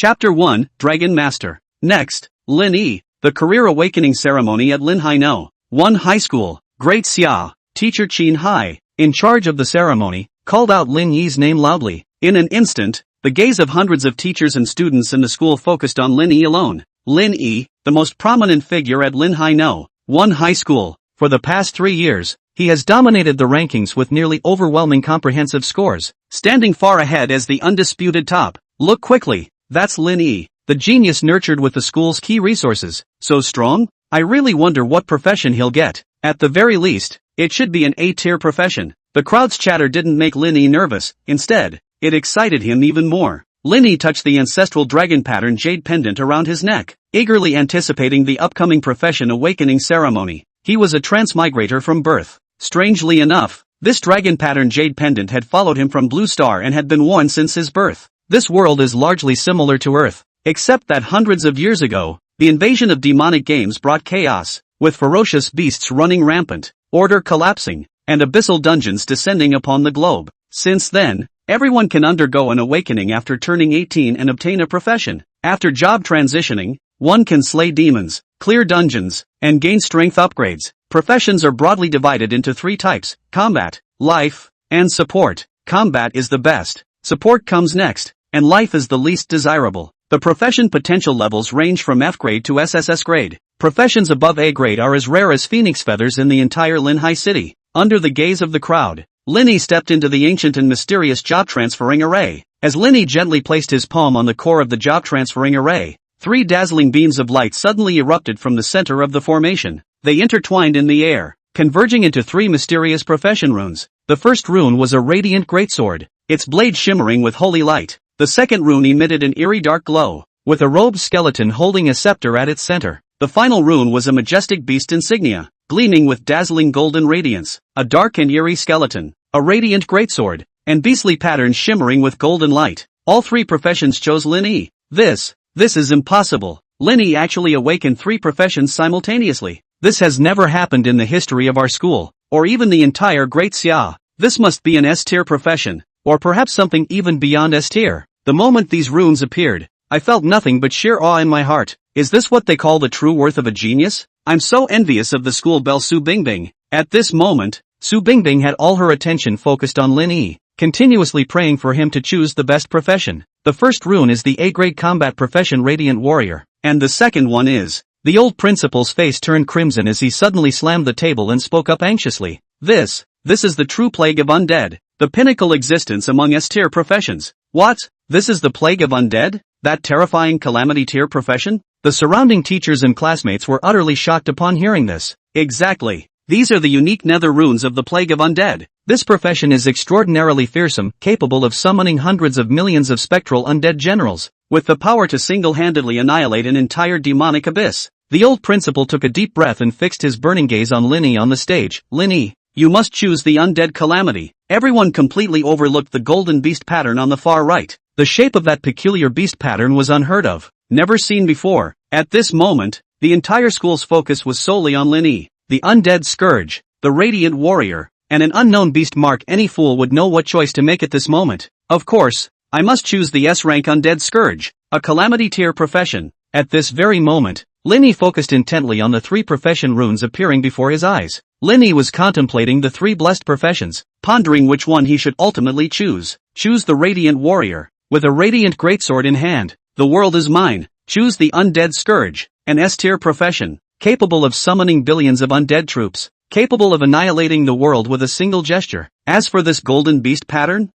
Chapter 1, Dragon Master. Next, Lin Yi. The Career Awakening Ceremony at Lin Hai No. 1 High School. Great Xia. Teacher Qin Hai, in charge of the ceremony, called out Lin Yi's name loudly. In an instant, the gaze of hundreds of teachers and students in the school focused on Lin Yi alone. Lin Yi, the most prominent figure at Lin Hai No. 1 High School. For the past 3 years, he has dominated the rankings with nearly overwhelming comprehensive scores, standing far ahead as the undisputed top. Look quickly, that's Lin Yi, the genius nurtured with the school's key resources. So strong? I really wonder what profession he'll get. At the very least, it should be an A-tier profession. The crowd's chatter didn't make Lin Yi nervous, instead, it excited him even more. Lin Yi touched the ancestral dragon pattern jade pendant around his neck, eagerly anticipating the upcoming profession awakening ceremony. He was a transmigrator from birth. Strangely enough, this dragon pattern jade pendant had followed him from Blue Star and had been worn since his birth. This world is largely similar to Earth, except that hundreds of years ago, the invasion of demonic games brought chaos, with ferocious beasts running rampant, order collapsing, and abyssal dungeons descending upon the globe. Since then, everyone can undergo an awakening after turning 18 and obtain a profession. After job transitioning, one can slay demons, clear dungeons, and gain strength upgrades. Professions are broadly divided into 3 types: combat, life, and support. Combat is the best, support comes next, and life is the least desirable. The profession potential levels range from F grade to SSS grade. Professions above A grade are as rare as phoenix feathers in the entire Lin Hai city. Under the gaze of the crowd, Lin Yi stepped into the ancient and mysterious job transferring array. As Lin Yi gently placed his palm on the core of the job transferring array, 3 dazzling beams of light suddenly erupted from the center of the formation. They intertwined in the air, converging into 3 mysterious profession runes. The first rune was a radiant greatsword, its blade shimmering with holy light. The second rune emitted an eerie dark glow, with a robed skeleton holding a scepter at its center. The final rune was a majestic beast insignia, gleaming with dazzling golden radiance. A dark and eerie skeleton, a radiant greatsword, and beastly patterns shimmering with golden light. All 3 professions chose Lin Yi. This is impossible. Lin Yi actually awakened 3 professions simultaneously. This has never happened in the history of our school, or even the entire Great Xia. This must be an S-tier profession, or perhaps something even beyond S-tier. The moment these runes appeared, I felt nothing but sheer awe in my heart. Is this what they call the true worth of a genius? I'm so envious of the school belle Su Bingbing. At this moment, Su Bingbing had all her attention focused on Lin Yi, continuously praying for him to choose the best profession. The first rune is the A-grade combat profession Radiant Warrior, and the second one is... The old principal's face turned crimson as he suddenly slammed the table and spoke up anxiously. This is the true plague of undead, the pinnacle existence among S-tier professions. What? This is the plague of undead? That terrifying calamity-tier profession? The surrounding teachers and classmates were utterly shocked upon hearing this. Exactly. These are the unique nether runes of the plague of undead. This profession is extraordinarily fearsome, capable of summoning hundreds of millions of spectral undead generals, with the power to single-handedly annihilate an entire demonic abyss. The old principal took a deep breath and fixed his burning gaze on Lin Yi on the stage. Lin Yi, you must choose the undead calamity. Everyone completely overlooked the golden beast pattern on the far right. The shape of that peculiar beast pattern was unheard of, never seen before. At this moment, the entire school's focus was solely on Lin Yi, the undead scourge, the radiant warrior, and an unknown beast mark. Any fool would know what choice to make at this moment. Of course, I must choose the S-rank undead scourge, a calamity tier profession. At this very moment, Lin Yi focused intently on the 3 profession runes appearing before his eyes. Lin Yi was contemplating the 3 blessed professions, pondering which one he should ultimately choose. Choose the Radiant Warrior, with a radiant greatsword in hand. The world is mine. Choose the Undead Scourge, an S-tier profession, capable of summoning billions of undead troops, capable of annihilating the world with a single gesture. As for this golden beast pattern,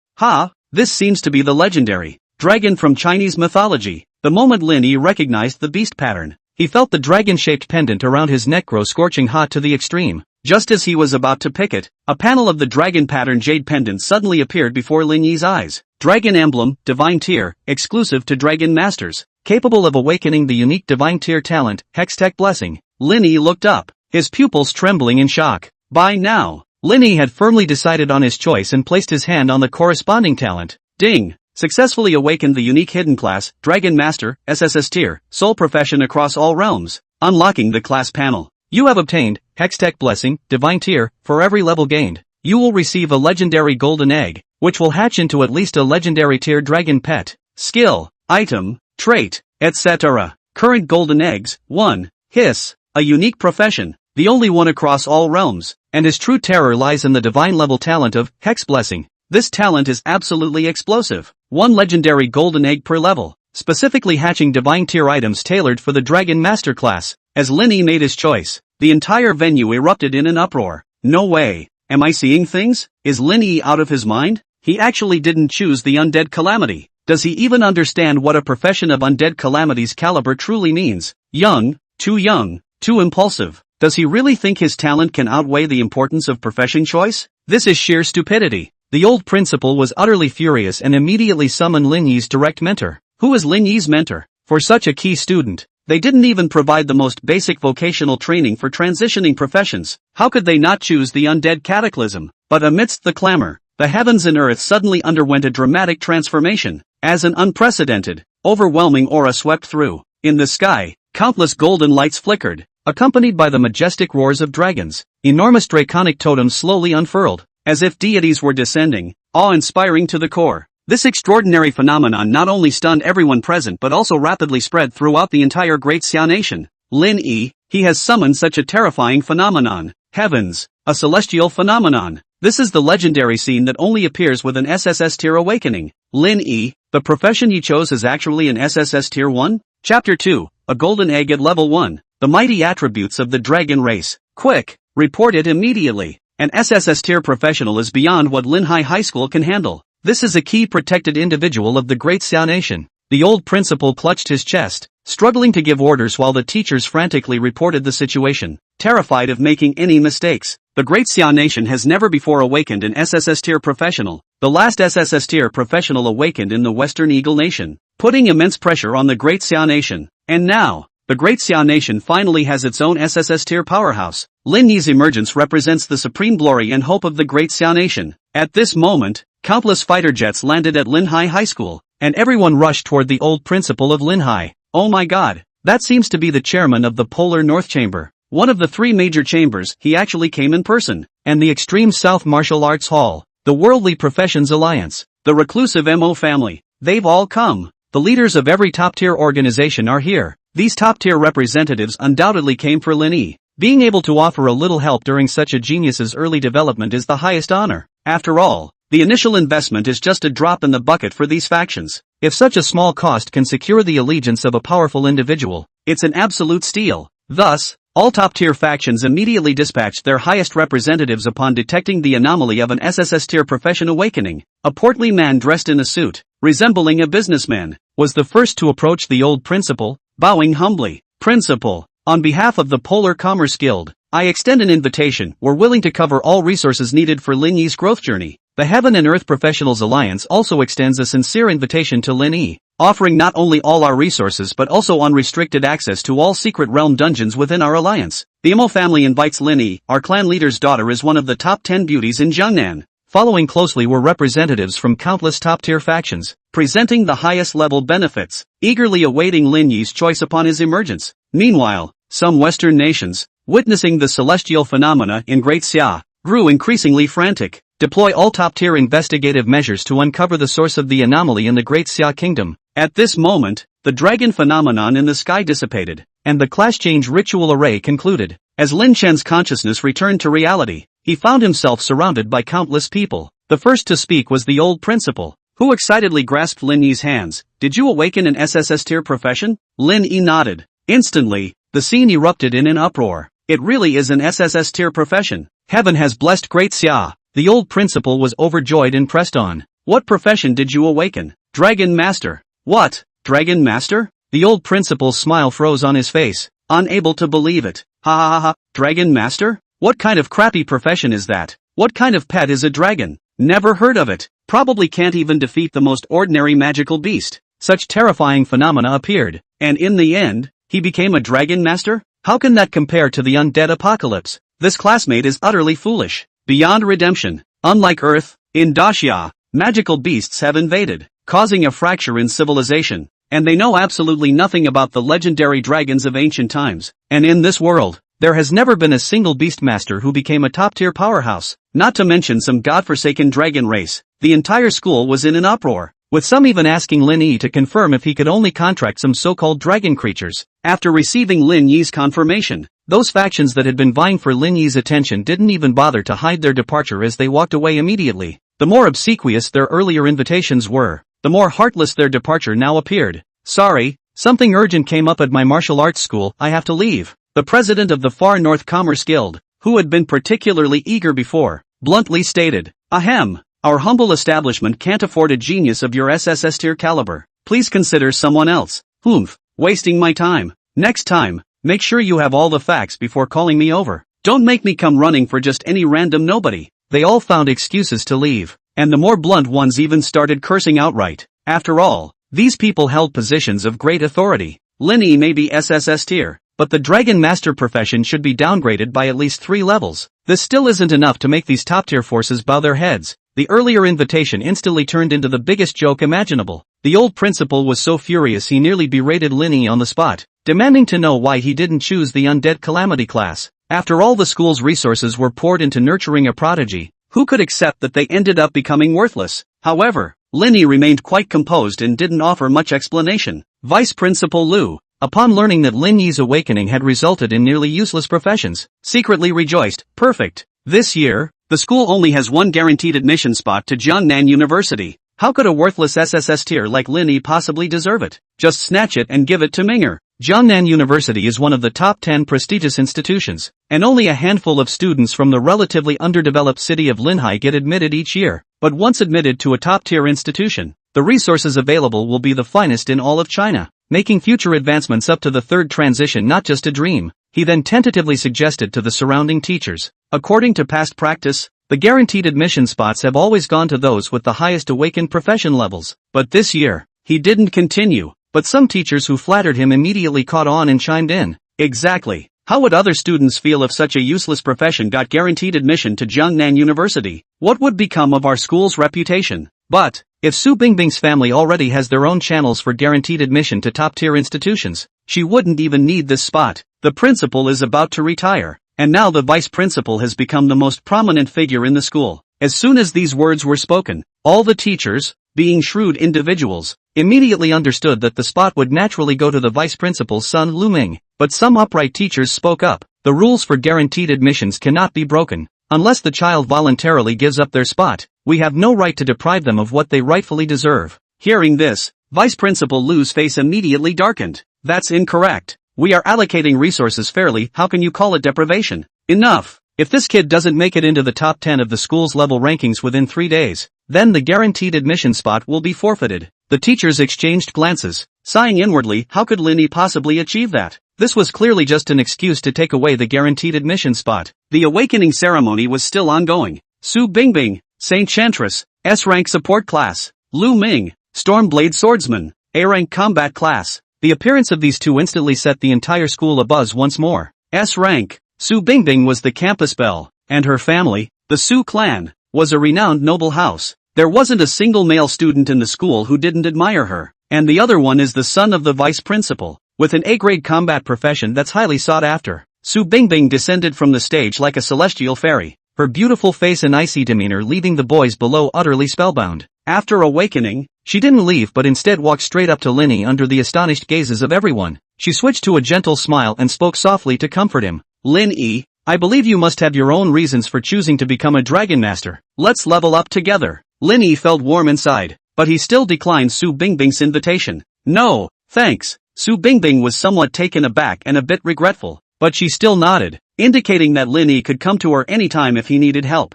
this seems to be the legendary dragon from Chinese mythology. The moment Lin Yi recognized the beast pattern, he felt the dragon-shaped pendant around his neck grow scorching hot to the extreme. Just as he was about to pick it, a panel of the dragon pattern jade pendant suddenly appeared before Lin Yi's eyes. Dragon emblem, divine tier, exclusive to dragon masters, capable of awakening the unique divine tier talent, Hextech blessing. Lin Yi looked up, his pupils trembling in shock. By now, Lin Yi had firmly decided on his choice and placed his hand on the corresponding talent. Ding! Successfully awakened the unique hidden class, Dragon Master, SSS tier, sole profession across all realms. Unlocking the class panel. You have obtained, Hextech blessing, divine tier, for every level gained. You will receive a legendary golden egg, which will hatch into at least a legendary tier dragon pet. Skill, item, trait, etc. Current golden eggs. 1. Hiss. A unique profession, the only one across all realms, and his true terror lies in the divine-level talent of Hex Blessing. This talent is absolutely explosive. 1 legendary golden egg per level, specifically hatching divine tier items tailored for the Dragon Master class. As Lin Yi made his choice, the entire venue erupted in an uproar. No way. Am I seeing things? Is Lin Yi out of his mind? He actually didn't choose the undead calamity. Does he even understand what a profession of undead calamity's caliber truly means? Young, too impulsive. Does he really think his talent can outweigh the importance of profession choice? This is sheer stupidity. The old principal was utterly furious and immediately summoned Lin Yi's direct mentor. Who is Lin Yi's mentor? For such a key student, they didn't even provide the most basic vocational training for transitioning professions. How could they not choose the undead cataclysm? But amidst the clamor, the heavens and earth suddenly underwent a dramatic transformation, as an unprecedented, overwhelming aura swept through. In the sky, countless golden lights flickered, accompanied by the majestic roars of dragons. Enormous draconic totems slowly unfurled, as if deities were descending, awe-inspiring to the core. This extraordinary phenomenon not only stunned everyone present but also rapidly spread throughout the entire Great Xia nation. Lin Yi, he has summoned such a terrifying phenomenon. Heavens, a celestial phenomenon. This is the legendary scene that only appears with an SSS tier awakening. Lin Yi, the profession he chose is actually an SSS tier 1? Chapter 2, a golden egg at level 1. The mighty attributes of the dragon race. Quick, report it immediately. An SSS tier professional is beyond what Linhai High School can handle. This is a key protected individual of the Great Xia nation. The old principal clutched his chest, struggling to give orders while the teachers frantically reported the situation, terrified of making any mistakes. The Great Xia nation has never before awakened an SSS tier professional. The last SSS tier professional awakened in the Western Eagle nation, putting immense pressure on the Great Xia nation. And now, the Great Xia nation finally has its own SSS tier powerhouse. Lin Yi's emergence represents the supreme glory and hope of the Great Xia nation. At this moment, countless fighter jets landed at Linhai High School, and everyone rushed toward the old principal of Linhai. Oh my god, that seems to be the chairman of the Polar North Chamber. One of the 3 major chambers. He actually came in person. And the Extreme South Martial Arts Hall, the Worldly Professions Alliance, the reclusive MO family. They've all come. The leaders of every top-tier organization are here. These top-tier representatives undoubtedly came for Lin Yi. Being able to offer a little help during such a genius's early development is the highest honor. After all, the initial investment is just a drop in the bucket for these factions. If such a small cost can secure the allegiance of a powerful individual, it's an absolute steal. Thus, all top-tier factions immediately dispatched their highest representatives upon detecting the anomaly of an SSS tier profession awakening. A portly man dressed in a suit, resembling a businessman, was the first to approach the old principal, bowing humbly. Principal, on behalf of the Polar Commerce Guild, I extend an invitation. We're willing to cover all resources needed for Lin Yi's growth journey. The Heaven and Earth Professionals Alliance also extends a sincere invitation to Lin Yi, offering not only all our resources but also unrestricted access to all secret realm dungeons within our alliance. The Imo family invites Lin Yi. Our clan leader's daughter is one of the top 10 beauties in Jiangnan. Following closely were representatives from countless top-tier factions, presenting the highest level benefits, eagerly awaiting Lin Yi's choice upon his emergence. Meanwhile, some Western nations, witnessing the celestial phenomena in Great Xia, grew increasingly frantic. Deploy all top-tier investigative measures to uncover the source of the anomaly in the Great Xia Kingdom. At this moment, the dragon phenomenon in the sky dissipated, and the class change ritual array concluded. As Lin Chen's consciousness returned to reality, he found himself surrounded by countless people. The first to speak was the old principal, who excitedly grasped Lin Yi's hands. Did you awaken an SSS tier profession? Lin Yi nodded. Instantly, the scene erupted in an uproar. It really is an SSS tier profession. Heaven has blessed Great Xia. The old principal was overjoyed and pressed on. What profession did you awaken? Dragon Master. What? Dragon Master? The old principal's smile froze on his face, unable to believe it. Ha ha ha ha, Dragon Master? What kind of crappy profession is that? What kind of pet is a dragon? Never heard of it. Probably can't even defeat the most ordinary magical beast. Such terrifying phenomena appeared, and in the end, he became a Dragon Master? How can that compare to the undead apocalypse? This classmate is utterly foolish. Beyond redemption, unlike Earth, in Daxia, magical beasts have invaded, causing a fracture in civilization, and they know absolutely nothing about the legendary dragons of ancient times. And in this world, there has never been a single beastmaster who became a top-tier powerhouse, not to mention some godforsaken dragon race. The entire school was in an uproar. with some even asking Lin Yi to confirm if he could only contract some so-called dragon creatures. After receiving Lin Yi's confirmation, those factions that had been vying for Lin Yi's attention didn't even bother to hide their departure as they walked away immediately. The more obsequious their earlier invitations were, the more heartless their departure now appeared. "Sorry, something urgent came up at my martial arts school, I have to leave." The president of the Far North Commerce Guild, who had been particularly eager before, bluntly stated, "Ahem, our humble establishment can't afford a genius of your SSS tier caliber. Please consider someone else." "Humph, wasting my time. Next time, make sure you have all the facts before calling me over. Don't make me come running for just any random nobody." They all found excuses to leave, and the more blunt ones even started cursing outright. After all, these people held positions of great authority. Lin Yi may be SSS tier, but the Dragon Master profession should be downgraded by at least 3 levels. This still isn't enough to make these top-tier forces bow their heads. The earlier invitation instantly turned into the biggest joke imaginable. The old principal was so furious he nearly berated Lin Yi on the spot, demanding to know why he didn't choose the Undead Calamity class. After all the school's resources were poured into nurturing a prodigy, who could accept that they ended up becoming worthless? However, Lin Yi remained quite composed and didn't offer much explanation. Vice Principal Lu, upon learning that Lin Yi's awakening had resulted in nearly useless professions, secretly rejoiced. "Perfect. This year, the school only has one guaranteed admission spot to Jiangnan University. How could a worthless SSS tier like Lin Yi possibly deserve it? Just snatch it and give it to Minger." Jiangnan University is one of the top 10 prestigious institutions, and only a handful of students from the relatively underdeveloped city of Linhai get admitted each year. But once admitted to a top-tier institution, the resources available will be the finest in all of China, making future advancements up to the third transition not just a dream. He then tentatively suggested to the surrounding teachers. According to past practice, the guaranteed admission spots have always gone to those with the highest awakened profession levels. But this year, he didn't continue. But some teachers who flattered him immediately caught on and chimed in. "Exactly. How would other students feel if such a useless profession got guaranteed admission to Jiangnan University? What would become of our school's reputation?" But, if Su Bingbing's family already has their own channels for guaranteed admission to top-tier institutions, she wouldn't even need this spot. The principal is about to retire, and now the vice principal has become the most prominent figure in the school. As soon as these words were spoken, all the teachers, being shrewd individuals, immediately understood that the spot would naturally go to the vice principal's son Lu Ming. But some upright teachers spoke up. "The rules for guaranteed admissions cannot be broken. Unless the child voluntarily gives up their spot, we have no right to deprive them of what they rightfully deserve." Hearing this, Vice Principal Lu's face immediately darkened. "That's incorrect. We are allocating resources fairly, how can you call it deprivation? Enough. If this kid doesn't make it into the top 10 of the school's level rankings within 3 days, then the guaranteed admission spot will be forfeited." The teachers exchanged glances, sighing inwardly. How could Lin Yi possibly achieve that? This was clearly just an excuse to take away the guaranteed admission spot. The awakening ceremony was still ongoing. Su Bingbing, Saint Chantress, S-rank support class. Lu Ming, Stormblade swordsman, A-rank combat class. The appearance of these two instantly set the entire school abuzz once more. S-rank, Su Bingbing was the campus belle, and her family, the Su clan, was a renowned noble house. There wasn't a single male student in the school who didn't admire her, and the other one is the son of the vice principal, with an A-grade combat profession that's highly sought after. Su Bingbing descended from the stage like a celestial fairy, her beautiful face and icy demeanor leaving the boys below utterly spellbound. After awakening, she didn't leave but instead walked straight up to Lin Yi under the astonished gazes of everyone. She switched to a gentle smile and spoke softly to comfort him. "Lin Yi, I believe you must have your own reasons for choosing to become a Dragon Master. Let's level up together." Lin Yi felt warm inside, but he still declined Su Bingbing's invitation. "No, thanks." Su Bingbing was somewhat taken aback and a bit regretful, but she still nodded, indicating that Lin Yi could come to her anytime if he needed help.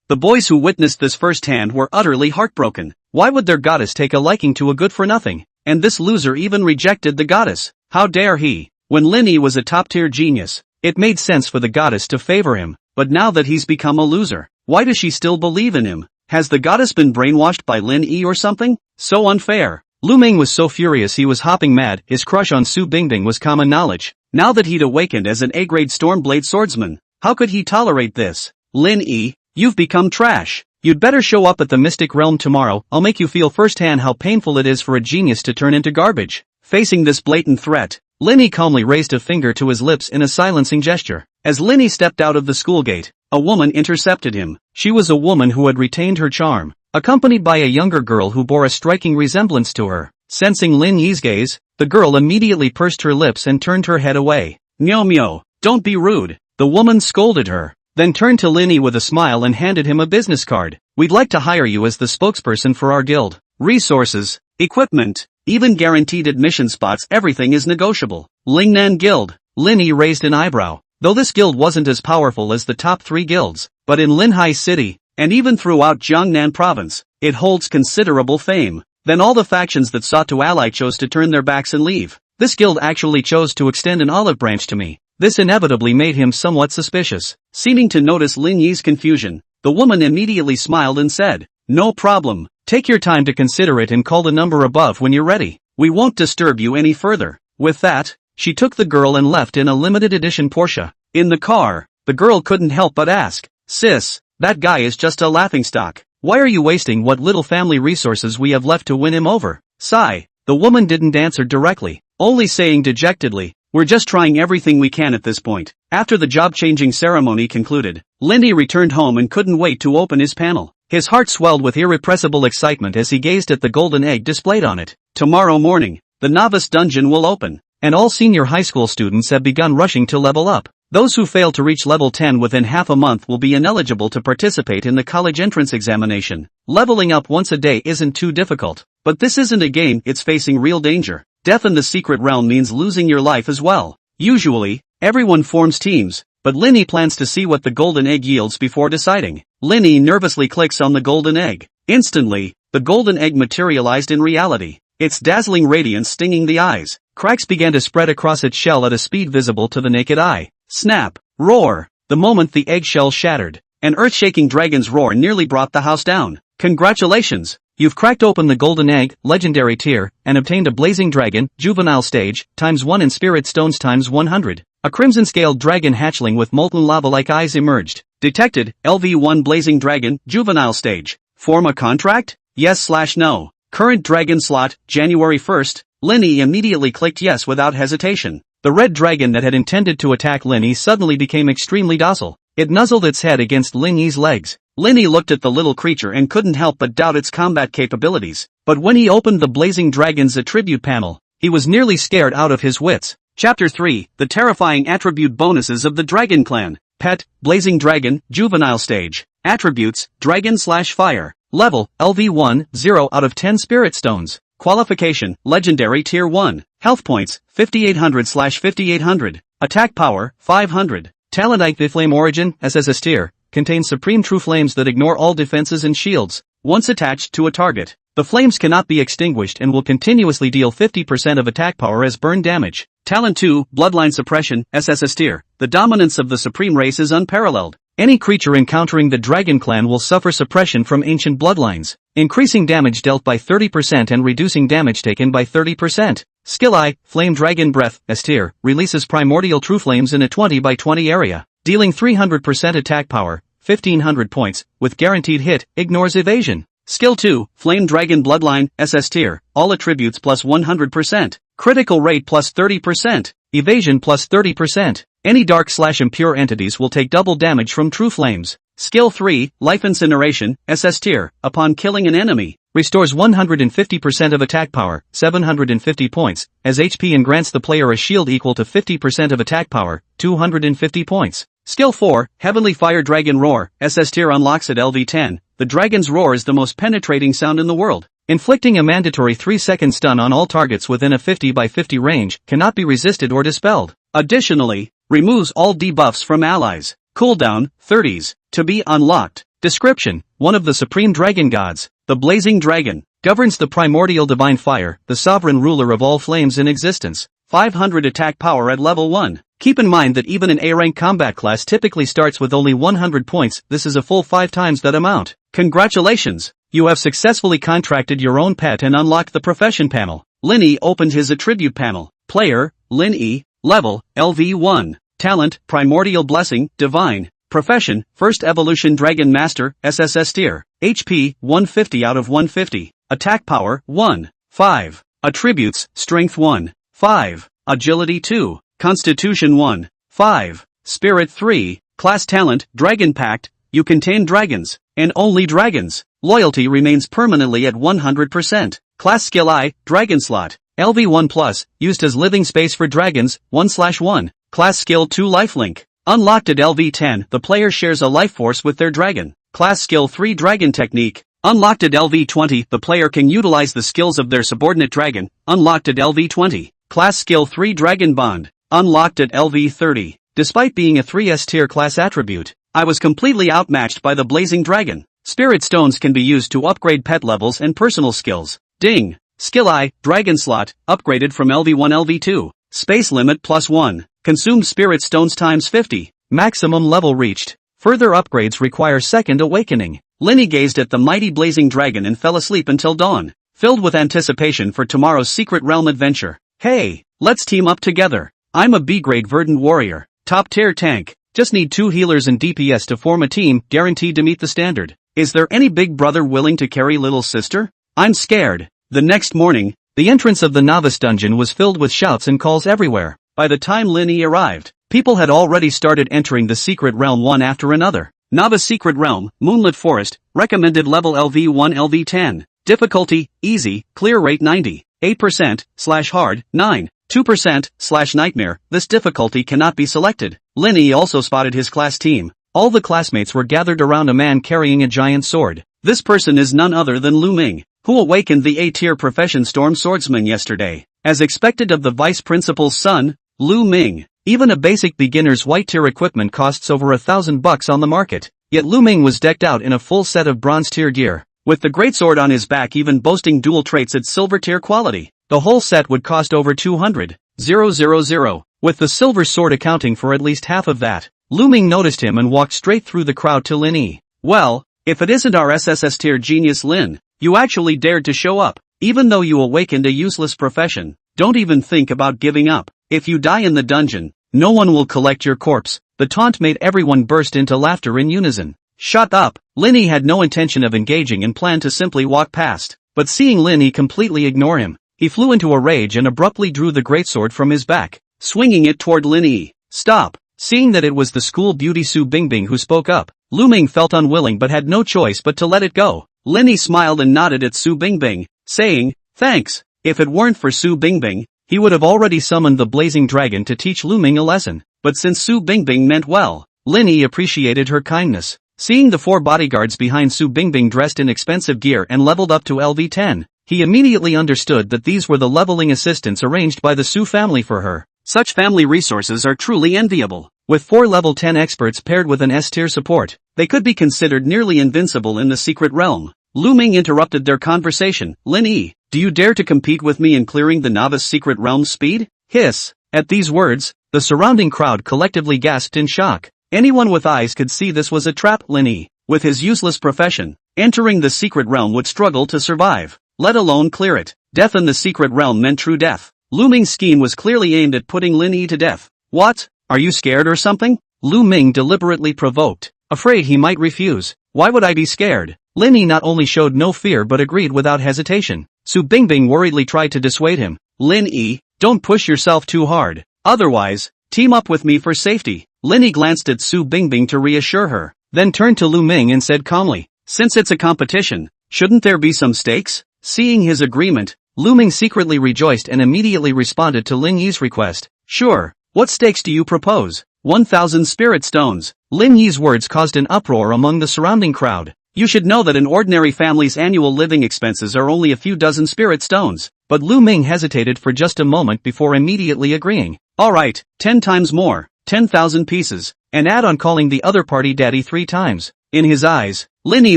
The boys who witnessed this firsthand were utterly heartbroken. Why would their goddess take a liking to a good-for-nothing? And this loser even rejected the goddess. How dare he? When Lin Yi was a top-tier genius, it made sense for the goddess to favor him, but now that he's become a loser, why does she still believe in him? Has the goddess been brainwashed by Lin Yi or something? So unfair. Lu Ming was so furious he was hopping mad. His crush on Su Bingbing was common knowledge. Now that he'd awakened as an A-grade Stormblade swordsman, how could he tolerate this? "Lin Yi, you've become trash. You'd better show up at the Mystic Realm tomorrow. I'll make you feel firsthand how painful it is for a genius to turn into garbage." Facing this blatant threat, Lin Yi calmly raised a finger to his lips in a silencing gesture. As Lin Yi stepped out of the school gate, a woman intercepted him. She was a woman who had retained her charm, accompanied by a younger girl who bore a striking resemblance to her. Sensing Lin Yi's gaze, the girl immediately pursed her lips and turned her head away. "Myo Myo, don't be rude," the woman scolded her, then turned to Lin Yi with a smile and handed him a business card. "We'd like to hire you as the spokesperson for our guild. Resources, equipment, even guaranteed admission spots, everything is negotiable." Lingnan Guild. Lin Yi raised an eyebrow. Though this guild wasn't as powerful as the top 3 guilds, but in Linhai City, and even throughout Jiangnan Province, it holds considerable fame. Then all the factions that sought to ally chose to turn their backs and leave. This guild actually chose to extend an olive branch to me. This inevitably made him somewhat suspicious. Seeming to notice Lin Yi's confusion, the woman immediately smiled and said, "No problem. Take your time to consider it and call the number above when you're ready. We won't disturb you any further." With that, she took the girl and left in a limited edition Porsche. In the car, the girl couldn't help but ask, "Sis, that guy is just a laughingstock. Why are you wasting what little family resources we have left to win him over?" Sigh. The woman didn't answer directly, only saying dejectedly, "We're just trying everything we can at this point." After the job-changing ceremony concluded, Lindy returned home and couldn't wait to open his panel. His heart swelled with irrepressible excitement as he gazed at the golden egg displayed on it. Tomorrow morning, the novice dungeon will open, and all senior high school students have begun rushing to level up. Those who fail to reach level 10 within half a month will be ineligible to participate in the college entrance examination. Leveling up once a day isn't too difficult, but this isn't a game, it's facing real danger. Death in the secret realm means losing your life as well. Usually, everyone forms teams, but Linny plans to see what the golden egg yields before deciding. Linny nervously clicks on the golden egg. Instantly, the golden egg materialized in reality, its dazzling radiance stinging the eyes. Cracks began to spread across its shell at a speed visible to the naked eye. Snap! Roar! The moment the eggshell shattered, an earth-shaking dragon's roar nearly brought the house down. "Congratulations! You've cracked open the golden egg, legendary tier, and obtained a blazing dragon, juvenile stage, ×1 in spirit stones ×100. A crimson-scaled dragon hatchling with molten lava-like eyes emerged. Detected, LV1 blazing dragon, juvenile stage. Form a contract? Yes/no. Current dragon slot, January 1st. Linny immediately clicked yes without hesitation. The red dragon that had intended to attack Linny suddenly became extremely docile. It nuzzled its head against Linny's legs. Linny looked at the little creature and couldn't help but doubt its combat capabilities. But when he opened the blazing dragon's attribute panel, he was nearly scared out of his wits. Chapter 3, The Terrifying Attribute Bonuses of the Dragon Clan. Pet, blazing dragon, juvenile stage. Attributes, dragon/fire. Level, LV1, 0 out of 10 spirit stones. Qualification, legendary tier 1. Health points, 5800/5800. Attack power, 500. Talent Ice Flame Origin, SS tier, contains supreme true flames that ignore all defenses and shields. Once attached to a target, the flames cannot be extinguished and will continuously deal 50% of attack power as burn damage. Talent 2, Bloodline Suppression, SS tier. The dominance of the supreme race is unparalleled. Any creature encountering the Dragon Clan will suffer suppression from ancient bloodlines, increasing damage dealt by 30% and reducing damage taken by 30%. Skill I, Flame Dragon Breath, S tier, releases primordial true flames in a 20 by 20 area, dealing 300% attack power, 1500 points, with guaranteed hit, ignores evasion. Skill 2, Flame Dragon Bloodline, SS tier, all attributes plus 100%, critical rate plus 30%, evasion plus 30%. Any dark/impure entities will take double damage from true flames. Skill 3, Life Incineration, SS tier, upon killing an enemy, restores 150% of attack power, 750 points, as HP and grants the player a shield equal to 50% of attack power, 250 points. Skill 4, Heavenly Fire Dragon Roar, SS tier unlocks at LV10. The dragon's roar is the most penetrating sound in the world. Inflicting a mandatory 3-second stun on all targets within a 50 by 50 range cannot be resisted or dispelled. Additionally, removes all debuffs from allies. Cooldown, 30s. To be unlocked. Description, one of the supreme dragon gods, the blazing dragon, governs the primordial divine fire, the sovereign ruler of all flames in existence. 500 attack power at level 1. Keep in mind that even an A-rank combat class typically starts with only 100 points, this is a full 5 times that amount. Congratulations! You have successfully contracted your own pet and unlocked the profession panel. Linny opened his attribute panel. Player, Lin E. Level, LV1. Talent, Primordial Blessing, Divine. Profession, First Evolution Dragon Master, SSS tier. HP, 150 out of 150. Attack power, 1. 5. Attributes, Strength 1. 5. Agility 2. Constitution 1. 5. Spirit 3. Class Talent, Dragon Pact. You contain dragons, and only dragons. Loyalty remains permanently at 100%. Class skill I, Dragon Slot. LV1+, used as living space for dragons, 1/1. Class skill 2 Lifelink. Unlocked at LV10, the player shares a life force with their dragon. Class skill 3 Dragon Technique. Unlocked at LV20, the player can utilize the skills of their subordinate dragon. Unlocked at LV20. Class skill 3 Dragon Bond. Unlocked at LV30. Despite being a 3S tier class attribute, I was completely outmatched by the Blazing Dragon. Spirit Stones can be used to upgrade pet levels and personal skills. Ding! Skill I, Dragon Slot, upgraded from LV1 LV2. Space limit +1. Consumed Spirit Stones times 50. Maximum level reached. Further upgrades require Second Awakening. Linny gazed at the mighty Blazing Dragon and fell asleep until dawn, filled with anticipation for tomorrow's Secret Realm adventure. Hey, let's team up together. I'm a B-grade Verdant Warrior, top tier tank. Just need 2 healers and DPS to form a team, guaranteed to meet the standard. Is there any big brother willing to carry little sister? I'm scared. The next morning, the entrance of the novice dungeon was filled with shouts and calls everywhere. By the time Linny arrived, people had already started entering the secret realm one after another. Novice Secret Realm, Moonlit Forest, recommended level LV1 LV10. Difficulty, easy, clear rate 90. 8%/hard, 9. 2%/nightmare. This difficulty cannot be selected. Linny also spotted his class team. All the classmates were gathered around a man carrying a giant sword. This person is none other than Lu Ming, who awakened the A-tier profession Storm Swordsman yesterday. As expected of the vice principal's son, Lu Ming, even a basic beginner's white-tier equipment costs over $1,000 on the market. Yet Lu Ming was decked out in a full set of bronze-tier gear, with the greatsword on his back even boasting dual traits at silver-tier quality. The whole set would cost over 200,000, with the silver sword accounting for at least half of that. Lu Ming noticed him and walked straight through the crowd to Linny. Well, if it isn't our SSS tier genius Lin, you actually dared to show up, even though you awakened a useless profession. Don't even think about giving up. If you die in the dungeon, no one will collect your corpse. The taunt made everyone burst into laughter in unison. Shut up! Linny had no intention of engaging and planned to simply walk past. But seeing Linny completely ignore him, he flew into a rage and abruptly drew the greatsword from his back, swinging it toward Linny. Stop! Seeing that it was the school beauty Su Bingbing who spoke up, Lu Ming felt unwilling but had no choice but to let it go. Linny smiled and nodded at Su Bingbing, saying, thanks. If it weren't for Su Bingbing, he would have already summoned the Blazing Dragon to teach Lu Ming a lesson. But since Su Bingbing meant well, Linny appreciated her kindness. Seeing the 4 bodyguards behind Su Bingbing dressed in expensive gear and leveled up to LV10, he immediately understood that these were the leveling assistants arranged by the Su family for her. Such family resources are truly enviable. With 4 level 10 experts paired with an S-tier support, they could be considered nearly invincible in the secret realm. Lu Ming interrupted their conversation. Linny, do you dare to compete with me in clearing the novice secret realm speed? Hiss. At these words, the surrounding crowd collectively gasped in shock. Anyone with eyes could see this was a trap. Linny, with his useless profession, entering the secret realm would struggle to survive, let alone clear it. Death in the secret realm meant true death. Lu Ming's scheme was clearly aimed at putting Linny to death. What? Are you scared or something? Lu Ming deliberately provoked, afraid he might refuse. Why would I be scared? Linny not only showed no fear but agreed without hesitation. Su Bingbing worriedly tried to dissuade him. Linny, don't push yourself too hard. Otherwise, team up with me for safety. Linny glanced at Su Bingbing to reassure her, then turned to Lu Ming and said calmly, since it's a competition, shouldn't there be some stakes? Seeing his agreement, Lu Ming secretly rejoiced and immediately responded to Lin Yi's request. Sure, what stakes do you propose? 1,000 spirit stones. Lin Yi's words caused an uproar among the surrounding crowd. You should know that an ordinary family's annual living expenses are only a few dozen spirit stones. But Lu Ming hesitated for just a moment before immediately agreeing. Alright, 10 times more, 10,000 pieces, and add on calling the other party daddy 3 times. In his eyes, Linny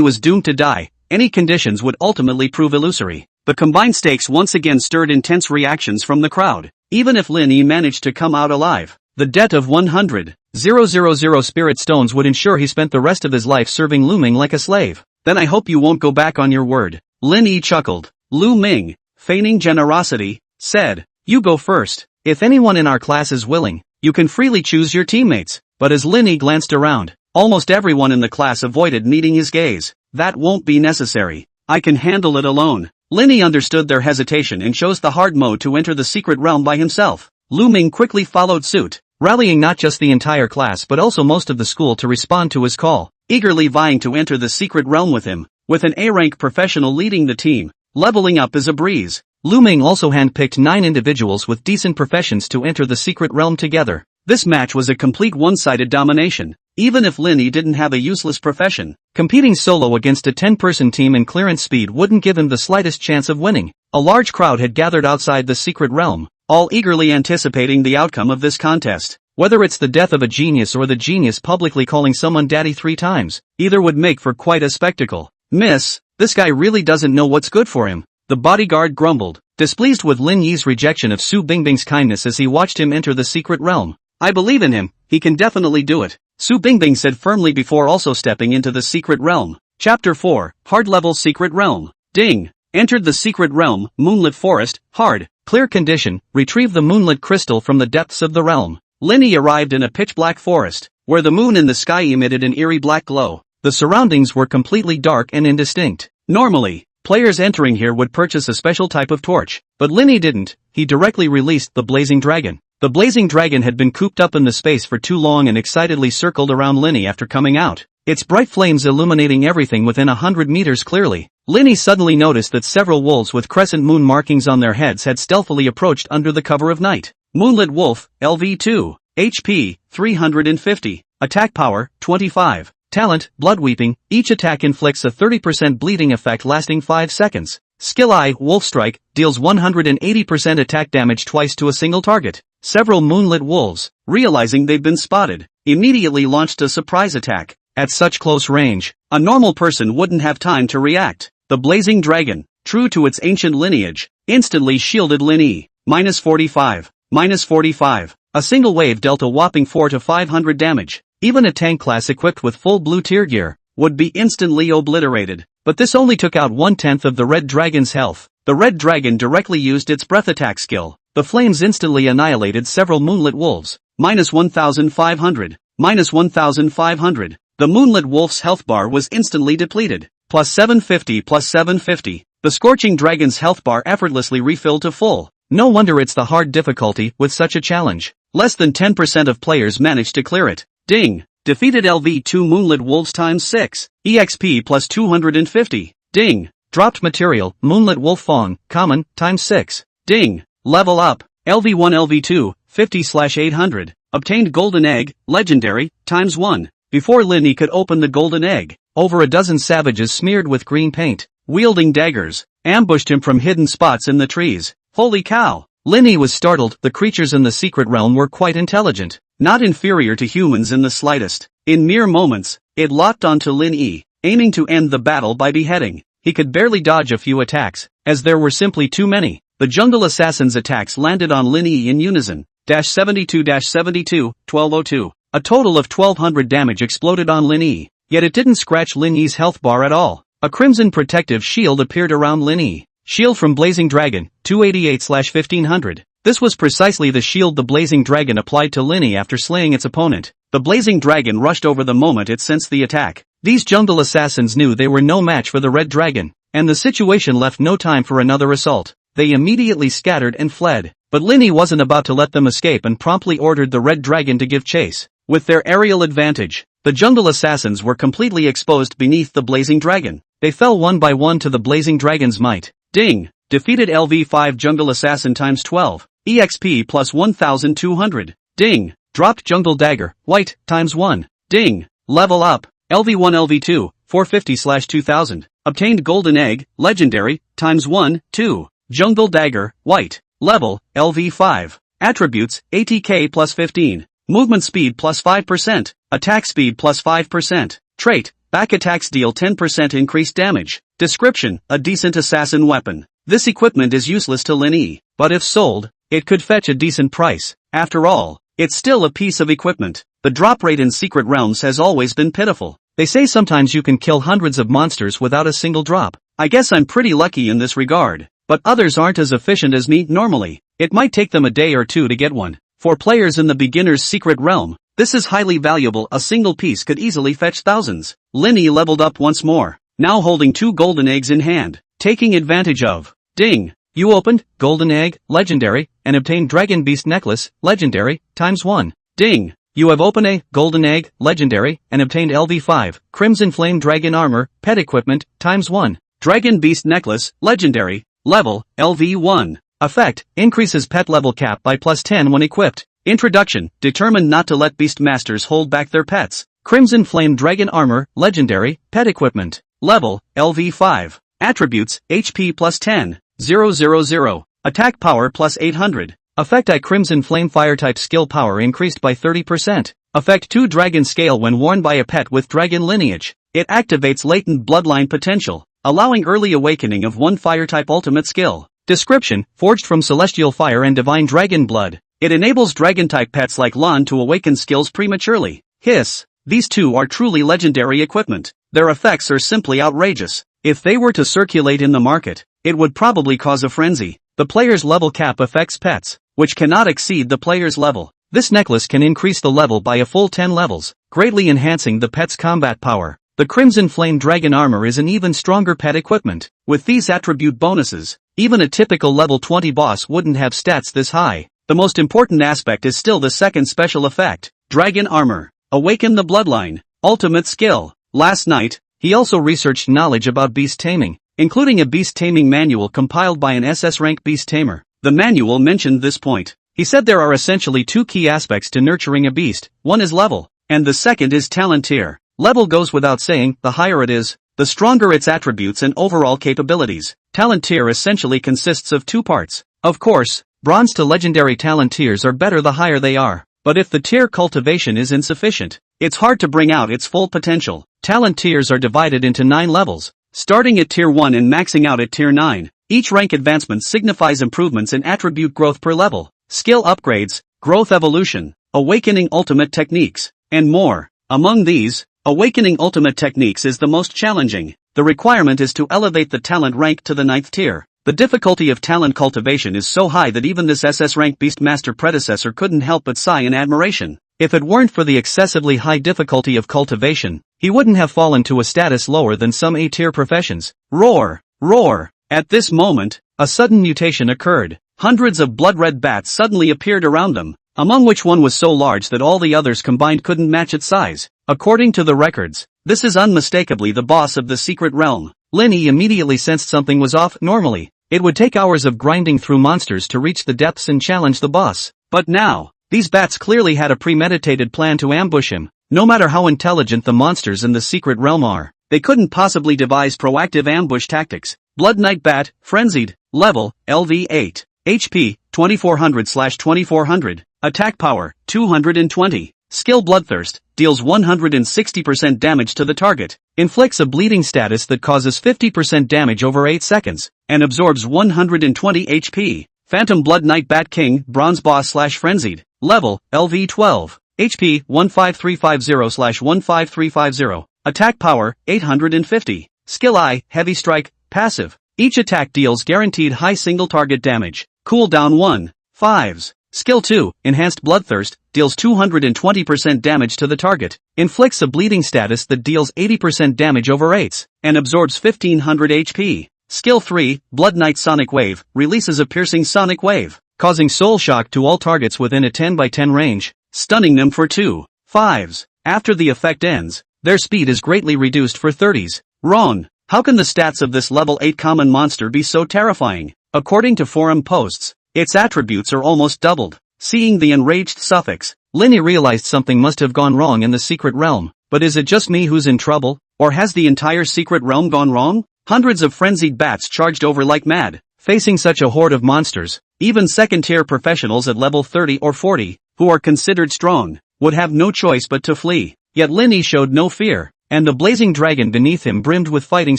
was doomed to die. Any conditions would ultimately prove illusory. The combined stakes once again stirred intense reactions from the crowd. Even if Linny managed to come out alive, the debt of 100,000 spirit stones would ensure he spent the rest of his life serving Lu Ming like a slave. Then I hope you won't go back on your word. Linny chuckled. Lu Ming, feigning generosity, said, you go first. If anyone in our class is willing, you can freely choose your teammates. But as Linny glanced around, almost everyone in the class avoided meeting his gaze. That won't be necessary. I can handle it alone. Linny understood their hesitation and chose the hard mode to enter the secret realm by himself. Lu Ming quickly followed suit, rallying not just the entire class but also most of the school to respond to his call, eagerly vying to enter the secret realm with him. with an A-rank professional leading the team. Leveling up is a breeze. Lu Ming also handpicked 9 individuals with decent professions to enter the secret realm together. This match was a complete one-sided domination, even if Lin Yi didn't have a useless profession. Competing solo against a 10-person team in clearance speed wouldn't give him the slightest chance of winning. A large crowd had gathered outside the secret realm, all eagerly anticipating the outcome of this contest. Whether it's the death of a genius or the genius publicly calling someone daddy 3 times, either would make for quite a spectacle. Miss, this guy really doesn't know what's good for him, the bodyguard grumbled, displeased with Lin Yi's rejection of Su Bingbing's kindness as he watched him enter the secret realm. I believe in him, he can definitely do it, Su Bingbing said firmly before also stepping into the secret realm. Chapter 4, Hard Level Secret Realm. Ding! Entered the secret realm, Moonlit Forest, hard, clear condition, retrieve the moonlit crystal from the depths of the realm. Lin Yi arrived in a pitch-black forest, where the moon in the sky emitted an eerie black glow. The surroundings were completely dark and indistinct. Normally, players entering here would purchase a special type of torch, but Lin Yi didn't. He directly released the blazing dragon. The blazing dragon had been cooped up in the space for too long and excitedly circled around Lin Yi after coming out, its bright flames illuminating everything within 100 meters clearly. Lin Yi suddenly noticed that several wolves with crescent moon markings on their heads had stealthily approached under the cover of night. Moonlit Wolf, LV2, HP, 350, Attack Power, 25. Talent, Blood Weeping, each attack inflicts a 30% bleeding effect lasting 5 seconds. Skill I, Wolf Strike, deals 180% attack damage twice to a single target. Several moonlit wolves, realizing they've been spotted, immediately launched a surprise attack. At such close range, a normal person wouldn't have time to react. The blazing dragon, true to its ancient lineage, instantly shielded Lin Yi. -45, -45. A single wave dealt a whopping 400 to 500 damage. Even a tank class equipped with full blue tier gear would be instantly obliterated. But this only took out 1/10 of the red dragon's health. The red dragon directly used its breath attack skill. The flames instantly annihilated several moonlit wolves. -1,500, -1,500. The moonlit wolf's health bar was instantly depleted. +750, +750. The scorching dragon's health bar effortlessly refilled to full. No wonder it's the hard difficulty with such a challenge. Less than 10% of players managed to clear it. Ding! Defeated LV2 Moonlit Wolves ×6. EXP +250. Ding! Dropped material, Moonlit Wolf Fawn, common, ×6. Ding! Level up. LV1 LV2, 50/800. Obtained Golden Egg, Legendary, ×1. Before Lin Yi could open the golden egg, over a dozen savages smeared with green paint, wielding daggers, ambushed him from hidden spots in the trees. Holy cow! Lin Yi was startled. The creatures in the secret realm were quite intelligent, not inferior to humans in the slightest. In mere moments, it locked onto Lin Yi, aiming to end the battle by beheading. He could barely dodge a few attacks, as there were simply too many. The jungle assassin's attacks landed on Lin Yi in unison. -72-72, 1202. A total of 1200 damage exploded on Lin Yi, yet it didn't scratch Lin Yi's health bar at all. A crimson protective shield appeared around Lin Yi. Shield from Blazing Dragon, 288/1500. This was precisely the shield the Blazing Dragon applied to Lin Yi after slaying its opponent. The Blazing Dragon rushed over the moment it sensed the attack. These jungle assassins knew they were no match for the Red Dragon, and the situation left no time for another assault. They immediately scattered and fled. But Lin Yi wasn't about to let them escape and promptly ordered the Red Dragon to give chase. With their aerial advantage, the jungle assassins were completely exposed beneath the Blazing Dragon. They fell one by one to the Blazing Dragon's might. Ding! Defeated LV5 Jungle Assassin ×12. EXP +1200. Ding! Dropped Jungle Dagger, White, ×1. Ding! Level up. LV1 LV2, 450/2000. Obtained Golden Egg, Legendary, ×1, 2. Jungle Dagger, White. Level, LV5. Attributes, ATK +15. Movement speed +5%. Attack speed +5%. Trait, back attacks deal 10% increased damage. Description, a decent assassin weapon. This equipment is useless to Lin Yi, but if sold, it could fetch a decent price. After all, it's still a piece of equipment. The drop rate in secret realms has always been pitiful. They say sometimes you can kill hundreds of monsters without a single drop. I guess I'm pretty lucky in this regard, but others aren't as efficient as me normally. It might take them a day or two to get one. For players in the beginner's secret realm, this is highly valuable. A single piece could easily fetch thousands. Lin Yi leveled up once more, now holding 2 golden eggs in hand, taking advantage of. Ding! You opened Golden Egg, Legendary, and obtained Dragon Beast Necklace, Legendary, ×1. Ding! You have opened a golden egg, legendary, and obtained LV5, Crimson Flame Dragon Armor, Pet Equipment, ×1. Dragon Beast Necklace, legendary, level, LV1. Effect, increases pet level cap by +10 when equipped. Introduction, determined not to let Beast Masters hold back their pets. Crimson Flame Dragon Armor, legendary, pet equipment. Level, LV5. Attributes, HP +10, 000. Attack power +800. Effect I Crimson Flame Fire type skill power increased by 30%. Effect 2 Dragon Scale when worn by a pet with dragon lineage. It activates latent bloodline potential, allowing early awakening of one fire type ultimate skill. Description, forged from celestial fire and divine dragon blood. It enables dragon-type pets like Lan to awaken skills prematurely. Hiss. These two are truly legendary equipment. Their effects are simply outrageous. If they were to circulate in the market, it would probably cause a frenzy. The player's level cap affects pets, which cannot exceed the player's level. This necklace can increase the level by a full 10 levels, greatly enhancing the pet's combat power. The Crimson Flame Dragon Armor is an even stronger pet equipment. With these attribute bonuses, even a typical level 20 boss wouldn't have stats this high. The most important aspect is still the second special effect, Dragon Armor. Awaken the Bloodline. Ultimate skill. Last night, he also researched knowledge about beast taming, including a beast taming manual compiled by an SS rank beast tamer. The manual mentioned this point. He said there are essentially two key aspects to nurturing a beast. One is level, and the second is talent tier. Level goes without saying, the higher it is, the stronger its attributes and overall capabilities. Talent tier essentially consists of two parts. Of course, bronze to legendary talent tiers are better the higher they are. But if the tier cultivation is insufficient, it's hard to bring out its full potential. Talent tiers are divided into 9 levels, starting at tier 1 and maxing out at tier 9. Each rank advancement signifies improvements in attribute growth per level, skill upgrades, growth evolution, awakening ultimate techniques, and more. Among these, awakening ultimate techniques is the most challenging. The requirement is to elevate the talent rank to the 9th tier. The difficulty of talent cultivation is so high that even this SS rank Beastmaster predecessor couldn't help but sigh in admiration. If it weren't for the excessively high difficulty of cultivation, he wouldn't have fallen to a status lower than some A-tier professions. Roar! Roar! At this moment, a sudden mutation occurred. Hundreds of blood-red bats suddenly appeared around them, among which one was so large that all the others combined couldn't match its size. According to the records, this is unmistakably the boss of the secret realm. Linny immediately sensed something was off. Normally, it would take hours of grinding through monsters to reach the depths and challenge the boss. But now, these bats clearly had a premeditated plan to ambush him. No matter how intelligent the monsters in the secret realm are, they couldn't possibly devise proactive ambush tactics. Blood Knight Bat, Frenzied, level, LV8, HP, 2400/2400, attack power, 220, skill Bloodthirst, deals 160% damage to the target, inflicts a bleeding status that causes 50% damage over 8 seconds, and absorbs 120 HP. Phantom Blood Knight Bat King, Bronze Boss/Frenzied, level, LV12, HP, 15350/15350, attack power, 850, skill I, Heavy Strike, passive. Each attack deals guaranteed high single target damage, cooldown 1, 5s. Skill 2, Enhanced Bloodthirst, deals 220% damage to the target, inflicts a bleeding status that deals 80% damage over 8s, and absorbs 1500 HP. Skill 3, Blood Knight Sonic Wave, releases a piercing sonic wave, causing soul shock to all targets within a 10 by 10 range, stunning them for 2, 5s. After the effect ends, their speed is greatly reduced for 30s. Wrong. How can the stats of this level 8 common monster be so terrifying? According to forum posts, its attributes are almost doubled. Seeing the enraged suffix, Linny realized something must have gone wrong in the secret realm. But is it just me who's in trouble, or has the entire secret realm gone wrong? Hundreds of frenzied bats charged over like mad. Facing such a horde of monsters, even second-tier professionals at level 30 or 40, who are considered strong, would have no choice but to flee. Yet Linny showed no fear, and the blazing dragon beneath him brimmed with fighting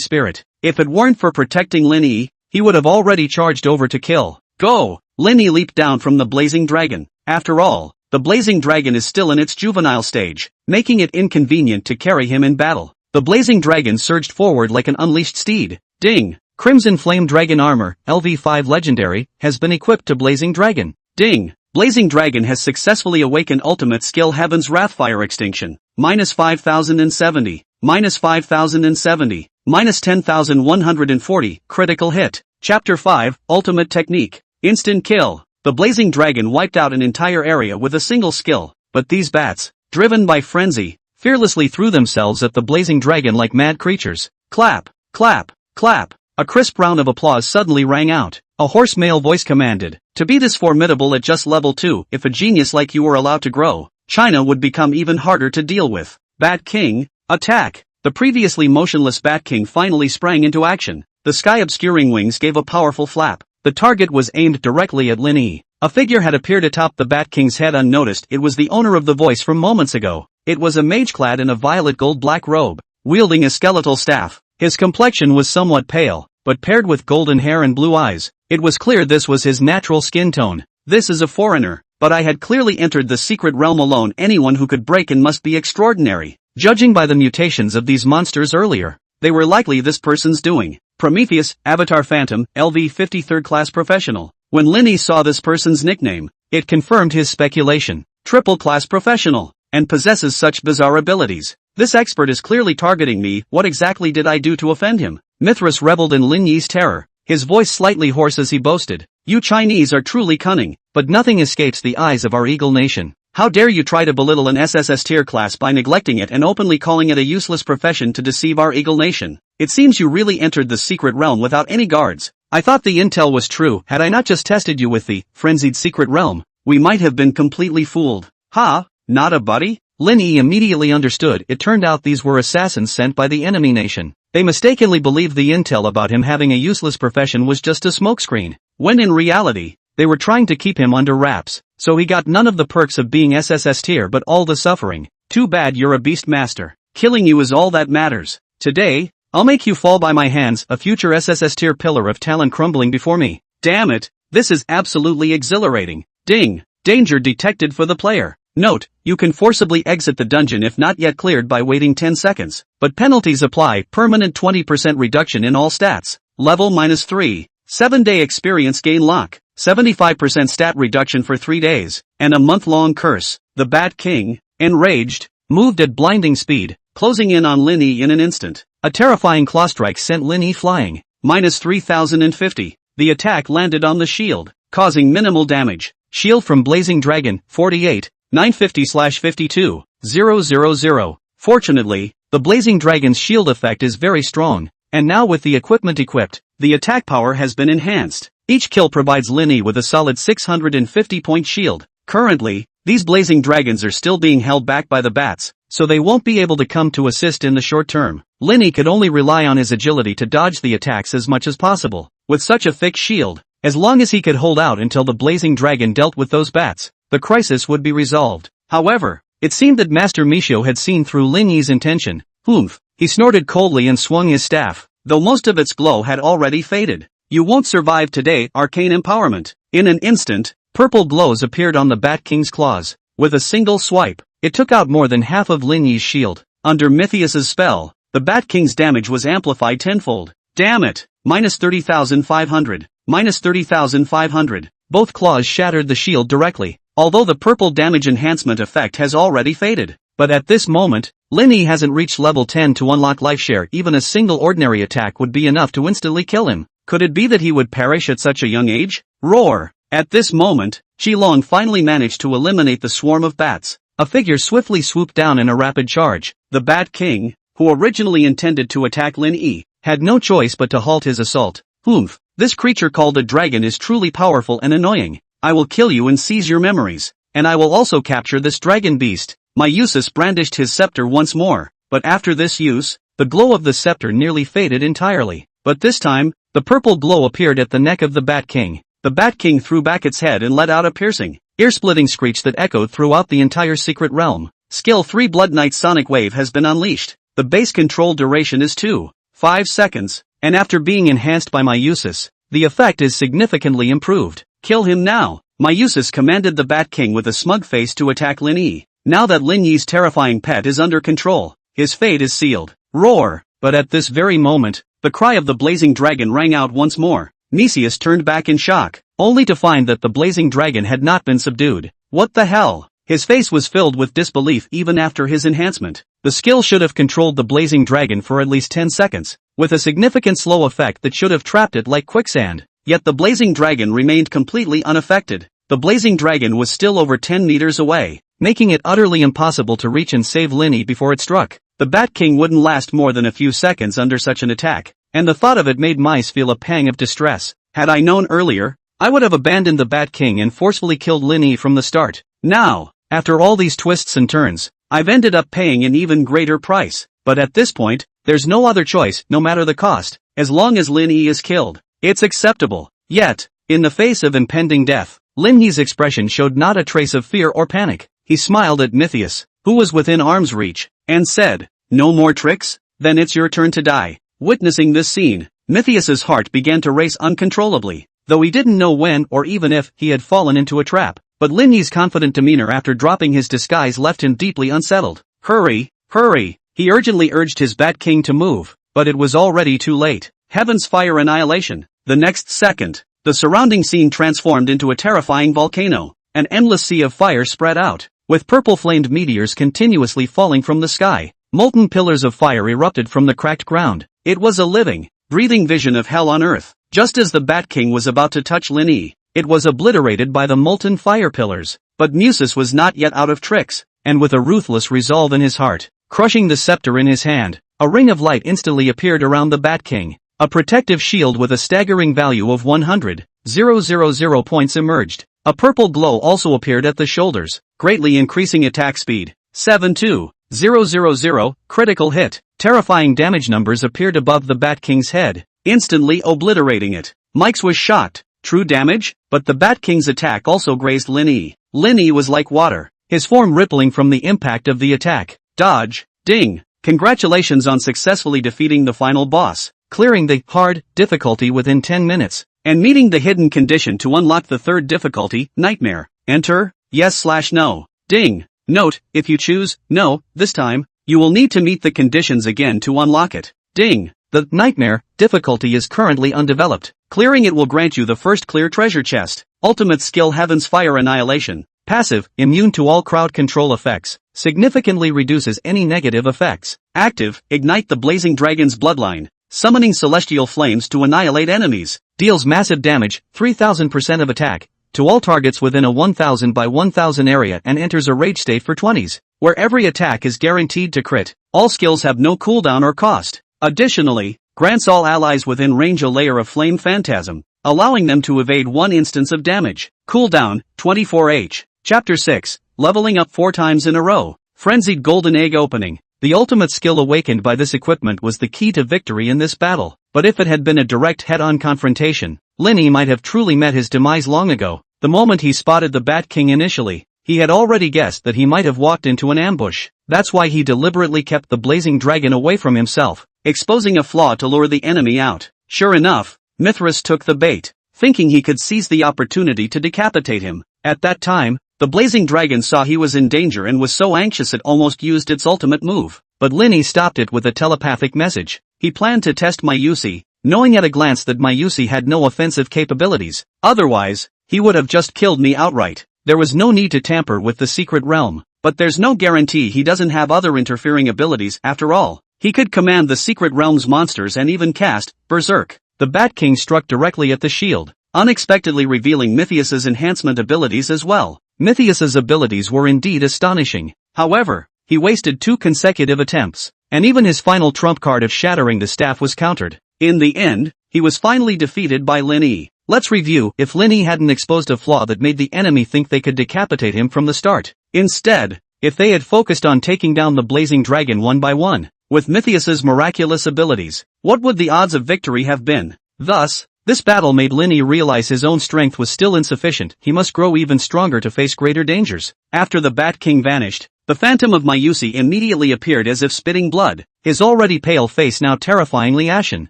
spirit. If it weren't for protecting Linny, he would have already charged over to kill. Go! Linny leaped down from the blazing dragon. After all, the blazing dragon is still in its juvenile stage, making it inconvenient to carry him in battle. The blazing dragon surged forward like an unleashed steed. Ding! Crimson Flame Dragon Armor, LV5 Legendary, has been equipped to Blazing Dragon. Ding! Blazing Dragon has successfully awakened ultimate skill Heaven's Wrathfire Extinction. -5070, -5070, -10140, critical hit. Chapter 5, Ultimate Technique. Instant kill. The blazing dragon wiped out an entire area with a single skill, but these bats, driven by frenzy, fearlessly threw themselves at the blazing dragon like mad creatures. Clap, clap, clap. A crisp round of applause suddenly rang out. A hoarse male voice commanded, "To be this formidable at just level 2, if a genius like you were allowed to grow, China would become even harder to deal with. Bat King, attack!" The previously motionless Bat King finally sprang into action. The sky-obscuring wings gave a powerful flap. The target was aimed directly at Lin Yi. A figure had appeared atop the Bat King's head unnoticed. It was the owner of the voice from moments ago. It was a mage clad in a violet gold-black robe, wielding a skeletal staff. His complexion was somewhat pale, but paired with golden hair and blue eyes, it was clear this was his natural skin tone. "This is a foreigner, but I had clearly entered the secret realm alone. Anyone who could break in must be extraordinary. Judging by the mutations of these monsters earlier, they were likely this person's doing." Prometheus, Avatar Phantom, LV 53rd Class Professional. When Lin Yi saw this person's nickname, it confirmed his speculation. Triple Class Professional, and possesses such bizarre abilities. This expert is clearly targeting me. What exactly did I do to offend him? Mithras reveled in Lin Yi's terror, his voice slightly hoarse as he boasted. "You Chinese are truly cunning, but nothing escapes the eyes of our eagle nation. How dare you try to belittle an SSS tier class by neglecting it and openly calling it a useless profession to deceive our eagle nation? It seems you really entered the secret realm without any guards. I thought the intel was true. Had I not just tested you with the frenzied secret realm, we might have been completely fooled." "Ha, not a buddy?" Lin Yi immediately understood. It turned out these were assassins sent by the enemy nation. They mistakenly believed the intel about him having a useless profession was just a smokescreen, when in reality, they were trying to keep him under wraps, so he got none of the perks of being SSS tier but all the suffering. "Too bad you're a beast master. Killing you is all that matters. Today, I'll make you fall by my hands, a future SSS tier pillar of talent crumbling before me." Damn it, this is absolutely exhilarating. Ding, danger detected for the player. Note, you can forcibly exit the dungeon if not yet cleared by waiting 10 seconds, but penalties apply. Permanent 20% reduction in all stats. Level -3, 7-day experience gain lock, 75% stat reduction for 3 days, and a month-long curse. The Bat King, enraged, moved at blinding speed, closing in on Lin Yi in an instant. A terrifying claw strike sent Lin Yi flying. -3050. The attack landed on the shield, causing minimal damage. Shield from Blazing Dragon, 48, 950/52, 000. Fortunately, the Blazing Dragon's shield effect is very strong, and now with the equipment equipped, the attack power has been enhanced. Each kill provides Lin Yi with a solid 650-point shield. Currently, these Blazing Dragons are still being held back by the bats, so they won't be able to come to assist in the short term. Lin Yi could only rely on his agility to dodge the attacks as much as possible. With such a thick shield, as long as he could hold out until the Blazing Dragon dealt with those bats, the crisis would be resolved. However, it seemed that Master Misho had seen through Lin Yi's intention. "Humph," he snorted coldly and swung his staff, though most of its glow had already faded. "You won't survive today, arcane empowerment." In an instant, purple glows appeared on the Bat King's claws. With a single swipe, it took out more than half of Lin Yi's shield. Under Mithias's spell, the Bat King's damage was amplified tenfold. Damn it! -30,500. -30,500. Both claws shattered the shield directly, although the purple damage enhancement effect has already faded. But at this moment, Lin Yi hasn't reached level 10 to unlock life share. Even a single ordinary attack would be enough to instantly kill him. Could it be that he would perish at such a young age? Roar! At this moment, Qilong finally managed to eliminate the swarm of bats. A figure swiftly swooped down in a rapid charge. The Bat King, who originally intended to attack Lin Yi, had no choice but to halt his assault. "Humph, this creature called a dragon is truly powerful and annoying. I will kill you and seize your memories, and I will also capture this dragon beast." Myusis brandished his scepter once more, but after this use, the glow of the scepter nearly faded entirely. But this time, the purple glow appeared at the neck of the Bat King. The Bat King threw back its head and let out a piercing, ear-splitting screech that echoed throughout the entire secret realm. Skill 3 Blood Knight Sonic Wave has been unleashed. The base control duration is 2.5 seconds, and after being enhanced by Myusis, the effect is significantly improved. "Kill him now." Myusis commanded the Bat King with a smug face to attack Lin Yi. Now that Lin Yi's terrifying pet is under control, his fate is sealed. Roar! But at this very moment, the cry of the Blazing Dragon rang out once more. Nicias turned back in shock, only to find that the Blazing Dragon had not been subdued. What the hell? His face was filled with disbelief even after his enhancement. The skill should have controlled the Blazing Dragon for at least 10 seconds, with a significant slow effect that should have trapped it like quicksand. Yet the Blazing Dragon remained completely unaffected. The Blazing Dragon was still over 10 meters away. making it utterly impossible to reach and save Linny before it struck. The Bat King wouldn't last more than a few seconds under such an attack, and the thought of it made mice feel a pang of distress. Had I known earlier, I would have abandoned the Bat King and forcefully killed Linny from the start. Now, after all these twists and turns, I've ended up paying an even greater price. But at this point, there's no other choice, no matter the cost. As long as Linny is killed, it's acceptable. Yet, in the face of impending death, Linny's expression showed not a trace of fear or panic. He smiled at Mythius, who was within arm's reach, and said, "No more tricks? Then it's your turn to die." Witnessing this scene, Mythius's heart began to race uncontrollably, though he didn't know when or even if he had fallen into a trap. But Linny's confident demeanor after dropping his disguise left him deeply unsettled. Hurry, hurry! He urgently urged his Bat King to move, but it was already too late. Heaven's fire annihilation. The next second, the surrounding scene transformed into a terrifying volcano. An endless sea of fire spread out, with purple-flamed meteors continuously falling from the sky. Molten pillars of fire erupted from the cracked ground. It was a living, breathing vision of hell on earth. Just as the Bat King was about to touch Linny, it was obliterated by the molten fire pillars. But Musis was not yet out of tricks, and with a ruthless resolve in his heart, crushing the scepter in his hand, a ring of light instantly appeared around the Bat King. A protective shield with a staggering value of 100,000 points emerged. A purple glow also appeared at the shoulders, greatly increasing attack speed. 72,000 critical hit. Terrifying damage numbers appeared above the Bat King's head, instantly obliterating it. Mike's was shocked. True damage? But the Bat King's attack also grazed Linny. Linny was like water, his form rippling from the impact of the attack. Dodge. Ding. Congratulations on successfully defeating the final boss, clearing the hard difficulty within 10 minutes, and meeting the hidden condition to unlock the third difficulty, Nightmare. Enter, yes/no. Ding. Note, if you choose no, this time, you will need to meet the conditions again to unlock it. Ding. The Nightmare difficulty is currently undeveloped. Clearing it will grant you the first clear treasure chest. Ultimate skill Heaven's Fire Annihilation. Passive, immune to all crowd control effects. Significantly reduces any negative effects. Active, ignite the blazing dragon's bloodline, summoning celestial flames to annihilate enemies. Deals massive damage, 3000% of attack, to all targets within a 1000 by 1000 area and enters a rage state for 20s, where every attack is guaranteed to crit. All skills have no cooldown or cost. Additionally, grants all allies within range a layer of flame phantasm, allowing them to evade one instance of damage. Cooldown, 24H. Chapter 6, leveling up 4 times in a row. Frenzied Golden Egg Opening. The ultimate skill awakened by this equipment was the key to victory in this battle, but if it had been a direct head-on confrontation, Linny might have truly met his demise long ago. The moment he spotted the Bat King initially, he had already guessed that he might have walked into an ambush. That's why he deliberately kept the blazing dragon away from himself, exposing a flaw to lure the enemy out. Sure enough, Mithras took the bait, thinking he could seize the opportunity to decapitate him. At that time, the blazing dragon saw he was in danger and was so anxious it almost used its ultimate move. But Linny stopped it with a telepathic message. He planned to test Mayusi, knowing at a glance that Mayusi had no offensive capabilities. Otherwise, he would have just killed me outright. There was no need to tamper with the secret realm. But there's no guarantee he doesn't have other interfering abilities after all. He could command the secret realm's monsters and even cast Berserk. The Bat King struck directly at the shield, unexpectedly revealing Mythius's enhancement abilities as well. Mythius's abilities were indeed astonishing. However, he wasted 2 consecutive attempts, and even his final trump card of shattering the staff was countered. In the end, he was finally defeated by Linny. Let's review. If Linny hadn't exposed a flaw that made the enemy think they could decapitate him from the start. Instead, if they had focused on taking down the blazing dragon one by one, with Mythius's miraculous abilities, what would the odds of victory have been? Thus, this battle made Linny realize his own strength was still insufficient. He must grow even stronger to face greater dangers. After the Bat King vanished, the phantom of Mayusi immediately appeared as if spitting blood, his already pale face now terrifyingly ashen.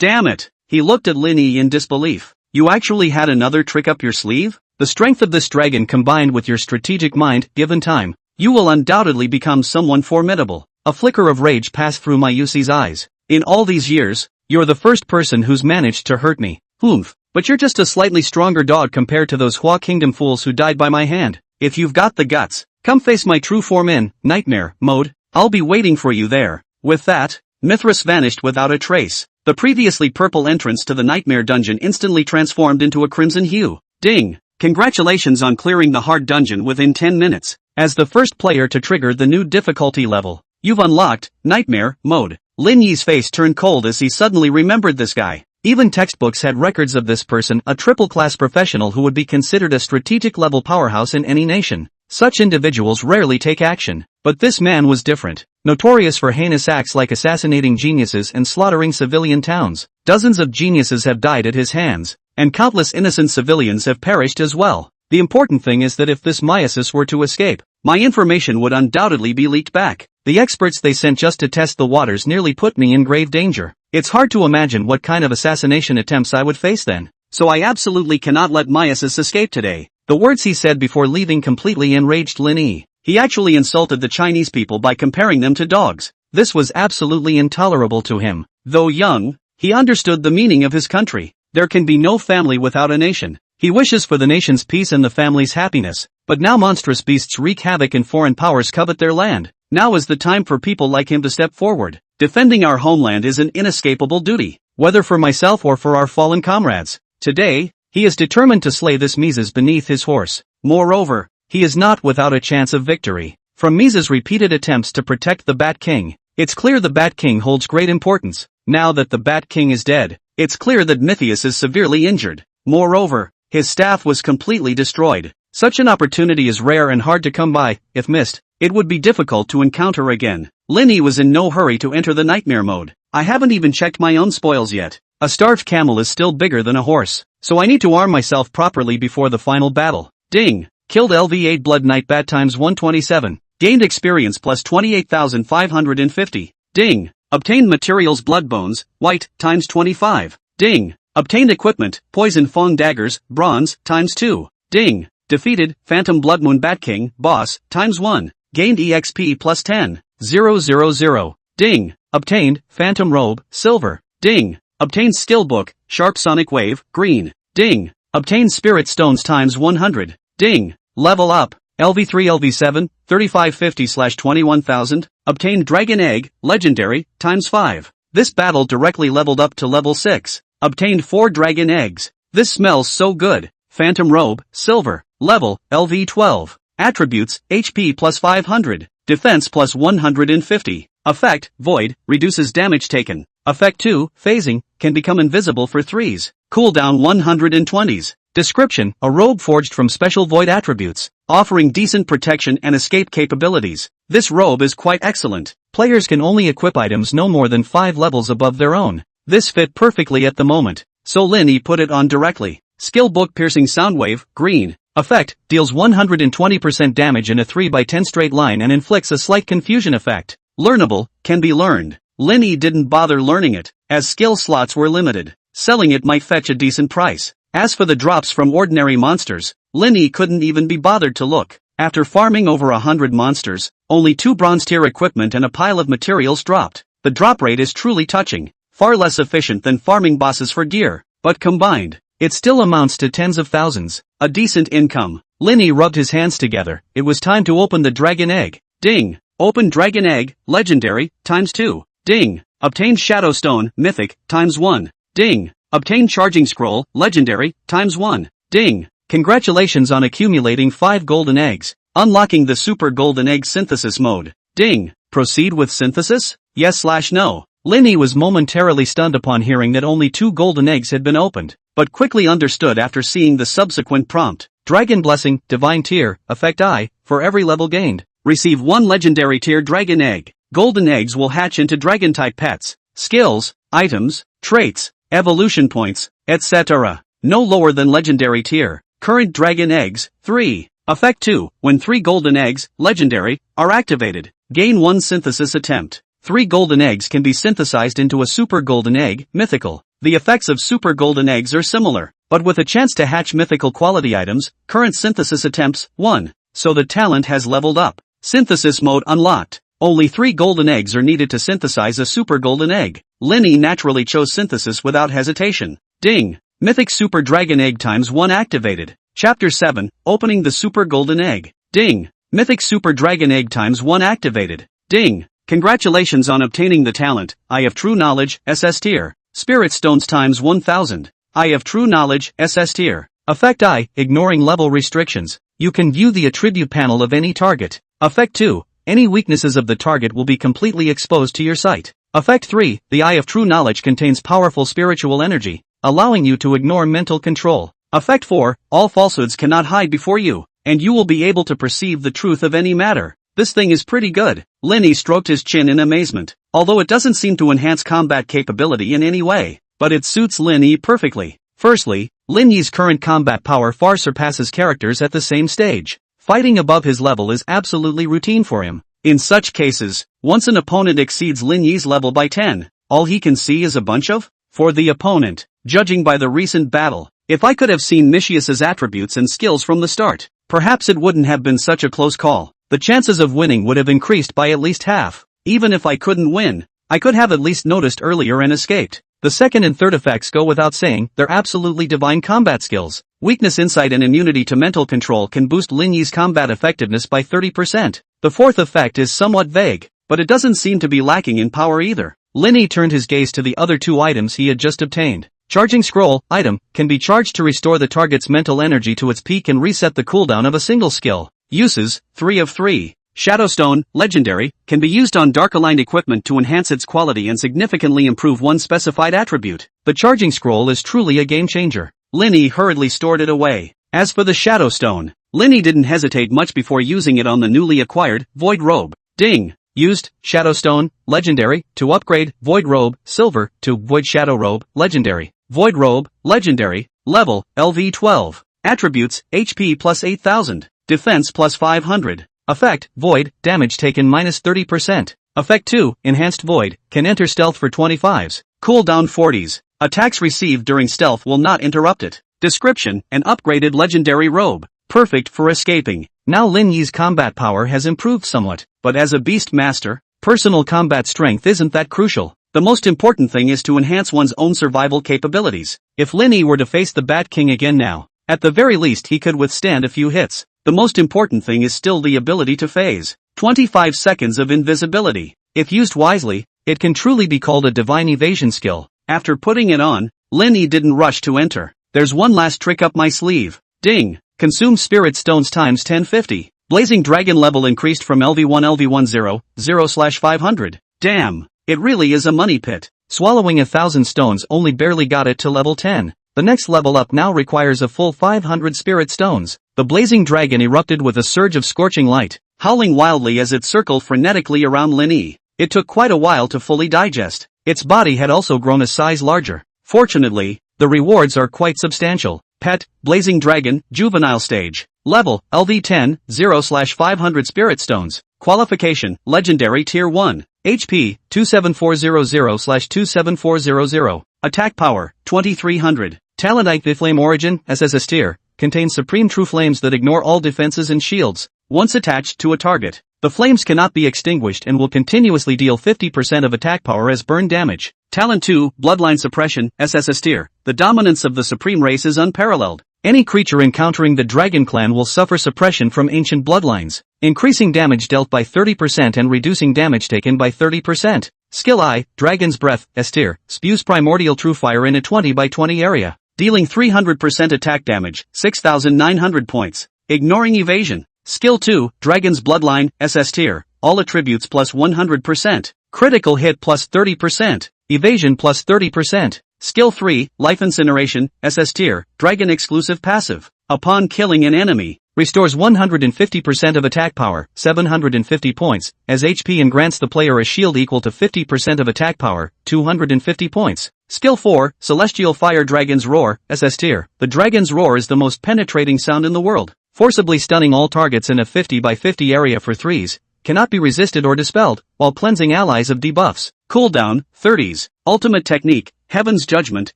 Damn it! He looked at Linny in disbelief. You actually had another trick up your sleeve? The strength of this dragon combined with your strategic mind, given time, you will undoubtedly become someone formidable. A flicker of rage passed through Mayusi's eyes. In all these years, you're the first person who's managed to hurt me. Oomph. But you're just a slightly stronger dog compared to those Hua Kingdom fools who died by my hand. If you've got the guts, come face my true form in Nightmare mode. I'll be waiting for you there. With that, Mithras vanished without a trace. The previously purple entrance to the Nightmare dungeon instantly transformed into a crimson hue. Ding! Congratulations on clearing the hard dungeon within 10 minutes. as the first player to trigger the new difficulty level. You've unlocked Nightmare Mode. Lin Yi's face turned cold as he suddenly remembered this guy. Even textbooks had records of this person, a triple-class professional who would be considered a strategic-level powerhouse in any nation. Such individuals rarely take action, but this man was different. Notorious for heinous acts like assassinating geniuses and slaughtering civilian towns. Dozens of geniuses have died at his hands, and countless innocent civilians have perished as well. The important thing is that if this Myasis were to escape, my information would undoubtedly be leaked back. The experts they sent just to test the waters nearly put me in grave danger. It's hard to imagine what kind of assassination attempts I would face then. So I absolutely cannot let Myasis escape today. The words he said before leaving completely enraged Lin Yi. He actually insulted the Chinese people by comparing them to dogs. This was absolutely intolerable to him. Though young, he understood the meaning of his country. There can be no family without a nation. He wishes for the nation's peace and the family's happiness. But now monstrous beasts wreak havoc and foreign powers covet their land. Now is the time for people like him to step forward. Defending our homeland is an inescapable duty, whether for myself or for our fallen comrades. Today, he is determined to slay this Mises beneath his horse. Moreover, he is not without a chance of victory. From Mises' repeated attempts to protect the Bat King, it's clear the Bat King holds great importance. Now that the Bat King is dead, it's clear that Mythius is severely injured. Moreover, his staff was completely destroyed. Such an opportunity is rare and hard to come by. If missed, it would be difficult to encounter again. Lin Yi was in no hurry to enter the Nightmare Mode. I haven't even checked my own spoils yet. A starved camel is still bigger than a horse, so I need to arm myself properly before the final battle. Ding! Killed LV8 Blood Knight Bat times 127. Gained experience plus 28,550. Ding! Obtained materials Blood Bones, White, times 25. Ding! Obtained equipment, Poison Fong Daggers, Bronze, times 2. Ding! Defeated, Phantom Blood Moon Bat King, Boss, times 1. Gained EXP plus 10. 000. Ding! Obtained, Phantom Robe, Silver. Ding! Obtained Skill Book, Sharp Sonic Wave, Green. Ding! Obtained Spirit Stones times 100. Ding! Level up, LV3 LV7, 3550/21000. Obtained Dragon Egg, Legendary, times 5. This battle directly leveled up to level 6. Obtained 4 Dragon Eggs. This smells so good. Phantom Robe, Silver. Level, LV12. Attributes, HP plus 500. Defense plus 150. Effect, Void, reduces damage taken. Effect 2, Phasing, can become invisible for 3s. Cooldown 120s. Description, a robe forged from special Void attributes, offering decent protection and escape capabilities. This robe is quite excellent. Players can only equip items no more than 5 levels above their own. This fit perfectly at the moment, so Lin Yi put it on directly. Skill Book Piercing Soundwave, Green. Effect, deals 120% damage in a 3x10 straight line and inflicts a slight confusion effect. Learnable, can be learned. Lin Yi didn't bother learning it, as skill slots were limited. Selling it might fetch a decent price. As for the drops from ordinary monsters, Lin Yi couldn't even be bothered to look. After farming over 100 monsters, only 2 bronze tier equipment and a pile of materials dropped. The drop rate is truly touching, far less efficient than farming bosses for gear, but combined, it still amounts to tens of thousands. A decent income. Lin Yi rubbed his hands together. It was time to open the Dragon Egg. Ding! Open Dragon Egg, Legendary, times 2. Ding! Obtained Shadow Stone, Mythic, times 1. Ding! Obtained Charging Scroll, Legendary, times 1. Ding! Congratulations on accumulating 5 golden eggs. Unlocking the Super Golden Egg Synthesis mode. Ding! Proceed with synthesis? Yes/no. Lin Yi was momentarily stunned upon hearing that only 2 golden eggs had been opened, but quickly understood after seeing the subsequent prompt. Dragon Blessing, Divine Tier, Effect I, for every level gained. Receive 1 Legendary Tier Dragon Egg. Golden eggs will hatch into Dragon-type pets. Skills, items, traits, evolution points, etc. No lower than Legendary Tier. Current Dragon Eggs, 3. Effect 2, when 3 golden eggs, Legendary, are activated, gain 1 synthesis attempt. 3 golden eggs can be synthesized into a Super Golden Egg, Mythical. The effects of Super Golden Eggs are similar, but with a chance to hatch mythical quality items. Current synthesis attempts, 1. So the talent has leveled up. Synthesis mode unlocked. Only 3 golden eggs are needed to synthesize a Super Golden Egg. Lin Yi naturally chose synthesis without hesitation. Ding! Mythic Super Dragon Egg times 1 activated. Chapter 7, Opening the Super Golden Egg. Ding! Mythic Super Dragon Egg times 1 activated. Ding! Congratulations on obtaining the talent, Eye of True Knowledge, SS Tier. Spirit Stones times 1000. Eye of True Knowledge, SS Tier. Effect I, ignoring level restrictions. You can view the attribute panel of any target. Effect 2. Any weaknesses of the target will be completely exposed to your sight. Effect 3. The Eye of True Knowledge contains powerful spiritual energy, allowing you to ignore mental control. Effect 4. All falsehoods cannot hide before you, and you will be able to perceive the truth of any matter. This thing is pretty good. Linny stroked his chin in amazement. Although it doesn't seem to enhance combat capability in any way, but it suits Lin Yi perfectly. Firstly, Lin Yi's current combat power far surpasses characters at the same stage. Fighting above his level is absolutely routine for him. In such cases, once an opponent exceeds Lin Yi's level by 10, all he can see is a bunch of? For the opponent, judging by the recent battle, if I could have seen Mischius's attributes and skills from the start, perhaps it wouldn't have been such a close call. The chances of winning would have increased by at least half. Even if I couldn't win, I could have at least noticed earlier and escaped. The second and third effects go without saying, they're absolutely divine combat skills. Weakness, insight and immunity to mental control can boost Lin Yi's combat effectiveness by 30%. The fourth effect is somewhat vague, but it doesn't seem to be lacking in power either. Lin Yi turned his gaze to the other two items he had just obtained. Charging Scroll, item, can be charged to restore the target's mental energy to its peak and reset the cooldown of a single skill. Uses, 3 of 3. Shadowstone, legendary, can be used on dark-aligned equipment to enhance its quality and significantly improve one specified attribute. The Charging Scroll is truly a game-changer. Lin Yi hurriedly stored it away. As for the Shadowstone, Lin Yi didn't hesitate much before using it on the newly acquired Void Robe. Ding! Used, Shadowstone, legendary, to upgrade Void Robe, silver, to Void Shadow Robe, legendary. Void Robe, legendary, level, LV 12. Attributes, HP plus 8000. Defense plus 500. Effect, Void, damage taken minus 30%. Effect 2, Enhanced Void, can enter stealth for 25s. Cooldown 40s. Attacks received during stealth will not interrupt it. Description, an upgraded legendary robe. Perfect for escaping. Now Lin Yi's combat power has improved somewhat, but as a beast master, personal combat strength isn't that crucial. The most important thing is to enhance one's own survival capabilities. If Lin Yi were to face the Bat King again now, at the very least he could withstand a few hits. The most important thing is still the ability to phase. 25 seconds of invisibility. If used wisely, it can truly be called a divine evasion skill. After putting it on, Lin Yi didn't rush to enter. There's one last trick up my sleeve. Ding! Consume Spirit Stones times 1050. Blazing Dragon level increased from LV1 LV10 0/500. Damn! It really is a money pit. Swallowing 1,000 stones only barely got it to level 10. The next level up now requires a full 500 Spirit Stones. The blazing dragon erupted with a surge of scorching light, howling wildly as it circled frenetically around Lin Yi. It took quite a while to fully digest. Its body had also grown a size larger. Fortunately, the rewards are quite substantial. Pet, Blazing Dragon, Juvenile Stage. Level, LV10, 0/500 Spirit Stones. Qualification, Legendary Tier 1. HP, 27400/27400. Attack Power, 2300. Talent Ike Flame Origin, SS Tier, contains supreme true flames that ignore all defenses and shields. Once attached to a target, the flames cannot be extinguished and will continuously deal 50% of attack power as burn damage. Talent 2, Bloodline Suppression, SS Tier. The dominance of the supreme race is unparalleled. Any creature encountering the Dragon Clan will suffer suppression from ancient bloodlines, increasing damage dealt by 30% and reducing damage taken by 30%. Skill I, Dragon's Breath, S Tier, spews primordial true fire in a 20 by 20 area, dealing 300% attack damage, 6,900 points, ignoring evasion. Skill 2, Dragon's Bloodline, SS Tier, all attributes plus 100%, critical hit plus 30%, evasion plus 30%. Skill 3, Life Incineration, SS Tier, Dragon Exclusive Passive. Upon killing an enemy, restores 150% of attack power, 750 points, as HP and grants the player a shield equal to 50% of attack power, 250 points. Skill 4, Celestial Fire Dragon's Roar, SS Tier. The dragon's roar is the most penetrating sound in the world, forcibly stunning all targets in a 50 by 50 area for 3s, cannot be resisted or dispelled, while cleansing allies of debuffs. Cooldown, 30s. Ultimate Technique, Heaven's Judgment,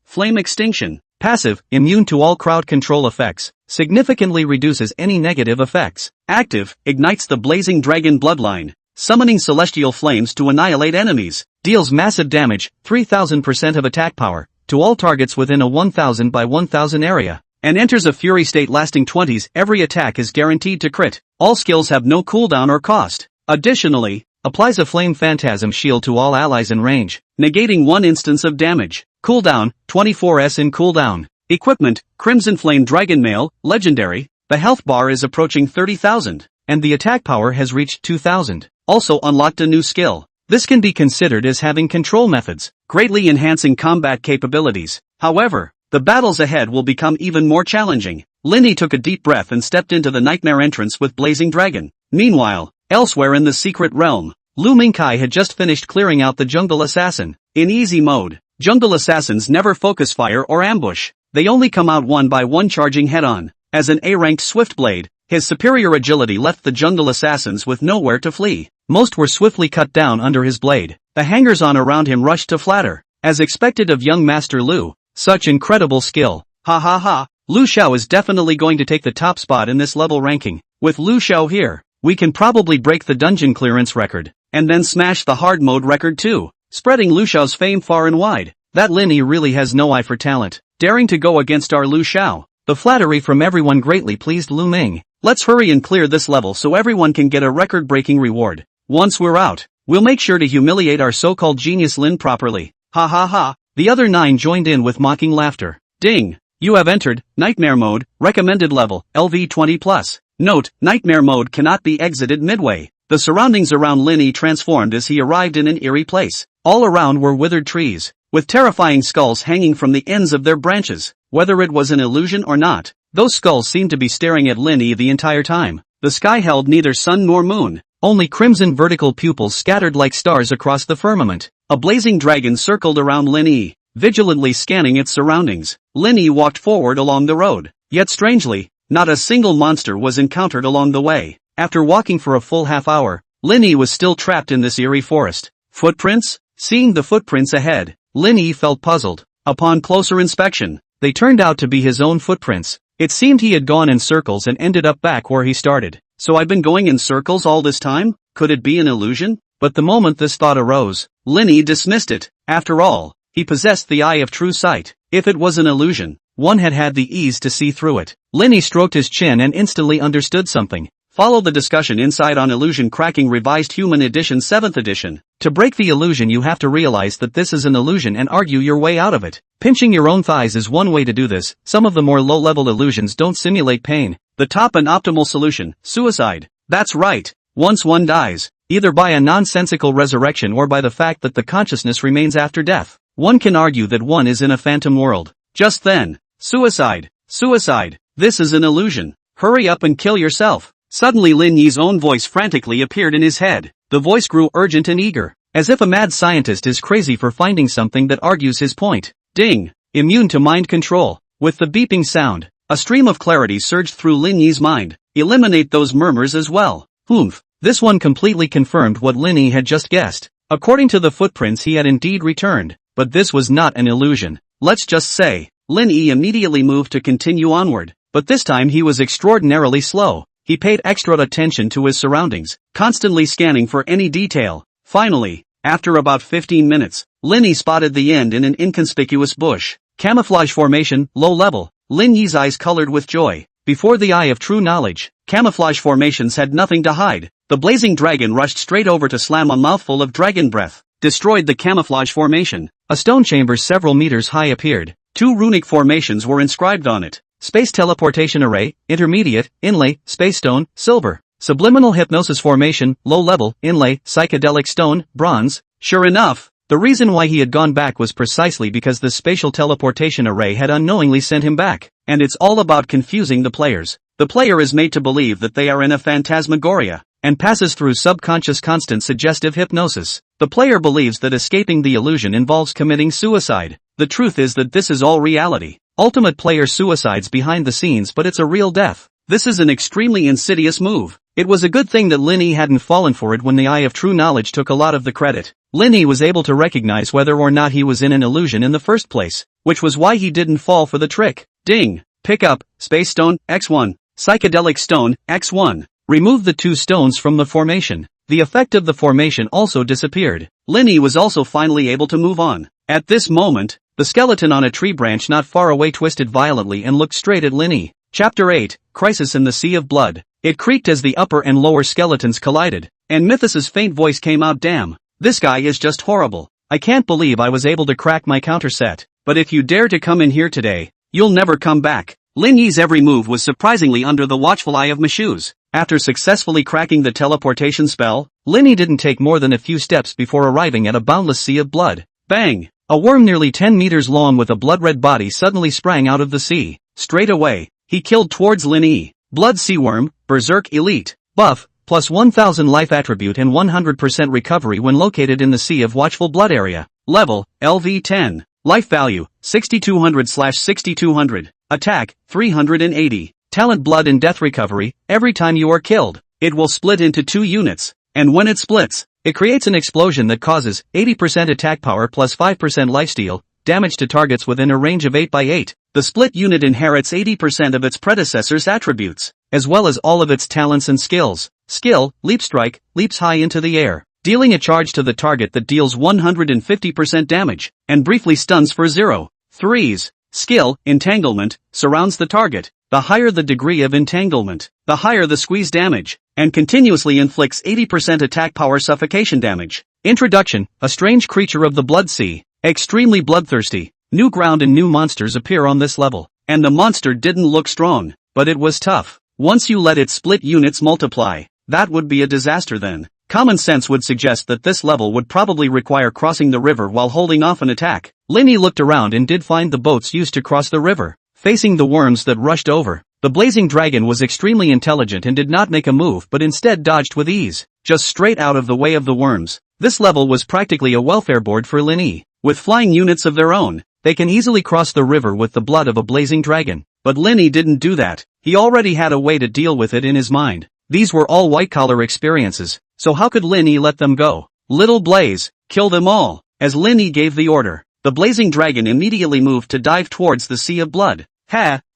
Flame Extinction. Passive, immune to all crowd control effects, significantly reduces any negative effects. Active, ignites the Blazing Dragon Bloodline, summoning celestial flames to annihilate enemies. Deals massive damage, 3000% of attack power, to all targets within a 1000 by 1000 area, and enters a fury state lasting 20s. Every attack is guaranteed to crit. All skills have no cooldown or cost. Additionally, applies a Flame Phantasm shield to all allies in range, negating one instance of damage. Cooldown, 24s in cooldown. Equipment, Crimson Flame Dragon Mail, Legendary. The health bar is approaching 30,000. And the attack power has reached 2000. Also unlocked a new skill. This can be considered as having control methods, greatly enhancing combat capabilities. However, the battles ahead will become even more challenging. Linny took a deep breath and stepped into the nightmare entrance with Blazing Dragon. Meanwhile, elsewhere in the secret realm, Lu Mingkai had just finished clearing out the jungle assassin. In easy mode, jungle assassins never focus fire or ambush. They only come out one by one, charging head-on. As an A-ranked Swiftblade, his superior agility left the jungle assassins with nowhere to flee. Most were swiftly cut down under his blade. The hangers-on around him rushed to flatter. As expected of young Master Lu, such incredible skill. Ha ha ha, Lu Xiao is definitely going to take the top spot in this level ranking. With Lu Xiao here, we can probably break the dungeon clearance record, and then smash the hard mode record too, spreading Lu Xiao's fame far and wide. That Linny really has no eye for talent, daring to go against our Lu Xiao. The flattery from everyone greatly pleased Lu Ming. Let's hurry and clear this level so everyone can get a record-breaking reward. Once we're out, we'll make sure to humiliate our so-called genius Lin properly. Ha ha ha. The other 9 joined in with mocking laughter. Ding! You have entered Nightmare Mode, recommended level, LV20+. Note, Nightmare Mode cannot be exited midway. The surroundings around Linny transformed as he arrived in an eerie place. All around were withered trees, with terrifying skulls hanging from the ends of their branches. Whether it was an illusion or not, those skulls seemed to be staring at Linny the entire time. The sky held neither sun nor moon. Only crimson vertical pupils scattered like stars across the firmament. A blazing dragon circled around Linny, vigilantly scanning its surroundings. Linny walked forward along the road. Yet strangely, not a single monster was encountered along the way. After walking for a full half hour, Linny was still trapped in this eerie forest. Footprints? Seeing the footprints ahead, Linny felt puzzled. Upon closer inspection, they turned out to be his own footprints. It seemed he had gone in circles and ended up back where he started. So I've been going in circles all this time? Could it be an illusion? But the moment this thought arose, Linny dismissed it. After all, he possessed the eye of true sight. If it was an illusion, one had had the ease to see through it. Linny stroked his chin and instantly understood something. Follow the discussion inside on Illusion Cracking Revised Human Edition 7th edition. To break the illusion you have to realize that this is an illusion and argue your way out of it. Pinching your own thighs is one way to do this. Some of the more low-level illusions don't simulate pain. The top and optimal solution, suicide. That's right. Once one dies, either by a nonsensical resurrection or by the fact that the consciousness remains after death, one can argue that one is in a phantom world. Just then, suicide, suicide, this is an illusion. Hurry up and kill yourself. Suddenly Lin Yi's own voice frantically appeared in his head. The voice grew urgent and eager, as if a mad scientist is crazy for finding something that argues his point. Ding! Immune to mind control. With the beeping sound, a stream of clarity surged through Lin Yi's mind. Eliminate those murmurs as well. Oomph. This one completely confirmed what Lin Yi had just guessed. According to the footprints he had indeed returned, but this was not an illusion. Let's just say, Lin Yi immediately moved to continue onward, but this time he was extraordinarily slow. He paid extra attention to his surroundings, constantly scanning for any detail. Finally, after about 15 minutes, Lin Yi spotted the end in an inconspicuous bush. Camouflage formation, low level. Lin Yi's eyes colored with joy. Before the eye of true knowledge, camouflage formations had nothing to hide. The blazing dragon rushed straight over to slam a mouthful of dragon breath, destroyed the camouflage formation. A stone chamber several meters high appeared. 2 runic formations were inscribed on it. Space teleportation array, intermediate, inlay, space stone, silver. Subliminal hypnosis formation, low level, inlay, psychedelic stone, bronze. Sure enough, the reason why he had gone back was precisely because the spatial teleportation array had unknowingly sent him back. And it's all about confusing the players. The player is made to believe that they are in a phantasmagoria, and passes through subconscious constant suggestive hypnosis. The player believes that escaping the illusion involves committing suicide. The truth is that this is all reality. Ultimate player suicides behind the scenes, but it's a real death. This is an extremely insidious move. It was a good thing that Lin Yi hadn't fallen for it when the eye of true knowledge took a lot of the credit. Lin Yi was able to recognize whether or not he was in an illusion in the first place, which was why he didn't fall for the trick. Ding! Pick up, Space Stone, X1, Psychedelic Stone, X1. Remove the 2 stones from the formation. The effect of the formation also disappeared. Lin Yi was also finally able to move on. At this moment, the skeleton on a tree branch not far away twisted violently and looked straight at Lin Yi. Chapter 8, Crisis in the Sea of Blood. It creaked as the upper and lower skeletons collided, and Mythos's faint voice came out. Damn, this guy is just horrible. I can't believe I was able to crack my counter set. But if you dare to come in here today, you'll never come back. Lin Yi's every move was surprisingly under the watchful eye of Mashu's. After successfully cracking the teleportation spell, Lin Yi didn't take more than a few steps before arriving at a boundless sea of blood. Bang! A worm nearly 10 meters long with a blood-red body suddenly sprang out of the sea. Straight away, he killed towards Lin Yi. Blood Sea Worm, Berserk Elite. Buff, plus 1000 life attribute and 100% recovery when located in the Sea of Watchful Blood area. Level, LV10. Life value, 6200/6200. Attack, 380. Talent Blood and Death Recovery. Every time you are killed, it will split into 2 units. And when it splits, it creates an explosion that causes 80% attack power plus 5% lifesteal, damage to targets within a range of 8 by 8. The split unit inherits 80% of its predecessor's attributes, as well as all of its talents and skills. Skill, Leap Strike, leaps high into the air, dealing a charge to the target that deals 150% damage, and briefly stuns for 0.3s. Skill, Entanglement, surrounds the target. The higher the degree of entanglement, the higher the squeeze damage, and continuously inflicts 80% attack power suffocation damage. Introduction, a strange creature of the Blood Sea, extremely bloodthirsty. New ground and new monsters appear on this level. And the monster didn't look strong, but it was tough. Once you let its split units multiply, that would be a disaster then. Common sense would suggest that this level would probably require crossing the river while holding off an attack. Lin Yi looked around and did find the boats used to cross the river. Facing the worms that rushed over, the blazing dragon was extremely intelligent and did not make a move but instead dodged with ease, just straight out of the way of the worms. This level was practically a welfare board for Lin Yi. With flying units of their own, they can easily cross the river with the blood of a blazing dragon. But Lin Yi didn't do that. He already had a way to deal with it in his mind. These were all white-collar experiences, so how could Lin Yi let them go? Little Blaze, kill them all. As Lin Yi gave the order, the blazing dragon immediately moved to dive towards the sea of blood.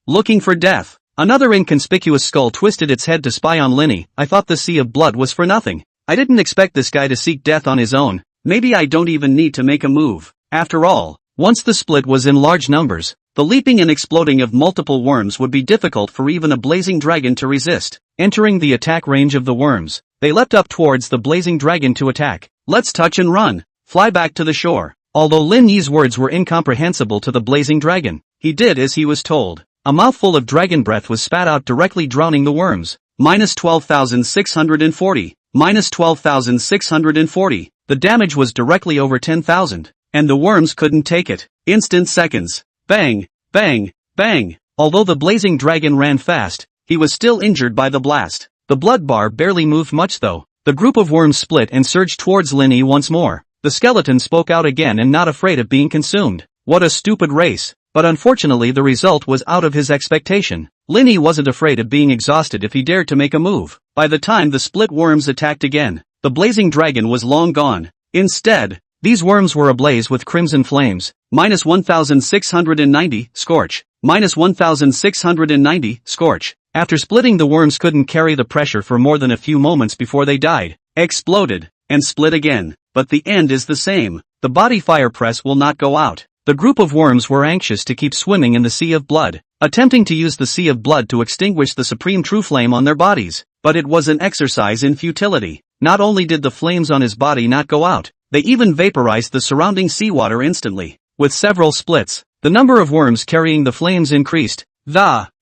Looking for death. Another inconspicuous skull twisted its head to spy on Lin Yi. I thought the sea of blood was for nothing. I didn't expect this guy to seek death on his own. Maybe I don't even need to make a move. After all, once the split was in large numbers, the leaping and exploding of multiple worms would be difficult for even a blazing dragon to resist. Entering the attack range of the worms, they leapt up towards the blazing dragon to attack. Let's touch and run. Fly back to the shore. Although Lin Yi's words were incomprehensible to the blazing dragon, he did as he was told. A mouthful of dragon breath was spat out, directly drowning the worms. Minus 12,640. Minus 12,640. The damage was directly over 10,000. And the worms couldn't take it. Instant seconds. Bang, bang, bang. Although the blazing dragon ran fast, he was still injured by the blast. The blood bar barely moved much though. The group of worms split and surged towards Lin Yi once more. The skeleton spoke out again and not afraid of being consumed. What a stupid race. But unfortunately the result was out of his expectation. Lin Yi wasn't afraid of being exhausted if he dared to make a move. By the time the split worms attacked again, the blazing dragon was long gone. Instead, these worms were ablaze with crimson flames. Minus 1,690, Scorch. Minus 1,690, Scorch. After splitting, the worms couldn't carry the pressure for more than a few moments before they died. Exploded. And split again. But the end is the same. The body fire press will not go out. The group of worms were anxious to keep swimming in the sea of blood, attempting to use the sea of blood to extinguish the supreme true flame on their bodies. But it was an exercise in futility. Not only did the flames on his body not go out, they even vaporized the surrounding seawater instantly. With several splits, the number of worms carrying the flames increased.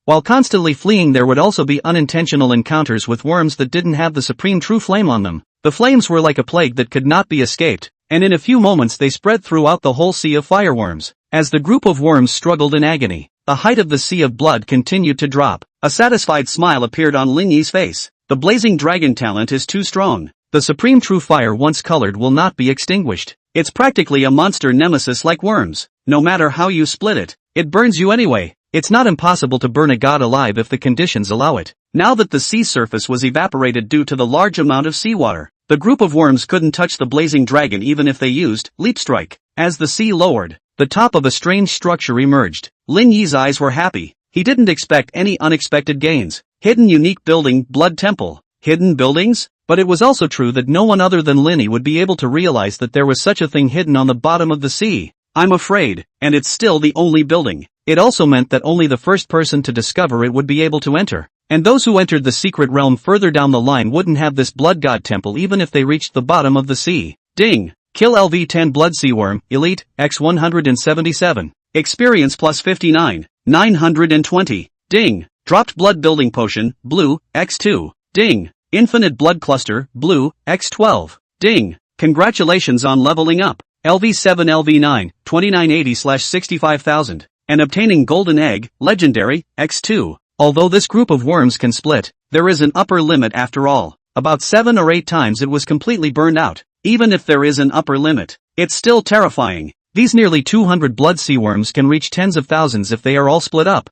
While constantly fleeing, there would also be unintentional encounters with worms that didn't have the supreme true flame on them. The flames were like a plague that could not be escaped, and in a few moments they spread throughout the whole sea of fireworms. As the group of worms struggled in agony, the height of the sea of blood continued to drop. A satisfied smile appeared on Lin Yi's face. The blazing dragon talent is too strong. The supreme true fire once colored will not be extinguished. It's practically a monster nemesis like worms. No matter how you split it, it burns you anyway. It's not impossible to burn a god alive if the conditions allow it. Now that the sea surface was evaporated due to the large amount of seawater, the group of worms couldn't touch the blazing dragon even if they used Leap Strike. As the sea lowered, the top of a strange structure emerged. Lin Yi's eyes were happy. He didn't expect any unexpected gains. Hidden unique building, Blood Temple. Hidden buildings? But it was also true that no one other than Lin Yi would be able to realize that there was such a thing hidden on the bottom of the sea. I'm afraid, and it's still the only building. It also meant that only the first person to discover it would be able to enter. And those who entered the secret realm further down the line wouldn't have this blood god temple even if they reached the bottom of the sea. Ding! Kill LV10 Blood Sea Worm, Elite, X177. Experience plus 59, 920. Ding. Dropped blood building potion, blue, x2. Ding. Infinite blood cluster, blue, x12. Ding. Congratulations on leveling up. LV7 LV9, 2980/65000. And obtaining golden egg, legendary, x2. Although this group of worms can split, there is an upper limit after all. About 7 or 8 times it was completely burned out. Even if there is an upper limit, it's still terrifying. These nearly 200 blood sea worms can reach tens of thousands if they are all split up.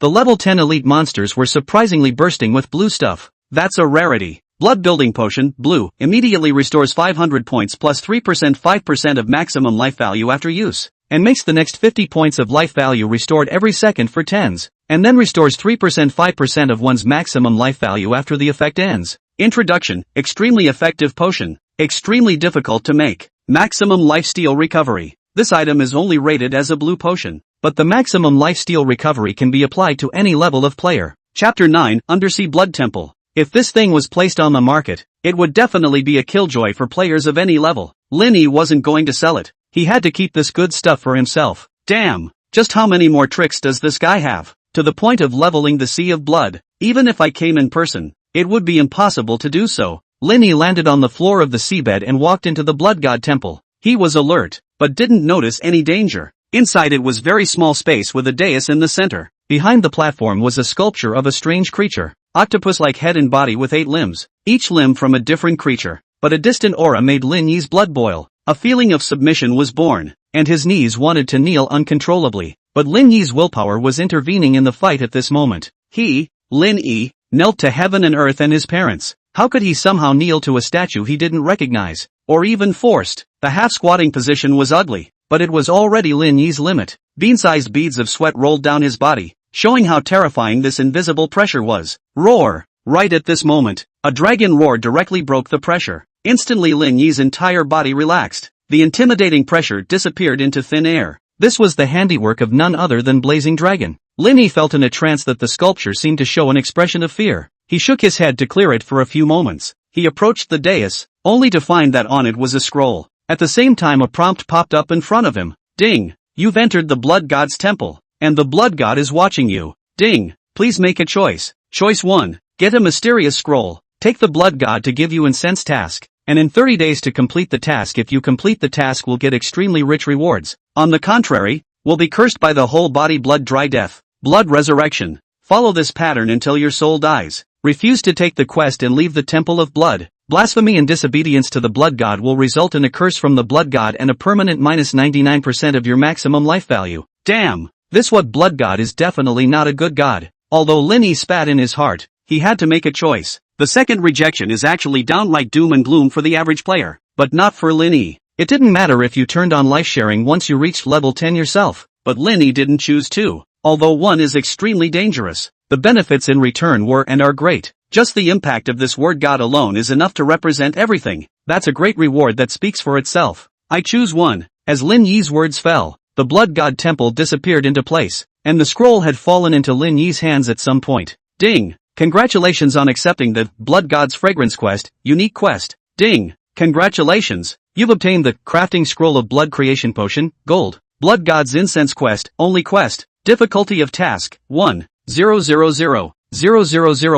The level 10 elite monsters were surprisingly bursting with blue stuff. That's a rarity. Blood building potion, blue, immediately restores 500 points plus 3% 5% of maximum life value after use, and makes the next 50 points of life value restored every second for tens, and then restores 3% 5% of one's maximum life value after the effect ends. Introduction, extremely effective potion, extremely difficult to make, maximum lifesteal recovery. This item is only rated as a blue potion, but the maximum lifesteal recovery can be applied to any level of player. Chapter 9, Undersea Blood Temple. If this thing was placed on the market, it would definitely be a killjoy for players of any level. Lin Yi wasn't going to sell it. He had to keep this good stuff for himself. Damn, just how many more tricks does this guy have? To the point of leveling the Sea of Blood. Even if I came in person, it would be impossible to do so. Lin Yi landed on the floor of the seabed and walked into the Blood God Temple. He was alert, but didn't notice any danger. Inside it was very small space with a dais in the center. Behind the platform was a sculpture of a strange creature. Octopus-like head and body with 8 limbs, each limb from a different creature. But a distant aura made Lin Yi's blood boil. A feeling of submission was born, and his knees wanted to kneel uncontrollably. But Lin Yi's willpower was intervening in the fight at this moment. He, Lin Yi, knelt to heaven and earth and his parents. How could he somehow kneel to a statue he didn't recognize, or even forced? The half-squatting position was ugly, but it was already Lin Yi's limit. Bean-sized beads of sweat rolled down his body, showing how terrifying this invisible pressure was. Roar! Right at this moment, a dragon roar directly broke the pressure. Instantly Lin Yi's entire body relaxed. The intimidating pressure disappeared into thin air. This was the handiwork of none other than Blazing Dragon. Lin Yi felt in a trance that the sculpture seemed to show an expression of fear. He shook his head to clear it for a few moments. He approached the dais, only to find that on it was a scroll. At the same time a prompt popped up in front of him. Ding! You've entered the Blood God's temple, and the Blood God is watching you. Ding! Please make a choice. Choice 1. Get a mysterious scroll. Take the Blood God to give you incense task, and in 30 days to complete the task. If you complete the task will get extremely rich rewards. On the contrary, will be cursed by the whole body blood dry death. Blood resurrection. Follow this pattern until your soul dies. Refuse to take the quest and leave the Temple of Blood. Blasphemy and disobedience to the Blood God will result in a curse from the Blood God and a permanent minus 99% of your maximum life value. Damn! This what Blood God is definitely not a good god. Although Lin Yi spat in his heart, he had to make a choice. The second rejection is actually downright doom and gloom for the average player, but not for Lin Yi. It didn't matter if you turned on life sharing once you reached level 10 yourself, but Lin Yi didn't choose to. Although one is extremely dangerous, the benefits in return were and are great. Just the impact of this word God alone is enough to represent everything. That's a great reward that speaks for itself. I choose 1. As Lin Yi's words fell, the Blood God Temple disappeared into place, and the scroll had fallen into Lin Yi's hands at some point. Ding! Congratulations on accepting the Blood God's Fragrance Quest, unique quest. Ding! Congratulations! You've obtained the Crafting Scroll of Blood Creation Potion, Gold. Blood God's Incense Quest, only quest. Difficulty of task, 1. 000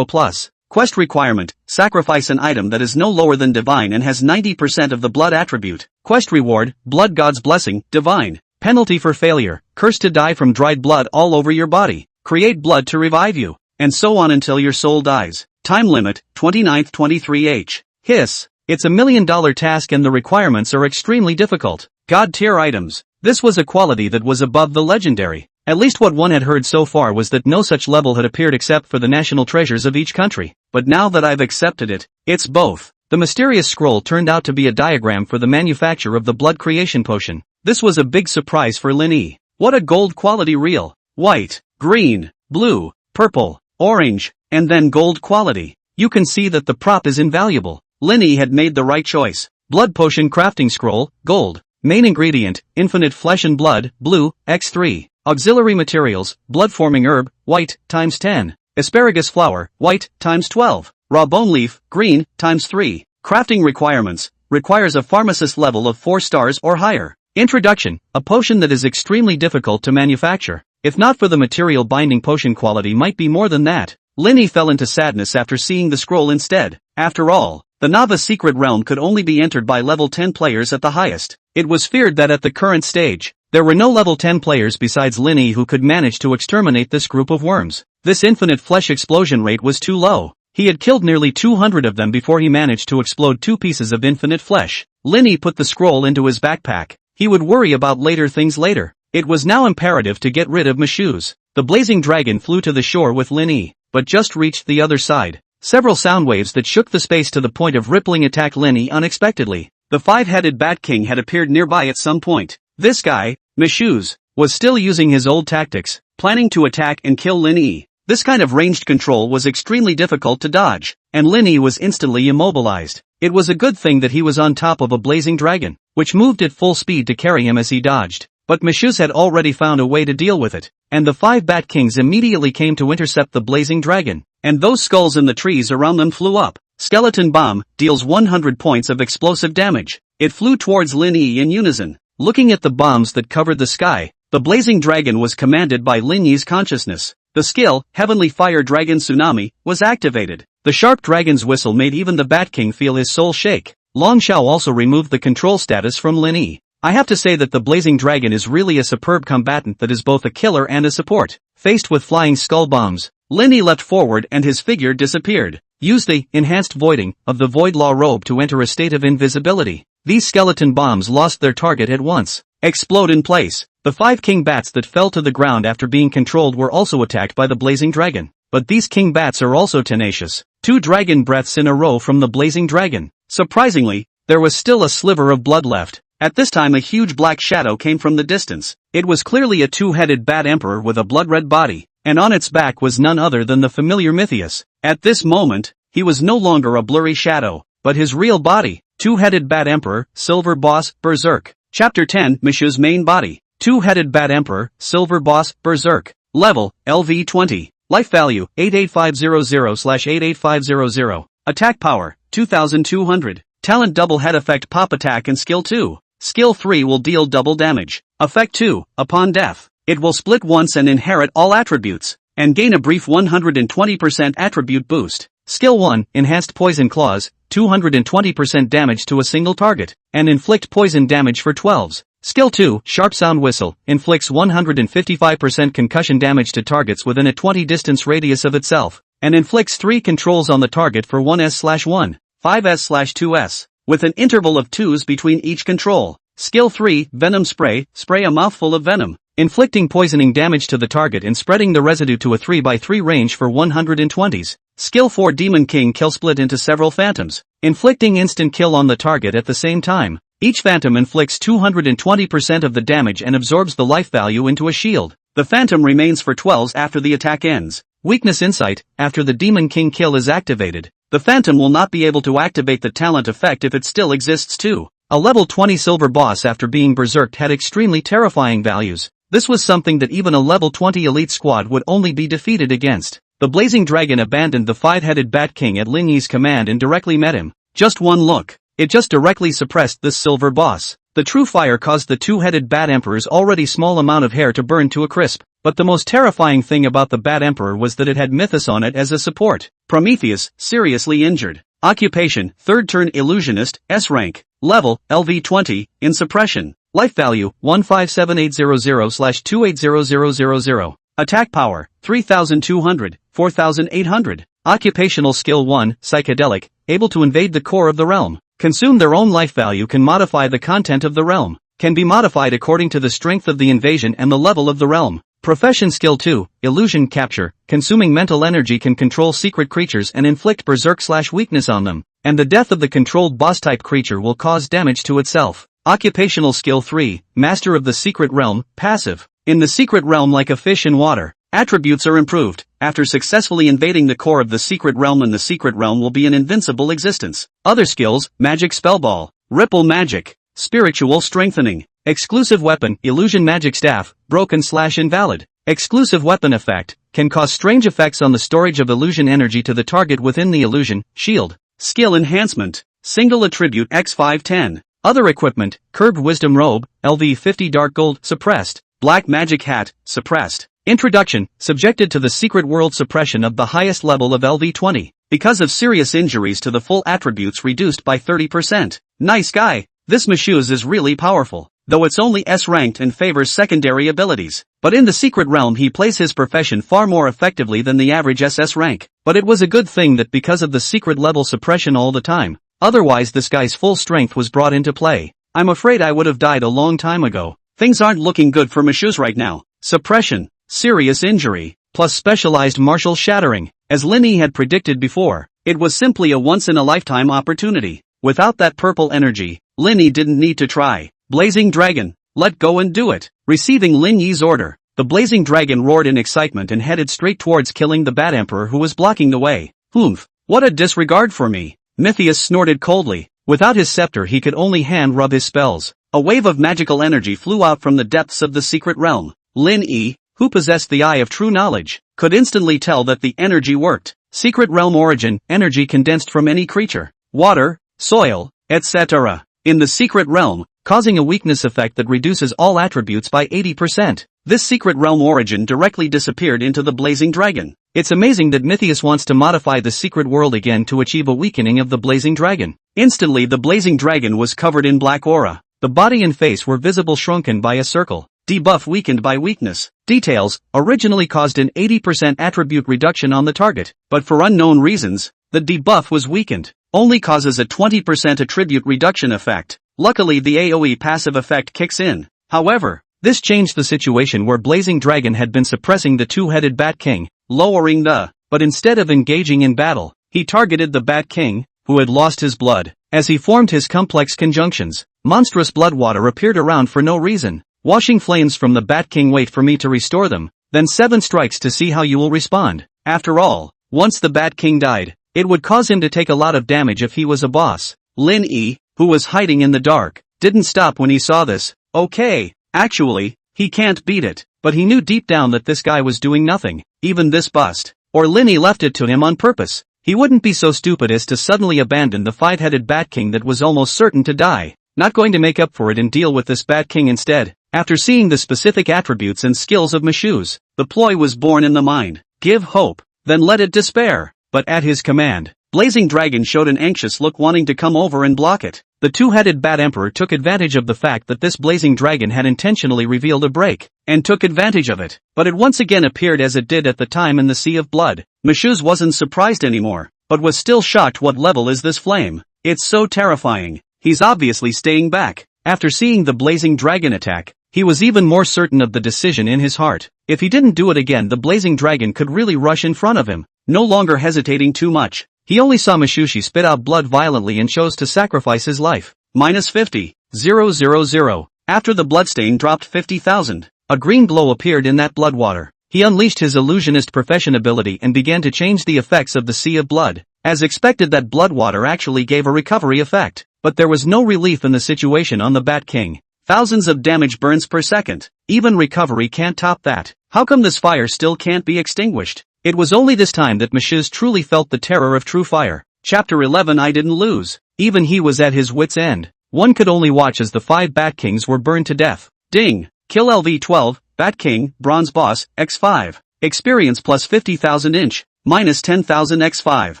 plus. Quest requirement, sacrifice an item that is no lower than divine and has 90% of the blood attribute. Quest reward, Blood God's Blessing, divine. Penalty for failure, cursed to die from dried blood all over your body. Create blood to revive you, and so on until your soul dies. Time limit, 29th 23H. Hiss. It's $1 million task and the requirements are extremely difficult. God tier items. This was a quality that was above the legendary. At least what one had heard so far was that no such level had appeared except for the national treasures of each country. But now that I've accepted it, it's both. The mysterious scroll turned out to be a diagram for the manufacture of the blood creation potion. This was a big surprise for Lin Yi. What a gold quality reel. White, green, blue, purple, orange, and then gold quality. You can see that the prop is invaluable. Lin Yi had made the right choice. Blood potion crafting scroll, gold. Main ingredient, infinite flesh and blood, blue, x3. Auxiliary materials, blood-forming herb, white, times 10. Asparagus flower, white, times 12. Raw bone leaf, green, times 3. Crafting requirements, requires a pharmacist level of 4 stars or higher. Introduction, a potion that is extremely difficult to manufacture. If not for the material binding potion quality might be more than that. Linny fell into sadness after seeing the scroll instead. After all, the Nava secret realm could only be entered by level 10 players at the highest. It was feared that at the current stage, there were no level 10 players besides Linny who could manage to exterminate this group of worms. This infinite flesh explosion rate was too low. He had killed nearly 200 of them before he managed to explode 2 pieces of infinite flesh. Linny put the scroll into his backpack. He would worry about later things later. It was now imperative to get rid of Mishu's. The blazing dragon flew to the shore with Linny, but just reached the other side. Several sound waves that shook the space to the point of rippling attacked Linny unexpectedly. The 5-headed Bat King had appeared nearby at some point. This guy, Mishu's, was still using his old tactics, planning to attack and kill Linny. This kind of ranged control was extremely difficult to dodge, and Linny was instantly immobilized. It was a good thing that he was on top of a blazing dragon, which moved at full speed to carry him as he dodged. But Mishu's had already found a way to deal with it, and the 5 Bat Kings immediately came to intercept the blazing dragon, and those skulls in the trees around them flew up. Skeleton Bomb deals 100 points of explosive damage. It flew towards Linny in unison. Looking at the bombs that covered the sky, the blazing dragon was commanded by Linny's consciousness. The skill, Heavenly Fire Dragon Tsunami, was activated. The sharp dragon's whistle made even the Bat King feel his soul shake. Long Shao also removed the control status from Linny. I have to say that the blazing dragon is really a superb combatant that is both a killer and a support. Faced with flying skull bombs, Linny leapt forward and his figure disappeared. Use the enhanced voiding of the Void Law robe to enter a state of invisibility. These skeleton bombs lost their target at once. Explode in place. The 5 king bats that fell to the ground after being controlled were also attacked by the blazing dragon. But these king bats are also tenacious. 2 dragon breaths in a row from the blazing dragon. Surprisingly, there was still a sliver of blood left. At this time a huge black shadow came from the distance. It was clearly a 2-headed bat emperor with a blood-red body, and on its back was none other than the familiar Mythius. At this moment, he was no longer a blurry shadow, but his real body. 2-headed bat emperor, silver boss, berserk. Chapter 10, Mishu's main body. 2-headed bat emperor, silver boss, berserk. Level, LV 20. Life value, 88500/88500. Attack power, 2200. Talent double head effect pop attack and skill 2. Skill 3 will deal double damage. Effect 2, upon death, it will split once and inherit all attributes, and gain a brief 120% attribute boost. Skill 1, enhanced poison claws, 220% damage to a single target, and inflict poison damage for 12s. Skill 2, sharp sound whistle, inflicts 155% concussion damage to targets within a 20 distance radius of itself, and inflicts 3 controls on the target for 1s/1, 5s/2s. With an interval of 2s between each control. Skill 3, Venom Spray, spray a mouthful of venom, inflicting poisoning damage to the target and spreading the residue to a 3x3 range for 120s. Skill 4, Demon King Kill, split into several phantoms, inflicting instant kill on the target at the same time. Each phantom inflicts 220% of the damage and absorbs the life value into a shield. The phantom remains for 12s after the attack ends. Weakness Insight, after the Demon King kill is activated, the phantom will not be able to activate the talent effect if it still exists too. A level 20 silver boss after being berserked had extremely terrifying values. This was something that even a level 20 elite squad would only be defeated against. The blazing dragon abandoned the 5-headed Bat King at Linyi's command and directly met him. Just one look. It just directly suppressed this silver boss. The true fire caused the 2-headed Bat Emperor's already small amount of hair to burn to a crisp. But the most terrifying thing about the Bat Emperor was that it had Mythos on it as a support. Prometheus, seriously injured. Occupation, 3rd turn illusionist, S rank. Level, LV 20, in suppression. Life value, 157800/280000. Attack power, 3200, 4800. Occupational skill 1, psychedelic, able to invade the core of the realm. Consume their own life value, can modify the content of the realm. Can be modified according to the strength of the invasion and the level of the realm. Profession skill 2, illusion capture, consuming mental energy, can control secret creatures and inflict berserk/weakness on them, and the death of the controlled boss type creature will cause damage to itself. Occupational skill 3, master of the secret realm, passive. In the secret realm, like a fish in water, attributes are improved. After successfully invading the core of the secret realm, and the secret realm will be an invincible existence. Other skills, magic spellball, ripple magic, spiritual strengthening. Exclusive weapon, illusion magic staff, broken/invalid. Exclusive weapon effect, can cause strange effects on the storage of illusion energy to the target within the illusion, shield. Skill enhancement, single attribute X510. Other equipment, curbed wisdom robe, LV 50 dark gold, suppressed. Black magic hat, suppressed. Introduction, subjected to the secret world suppression of the highest level of LV20. Because of serious injuries to the full attributes reduced by 30%. Nice guy. This Mashuz is really powerful, though it's only S-ranked and favors secondary abilities. But in the secret realm he plays his profession far more effectively than the average SS rank. But it was a good thing that because of the secret level suppression all the time, otherwise this guy's full strength was brought into play. I'm afraid I would have died a long time ago. Things aren't looking good for Mashuz right now. Suppression, serious injury, plus specialized martial shattering. As Lin Yi had predicted before, it was simply a once-in-a-lifetime opportunity. Without that purple energy, Lin Yi didn't need to try. Blazing Dragon, let go and do it. Receiving Lin Yi's order, the Blazing Dragon roared in excitement and headed straight towards killing the Bat Emperor who was blocking the way. Oomph, what a disregard for me. Mythius snorted coldly. Without his scepter he could only hand-rub his spells. A wave of magical energy flew out from the depths of the secret realm. Lin Yi, who possessed the eye of true knowledge, could instantly tell that the energy worked. Secret realm origin, energy condensed from any creature, water, soil, etc. in the secret realm, causing a weakness effect that reduces all attributes by 80%. This secret realm origin directly disappeared into the Blazing Dragon. It's amazing that Mythius wants to modify the secret world again to achieve a weakening of the Blazing Dragon. Instantly the Blazing Dragon was covered in black aura. The body and face were visible shrunken by a circle. Debuff weakened by weakness. Details, originally caused an 80% attribute reduction on the target, but for unknown reasons, the debuff was weakened. Only causes a 20% attribute reduction effect. Luckily the AoE passive effect kicks in. However, this changed the situation where Blazing Dragon had been suppressing the two-headed Bat King, lowering the, but instead of engaging in battle, he targeted the Bat King, who had lost his blood. As he formed his complex conjunctions, monstrous blood water appeared around for no reason. Washing flames from the Bat King, wait for me to restore them, then 7 strikes to see how you will respond. After all, once the Bat King died, it would cause him to take a lot of damage if he was a boss. Lin Yi, who was hiding in the dark, didn't stop when he saw this. Okay, actually, he can't beat it, but he knew deep down that this guy was doing nothing, even this bust. Or Lin Yi left it to him on purpose. He wouldn't be so stupid as to suddenly abandon the 5-headed Bat King that was almost certain to die. Not going to make up for it and deal with this Bat King instead. After seeing the specific attributes and skills of Mashuz, the ploy was born in the mind. Give hope, then let it despair. But at his command, Blazing Dragon showed an anxious look, wanting to come over and block it. The two-headed Bat Emperor took advantage of the fact that this Blazing Dragon had intentionally revealed a break, and took advantage of it. But it once again appeared as it did at the time in the Sea of Blood. Mashuz wasn't surprised anymore, but was still shocked. What level is this flame? It's so terrifying. He's obviously staying back. After seeing the Blazing Dragon attack, he was even more certain of the decision in his heart. If he didn't do it again, the Blazing Dragon could really rush in front of him. No longer hesitating too much, he only saw Mashushi spit out blood violently and chose to sacrifice his life. -50,000. After the bloodstain dropped 50,000, a green glow appeared in that blood water. He unleashed his illusionist profession ability and began to change the effects of the Sea of Blood. As expected, that blood water actually gave a recovery effect. But there was no relief in the situation on the Bat King. Thousands of damage burns per second. Even recovery can't top that. How come this fire still can't be extinguished? It was only this time that Mashuz truly felt the terror of true fire. Chapter 11. I didn't lose. Even he was at his wit's end. One could only watch as the 5 Bat Kings were burned to death. Ding! Kill LV12, Bat King, Bronze Boss, X5. Experience plus 50,000 inch, minus 10,000 X5.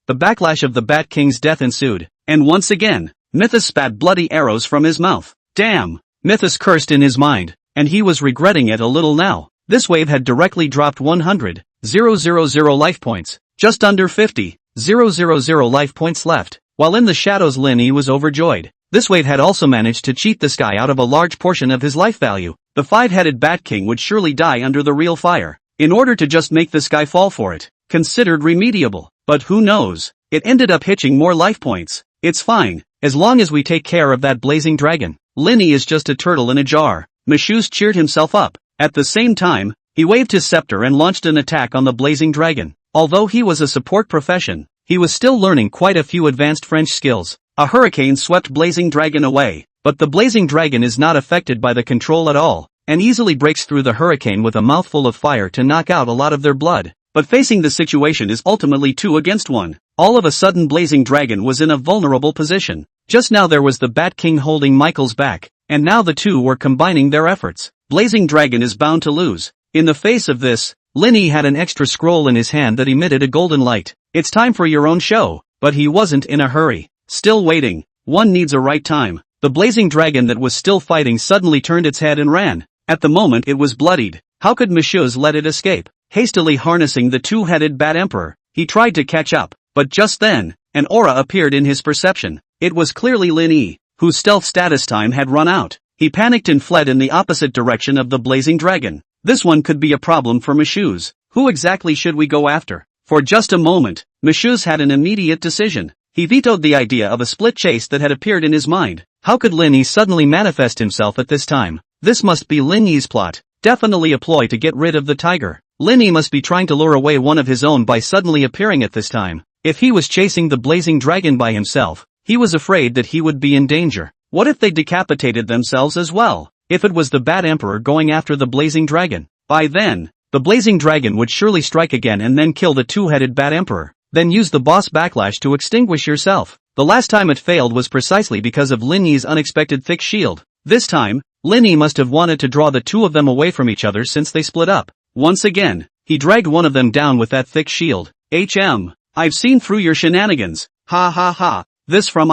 The backlash of the Bat King's death ensued. And once again, Mythos spat bloody arrows from his mouth. Damn! Mythos cursed in his mind, and he was regretting it a little now. This wave had directly dropped 100,000 life points. Just under 50,000 life points left. While in the shadows, Lin Yi was overjoyed. This wave had also managed to cheat this guy out of a large portion of his life value. The 5-headed Bat King would surely die under the real fire. In order to just make this guy fall for it, considered remediable. But who knows? It ended up hitching more life points. It's fine, as long as we take care of that Blazing Dragon. Lin Yi is just a turtle in a jar. Mashuz cheered himself up. At the same time, he waved his scepter and launched an attack on the Blazing Dragon. Although he was a support profession, he was still learning quite a few advanced French skills. A hurricane swept Blazing Dragon away, but the Blazing Dragon is not affected by the control at all, and easily breaks through the hurricane with a mouthful of fire to knock out a lot of their blood. But facing the situation is ultimately 2 against 1. All of a sudden Blazing Dragon was in a vulnerable position. Just now there was the Bat King holding Michael's back, and now the two were combining their efforts. Blazing Dragon is bound to lose. In the face of this, Lin Yi had an extra scroll in his hand that emitted a golden light. It's time for your own show. But he wasn't in a hurry. Still waiting. One needs a right time. The blazing dragon that was still fighting suddenly turned its head and ran. At the moment it was bloodied. How could Monsieur let it escape? Hastily harnessing the two-headed Bat Emperor, he tried to catch up. But just then, an aura appeared in his perception. It was clearly Lin Yi, whose stealth status time had run out. He panicked and fled in the opposite direction of the blazing dragon. This one could be a problem for Monsieur. Who exactly should we go after? For just a moment, Monsieur had an immediate decision. He vetoed the idea of a split chase that had appeared in his mind. How could Lin Yi suddenly manifest himself at this time? This must be Lin Yi's plot. Definitely a ploy to get rid of the tiger. Lin Yi must be trying to lure away one of his own by suddenly appearing at this time. If he was chasing the blazing dragon by himself, he was afraid that he would be in danger. What if they decapitated themselves as well? If it was the Bat Emperor going after the blazing dragon, by then, the blazing dragon would surely strike again and then kill the two-headed Bat Emperor. Then use the boss backlash to extinguish yourself. The last time it failed was precisely because of Lin Yi's unexpected thick shield. This time, Lin Yi must have wanted to draw the two of them away from each other since they split up. Once again, he dragged one of them down with that thick shield. I've seen through your shenanigans. Ha ha ha. This from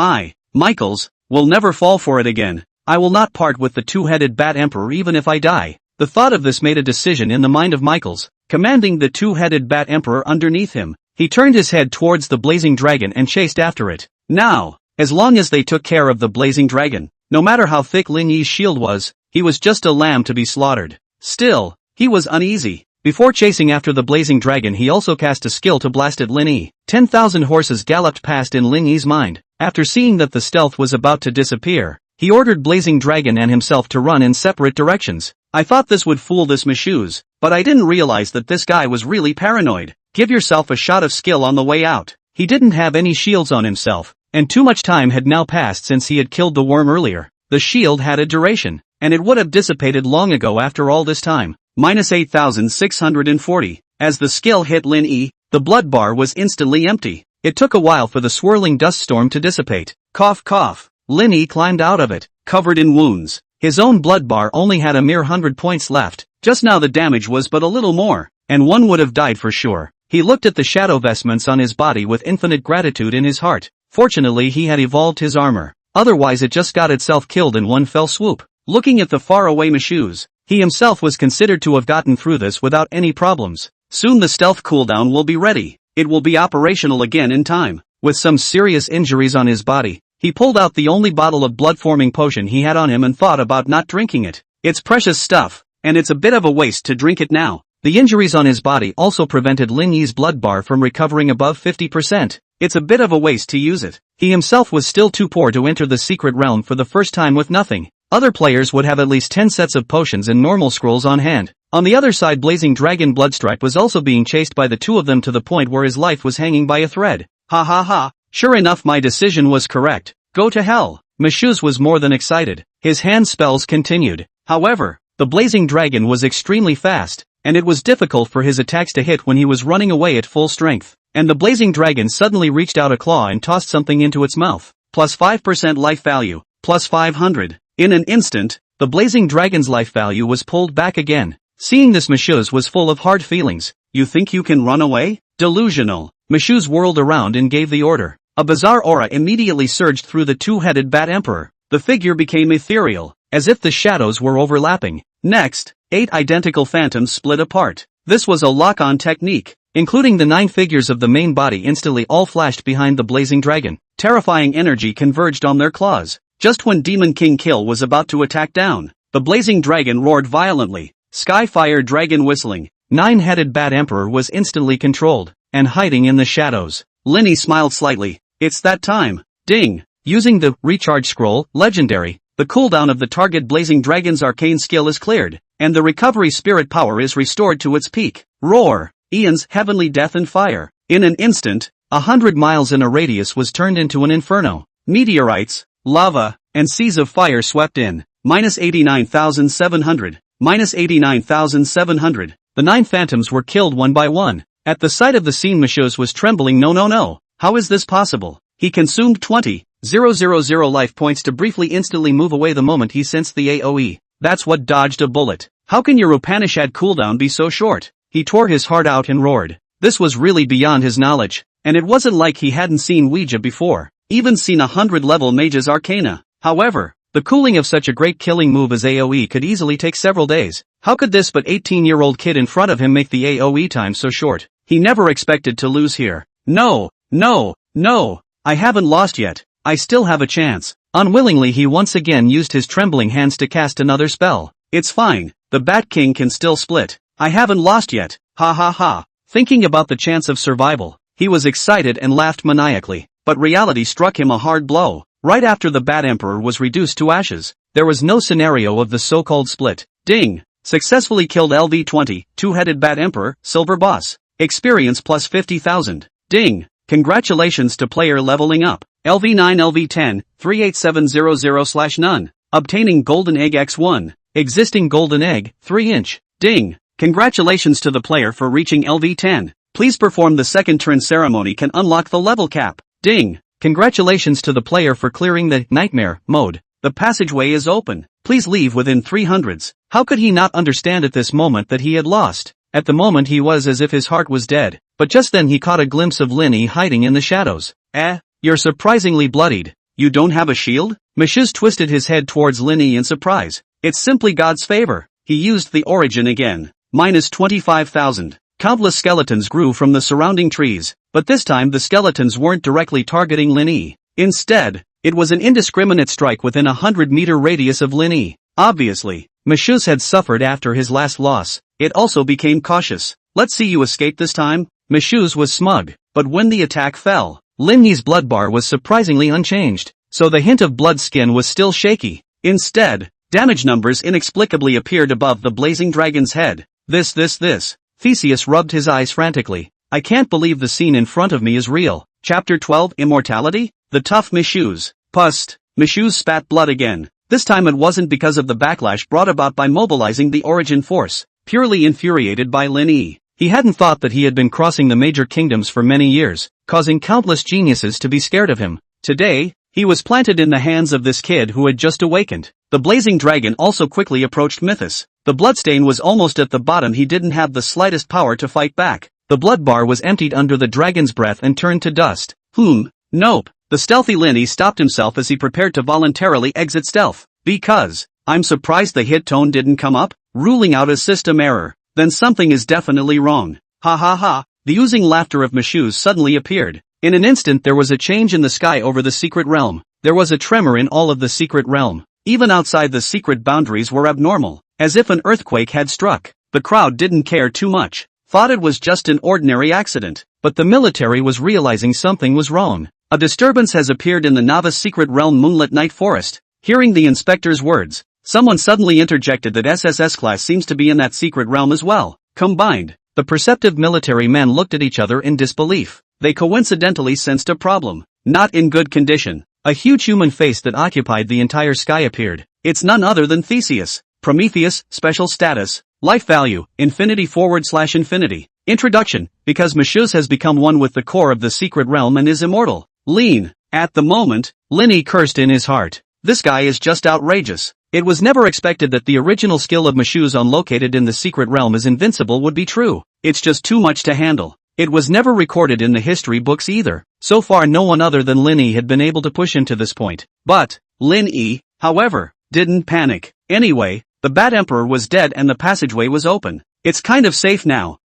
Michaels, will never fall for it again. I will not part with the two-headed Bat Emperor even if I die. The thought of this made a decision in the mind of Michaels, commanding the two-headed Bat Emperor underneath him. He turned his head towards the blazing dragon and chased after it. Now, as long as they took care of the blazing dragon, no matter how thick Lin Yi's shield was, he was just a lamb to be slaughtered. Still, he was uneasy. Before chasing after the blazing dragon he also cast a skill to blast at Lin Yi. 10,000 horses galloped past in Lin Yi's mind. After seeing that the stealth was about to disappear, he ordered blazing dragon and himself to run in separate directions. I thought this would fool this Monsieur, but I didn't realize that this guy was really paranoid. Give yourself a shot of skill on the way out. He didn't have any shields on himself, and too much time had now passed since he had killed the worm earlier. The shield had a duration, and it would have dissipated long ago after all this time. Minus 8,640. As the skill hit Lin Yi, the blood bar was instantly empty. It took a while for the swirling dust storm to dissipate. Cough cough. Lin Yi climbed out of it, covered in wounds. His own blood bar only had a mere 100 points left. Just now the damage was but a little more, and one would have died for sure. He looked at the shadow vestments on his body with infinite gratitude in his heart. Fortunately he had evolved his armor. Otherwise it just got itself killed in one fell swoop. Looking at the faraway Monsieur, he himself was considered to have gotten through this without any problems. Soon the stealth cooldown will be ready. It will be operational again in time. With some serious injuries on his body, he pulled out the only bottle of blood-forming potion he had on him and thought about not drinking it. It's precious stuff, and it's a bit of a waste to drink it now. The injuries on his body also prevented Lin Yi's blood bar from recovering above 50%. It's a bit of a waste to use it. He himself was still too poor to enter the secret realm for the first time with nothing. Other players would have at least 10 sets of potions and normal scrolls on hand. On the other side Blazing Dragon Bloodstripe was also being chased by the two of them to the point where his life was hanging by a thread. Ha ha ha. Sure enough my decision was correct. Go to hell. Monsieur was more than excited. His hand spells continued. However, the Blazing Dragon was extremely fast, and it was difficult for his attacks to hit when he was running away at full strength. And the Blazing Dragon suddenly reached out a claw and tossed something into its mouth. Plus 5% life value. Plus 500. In an instant, the Blazing Dragon's life value was pulled back again. Seeing this Monsieur was full of hard feelings. You think you can run away? Delusional. Monsieur whirled around and gave the order. A bizarre aura immediately surged through the two-headed Bat Emperor. The figure became ethereal, as if the shadows were overlapping. Next, 8 identical phantoms split apart. This was a lock-on technique, including the 9 figures of the main body instantly all flashed behind the Blazing Dragon. Terrifying energy converged on their claws. Just when Demon King Kill was about to attack down, the Blazing Dragon roared violently. Skyfire Dragon whistling. 9-headed Bat Emperor was instantly controlled, and hiding in the shadows. Lin Yi smiled slightly. It's that time. Ding. Using the Recharge Scroll, Legendary, the cooldown of the target Blazing Dragon's arcane skill is cleared, and the recovery spirit power is restored to its peak. Roar. Ian's Heavenly Death and Fire. In an instant, 100 miles in a radius was turned into an inferno. Meteorites, lava, and seas of fire swept in. Minus 89,700. Minus 89,700. The 9 phantoms were killed one by one. At the sight of the scene Monsieur was trembling. No. How is this possible? He consumed 20,000 life points to briefly instantly move away the moment he sensed the AoE. That's what dodged a bullet. How can your Upanishad cooldown be so short? He tore his heart out and roared. This was really beyond his knowledge, and it wasn't like he hadn't seen Ouija before, even seen 100-level mage's arcana. However, the cooling of such a great killing move as AoE could easily take several days. How could this but 18-year-old kid in front of him make the AoE time so short? He never expected to lose here. No, no, no, I haven't lost yet. I still have a chance. Unwillingly he once again used his trembling hands to cast another spell. It's fine, the Bat King can still split. I haven't lost yet. Ha ha ha. Thinking about the chance of survival, he was excited and laughed maniacally. But reality struck him a hard blow. Right after the Bat Emperor was reduced to ashes, there was no scenario of the so-called split. Ding! Successfully killed LV-20, two-headed Bat Emperor, Silver Boss. Experience plus 50,000. Ding! Congratulations to player leveling up. LV9 LV10, 38700/none. Obtaining Golden Egg X1. Existing Golden Egg, 3-inch. Ding! Congratulations to the player for reaching LV10. Please perform the second turn ceremony can unlock the level cap. Ding! Congratulations to the player for clearing the nightmare mode. The passageway is open. Please leave within 300s. How could he not understand at this moment that he had lost? At the moment he was as if his heart was dead, but just then he caught a glimpse of Linny hiding in the shadows. You're surprisingly bloodied. You don't have a shield? Mishuz twisted his head towards Linny in surprise. It's simply God's favor. He used the origin again. Minus 25,000. Countless skeletons grew from the surrounding trees, but this time the skeletons weren't directly targeting Linny. Instead, it was an indiscriminate strike within a 100-meter radius of Linny. Obviously, Mishuz had suffered after his last loss. It also became cautious. Let's see you escape this time. Mishuz was smug, but when the attack fell, Linny's blood bar was surprisingly unchanged, so the hint of blood skin was still shaky. Instead, damage numbers inexplicably appeared above the blazing dragon's head. This. Theseus rubbed his eyes frantically. I can't believe the scene in front of me is real. Chapter 12 Immortality? The tough Mishuz. Pust. Mishuz spat blood again. This time it wasn't because of the backlash brought about by mobilizing the origin force. Purely infuriated by Linny. He hadn't thought that he had been crossing the major kingdoms for many years, causing countless geniuses to be scared of him. Today, he was planted in the hands of this kid who had just awakened. The blazing dragon also quickly approached Mythos. The bloodstain was almost at the bottom. He didn't have the slightest power to fight back. The blood bar was emptied under the dragon's breath and turned to dust. Nope. The stealthy Linny stopped himself as he prepared to voluntarily exit stealth. Because, I'm surprised the hit tone didn't come up, ruling out a system error. Then something is definitely wrong. Ha ha ha. The oozing laughter of Mishuz suddenly appeared. In an instant there was a change in the sky over the secret realm. There was a tremor in all of the secret realm. Even outside the secret boundaries were abnormal, as if an earthquake had struck. The crowd didn't care too much, thought it was just an ordinary accident, but the military was realizing something was wrong. A disturbance has appeared in the Nava's secret realm Moonlit Night Forest. Hearing the inspector's words, someone suddenly interjected that SSS class seems to be in that secret realm as well. Combined, the perceptive military men looked at each other in disbelief. They coincidentally sensed a problem. Not in good condition. A huge human face that occupied the entire sky appeared. It's none other than Theseus. Prometheus, special status, life value, infinity/infinity. Introduction, because Mishuz has become one with the core of the secret realm and is immortal. Lean. At the moment, Linny cursed in his heart. This guy is just outrageous. It was never expected that the original skill of Mishuz located in the secret realm is invincible would be true. It's just too much to handle. It was never recorded in the history books either. So far no one other than Linny had been able to push him to this point. But, Linny, however, didn't panic. Anyway, the Bat Emperor was dead and the passageway was open. It's kind of safe now.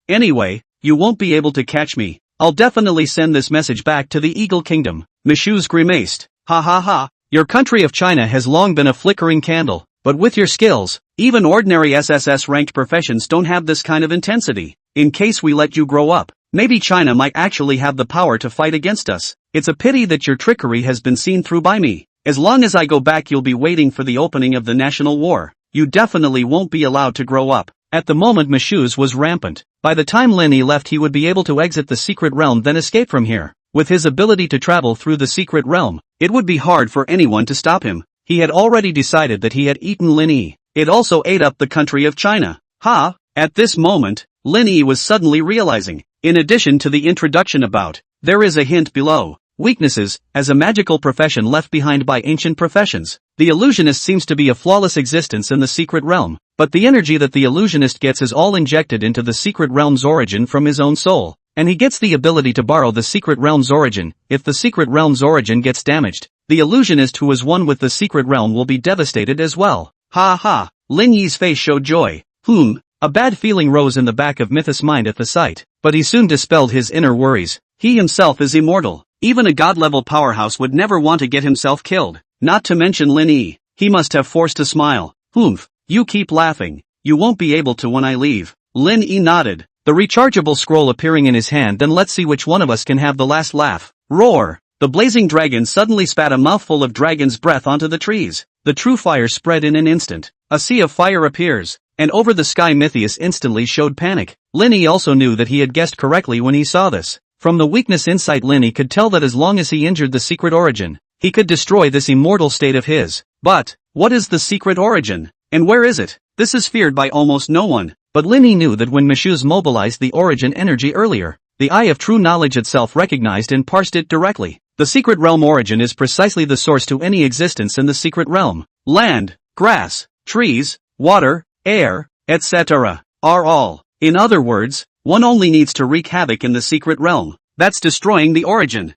Anyway, you won't be able to catch me. I'll definitely send this message back to the Eagle Kingdom. Mishuz grimaced. Ha ha ha. Your country of China has long been a flickering candle, but with your skills, even ordinary SSS-ranked professions don't have this kind of intensity. In case we let you grow up, maybe China might actually have the power to fight against us. It's a pity that your trickery has been seen through by me. As long as I go back you'll be waiting for the opening of the national war. You definitely won't be allowed to grow up. At the moment Mishuz was rampant. By the time Linny left he would be able to exit the secret realm then escape from here. With his ability to travel through the secret realm, it would be hard for anyone to stop him. He had already decided that he had eaten Linny. It also ate up the country of China. At this moment, Linny was suddenly realizing, in addition to the introduction about, there is a hint below, weaknesses, as a magical profession left behind by ancient professions. The illusionist seems to be a flawless existence in the secret realm, but the energy that the illusionist gets is all injected into the secret realm's origin from his own soul, and he gets the ability to borrow the secret realm's origin. If the secret realm's origin gets damaged, the illusionist who is one with the secret realm will be devastated as well. Ha ha, Lin Yi's face showed joy. A bad feeling rose in the back of Mythos' mind at the sight, but he soon dispelled his inner worries. He himself is immortal. Even a god-level powerhouse would never want to get himself killed. Not to mention Lin Yi. He must have forced a smile. You keep laughing. You won't be able to when I leave. Lin Yi nodded, the rechargeable scroll appearing in his hand. Then let's see which one of us can have the last laugh. Roar! The blazing dragon suddenly spat a mouthful of dragon's breath onto the trees. The true fire spread in an instant. A sea of fire appears, and over the sky Mythos instantly showed panic. Lin Yi also knew that he had guessed correctly when he saw this. From the weakness inside Lin Yi could tell that as long as he injured the secret origin, he could destroy this immortal state of his. But, what is the secret origin? And where is it? This is feared by almost no one. But Lin Yi knew that when Mishuz mobilized the origin energy earlier, the eye of true knowledge itself recognized and parsed it directly. The secret realm origin is precisely the source to any existence in the secret realm. Land, grass, trees, water, air, etc. are all. In other words, one only needs to wreak havoc in the secret realm. That's destroying the origin.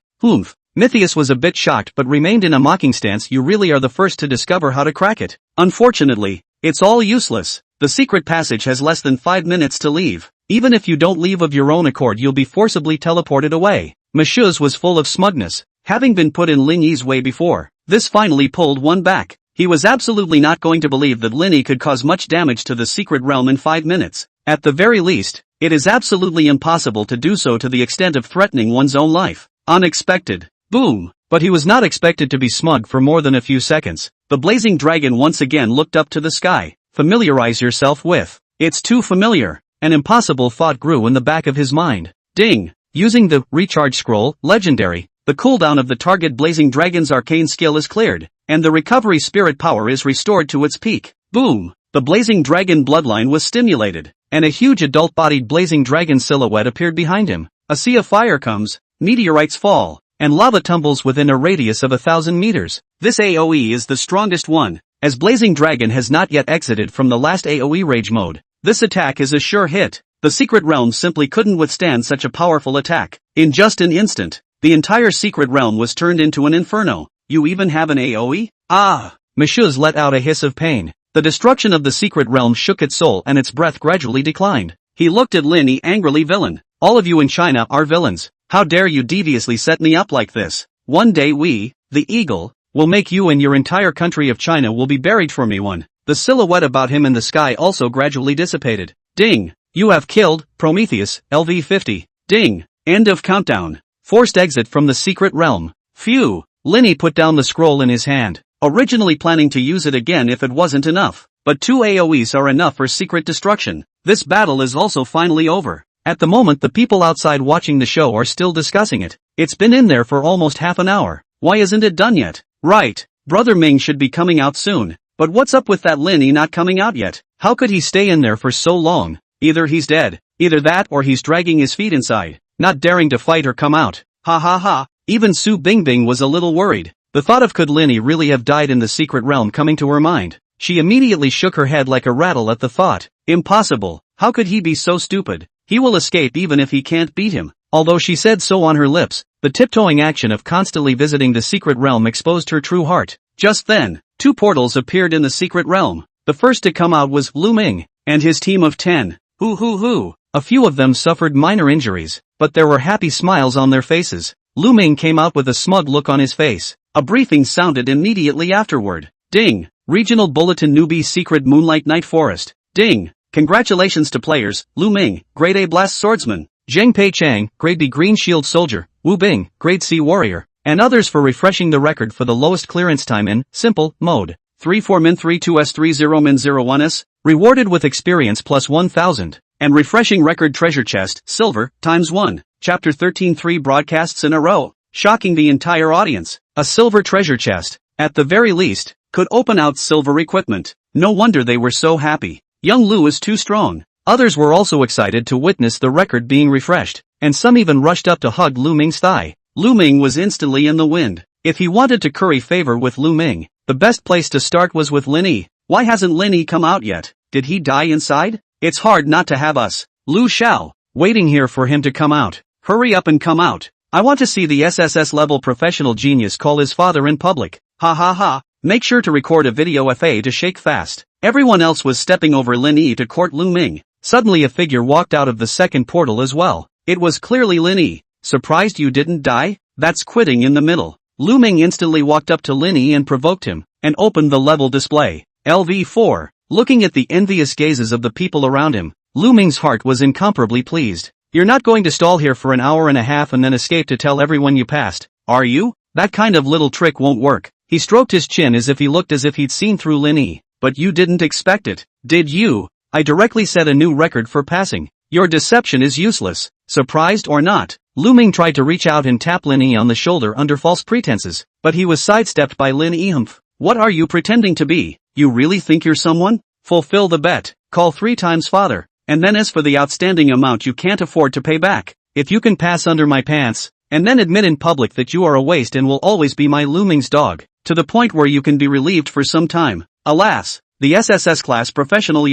Mythos was a bit shocked but remained in a mocking stance. You really are the first to discover how to crack it. Unfortunately, it's all useless. The secret passage has less than 5 minutes to leave. Even if you don't leave of your own accord, you'll be forcibly teleported away. Mishuz was full of smugness, having been put in Lin Yi's way before. This finally pulled one back. He was absolutely not going to believe that Lin Yi could cause much damage to the secret realm in 5 minutes. At the very least, it is absolutely impossible to do so to the extent of threatening one's own life. Unexpected. Boom! But he was not expected to be smug for more than a few seconds. The blazing dragon once again looked up to the sky. Familiarize yourself with. It's too familiar. An impossible thought grew in the back of his mind. Ding! Using the recharge scroll, legendary, the cooldown of the target blazing dragon's arcane skill is cleared, and the recovery spirit power is restored to its peak. Boom! The blazing dragon bloodline was stimulated, and a huge adult-bodied blazing dragon silhouette appeared behind him. A sea of fire comes, meteorites fall, and lava tumbles within a radius of 1,000 meters. This AoE is the strongest one, as Blazing Dragon has not yet exited from the last AoE rage mode. This attack is a sure hit. The secret realm simply couldn't withstand such a powerful attack. In just an instant, the entire secret realm was turned into an inferno. You even have an AoE? Ah! Mishuz let out a hiss of pain. The destruction of the secret realm shook its soul and its breath gradually declined. He looked at Lin Yi angrily. Villain. All of you in China are villains. How dare you deviously set me up like this? One day we, the eagle, will make you and your entire country of China will be buried for me. The silhouette about him in the sky also gradually dissipated. Ding! You have killed Prometheus, LV50. Ding! End of countdown. Forced exit from the secret realm. Phew! Lin Yi put down the scroll in his hand, originally planning to use it again if it wasn't enough. But 2 AoEs are enough for secret destruction. This battle is also finally over. At the moment the people outside watching the show are still discussing it. It's been in there for almost half an hour. Why isn't it done yet? Right. Brother Ming should be coming out soon. But what's up with that Lin Yi not coming out yet? How could he stay in there for so long? Either he's dead, either that or he's dragging his feet inside, not daring to fight or come out. Ha ha ha. Even Su Bingbing was a little worried. The thought of could Lin Yi really have died in the secret realm coming to her mind. She immediately shook her head like a rattle at the thought. Impossible. How could he be so stupid? He will escape even if he can't beat him. Although she said so on her lips, the tiptoeing action of constantly visiting the secret realm exposed her true heart. Just then, 2 portals appeared in the secret realm. The first to come out was Lu Ming and his team of 10. A few of them suffered minor injuries, but there were happy smiles on their faces. Lu Ming came out with a smug look on his face. A briefing sounded immediately afterward. Ding! Regional Bulletin Newbie Secret Moonlight Night Forest. Ding! Congratulations to players, Lu Ming, Grade A Blast Swordsman, Zheng Pei Chang, Grade B Green Shield Soldier, Wu Bing, Grade C Warrior, and others for refreshing the record for the lowest clearance time in Simple Mode. 34 Min 32S 30 Min 01S, rewarded with experience plus 1000, and refreshing record treasure chest, Silver, ×1, Chapter 13 3 broadcasts in a row, shocking the entire audience. A silver treasure chest, at the very least, could open out silver equipment. No wonder they were so happy. Young Lu is too strong. Others were also excited to witness the record being refreshed, and some even rushed up to hug Lu Ming's thigh. Lu Ming was instantly in the wind. If he wanted to curry favor with Lu Ming, the The best place to start was with Lin Yi. Why hasn't Lin Yi come out yet? Did he die inside? It's hard not to have us, Lu Xiao, waiting here for him to come out. Hurry up and come out. I want to see the SSS level professional genius call his father in public. Ha ha ha. Make sure to record a video FA to shake fast. Everyone else was stepping over Lin Yi to court Lu Ming. Suddenly a figure walked out of the second portal as well. It was clearly Lin Yi. Surprised you didn't die? That's quitting in the middle. Lu Ming instantly walked up to Lin Yi and provoked him, and opened the level display. LV4. Looking at the envious gazes of the people around him, Lu Ming's heart was incomparably pleased. You're not going to stall here for an hour and a half and then escape to tell everyone you passed, are you? That kind of little trick won't work. He stroked his chin as if he looked as if he'd seen through Lin Yi. But you didn't expect it, did you? I directly set a new record for passing. Your deception is useless. Surprised or not, Lu Ming tried to reach out and tap Lin Yi on the shoulder under false pretenses, but he was sidestepped by Lin Yi. What are you pretending to be? You really think you're someone? Fulfill the bet, call 3 times father, and then as for the outstanding amount you can't afford to pay back, if you can pass under my pants, and then admit in public that you are a waste and will always be my Lu Ming's dog, to the point where you can be relieved for some time. Alas, the SSS class professional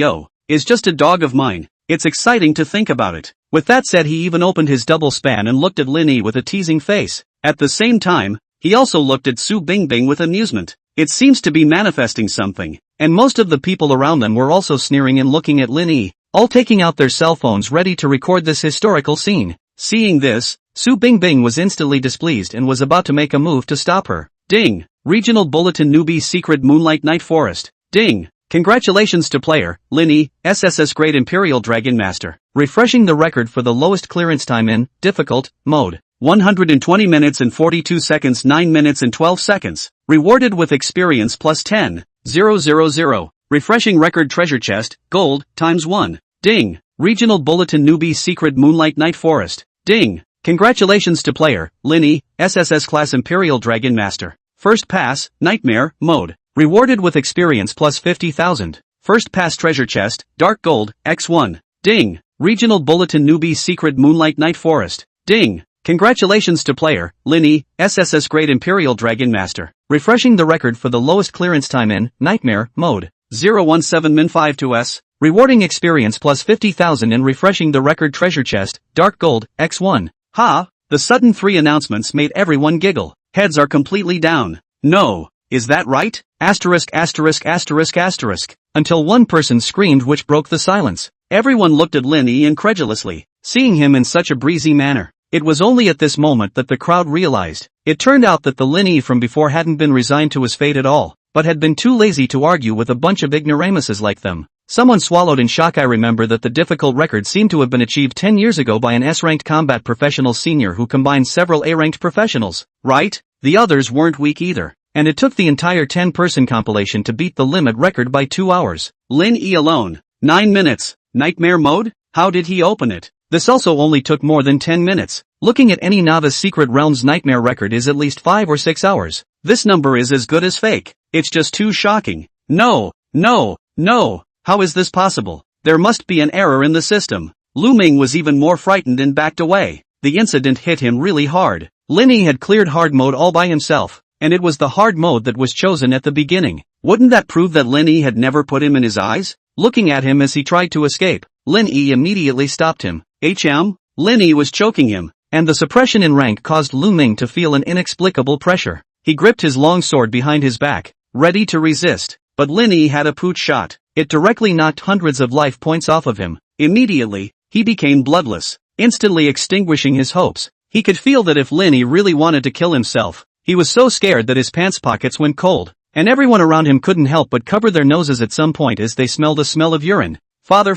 is just a dog of mine. It's exciting to think about it. With that said, he even opened his double span and looked at Lin Yi with a teasing face. At the same time, he also looked at Su Bingbing with amusement. It seems to be manifesting something, and most of the people around them were also sneering and looking at Lin Yi, all taking out their cell phones ready to record this historical scene. Seeing this, Su Bingbing was instantly displeased and was about to make a move to stop her. Ding! Regional Bulletin Newbie Secret Moonlight Night Forest. Ding! Congratulations to player, Lin Yi, SSS Great Imperial Dragon Master, refreshing the record for the lowest clearance time in difficult mode. 120 minutes and 42 seconds, 9 minutes and 12 seconds. Rewarded with experience plus 10,000. Refreshing record treasure chest, gold, ×1. Ding! Regional Bulletin Newbie Secret Moonlight Night Forest. Ding! Congratulations to player, Lin Yi, SSS Class Imperial Dragon Master. First pass, Nightmare Mode. Rewarded with experience plus 50,000. First pass treasure chest, dark gold, ×1. Ding! Regional Bulletin Newbie Secret Moonlight Night Forest. Ding! Congratulations to player, Lin Yi, SSS Great Imperial Dragon Master. Refreshing the record for the lowest clearance time in Nightmare Mode. 017min52s. Rewarding experience plus 50,000 and refreshing the record treasure chest, dark gold, ×1. Ha! The sudden 3 announcements made everyone giggle. Heads are completely down. No. Is that right? Asterisk. Until one person screamed, which broke the silence. Everyone looked at Lin Yi incredulously, seeing him in such a breezy manner. It was only at this moment that the crowd realized. It turned out that the Lin Yi from before hadn't been resigned to his fate at all, but had been too lazy to argue with a bunch of ignoramuses like them. Someone swallowed in shock. I remember that the difficult record seemed to have been achieved 10 years ago by an S-ranked combat professional senior who combined several A-ranked professionals, right? The others weren't weak either. And it took the entire 10-person compilation to beat the limit record by 2 hours. Lin Yi alone, 9 minutes. Nightmare Mode? How did he open it? This also only took more than 10 minutes. Looking at any novice Secret Realms nightmare record is at least 5 or 6 hours. This number is as good as fake. It's just too shocking. No. How is this possible? There must be an error in the system. Lu Ming was even more frightened and backed away. The incident hit him really hard. Lin Yi had cleared hard mode all by himself. And it was the hard mode that was chosen at the beginning. Wouldn't that prove that Lin Yi had never put him in his eyes? Looking at him as he tried to escape, Lin Yi immediately stopped him. Lin Yi was choking him, and the suppression in rank caused Lu Ming to feel an inexplicable pressure. He gripped his long sword behind his back, ready to resist, but Lin Yi had a pooch shot. It directly knocked hundreds of life points off of him. Immediately, he became bloodless, instantly extinguishing his hopes. He could feel that if Lin Yi really wanted to kill himself, he was so scared that his pants pockets went cold, and everyone around him couldn't help but cover their noses at some point as they smelled a smell of urine. Father,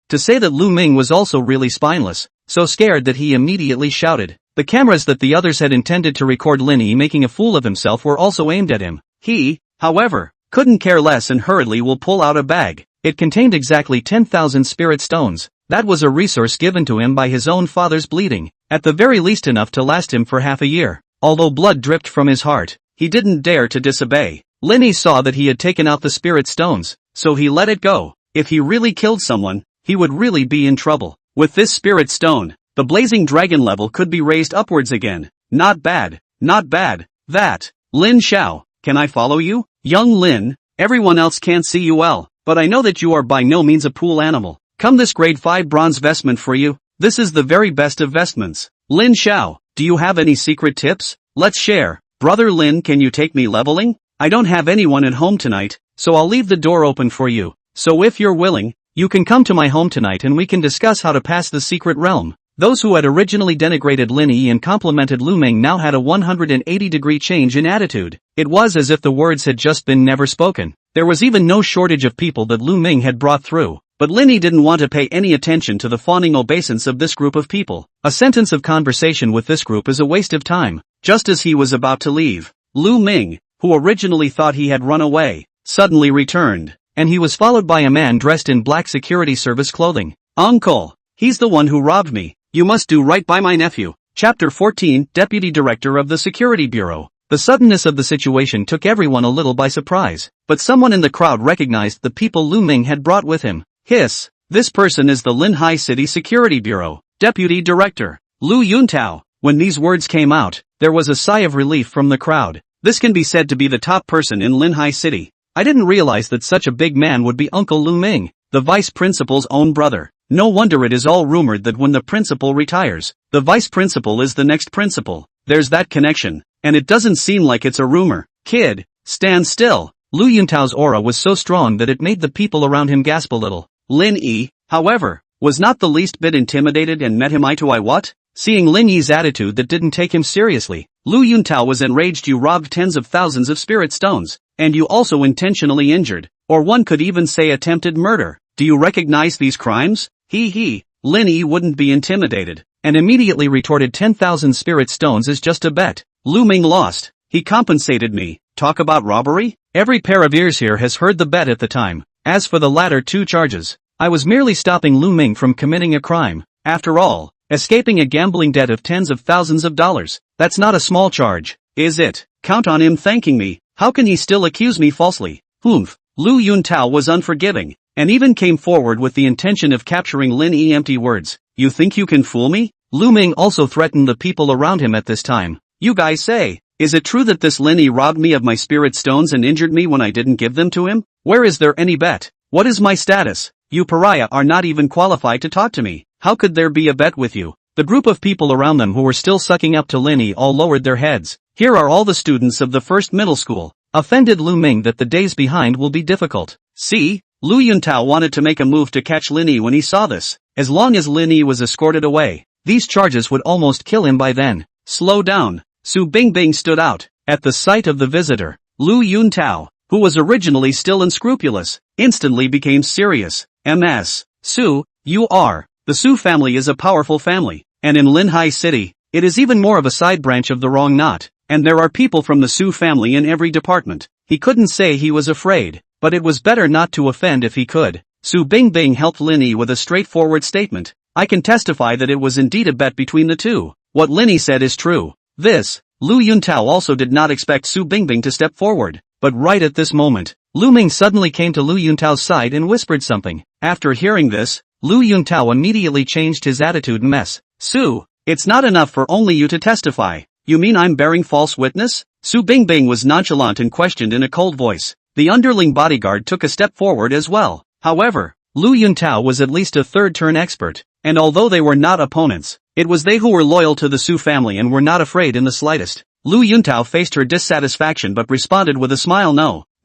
to say that Lu Ming was also really spineless, so scared that he immediately shouted. The cameras that the others had intended to record Lin Yi making a fool of himself were also aimed at him. He, however, couldn't care less and hurriedly will pull out a bag. It contained exactly 10,000 spirit stones. That was a resource given to him by his own father's bleeding, at the very least enough to last him for half a year. Although blood dripped from his heart, he didn't dare to disobey. Lin Yi saw that he had taken out the spirit stones, so he let it go. If he really killed someone, he would really be in trouble. With this spirit stone, the blazing dragon level could be raised upwards again. Not bad. That. Lin Xiao, can I follow you? Young Lin, everyone else can't see you well, but I know that you are by no means a pool animal. Come this grade 5 bronze vestment for you, this is the very best of vestments. Lin Xiao, do you have any secret tips? Let's share. Brother Lin, can you take me leveling? I don't have anyone at home tonight, so I'll leave the door open for you. So if you're willing, you can come to my home tonight and we can discuss how to pass the secret realm. Those who had originally denigrated Lin Yi and complimented Lu Ming now had a 180-degree change in attitude. It was as if the words had just been never spoken. There was even no shortage of people that Lu Ming had brought through. But Lin Yi didn't want to pay any attention to the fawning obeisance of this group of people. A sentence of conversation with this group is a waste of time. Just as he was about to leave, Lu Ming, who originally thought he had run away, suddenly returned, and he was followed by a man dressed in black security service clothing. Uncle, he's the one who robbed me. You must do right by my nephew. Chapter 14, Deputy Director of the Security Bureau. The suddenness of the situation took everyone a little by surprise, but someone in the crowd recognized the people Lu Ming had brought with him. Hiss, this person is the Linhai City Security Bureau, Deputy Director, Lu Yuntao. When these words came out, there was a sigh of relief from the crowd. This can be said to be the top person in Linhai City. I didn't realize that such a big man would be Uncle Lu Ming, the vice principal's own brother. No wonder it is all rumored that when the principal retires, the vice principal is the next principal. There's that connection, and it doesn't seem like it's a rumor. Kid, stand still. Lu Yuntao's aura was so strong that it made the people around him gasp a little. Lin Yi, however, was not the least bit intimidated and met him eye to eye. What? Seeing Lin Yi's attitude that didn't take him seriously, Lu Yuntao was enraged. You robbed tens of thousands of spirit stones, and you also intentionally injured, or one could even say attempted murder. Do you recognize these crimes? Lin Yi wouldn't be intimidated, and immediately retorted 10,000 spirit stones is just a bet. Lu Ming lost. He compensated me. Talk about robbery? Every pair of ears here has heard the bet at the time. As for the latter two charges, I was merely stopping Lu Ming from committing a crime. After all, escaping a gambling debt of tens of thousands of dollars, that's not a small charge, is it? Count on him thanking me. How can he still accuse me falsely? Humph. Lu Yuntao was unforgiving, and even came forward with the intention of capturing Lin Yi. Empty words. You think you can fool me? Lu Ming also threatened the people around him at this time. You guys say, is it true that this Lin Yi robbed me of my spirit stones and injured me when I didn't give them to him? Where is there any bet? What is my status? You pariah are not even qualified to talk to me. How could there be a bet with you? The group of people around them who were still sucking up to Lin Yi all lowered their heads. Here are all the students of the first middle school. Offended Lu Ming that the days behind will be difficult. See, Lu Yuntao wanted to make a move to catch Lin Yi when he saw this. As long as Lin Yi was escorted away, these charges would almost kill him by then. Slow down. Su Bingbing stood out. At the sight of the visitor, Lu Yuntao, who was originally still unscrupulous, instantly became serious. Ms. Su, you are. The Su family is a powerful family, and in Linhai City, it is even more of a side branch of the wrong knot, and there are people from the Su family in every department. He couldn't say he was afraid, but it was better not to offend if he could. Su Bingbing helped Lin Yi with a straightforward statement. I can testify that it was indeed a bet between the two. What Lin Yi said is true. This, Lu Yuntao also did not expect Su Bingbing to step forward, but right at this moment, Lu Ming suddenly came to Lu Yuntao's side and whispered something. After hearing this, Lu Yuntao immediately changed his attitude. Mess. Su, it's not enough for only you to testify. You mean I'm bearing false witness? Su Bingbing was nonchalant and questioned in a cold voice. The underling bodyguard took a step forward as well. However, Lu Yuntao was at least a third-turn expert, and although they were not opponents, it was they who were loyal to the Su family and were not afraid in the slightest. Lu Yuntao faced her dissatisfaction but responded with a smile.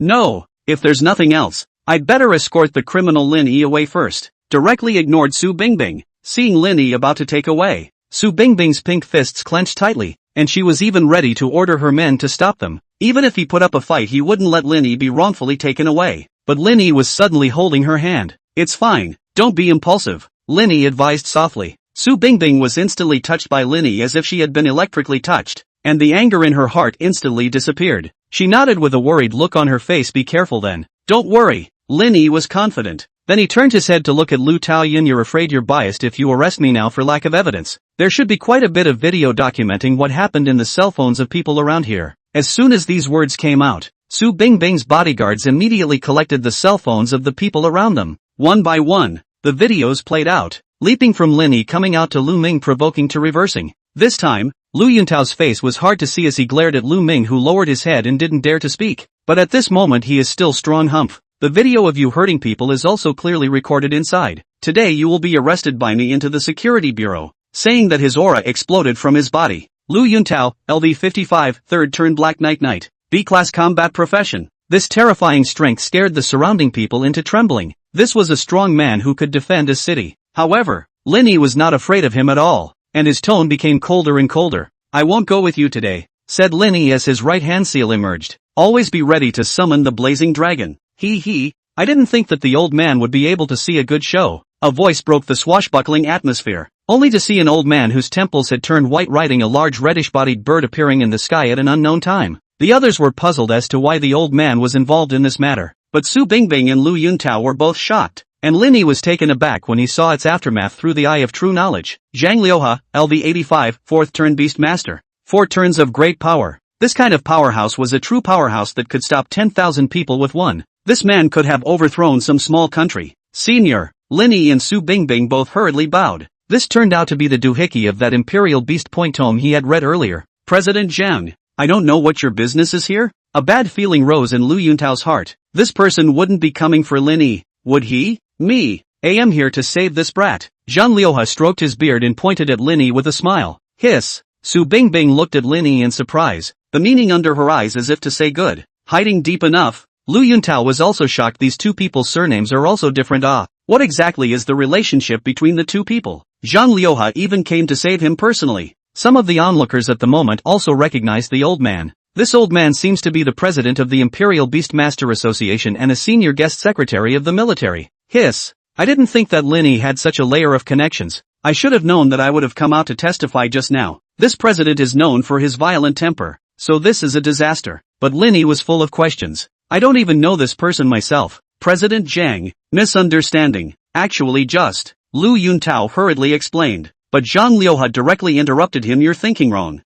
No, if there's nothing else, I'd better escort the criminal Lin Yi away first. Directly ignored Su Bingbing, seeing Lin Yi about to take away. Su Bingbing's pink fists clenched tightly, and she was even ready to order her men to stop them. Even if he put up a fight, he wouldn't let Lin Yi be wrongfully taken away. But Lin Yi was suddenly holding her hand. It's fine, don't be impulsive, Lin Yi advised softly. Su Bingbing was instantly touched by Lin Yi as if she had been electrically touched, and the anger in her heart instantly disappeared. She nodded with a worried look on her face. Be careful then. Don't worry, Lin Yi was confident. Then he turned his head to look at Lu Taoyin. You're afraid you're biased if you arrest me now for lack of evidence. There should be quite a bit of video documenting what happened in the cell phones of people around here. As soon as these words came out, Su Bingbing's bodyguards immediately collected the cell phones of the people around them. One by one, the videos played out, leaping from Lin Yi coming out to Lu Ming provoking to reversing. This time, Lu Yuntao's face was hard to see as he glared at Lu Ming, who lowered his head and didn't dare to speak. But at this moment he is still strong humph. The video of you hurting people is also clearly recorded inside. Today you will be arrested by me into the security bureau. Saying that his aura exploded from his body. Lu Yuntao, LV55, 3rd turn Black Knight. B-class combat profession. This terrifying strength scared the surrounding people into trembling. This was a strong man who could defend a city. However, Lin Yi was not afraid of him at all, and his tone became colder and colder. I won't go with you today, said Lin Yi as his right hand seal emerged. Always be ready to summon the blazing dragon. I didn't think that the old man would be able to see a good show. A voice broke the swashbuckling atmosphere, only to see an old man whose temples had turned white riding a large reddish-bodied bird appearing in the sky at an unknown time. The others were puzzled as to why the old man was involved in this matter, but Su Bingbing and Lu Yuntao were both shocked, and Lin Yi was taken aback when he saw its aftermath through the eye of true knowledge. Zhang Liuha, LV85, 4th turn Beast Master. 4 turns of great power. This kind of powerhouse was a true powerhouse that could stop 10,000 people with one. This man could have overthrown some small country. Senior, Lin Yi and Su Bingbing both hurriedly bowed. This turned out to be the doohickey of that Imperial Beast point tome he had read earlier. President Zhang, I don't know what your business is here? A bad feeling rose in Lu Yuntao's heart. This person wouldn't be coming for Lin Yi, would he? Me, I am here to save this brat. Zhang Liuha stroked his beard and pointed at Lin Yi with a smile. Hiss. Su Bingbing looked at Lin Yi in surprise, the meaning under her eyes as if to say good. Hiding deep enough. Lu Yuntao was also shocked. These two people's surnames are also different. What exactly is the relationship between the two people? Zhang Liuha even came to save him personally. Some of the onlookers at the moment also recognized the old man. This old man seems to be the president of the Imperial Beastmaster Association and a senior guest secretary of the military. Hiss. I didn't think that Lin Yi had such a layer of connections. I should have known that I would have come out to testify just now. This president is known for his violent temper, so this is a disaster. But Lin Yi was full of questions. I don't even know this person myself. President Zhang, misunderstanding. Actually just. Lu Yuntao hurriedly explained. But Zhang Liuha directly interrupted him. You're thinking wrong.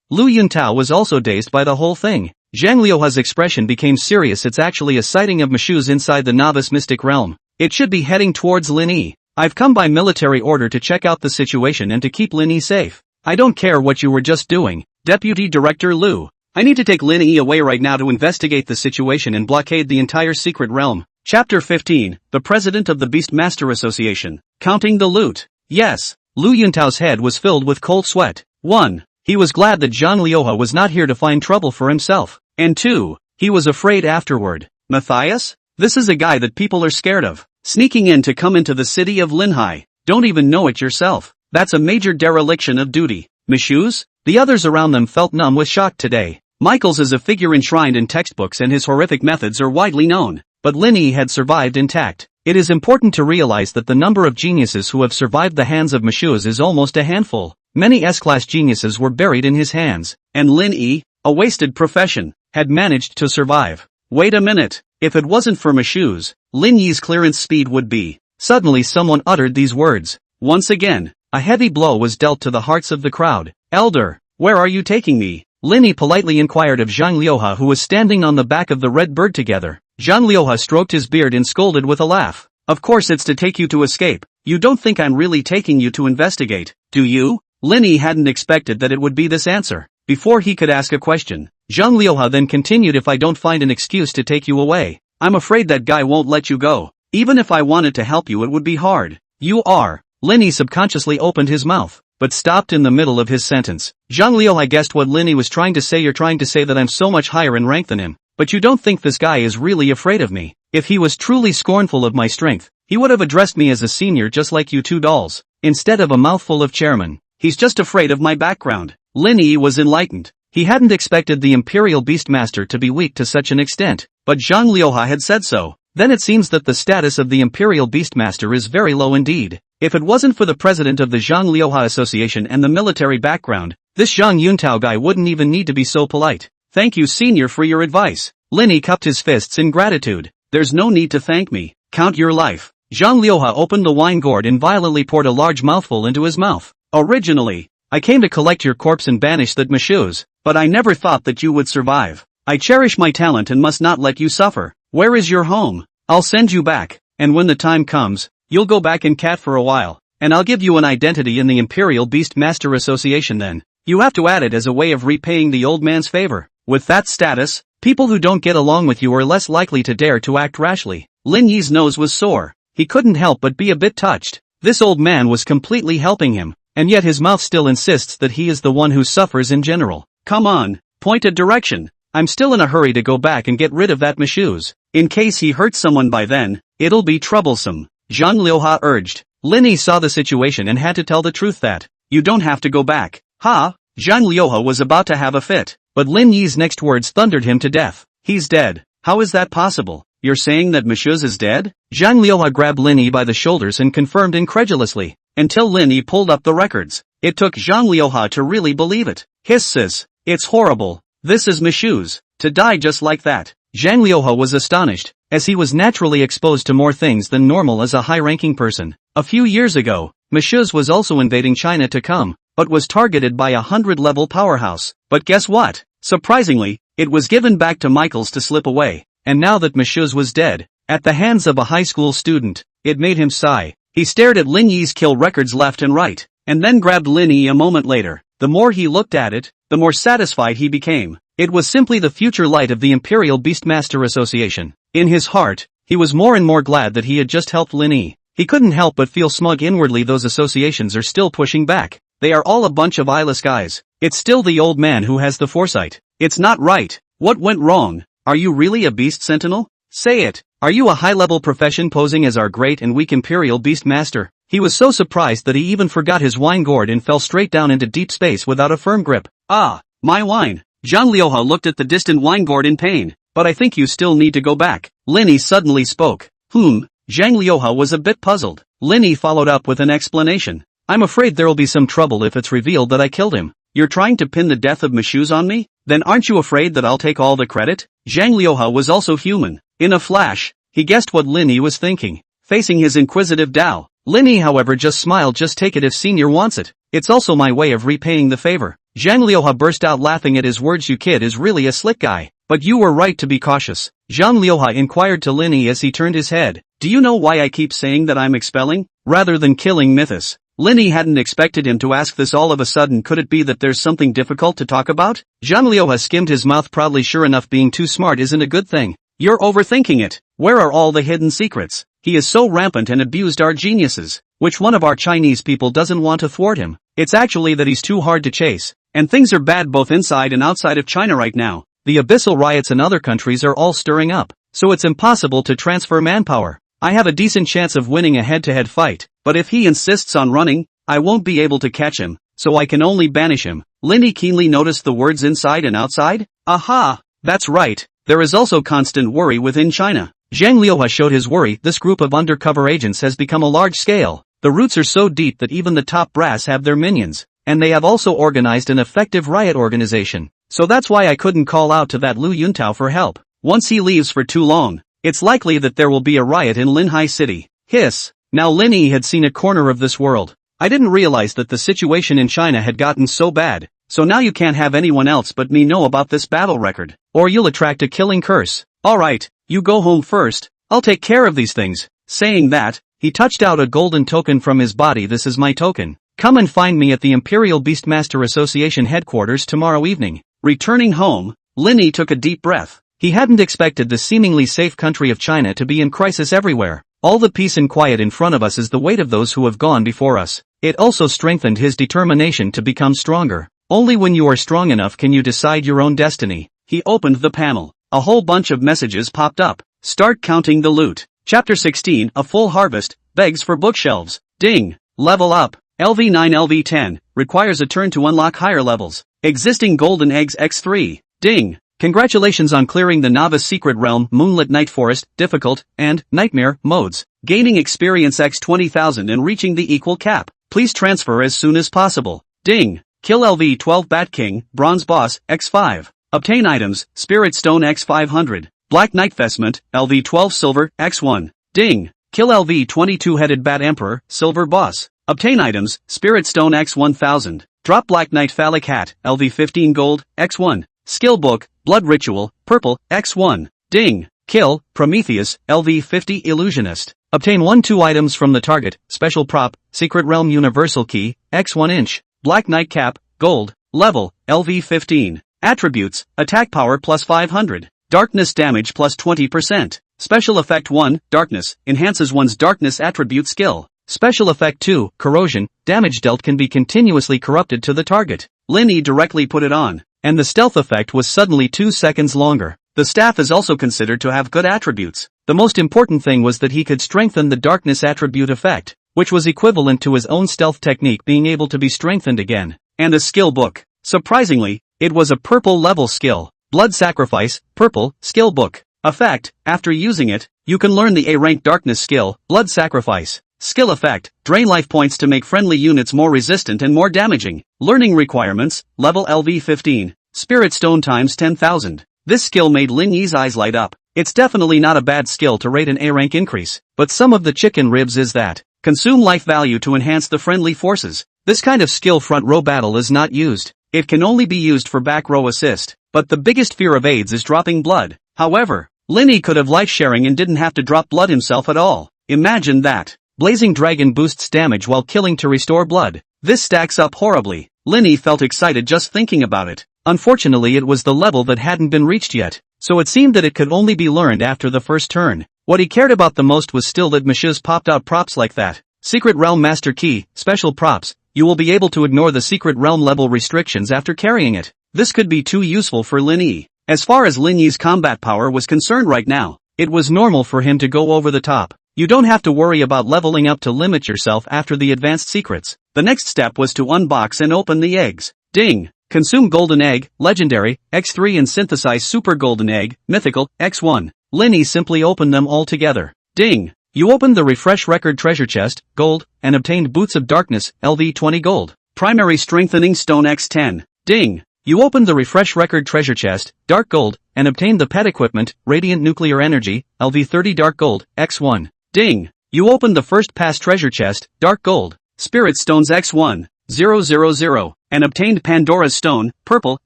Lu Yuntao was also dazed by the whole thing. Zhang Liuha's expression became serious. It's actually a sighting of Mashus inside the novice mystic realm. It should be heading towards Lin Yi. I've come by military order to check out the situation and to keep Lin Yi safe. I don't care what you were just doing, Deputy Director Lu. I need to take Lin Yi away right now to investigate the situation and blockade the entire secret realm. Chapter 15, the President of the Beastmaster Association. Counting the loot. Yes, Lu Yuntao's head was filled with cold sweat. 1. He was glad that Zhang Liuha was not here to find trouble for himself. And 2. He was afraid afterward. Matthias? This is a guy that people are scared of. Sneaking in to come into the city of Linhai. Don't even know it yourself. That's a major dereliction of duty. Mashus? The others around them felt numb with shock today. Michaels is a figure enshrined in textbooks and his horrific methods are widely known. But Lin Yi had survived intact. It is important to realize that the number of geniuses who have survived the hands of Mashus is almost a handful. Many S-class geniuses were buried in his hands. And Lin Yi, a wasted profession, had managed to survive. Wait a minute. If it wasn't for Mashus, Lin Yi's clearance speed would be. Suddenly someone uttered these words. Once again, a heavy blow was dealt to the hearts of the crowd. Elder, where are you taking me? Lin Yi politely inquired of Zhang Liuha, who was standing on the back of the red bird together. Zhang Liuha stroked his beard and scolded with a laugh. Of course it's to take you to escape. You don't think I'm really taking you to investigate, do you? Lin Yi hadn't expected that it would be this answer. Before he could ask a question, Zhang Liuha then continued, if I don't find an excuse to take you away, I'm afraid that guy won't let you go. Even if I wanted to help you it would be hard. You are. Lin Yi subconsciously opened his mouth, but stopped in the middle of his sentence. Zhang Liuha guessed what Lin Yi was trying to say. You're trying to say that I'm so much higher in rank than him, but you don't think this guy is really afraid of me. If he was truly scornful of my strength, he would have addressed me as a senior just like you two dolls, instead of a mouthful of chairman. He's just afraid of my background. Lin Yi was enlightened. He hadn't expected the Imperial Beastmaster to be weak to such an extent, but Zhang Liuha had said so. Then it seems that the status of the Imperial Beastmaster is very low indeed. If it wasn't for the president of the Zhang Liuha Association and the military background, this Zhang Yuntao guy wouldn't even need to be so polite. Thank you, senior, for your advice. Lin Yi cupped his fists in gratitude. There's no need to thank me. Count your life. Zhang Liuha opened the wine gourd and violently poured a large mouthful into his mouth. Originally, I came to collect your corpse and banish that Mashus, but I never thought that you would survive. I cherish my talent and must not let you suffer. Where is your home? I'll send you back, and when the time comes, you'll go back and cat for a while, and I'll give you an identity in the Imperial Beastmaster Association then. You have to add it as a way of repaying the old man's favor. With that status, people who don't get along with you are less likely to dare to act rashly. Lin Yi's nose was sore. He couldn't help but be a bit touched. This old man was completely helping him, and yet his mouth still insists that he is the one who suffers in general. Come on, point a direction. I'm still in a hurry to go back and get rid of that Mishu's. In case he hurts someone by then, it'll be troublesome. Zhang Liuha urged. Lin Yi saw the situation and had to tell the truth that, you don't have to go back. Ha! Zhang Liuha was about to have a fit, but Lin Yi's next words thundered him to death. He's dead. How is that possible? You're saying that Mishu's is dead? Zhang Liuha grabbed Lin Yi by the shoulders and confirmed incredulously, until Lin Yi pulled up the records. It took Zhang Liuha to really believe it. Hisses. It's horrible. This is Mishu's. To die just like that. Zhang Liuha was astonished, as he was naturally exposed to more things than normal as a high-ranking person. A few years ago, Mishu's was also invading China to come, but was targeted by a 100-level powerhouse. But guess what? Surprisingly, it was given back to Michaels to slip away. And now that Mishu's was dead, at the hands of a high school student, it made him sigh. He stared at Lin Yi's kill records left and right, and then grabbed Lin Yi a moment later. The more he looked at it, the more satisfied he became. It was simply the future light of the Imperial Beastmaster Association. In his heart, he was more and more glad that he had just helped Lin Yi. He couldn't help but feel smug inwardly. Those associations are still pushing back. They are all a bunch of eyeless guys. It's still the old man who has the foresight. It's not right. What went wrong? Are you really a beast sentinel? Say it. Are you a high-level profession posing as our great and weak Imperial Beastmaster? He was so surprised that he even forgot his wine gourd and fell straight down into deep space without a firm grip. Ah, my wine. Zhang Liuha looked at the distant wine gourd in pain. But I think you still need to go back. Lin Yi suddenly spoke. Zhang Liuha was a bit puzzled. Lin Yi followed up with an explanation. I'm afraid there'll be some trouble if it's revealed that I killed him. You're trying to pin the death of Mishu's on me? Then aren't you afraid that I'll take all the credit? Zhang Liuha was also human. In a flash, he guessed what Lin Yi was thinking. Facing his inquisitive Dao, Lin Yi however just smiled. Just take it if senior wants it. It's also my way of repaying the favor. Zhang Liuha burst out laughing at his words. You kid is really a slick guy. But you were right to be cautious. Zhang Liuha inquired to Lin Yi as he turned his head. Do you know why I keep saying that I'm expelling, rather than killing Mythos? Lin Yi hadn't expected him to ask this all of a sudden. Could it be that there's something difficult to talk about? Zhang Liuha skimmed his mouth proudly. Sure enough, being too smart isn't a good thing. You're overthinking it. Where are all the hidden secrets? He is so rampant and abused our geniuses. Which one of our Chinese people doesn't want to thwart him? It's actually that he's too hard to chase. And things are bad both inside and outside of China right now. The abyssal riots in other countries are all stirring up. So it's impossible to transfer manpower. I have a decent chance of winning a head-to-head fight. But if he insists on running, I won't be able to catch him. So I can only banish him. Lin Yi keenly noticed the words inside and outside. Aha! That's right. There is also constant worry within China. Zhang Liuha showed his worry. This group of undercover agents has become a large scale. The roots are so deep that even the top brass have their minions. And they have also organized an effective riot organization. So that's why I couldn't call out to that Lu Yuntao for help. Once he leaves for too long, it's likely that there will be a riot in Linhai City. Hiss. Now Lin Yi had seen a corner of this world. I didn't realize that the situation in China had gotten so bad. So now you can't have anyone else but me know about this battle record, or you'll attract a killing curse. Alright, you go home first. I'll take care of these things. Saying that, he touched out a golden token from his body. This is my token. Come and find me at the Imperial Beastmaster Association headquarters tomorrow evening. Returning home, Lin Yi took a deep breath. He hadn't expected the seemingly safe country of China to be in crisis everywhere. All the peace and quiet in front of us is the weight of those who have gone before us. It also strengthened his determination to become stronger. Only when you are strong enough can you decide your own destiny. He opened the panel. A whole bunch of messages popped up. Start counting the loot. Chapter 16, A Full Harvest, begs for bookshelves. Ding. Level up. LV9 LV10, requires a turn to unlock higher levels. Existing golden eggs X3. Ding. Congratulations on clearing the Novice Secret Realm, Moonlit Night Forest, Difficult, and Nightmare modes. Gaining experience X 20,000 and reaching the equal cap. Please transfer as soon as possible. Ding. Kill LV12 Bat King, Bronze Boss, X5. Obtain items, Spirit Stone X500. Black Knight Vestment, LV12 Silver, X1. Ding. Kill LV22 Headed Bat Emperor, Silver Boss. Obtain items, Spirit Stone X1000. Drop Black Knight Phallic Hat, LV15 Gold, X1. Skill Book, Blood Ritual, Purple, X1. Ding. Kill, Prometheus, LV50 Illusionist. Obtain 1-2 items from the target, Special Prop, Secret Realm Universal Key, X1 inch. Black Knight Cap, Gold, Level, LV 15. Attributes, attack power plus 500. Darkness damage plus 20%. Special effect 1, darkness, enhances one's darkness attribute skill. Special effect 2, corrosion, damage dealt can be continuously corrupted to the target. Lin Yi directly put it on, and the stealth effect was suddenly 2 seconds longer. The staff is also considered to have good attributes. The most important thing was that he could strengthen the darkness attribute effect, which was equivalent to his own stealth technique being able to be strengthened again. And a skill book. Surprisingly, it was a purple level skill. Blood Sacrifice, Purple, Skill Book. Effect, after using it, you can learn the A-rank darkness skill, Blood Sacrifice. Skill effect, drain life points to make friendly units more resistant and more damaging. Learning requirements, level LV 15. Spirit Stone times 10,000. This skill made Lin Yi's eyes light up. It's definitely not a bad skill to rate an A-rank increase, but some of the chicken ribs is that. Consume life value to enhance the friendly forces. This kind of skill front row battle is not used. It can only be used for back row assist, but the biggest fear of AIDS is dropping blood. However, Lin Yi could have life sharing and didn't have to drop blood himself at all. Imagine that. Blazing Dragon boosts damage while killing to restore blood. This stacks up horribly. Lin Yi felt excited just thinking about it. Unfortunately, it was the level that hadn't been reached yet, so it seemed that it could only be learned after the first turn. What he cared about the most was still that Mishas popped out props like that. Secret Realm Master Key, special props. You will be able to ignore the Secret Realm level restrictions after carrying it. This could be too useful for Lin Yi. As far as Lin Yi's combat power was concerned right now, it was normal for him to go over the top. You don't have to worry about leveling up to limit yourself after the advanced secrets. The next step was to unbox and open the eggs. Ding! Consume Golden Egg, Legendary, X3 and synthesize Super Golden Egg, Mythical, X1. Lin Yi simply opened them all together. Ding! You opened the Refresh Record Treasure Chest, Gold, and obtained Boots of Darkness, LV 20 Gold. Primary Strengthening Stone X10. Ding! You opened the Refresh Record Treasure Chest, Dark Gold, and obtained the Pet Equipment, Radiant Nuclear Energy, LV 30 Dark Gold, X1. Ding! You opened the First Pass Treasure Chest, Dark Gold, Spirit Stones X1, 000, and obtained Pandora's Stone, Purple,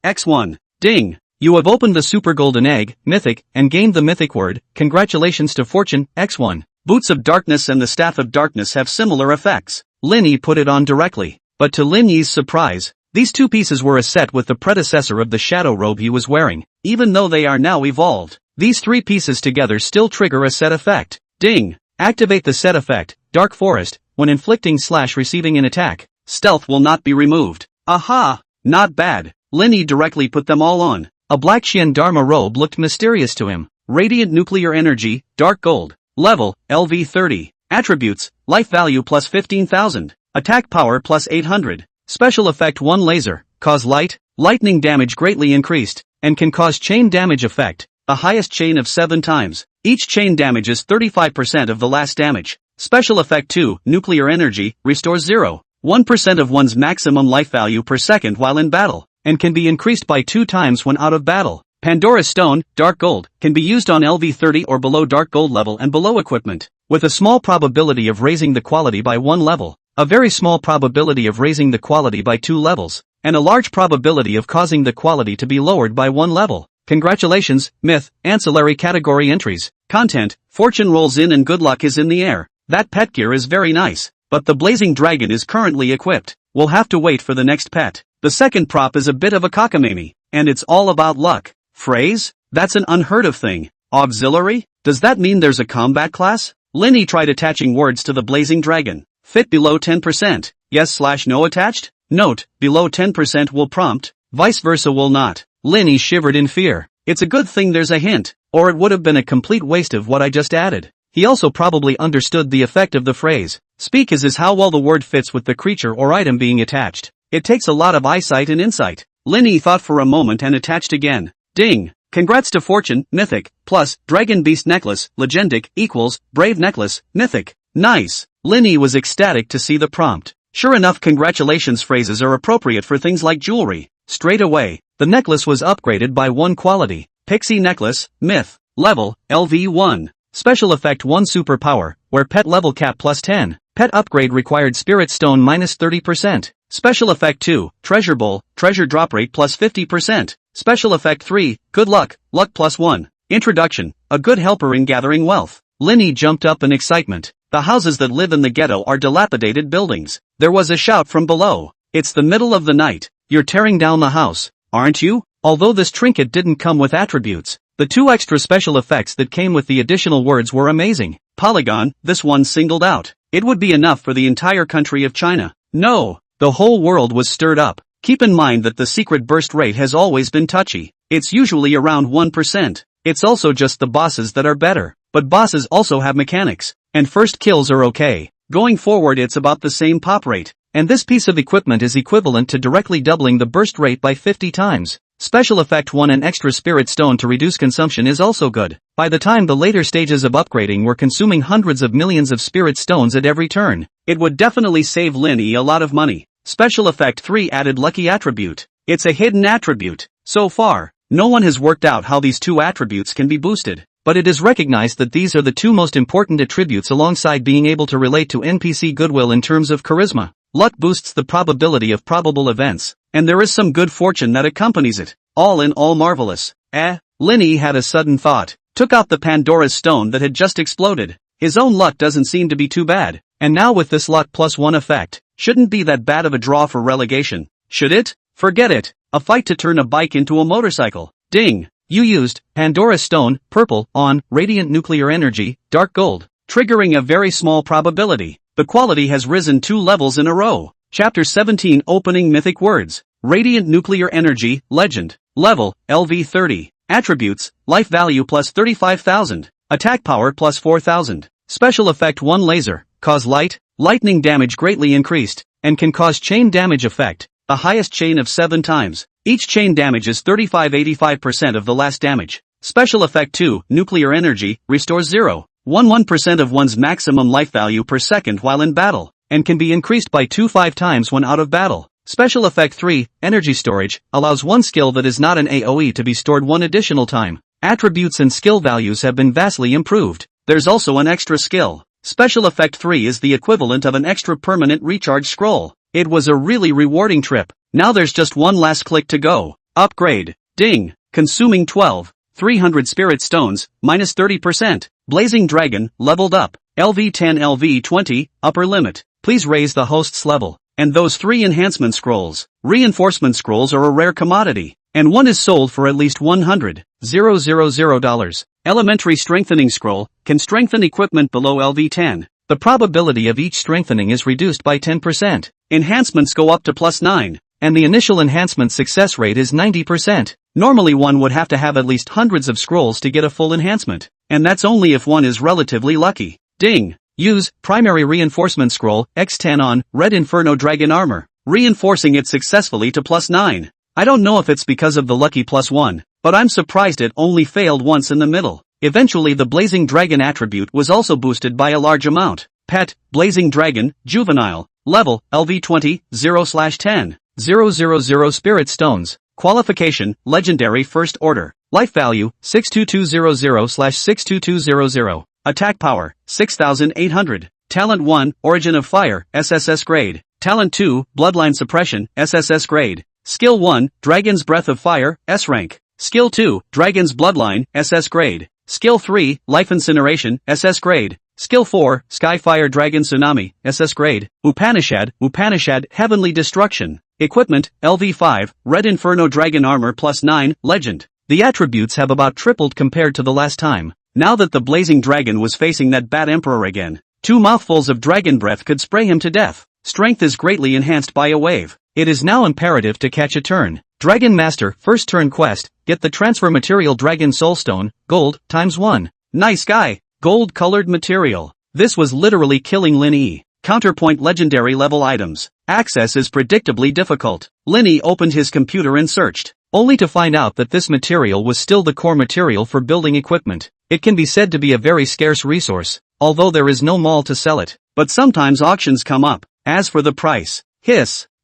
X1. Ding! You have opened the Super Golden Egg, Mythic, and gained the Mythic Word. Congratulations to Fortune, X1. Boots of Darkness and the Staff of Darkness have similar effects. Lin Yi put it on directly. But to Lin Yi's surprise, these two pieces were a set with the predecessor of the shadow robe he was wearing. Even though they are now evolved, these three pieces together still trigger a set effect. Ding! Activate the set effect, Dark Forest, when inflicting / receiving an attack. Stealth will not be removed. Aha! Not bad. Lin Yi directly put them all on. A black Xian Dharma robe looked mysterious to him. Radiant Nuclear Energy, Dark Gold. Level, LV 30. Attributes, life value plus 15,000. Attack power plus 800. Special effect 1 laser, cause lightning damage greatly increased, and can cause chain damage effect, the highest chain of 7 times. Each chain damages 35% of the last damage. Special effect 2, nuclear energy, restores 0.1% of one's maximum life value per second while in battle, and can be increased by 2 times when out of battle. Pandora's Stone, Dark Gold, can be used on LV 30 or below Dark Gold level and below equipment, with a small probability of raising the quality by 1 level, a very small probability of raising the quality by 2 levels, and a large probability of causing the quality to be lowered by 1 level. Congratulations, Myth, Ancillary Category Entries. Content, Fortune rolls in and good luck is in the air. That pet gear is very nice, but the Blazing Dragon is currently equipped. We'll have to wait for the next pet. The second prop is a bit of a cockamamie, and it's all about luck. Phrase? That's an unheard of thing. Auxiliary? Does that mean there's a combat class? Lin Yi tried attaching words to the Blazing Dragon. Fit below 10%. Yes/no attached? Note, below 10% will prompt, vice versa will not. Lin Yi shivered in fear. It's a good thing there's a hint, or it would have been a complete waste of what I just added. He also probably understood the effect of the phrase. Speak is how well the word fits with the creature or item being attached. It takes a lot of eyesight and insight. Lin Yi thought for a moment and attached again. Ding! Congrats to Fortune, Mythic, plus, Dragon Beast Necklace, Legendic, equals, Brave Necklace, Mythic. Nice! Lin Yi was ecstatic to see the prompt. Sure enough, congratulations phrases are appropriate for things like jewelry. Straight away, the necklace was upgraded by 1 quality. Pixie Necklace, Myth. Level, LV 1. Special effect 1 superpower, where pet level cap plus 10. Pet upgrade required Spirit Stone minus 30%. Special effect 2, Treasure Bowl, treasure drop rate plus 50%. Special effect 3, Good Luck, luck plus 1. Introduction, a good helper in gathering wealth. Lin Yi jumped up in excitement. The houses that live in the ghetto are dilapidated buildings. There was a shout from below. It's the middle of the night. you're tearing down the house, aren't you? Although this trinket didn't come with attributes, the 2 extra special effects that came with the additional words were amazing. Polygon, this one singled out. It would be enough for the entire country of China. No, the whole world was stirred up. Keep in mind that the secret burst rate has always been touchy. It's usually around 1%. It's also just the bosses that are better. But bosses also have mechanics. And first kills are okay. Going forward it's about the same pop rate. And this piece of equipment is equivalent to directly doubling the burst rate by 50 times. Special Effect 1, an extra spirit stone to reduce consumption, is also good. By the time the later stages of upgrading were consuming hundreds of millions of spirit stones at every turn. It would definitely save Lin Yi a lot of money. Special Effect 3 added Lucky Attribute. It's a hidden attribute. So far, no one has worked out how these 2 attributes can be boosted. But it is recognized that these are the 2 most important attributes alongside being able to relate to NPC goodwill in terms of charisma. Luck boosts the probability of probable events, and there is some good fortune that accompanies it. All in all, marvelous. Lin Yi had a sudden thought. Took out the Pandora's stone that had just exploded. His own luck doesn't seem to be too bad. And now with this luck plus 1 effect, shouldn't be that bad of a draw for relegation. Should it? Forget it. A fight to turn a bike into a motorcycle. Ding. You used Pandora's stone, purple, on radiant nuclear energy, dark gold, triggering a very small probability. The quality has risen 2 levels in a row. Chapter 17, Opening Mythic Words. Radiant Nuclear Energy, Legend. Level, LV 30. Attributes, Life Value plus 35,000. Attack Power plus 4,000. Special Effect 1, Laser. Cause lightning damage greatly increased, and can cause chain damage effect. The highest chain of 7 times. Each chain damages 85% of the last damage. Special Effect 2, Nuclear Energy, restores 0.11% of one's maximum life value per second while in battle, and can be increased by 25 times when out of battle. Special Effect 3, Energy Storage, allows one skill that is not an AoE to be stored 1 additional time. Attributes and skill values have been vastly improved. There's also an extra skill. Special Effect 3 is the equivalent of an extra permanent recharge scroll. It was a really rewarding trip. Now there's just one last click to go. Upgrade. Ding. Consuming 300 spirit stones, minus 30%. Blazing Dragon, leveled up. LV 10 LV 20, upper limit. Please raise the host's level. And those 3 enhancement scrolls. Reinforcement scrolls are a rare commodity. And one is sold for at least $100,000. Elementary Strengthening Scroll, can strengthen equipment below LV 10. The probability of each strengthening is reduced by 10%. Enhancements go up to +9. And the initial enhancement success rate is 90%. Normally one would have to have at least hundreds of scrolls to get a full enhancement. And that's only if one is relatively lucky. Ding. Use Primary Reinforcement Scroll, X10 on Red Inferno Dragon Armor, reinforcing it successfully to +9. I don't know if it's because of the lucky +1, but I'm surprised it only failed once in the middle. Eventually the Blazing Dragon attribute was also boosted by a large amount. Pet, Blazing Dragon, Juvenile, Level, LV 20, 0/10. 000 Spirit Stones. Qualification, Legendary First Order. Life Value, 62200/62200. Attack Power, 6,800. Talent 1, Origin of Fire, SSS Grade. Talent 2, Bloodline Suppression, SSS Grade. Skill 1, Dragon's Breath of Fire, S Rank. Skill 2, Dragon's Bloodline, SS Grade. Skill 3, Life Incineration, SS Grade. Skill 4, Skyfire Dragon Tsunami, SS Grade. Upanishad, Heavenly Destruction. Equipment, LV 5, Red Inferno Dragon Armor +9, Legend. The attributes have about tripled compared to the last time. Now that the Blazing Dragon was facing that bad Emperor again, 2 mouthfuls of dragon breath could spray him to death. Strength is greatly enhanced by a wave. It is now imperative to catch a turn. Dragon Master, first turn quest, get the transfer material Dragon Soulstone, gold, ×1. Nice guy. Gold-colored material. This was literally killing Lin Yi. Counterpoint legendary level items. Access is predictably difficult. Lin Yi opened his computer and searched, only to find out that this material was still the core material for building equipment. It can be said to be a very scarce resource, although there is no mall to sell it. But sometimes auctions come up. As for the price,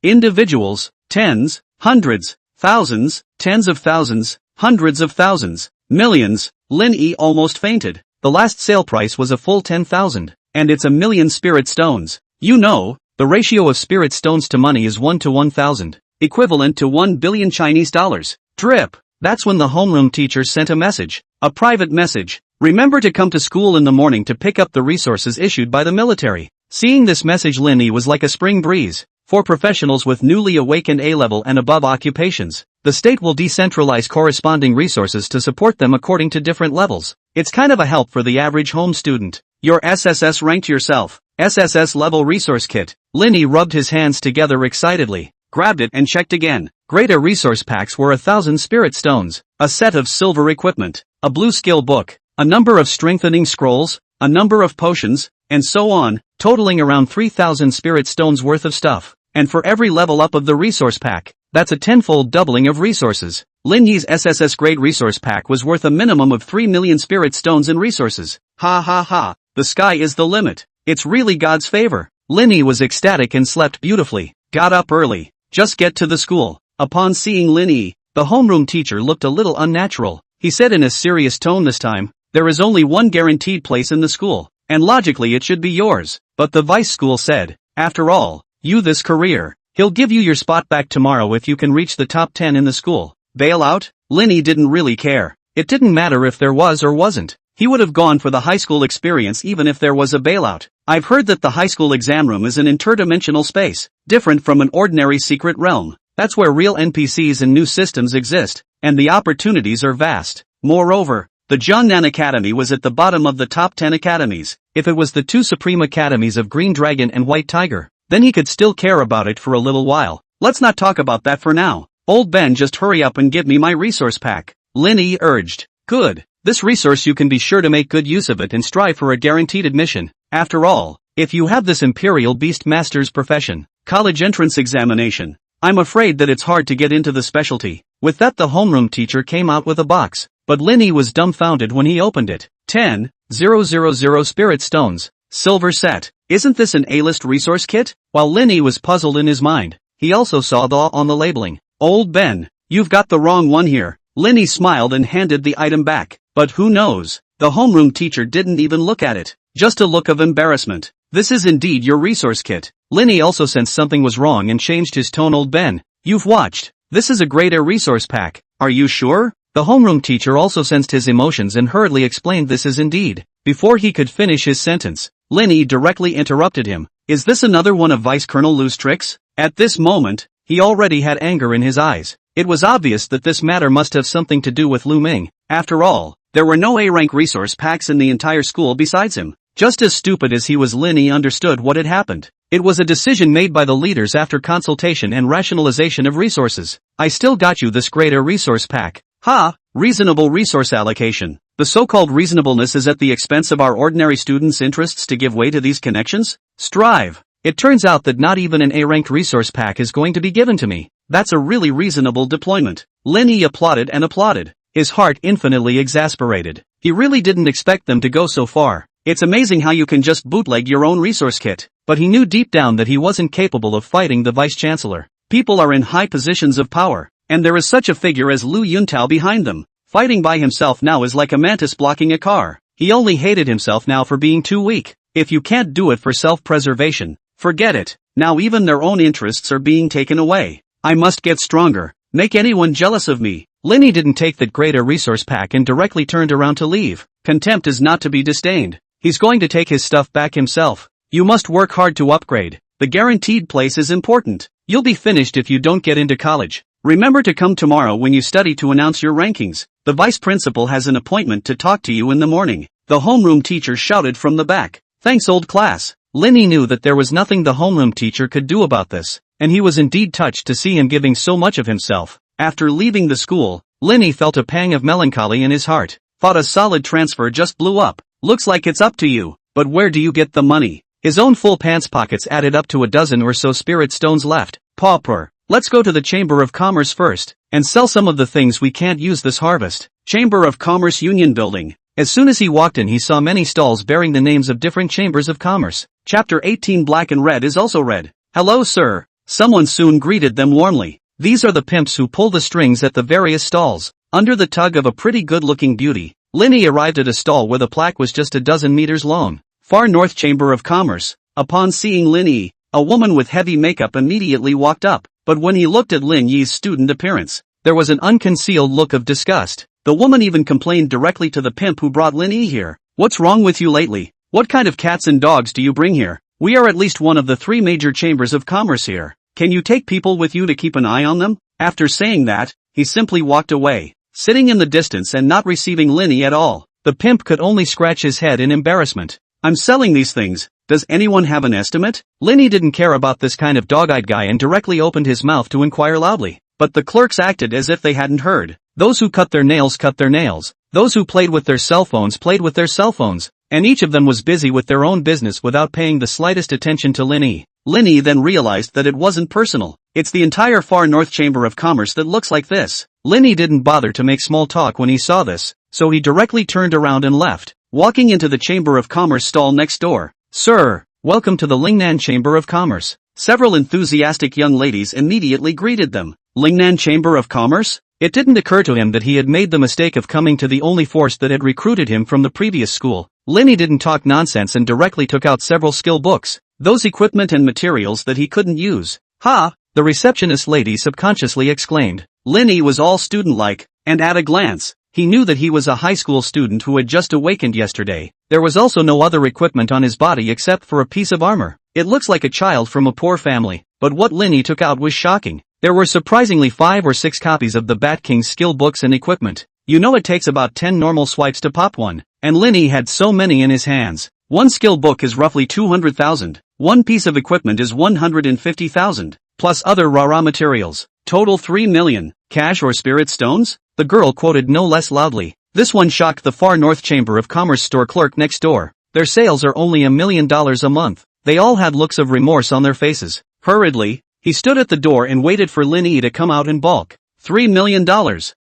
individuals, tens, hundreds, thousands, tens of thousands, hundreds of thousands, millions. Lin Yi almost fainted. The last sale price was a full 10,000. And it's 1,000,000 spirit stones. You know, the ratio of spirit stones to money is 1 to 1,000. Equivalent to 1 billion Chinese dollars. Drip. That's when the homeroom teacher sent a message. A private message. Remember to come to school in the morning to pick up the resources issued by the military. Seeing this message, Lin Yi was like a spring breeze. for professionals with newly awakened A-level and above occupations. The state will decentralize corresponding resources to support them according to different levels. It's kind of a help for the average home student. Your SSS ranked yourself. SSS level resource kit. Linny rubbed his hands together excitedly, grabbed it and checked again. Greater resource packs were 1,000 spirit stones, a set of silver equipment, a blue skill book, a number of strengthening scrolls, a number of potions, and so on, totaling around 3,000 spirit stones worth of stuff. And for every level up of the resource pack, that's a tenfold doubling of resources. Lin Yi's SSS grade resource pack was worth a minimum of 3 million spirit stones in resources. Ha ha ha, the sky is the limit. It's really God's favor. Lin Yi was ecstatic and slept beautifully. Got up early. Just get to the school. Upon seeing Lin Yi, the homeroom teacher looked a little unnatural. He said in a serious tone this time, there is only one guaranteed place in the school, and logically it should be yours. But the vice school said, after all, you this career. He'll give you your spot back tomorrow if you can reach the top 10 in the school. Bailout? Lin Yi didn't really care. It didn't matter if there was or wasn't. He would have gone for the high school experience even if there was a bailout. I've heard that the high school exam room is an interdimensional space, different from an ordinary secret realm. That's where real NPCs and new systems exist, and the opportunities are vast. Moreover, the Jiangnan Academy was at the bottom of the top 10 academies. If it was the two supreme academies of Green Dragon and White Tiger, then he could still care about it for a little while. Let's not talk about that for now. Old Ben, just hurry up and give me my resource pack. Lin Yi urged. Good. This resource you can be sure to make good use of it and strive for a guaranteed admission. After all, if you have this Imperial Beast Master's profession, college entrance examination, I'm afraid that it's hard to get into the specialty. With that the homeroom teacher came out with a box, but Lin Yi was dumbfounded when he opened it. 10,000 spirit stones, silver set. Isn't this an A-list resource kit? While Lin Yi was puzzled in his mind, he also saw the on the labeling. Old Ben, you've got the wrong one here. Lin Yi smiled and handed the item back. But who knows? The homeroom teacher didn't even look at it. Just a look of embarrassment. This is indeed your resource kit. Lin Yi also sensed something was wrong and changed his tone. Old Ben, you've watched. This is a greater resource pack. Are you sure? The homeroom teacher also sensed his emotions and hurriedly explained this is indeed. Before he could finish his sentence, Lin Yi directly interrupted him. Is this another one of Vice Colonel Lu's tricks? At this moment, he already had anger in his eyes. It was obvious that this matter must have something to do with Lu Ming. After all, there were no A-rank resource packs in the entire school besides him. Just as stupid as he was, Lin Yi understood what had happened. It was a decision made by the leaders after consultation and rationalization of resources. I still got you this greater resource pack. Ha! Reasonable resource allocation. The so-called reasonableness is at the expense of our ordinary students' interests to give way to these connections? Strive. It turns out that not even an A-ranked resource pack is going to be given to me. That's a really reasonable deployment. Lin Yi applauded and applauded, his heart infinitely exasperated. He really didn't expect them to go so far. It's amazing how you can just bootleg your own resource kit. But he knew deep down that he wasn't capable of fighting the vice-chancellor. People are in high positions of power, and there is such a figure as Lu Yuntao behind them. Fighting by himself now is like a mantis blocking a car. He only hated himself now for being too weak. If you can't do it for self-preservation, forget it. Now even their own interests are being taken away. I must get stronger. Make anyone jealous of me. Lin Yi didn't take that greater resource pack and directly turned around to leave. Contempt is not to be disdained. He's going to take his stuff back himself. You must work hard to upgrade. The guaranteed place is important. You'll be finished if you don't get into college. Remember to come tomorrow when you study to announce your rankings. The vice principal has an appointment to talk to you in the morning. The homeroom teacher shouted from the back. Thanks, old class. Lin Yi knew that there was nothing the homeroom teacher could do about this, and he was indeed touched to see him giving so much of himself. After leaving the school, Lin Yi felt a pang of melancholy in his heart. Thought a solid transfer just blew up. Looks like it's up to you, but where do you get the money? His own full pants pockets added up to a dozen or so spirit stones left. Pauper, let's go to the Chamber of Commerce first, and sell some of the things we can't use this harvest. Chamber of Commerce Union Building. As soon as he walked in he saw many stalls bearing the names of different chambers of commerce. Chapter 18 Black and Red is also read. Hello sir. Someone soon greeted them warmly. These are the pimps who pull the strings at the various stalls. Under the tug of a pretty good-looking beauty, Lin Yi arrived at a stall where the plaque was just a dozen meters long. Far North Chamber of Commerce. Upon seeing Lin Yi, a woman with heavy makeup immediately walked up, but when he looked at Lin Yi's student appearance, there was an unconcealed look of disgust. The woman even complained directly to the pimp who brought Lin Yi here. What's wrong with you lately? What kind of cats and dogs do you bring here? We are at least one of the three major chambers of commerce here. Can you take people with you to keep an eye on them? After saying that, he simply walked away, sitting in the distance and not receiving Linny at all. The pimp could only scratch his head in embarrassment. I'm selling these things, does anyone have an estimate? Linny didn't care about this kind of dog-eyed guy and directly opened his mouth to inquire loudly. But the clerks acted as if they hadn't heard. Those who cut their nails cut their nails. Those who played with their cell phones played with their cell phones. And each of them was busy with their own business without paying the slightest attention to Linny. Linny then realized that it wasn't personal. It's the entire Far North Chamber of Commerce that looks like this. Linny didn't bother to make small talk when he saw this, so he directly turned around and left, walking into the Chamber of Commerce stall next door. Sir, welcome to the Lingnan Chamber of Commerce. Several enthusiastic young ladies immediately greeted them. Lingnan Chamber of Commerce? It didn't occur to him that he had made the mistake of coming to the only force that had recruited him from the previous school. Linny didn't talk nonsense and directly took out several skill books, those equipment and materials that he couldn't use. Ha! The receptionist lady subconsciously exclaimed. Linny was all student-like, and at a glance, he knew that he was a high school student who had just awakened yesterday. There was also no other equipment on his body except for a piece of armor. It looks like a child from a poor family, but what Linny took out was shocking. There were surprisingly 5 or 6 copies of the Bat King's skill books and equipment. You know it takes about 10 normal swipes to pop one, and Linny had so many in his hands. One skill book is roughly 200,000. One piece of equipment is 150,000, plus other raw materials. Total 3 million. Cash or spirit stones? The girl quoted no less loudly. This one shocked the Far North Chamber of Commerce store clerk next door. Their sales are only $1 million a month. They all had looks of remorse on their faces. Hurriedly, he stood at the door and waited for Linny to come out in bulk. $3 million.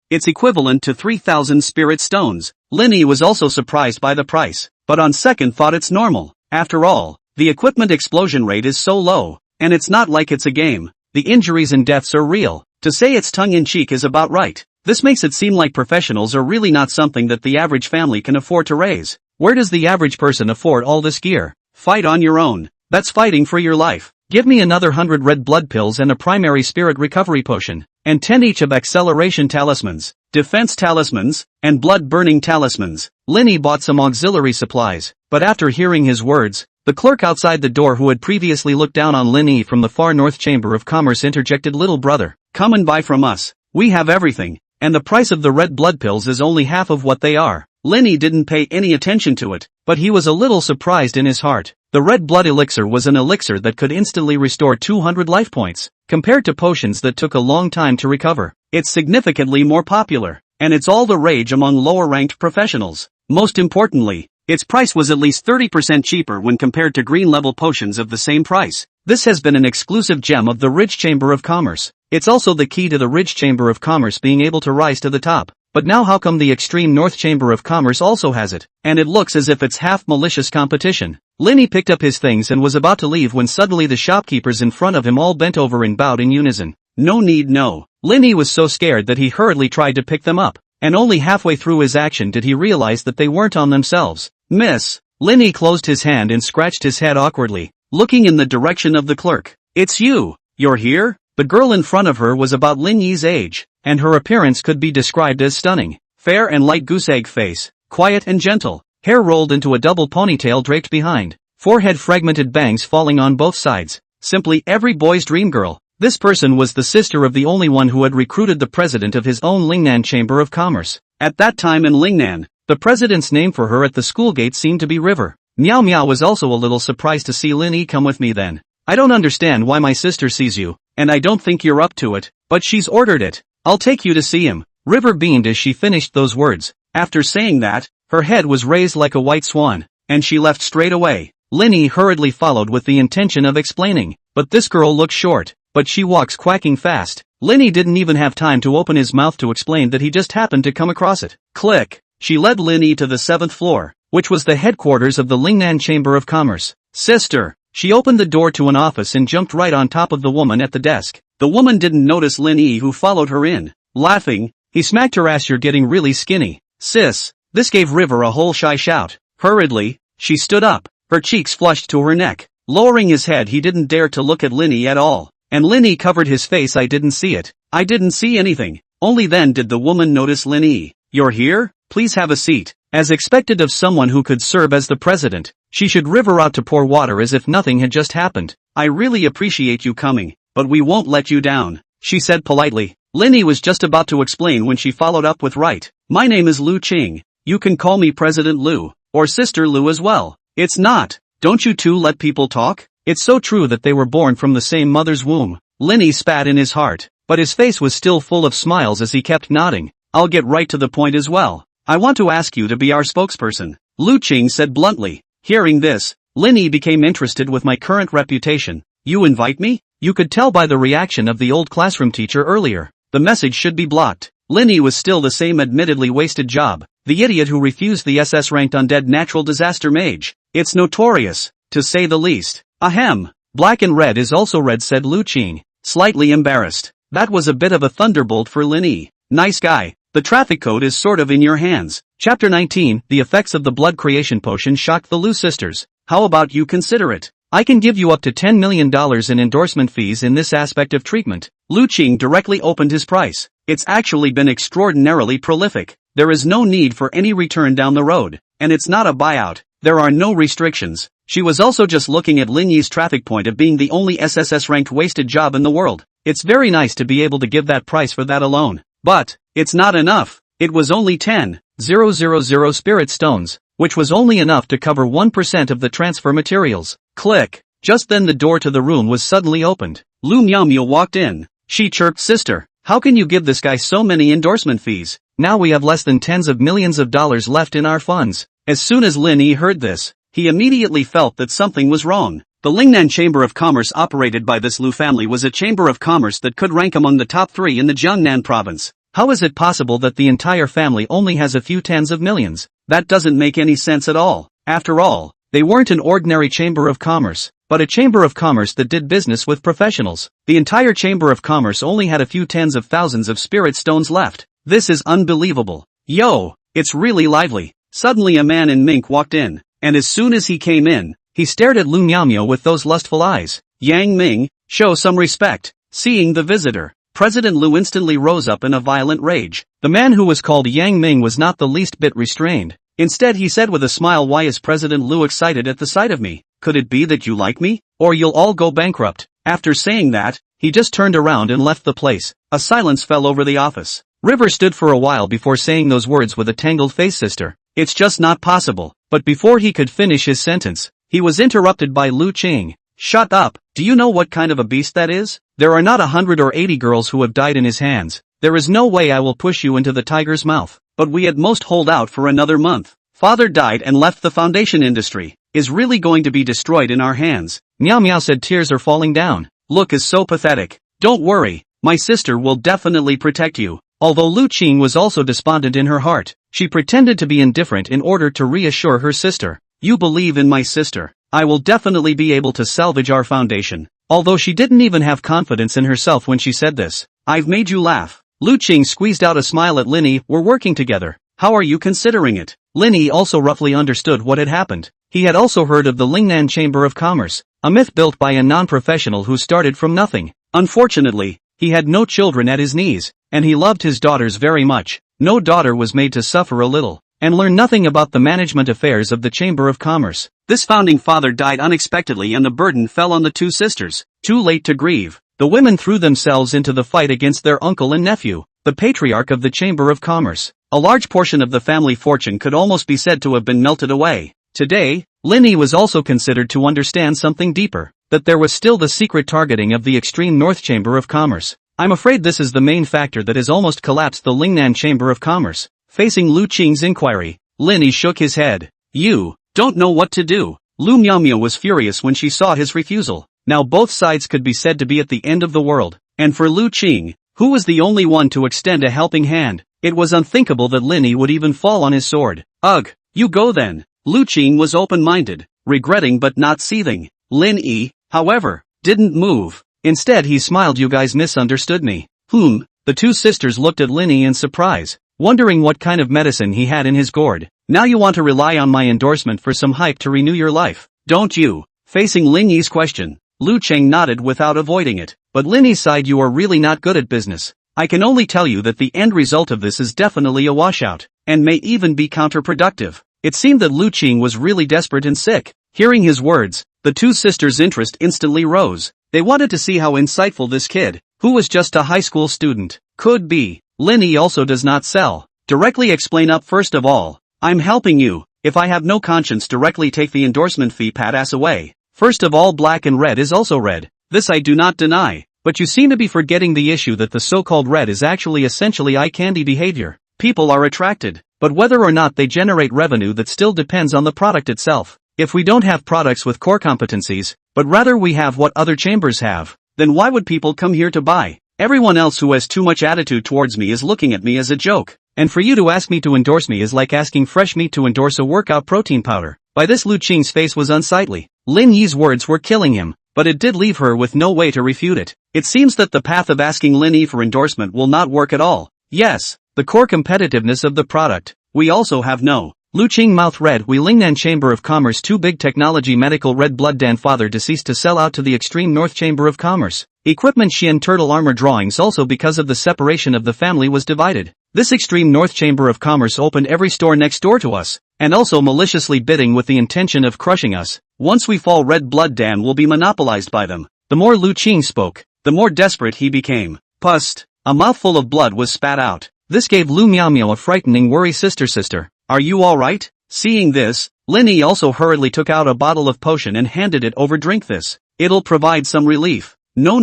It's equivalent to 3,000 spirit stones. Linny was also surprised by the price, but on second thought it's normal. After all, the equipment explosion rate is so low, and it's not like it's a game. The injuries and deaths are real. To say it's tongue-in-cheek is about right. This makes it seem like professionals are really not something that the average family can afford to raise. Where does the average person afford all this gear? Fight on your own. That's fighting for your life. Give me another 100 red blood pills and a primary spirit recovery potion, and 10 each of acceleration talismans, defense talismans, and blood-burning talismans. Linny bought some auxiliary supplies, but after hearing his words, the clerk outside the door who had previously looked down on Linny from the Far North Chamber of Commerce interjected, "Little brother, come and buy from us. We have everything, and the price of the red blood pills is only half of what they are." Linny didn't pay any attention to it, but he was a little surprised in his heart. The red blood elixir was an elixir that could instantly restore 200 life points, compared to potions that took a long time to recover. It's significantly more popular, and it's all the rage among lower-ranked professionals. Most importantly, its price was at least 30% cheaper when compared to green-level potions of the same price. This has been an exclusive gem of the Ridge Chamber of Commerce. It's also the key to the Ridge Chamber of Commerce being able to rise to the top. But now how come the Extreme North Chamber of Commerce also has it? And it looks as if it's half malicious competition. Linny picked up his things and was about to leave when suddenly the shopkeepers in front of him all bent over and bowed in unison. No need, no. Linny was so scared that he hurriedly tried to pick them up, and only halfway through his action did he realize that they weren't on themselves. Miss. Linny closed his hand and scratched his head awkwardly, looking in the direction of the clerk. It's you. You're here? The girl in front of her was about Linny's age, and her appearance could be described as stunning. Fair and light goose-egg face, quiet and gentle, hair rolled into a double ponytail draped behind, forehead fragmented bangs falling on both sides. Simply every boy's dream girl. This person was the sister of the only one who had recruited the president of his own Lingnan Chamber of Commerce. At that time in Lingnan, the president's name for her at the school gate seemed to be River. Meow Meow was also a little surprised to see Linny come with me then. I don't understand why my sister sees you, and I don't think you're up to it, but she's ordered it. I'll take you to see him. River beamed as she finished those words. After saying that, her head was raised like a white swan, and she left straight away. Linny hurriedly followed with the intention of explaining, but this girl looks short, but she walks quacking fast. Linny didn't even have time to open his mouth to explain that he just happened to come across it. Click. She led Linny to the 7th floor, which was the headquarters of the Lingnan Chamber of Commerce. Sister. She opened the door to an office and jumped right on top of the woman at the desk. The woman didn't notice Linny, who followed her in. Laughing, he smacked her ass. "You're getting really skinny, sis." This gave River a whole shy shout. Hurriedly, she stood up, her cheeks flushed to her neck. Lowering his head, he didn't dare to look at Linny at all. And Linny covered his face. "I didn't see it. I didn't see anything." Only then did the woman notice Linny. "You're here? Please have a seat." As expected of someone who could serve as the president, she should River out to pour water as if nothing had just happened. "I really appreciate you coming. but we won't let you down, she said politely. Linny was just about to explain when she followed up with right. My name is Lu Qing. You can call me President Lu, or Sister Lu as well. It's not. Don't you two let people talk? It's so true that they were born from the same mother's womb. Linny spat in his heart, but his face was still full of smiles as he kept nodding. I'll get right to the point as well. I want to ask you to be our spokesperson, Lu Qing said bluntly. Hearing this, Linny became interested with my current reputation. You invite me? You could tell by the reaction of the old classroom teacher earlier. The message should be blocked. Linny was still the same admittedly wasted job, the idiot who refused the SS-ranked undead natural disaster mage. It's notorious, to say the least. Ahem. Black and red is also red, said Lu Qing, slightly embarrassed. That was a bit of a thunderbolt for Linny. Nice guy. The traffic code is sort of in your hands. Chapter 19, the effects of the blood creation potion shocked the Lu sisters. How about you consider it? I can give you up to $10 million in endorsement fees in this aspect of treatment. Lu Qing directly opened his price. It's actually been extraordinarily prolific. There is no need for any return down the road. And it's not a buyout. There are no restrictions. She was also just looking at Linny's traffic point of being the only SSS-ranked wasted job in the world. It's very nice to be able to give that price for that alone. But, it's not enough. It was only 10,000 spirit stones, which was only enough to cover 1% of the transfer materials. Click. Just then the door to the room was suddenly opened. Lu Miaomio walked in. She chirped, Sister, how can you give this guy so many endorsement fees? Now we have less than tens of millions of dollars left in our funds. As soon as Lin Yi heard this, he immediately felt that something was wrong. The Lingnan Chamber of Commerce operated by this Lu family was a chamber of commerce that could rank among the top 3 in the Jiangnan province. How is it possible that the entire family only has a few tens of millions? That doesn't make any sense at all. After all, they weren't an ordinary chamber of commerce, but a chamber of commerce that did business with professionals. The entire chamber of commerce only had a few tens of thousands of spirit stones left. This is unbelievable. Yo, it's really lively. Suddenly a man in mink walked in, and as soon as he came in, he stared at Lu Miaomio with those lustful eyes. Yang Ming, show some respect. Seeing the visitor, President Lu instantly rose up in a violent rage. The man who was called Yang Ming was not the least bit restrained. Instead he said with a smile, why is President Lu excited at the sight of me? Could it be that you like me? Or you'll all go bankrupt. After saying that, he just turned around and left the place. A silence fell over the office. River stood for a while before saying those words with a tangled face. Sister, it's just not possible. But before he could finish his sentence, he was interrupted by Lu Qing. Shut up. Do you know what kind of a beast that is? There are not 100 or 80 girls who have died in his hands. There is no way I will push you into the tiger's mouth. But we at most hold out for another month. Father died and left the foundation industry. Is really going to be destroyed in our hands. Miao Miao said, tears are falling down. Look is so pathetic. Don't worry. My sister will definitely protect you. Although Lu Qing was also despondent in her heart, she pretended to be indifferent in order to reassure her sister. You believe in my sister. I will definitely be able to salvage our foundation. Although she didn't even have confidence in herself when she said this. I've made you laugh. Lu Qing squeezed out a smile at Linny. We're working together. How are you considering it? Linny also roughly understood what had happened. He had also heard of the Lingnan Chamber of Commerce, a myth built by a non-professional who started from nothing. Unfortunately, he had no children at his knees, and he loved his daughters very much. No daughter was made to suffer a little, and learn nothing about the management affairs of the Chamber of Commerce. This founding father died unexpectedly and the burden fell on the two sisters. Too late to grieve, the women threw themselves into the fight against their uncle and nephew, the patriarch of the Chamber of Commerce. A large portion of the family fortune could almost be said to have been melted away. Today, Linny was also considered to understand something deeper, that there was still the secret targeting of the extreme North Chamber of Commerce. I'm afraid this is the main factor that has almost collapsed the Lingnan Chamber of Commerce. Facing Lu Qing's inquiry, Linny shook his head. You don't know what to do. Lu Miaomio was furious when she saw his refusal. Now both sides could be said to be at the end of the world. And for Lu Qing, who was the only one to extend a helping hand, it was unthinkable that Linny would even fall on his sword. Ugh, you go then. Lu Qing was open-minded, regretting but not seething. Lin Yi, however, didn't move. Instead he smiled. You guys misunderstood me. The two sisters looked at Linny in surprise, wondering what kind of medicine he had in his gourd. Now you want to rely on my endorsement for some hype to renew your life, don't you? Facing Lin Yi's question, Lu Qing nodded without avoiding it. But Linny sighed. You are really not good at business. I can only tell you that the end result of this is definitely a washout, and may even be counterproductive. It seemed that Lu Qing was really desperate and sick. Hearing his words, the two sisters' interest instantly rose. They wanted to see how insightful this kid, who was just a high school student, could be. Lin Yi also does not sell. Directly explain up first of all. I'm helping you. If I have no conscience, directly take the endorsement fee, pat ass away. First of all, black and red is also red. This I do not deny. But you seem to be forgetting the issue that the so-called red is actually essentially eye candy behavior. People are attracted, but whether or not they generate revenue, that still depends on the product itself. If we don't have products with core competencies, but rather we have what other chambers have, then why would people come here to buy? Everyone else who has too much attitude towards me is looking at me as a joke. And for you to ask me to endorse me is like asking fresh meat to endorse a workout protein powder. By this, Lu Qing's face was unsightly. Lin Yi's words were killing him, but it did leave her with no way to refute it. It seems that the path of asking Lin Yi for endorsement will not work at all. Yes, the core competitiveness of the product. We also have no. Lu Qing mouth red. We Lingnan Chamber of Commerce, too big technology medical red blood. Dan father deceased to sell out to the extreme north Chamber of Commerce. Equipment Xian turtle armor drawings. Also because of the separation of the family was divided. This extreme north Chamber of Commerce opened every store next door to us, and also maliciously bidding with the intention of crushing us. Once we fall, red blood Dan will be monopolized by them. The more Lu Qing spoke, the more desperate he became. Pust. A mouthful of blood was spat out. This gave Lu Miao Miao a frightening worry. Sister, are you alright? Seeing this, Lin Yi also hurriedly took out a bottle of potion and handed it over. Drink this. It'll provide some relief. No.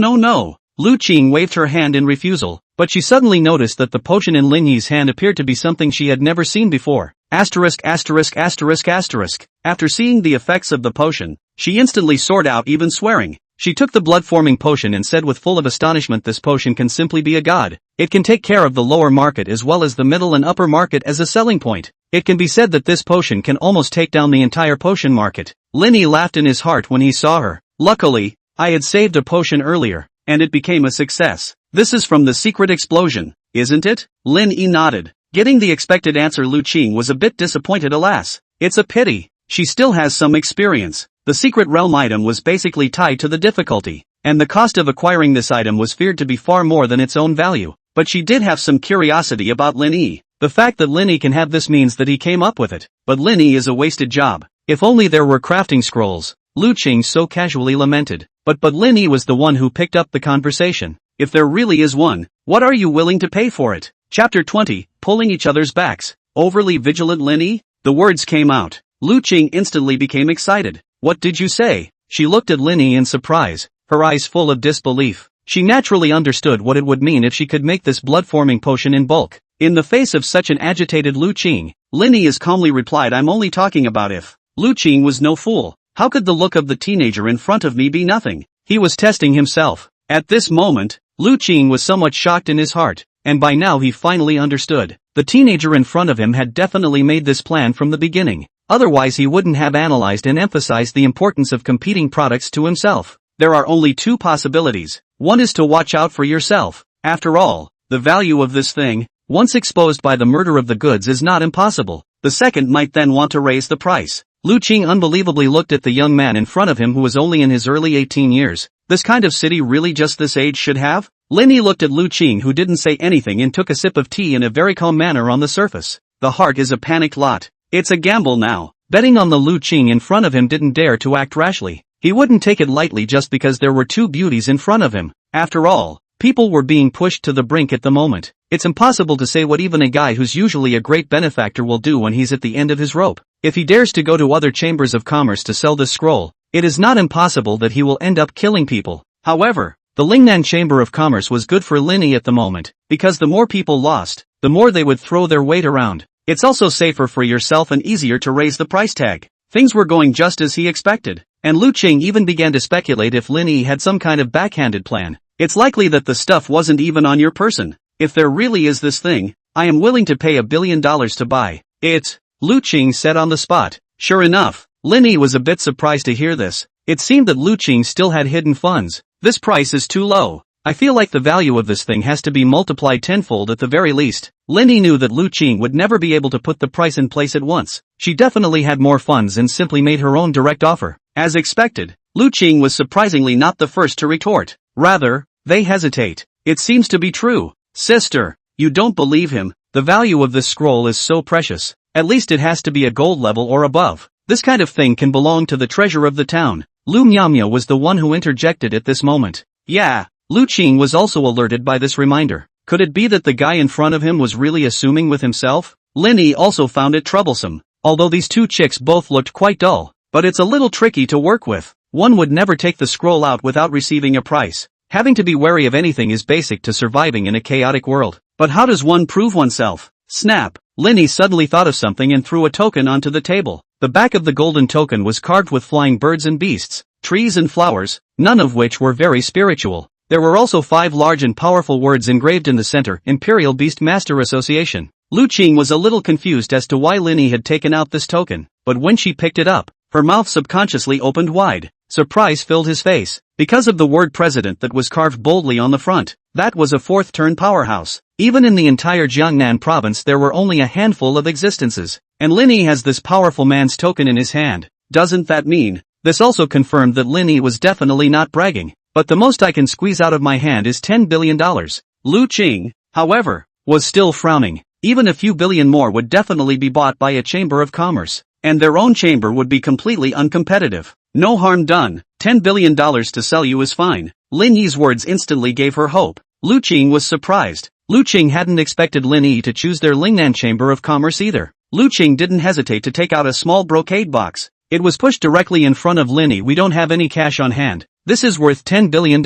Lu Qing waved her hand in refusal, but she suddenly noticed that the potion in Lin Yi's hand appeared to be something she had never seen before. After seeing the effects of the potion, she instantly soared out, even swearing. She took the blood-forming potion and said with full of astonishment, this potion can simply be a god. It can take care of the lower market as well as the middle and upper market as a selling point. It can be said that this potion can almost take down the entire potion market. Lin Yi laughed in his heart when he saw her. Luckily, I had saved a potion earlier, and it became a success. This is from the secret explosion, isn't it? Lin Yi nodded. Getting the expected answer, Lu Qing was a bit disappointed. Alas, it's a pity. She still has some experience. The secret realm item was basically tied to the difficulty, and the cost of acquiring this item was feared to be far more than its own value. But she did have some curiosity about Lin Yi. The fact that Lin Yi can have this means that he came up with it. But Lin Yi is a wasted job. If only there were crafting scrolls, Lu Qing so casually lamented. But Lin Yi was the one who picked up the conversation. If there really is one, what are you willing to pay for it? Chapter 20, Pulling Each Other's Backs. Overly vigilant Lin Yi? The words came out. Lu Qing instantly became excited. What did you say? She looked at Lin Yi in surprise, her eyes full of disbelief. She naturally understood what it would mean if she could make this blood-forming potion in bulk. In the face of such an agitated Lu Qing, Lin Yi calmly replied, I'm only talking about if. Lu Qing was no fool. How could the look of the teenager in front of me be nothing? He was testing himself. At this moment, Lu Qing was somewhat shocked in his heart, and by now he finally understood. The teenager in front of him had definitely made this plan from the beginning. Otherwise he wouldn't have analyzed and emphasized the importance of competing products to himself. There are only two possibilities. One is to watch out for yourself. After all, the value of this thing, once exposed by the murder of the goods, is not impossible. The second might then want to raise the price. Lu Qing unbelievably looked at the young man in front of him, who was only in his early 18 years. This kind of city really just this age should have? Lin Yi looked at Lu Qing, who didn't say anything and took a sip of tea in a very calm manner. On the surface, the heart is a panicked lot. It's a gamble now. Betting on the Lu Qing in front of him didn't dare to act rashly. He wouldn't take it lightly just because there were two beauties in front of him. After all, people were being pushed to the brink at the moment. It's impossible to say what even a guy who's usually a great benefactor will do when he's at the end of his rope. If he dares to go to other chambers of commerce to sell this scroll, it is not impossible that he will end up killing people. However, the Lingnan Chamber of Commerce was good for Lin Yi at the moment, because the more people lost, the more they would throw their weight around. It's also safer for yourself and easier to raise the price tag. Things were going just as he expected, and Lu Qing even began to speculate if Lin Yi had some kind of backhanded plan. It's likely that the stuff wasn't even on your person. If there really is this thing, I am willing to pay $1 billion to buy it, Lu Qing said on the spot. Sure enough, Lin Yi was a bit surprised to hear this. It seemed that Lu Qing still had hidden funds. This price is too low. I feel like the value of this thing has to be multiplied tenfold at the very least. Lin Yi knew that Lu Qing would never be able to put the price in place at once. She definitely had more funds and simply made her own direct offer. As expected, Lu Qing was surprisingly not the first to retort. Rather, they hesitate. It seems to be true. Sister, you don't believe him. The value of this scroll is so precious. At least it has to be a gold level or above. This kind of thing can belong to the treasure of the town. Lu Miamia was the one who interjected at this moment. Yeah. Lu Qing was also alerted by this reminder. Could it be that the guy in front of him was really assuming with himself? Lin Yi also found it troublesome. Although these two chicks both looked quite dull, but it's a little tricky to work with. One would never take the scroll out without receiving a price. Having to be wary of anything is basic to surviving in a chaotic world. But how does one prove oneself? Snap! Lin Yi suddenly thought of something and threw a token onto the table. The back of the golden token was carved with flying birds and beasts, trees and flowers, none of which were very spiritual. There were also 5 large and powerful words engraved in the center: Imperial Beast Master Association. Lu Qing was a little confused as to why Lin Yi had taken out this token, but when she picked it up, her mouth subconsciously opened wide. Surprise filled his face, because of the word president that was carved boldly on the front. That was a 4th turn powerhouse. Even in the entire Jiangnan province there were only a handful of existences, and Lin Yi has this powerful man's token in his hand. Doesn't that mean? This also confirmed that Lin Yi was definitely not bragging. But the most I can squeeze out of my hand is $10 billion. Lu Qing, however, was still frowning. Even a few billion more would definitely be bought by a chamber of commerce, and their own chamber would be completely uncompetitive. No harm done. $10 billion to sell you is fine. Lin Yi's words instantly gave her hope. Lu Qing was surprised. Lu Qing hadn't expected Lin Yi to choose their Lingnan Chamber of Commerce either. Lu Qing didn't hesitate to take out a small brocade box. It was pushed directly in front of Lin Yi. We don't have any cash on hand. This is worth $10 billion.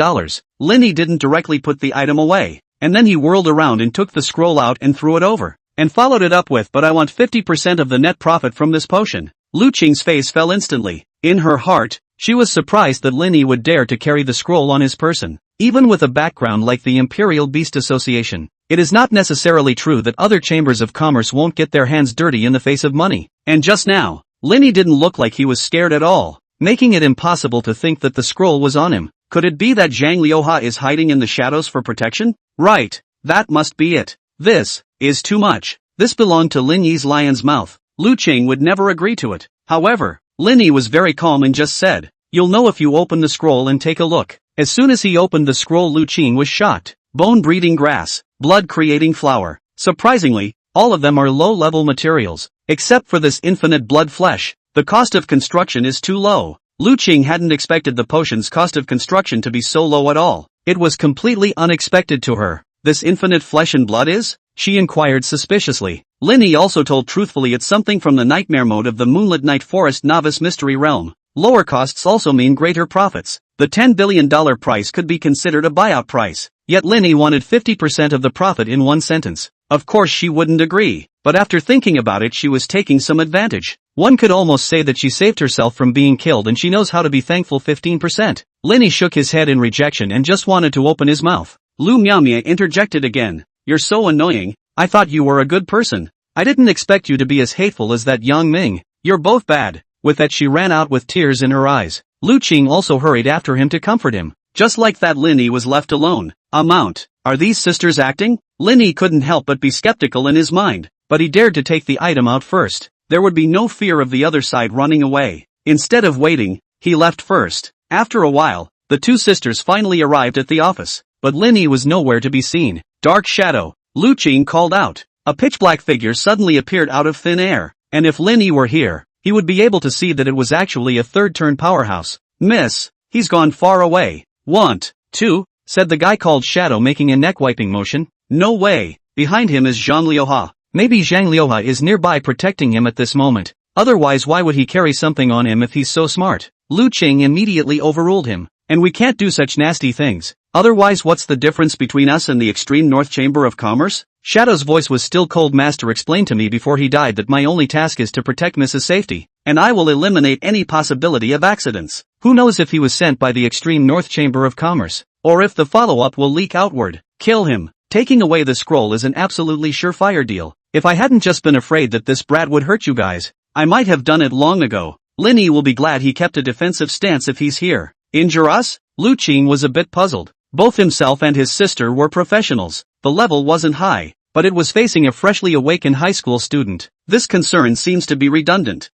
Lin Yi didn't directly put the item away, and then he whirled around and took the scroll out and threw it over, and followed it up with, but I want 50% of the net profit from this potion. Lu Qing's face fell instantly. In her heart, she was surprised that Lin Yi would dare to carry the scroll on his person, even with a background like the Imperial Beast Association. It is not necessarily true that other chambers of commerce won't get their hands dirty in the face of money. And just now, Lin Yi didn't look like he was scared at all, making it impossible to think that the scroll was on him. Could it be that Zhang Liuha is hiding in the shadows for protection? Right, that must be it. This is too much. This belonged to Lin Yi's lion's mouth. Lu Qing would never agree to it. However, Lin Yi was very calm and just said, "You'll know if you open the scroll and take a look." As soon as he opened the scroll, Lu Qing was shocked. Bone-breeding grass, blood-creating flower. Surprisingly, all of them are low-level materials, except for this infinite blood flesh. The cost of construction is too low. Lu Qing hadn't expected the potion's cost of construction to be so low at all. It was completely unexpected to her. This infinite flesh and blood is? She inquired suspiciously. Lin Yi also told truthfully it's something from the nightmare mode of the Moonlit Night Forest Novice Mystery Realm. Lower costs also mean greater profits. The $10 billion price could be considered a buyout price. Yet Lin Yi wanted 50% of the profit in one sentence. Of course she wouldn't agree, but after thinking about it she was taking some advantage. One could almost say that she saved herself from being killed and she knows how to be thankful. 15%. Lin Yi shook his head in rejection and just wanted to open his mouth. Lu Miaomia interjected again. "You're so annoying. I thought you were a good person. I didn't expect you to be as hateful as that Yang Ming. You're both bad." With that she ran out with tears in her eyes. Lu Qing also hurried after him to comfort him. Just like that, Lin Yi was left alone. Are these sisters acting? Lin Yi couldn't help but be skeptical in his mind, but he dared to take the item out first. There would be no fear of the other side running away. Instead of waiting, he left first. After a while, the two sisters finally arrived at the office, but Lin Yi was nowhere to be seen. "Dark shadow," Lu Qing called out. A pitch-black figure suddenly appeared out of thin air, and if Lin Yi were here, he would be able to see that it was actually a third-turn powerhouse. "Miss, he's gone far away." "Want to?" said the guy called Shadow, making a neck-wiping motion. "No way. Behind him is Zhang Liuha." Maybe Zhang Liuha is nearby protecting him at this moment. Otherwise why would he carry something on him if he's so smart? Lu Qing immediately overruled him. "And we can't do such nasty things. Otherwise what's the difference between us and the Extreme North Chamber of Commerce?" Shadow's voice was still cold. "Master explained to me before he died that my only task is to protect Mrs. Safety, and I will eliminate any possibility of accidents. Who knows if he was sent by the Extreme North Chamber of Commerce, or if the follow-up will leak outward. Kill him. Taking away the scroll is an absolutely surefire deal. If I hadn't just been afraid that this brat would hurt you guys, I might have done it long ago. Lin Yi will be glad he kept a defensive stance if he's here. Injure us?" Lu Qing was a bit puzzled. Both himself and his sister were professionals. The level wasn't high, but it was facing a freshly awakened high school student. This concern seems to be redundant.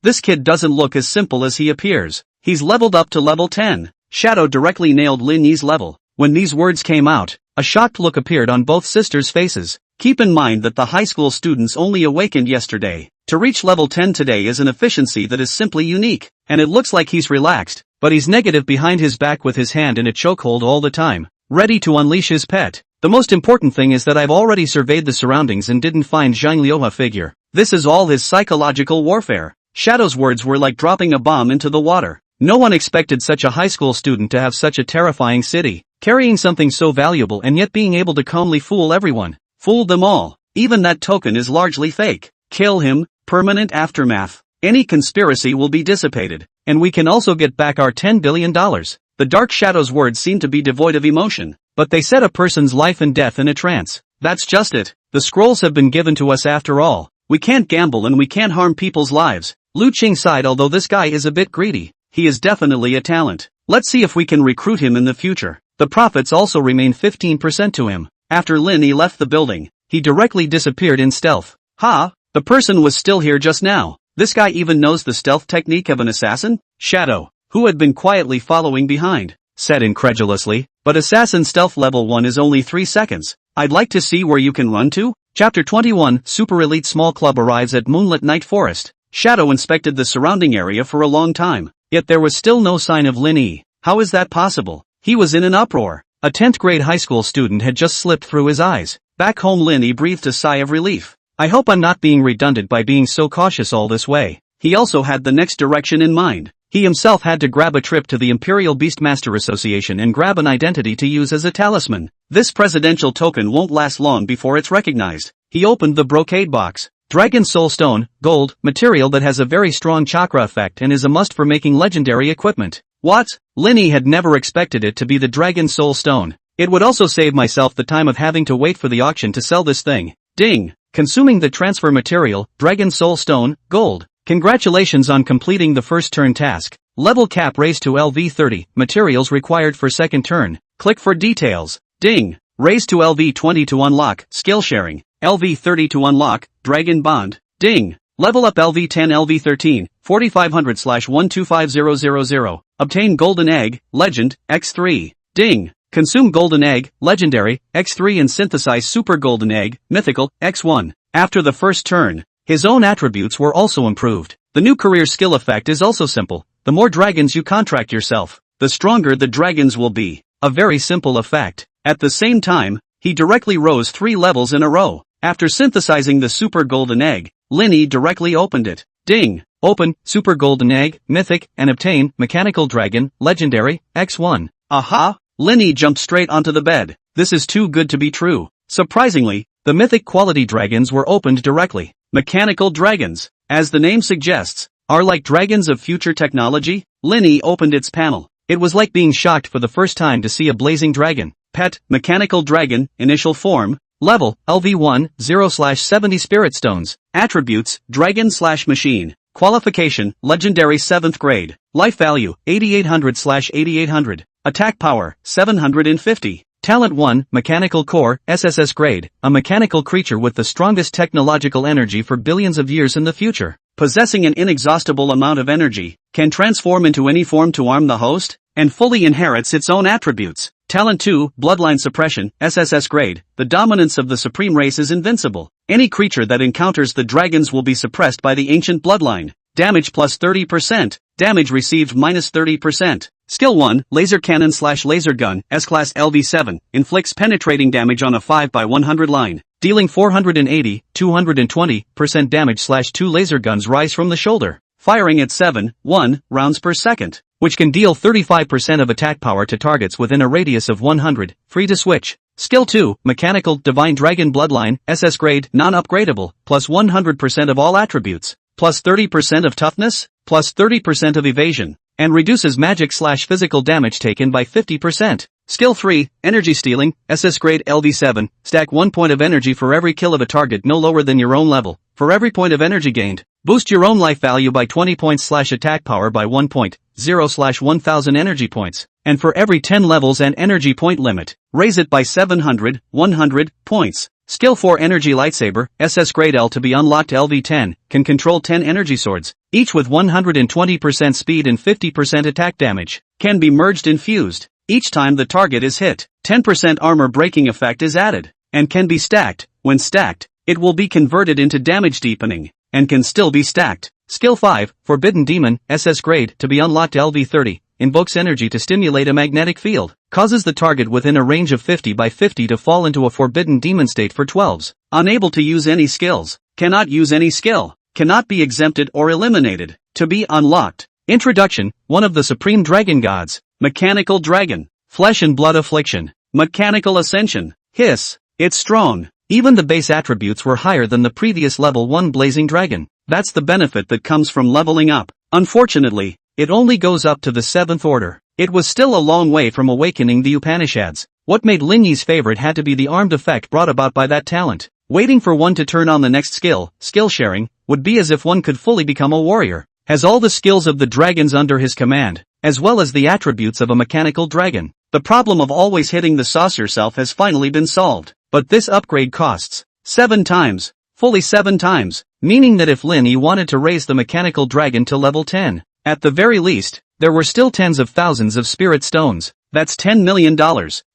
This kid doesn't look as simple as he appears. He's leveled up to level 10. Shadow directly nailed Lin Yi's level. When these words came out, a shocked look appeared on both sisters' faces. Keep in mind that the high school students only awakened yesterday. To reach level 10 today is an efficiency that is simply unique, and it looks like he's relaxed, but he's negative behind his back with his hand in a chokehold all the time, ready to unleash his pet. The most important thing is that I've already surveyed the surroundings and didn't find Zhang Liuha figure. This is all his psychological warfare. Shadow's words were like dropping a bomb into the water. No one expected such a high school student to have such a terrifying city, carrying something so valuable and yet being able to calmly fool everyone. Fooled them all. Even that token is largely fake. Kill him, permanent aftermath. Any conspiracy will be dissipated, and we can also get back our $10 billion. The Dark Shadow's words seem to be devoid of emotion, but they set a person's life and death in a trance. That's just it. The scrolls have been given to us after all. We can't gamble and we can't harm people's lives. Lu Qing sighed, although this guy is a bit greedy. He is definitely a talent. Let's see if we can recruit him in the future. The profits also remain 15% to him. After Lin Yi left the building, he directly disappeared in stealth. The person was still here just now. This guy even knows the stealth technique of an assassin? Shadow, who had been quietly following behind, said incredulously, but assassin stealth level 1 is only 3 seconds. I'd like to see where you can run to. Chapter 21, Super Elite Small Club arrives at Moonlit Night Forest. Shadow inspected the surrounding area for a long time, yet there was still no sign of Lin Yi. How is that possible? He was in an uproar. A 10th grade high school student had just slipped through his eyes. Back home, Lin Yi breathed a sigh of relief. I hope I'm not being redundant by being so cautious all this way. He also had the next direction in mind. He himself had to grab a trip to the Imperial Beastmaster Association and grab an identity to use as a talisman. This presidential token won't last long before it's recognized. He opened the brocade box. Dragon Soul Stone, gold, material that has a very strong chakra effect and is a must for making legendary equipment. What? Lin Yi had never expected it to be the Dragon Soul Stone. It would also save myself the time of having to wait for the auction to sell this thing. Ding! Consuming the transfer material, Dragon Soul Stone, gold. Congratulations on completing the first turn task. Level cap raised to LV 30, materials required for second turn. Click for details. Ding! Raised to LV 20 to unlock, skill sharing. LV 30 to unlock, Dragon Bond. Ding! Level up LV 10 LV 13, 4500/125000. Obtain Golden Egg, Legend, X3. Ding! Consume Golden Egg, Legendary, X3 and synthesize Super Golden Egg, Mythical, X1. After the first turn, his own attributes were also improved. The new career skill effect is also simple. The more dragons you contract yourself, the stronger the dragons will be. A very simple effect. At the same time, he directly rose 3 levels in a row. After synthesizing the Super Golden Egg, Lin Yi directly opened it. Ding! Open, Super Golden Egg, Mythic, and obtain, Mechanical Dragon, Legendary, X1. Aha! Lin Yi jumped straight onto the bed. This is too good to be true. Surprisingly, the mythic quality dragons were opened directly. Mechanical dragons, as the name suggests, are like dragons of future technology. Lin Yi opened its panel. It was like being shocked for the first time to see a blazing dragon. Pet, Mechanical Dragon, initial form, level, LV1, 0/70 Spirit Stones. Attributes, Dragon/Machine. Qualification, Legendary 7th grade. Life value, 8800/8800. Attack power, 750. Talent 1, Mechanical Core, SSS grade, a mechanical creature with the strongest technological energy for billions of years in the future. Possessing an inexhaustible amount of energy, can transform into any form to arm the host, and fully inherits its own attributes. Talent 2, Bloodline Suppression, SSS grade, the dominance of the supreme race is invincible. Any creature that encounters the dragons will be suppressed by the ancient bloodline. Damage plus 30%, damage received minus 30%. Skill 1, Laser Cannon/Laser Gun, S-Class LV7, inflicts penetrating damage on a 5x100 line, dealing 480, 220% damage/2 laser guns rise from the shoulder, firing at 7.1 rounds per second, which can deal 35% of attack power to targets within a radius of 100, free to switch. Skill 2, Mechanical Divine Dragon Bloodline, SS grade, non-upgradable, plus 100% of all attributes, plus 30% of toughness, plus 30% of evasion, and reduces magic/physical damage taken by 50%. Skill 3, Energy Stealing, SS grade LV7, stack 1 point of energy for every kill of a target no lower than your own level. For every point of energy gained, boost your own life value by 20 points/attack power by 1 point, 0/1000 energy points, and for every 10 levels and energy point limit, raise it by 700, 100 points. Skill 4 Energy Lightsaber, SS grade L to be unlocked LV10, can control 10 energy swords, each with 120% speed and 50% attack damage, can be merged and fused. Each time the target is hit, 10% armor breaking effect is added, and can be stacked. When stacked, it will be converted into damage deepening. and can still be stacked. Skill 5, Forbidden Demon, SS grade, to be unlocked LV30, invokes energy to stimulate a magnetic field, causes the target within a range of 50 by 50 to fall into a forbidden demon state for 12s. Unable to use any skills, cannot use any skill, cannot be exempted or eliminated, to be unlocked. Introduction, one of the supreme dragon gods. Mechanical dragon, Flesh and blood affliction. mechanical ascension, hiss, it's strong. Even the base attributes were higher than the previous level 1 blazing dragon. That's the benefit that comes from leveling up. Unfortunately, it only goes up to the 7th order. It was still a long way from awakening the Upanishads. What made Lin Yi's favorite had to be the armed effect brought about by that talent. Waiting for one to turn on the next skill sharing, would be as if one could fully become a warrior. Has all the skills of the dragons under his command, as well as the attributes of a mechanical dragon. The problem of always hitting the saucer self has finally been solved. But this upgrade costs 7 times, fully 7 times, meaning that if Lin Yi wanted to raise the mechanical dragon to level 10, at the very least, there were still tens of thousands of spirit stones. That's $10 million.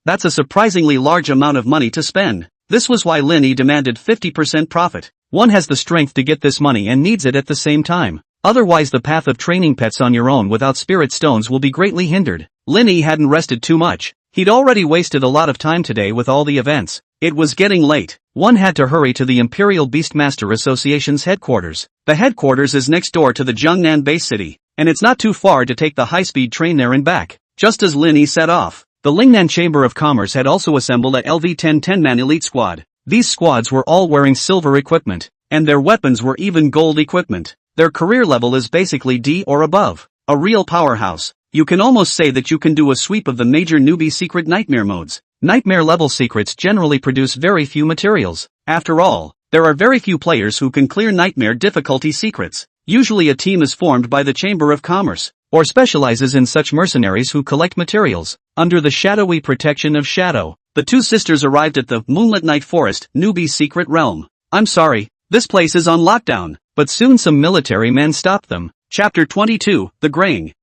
That's a surprisingly large amount of money to spend. This was why Lin Yi demanded 50% profit. One has the strength to get this money and needs it at the same time. Otherwise the path of training pets on your own without spirit stones will be greatly hindered. Lin Yi hadn't rested too much. He'd already wasted a lot of time today with all the events. It was getting late. One had to hurry to the Imperial Beastmaster Association's headquarters. The headquarters is next door to the Jiangnan base city, and it's not too far to take the high-speed train there and back. Just as Lin Yi set off, the Lingnan Chamber of Commerce had also assembled a LV-10 10-man elite squad. These squads were all wearing silver equipment, and their weapons were even gold equipment. Their career level is basically D or above. A real powerhouse. You can almost say that you can do a sweep of the major newbie secret nightmare modes. Nightmare level secrets generally produce very few materials. After all, there are very few players who can clear nightmare difficulty secrets. Usually a team is formed by the Chamber of Commerce, or specializes in such mercenaries who collect materials. Under the shadowy protection of Shadow, the two sisters arrived at the Moonlit Night Forest newbie secret realm. I'm sorry, this place is on lockdown. But soon some military men stopped them. Chapter 22, The Graying.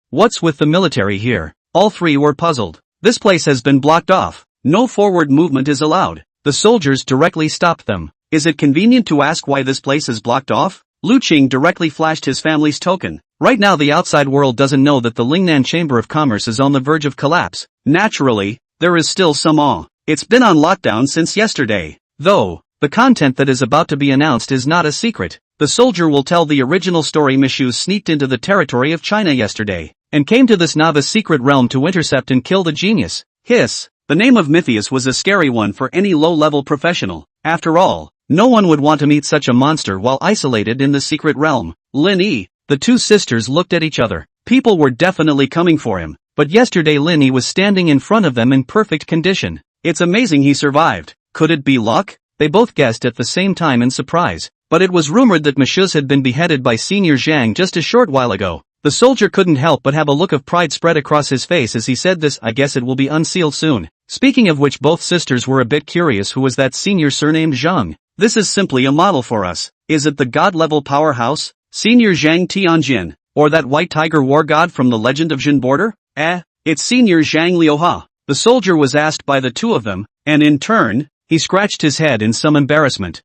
What's with the military here? All three were puzzled. This place has been blocked off. No forward movement is allowed. The soldiers directly stopped them. Is it convenient to ask why this place is blocked off? Lu Qing directly flashed his family's token. Right now the outside world doesn't know that the Lingnan Chamber of Commerce is on the verge of collapse. Naturally, there is still some awe. It's been on lockdown since yesterday. Though, the content that is about to be announced is not a secret. The soldier will tell the original story. Mishu sneaked into the territory of China yesterday, and came to this novice secret realm to intercept and kill the genius. Hiss. The name of Mythius was a scary one for any low-level professional. After all, no one would want to meet such a monster while isolated in the secret realm. Lin Yi. The two sisters looked at each other. People were definitely coming for him. But yesterday Lin Yi was standing in front of them in perfect condition. It's amazing he survived. Could it be luck? They both guessed at the same time in surprise. But it was rumored that Mashuz had been beheaded by Senior Zhang just a short while ago. The soldier couldn't help but have a look of pride spread across his face as he said this. I guess it will be unsealed soon. Speaking of which, both sisters were a bit curious. Who was that senior surnamed Zhang? This is simply a model for us. Is it the god-level powerhouse, Senior Zhang Tianjin, or that white tiger war god from the Legend of Jin Border? It's Senior Zhang Liuha. The soldier was asked by the two of them, and in turn, he scratched his head in some embarrassment.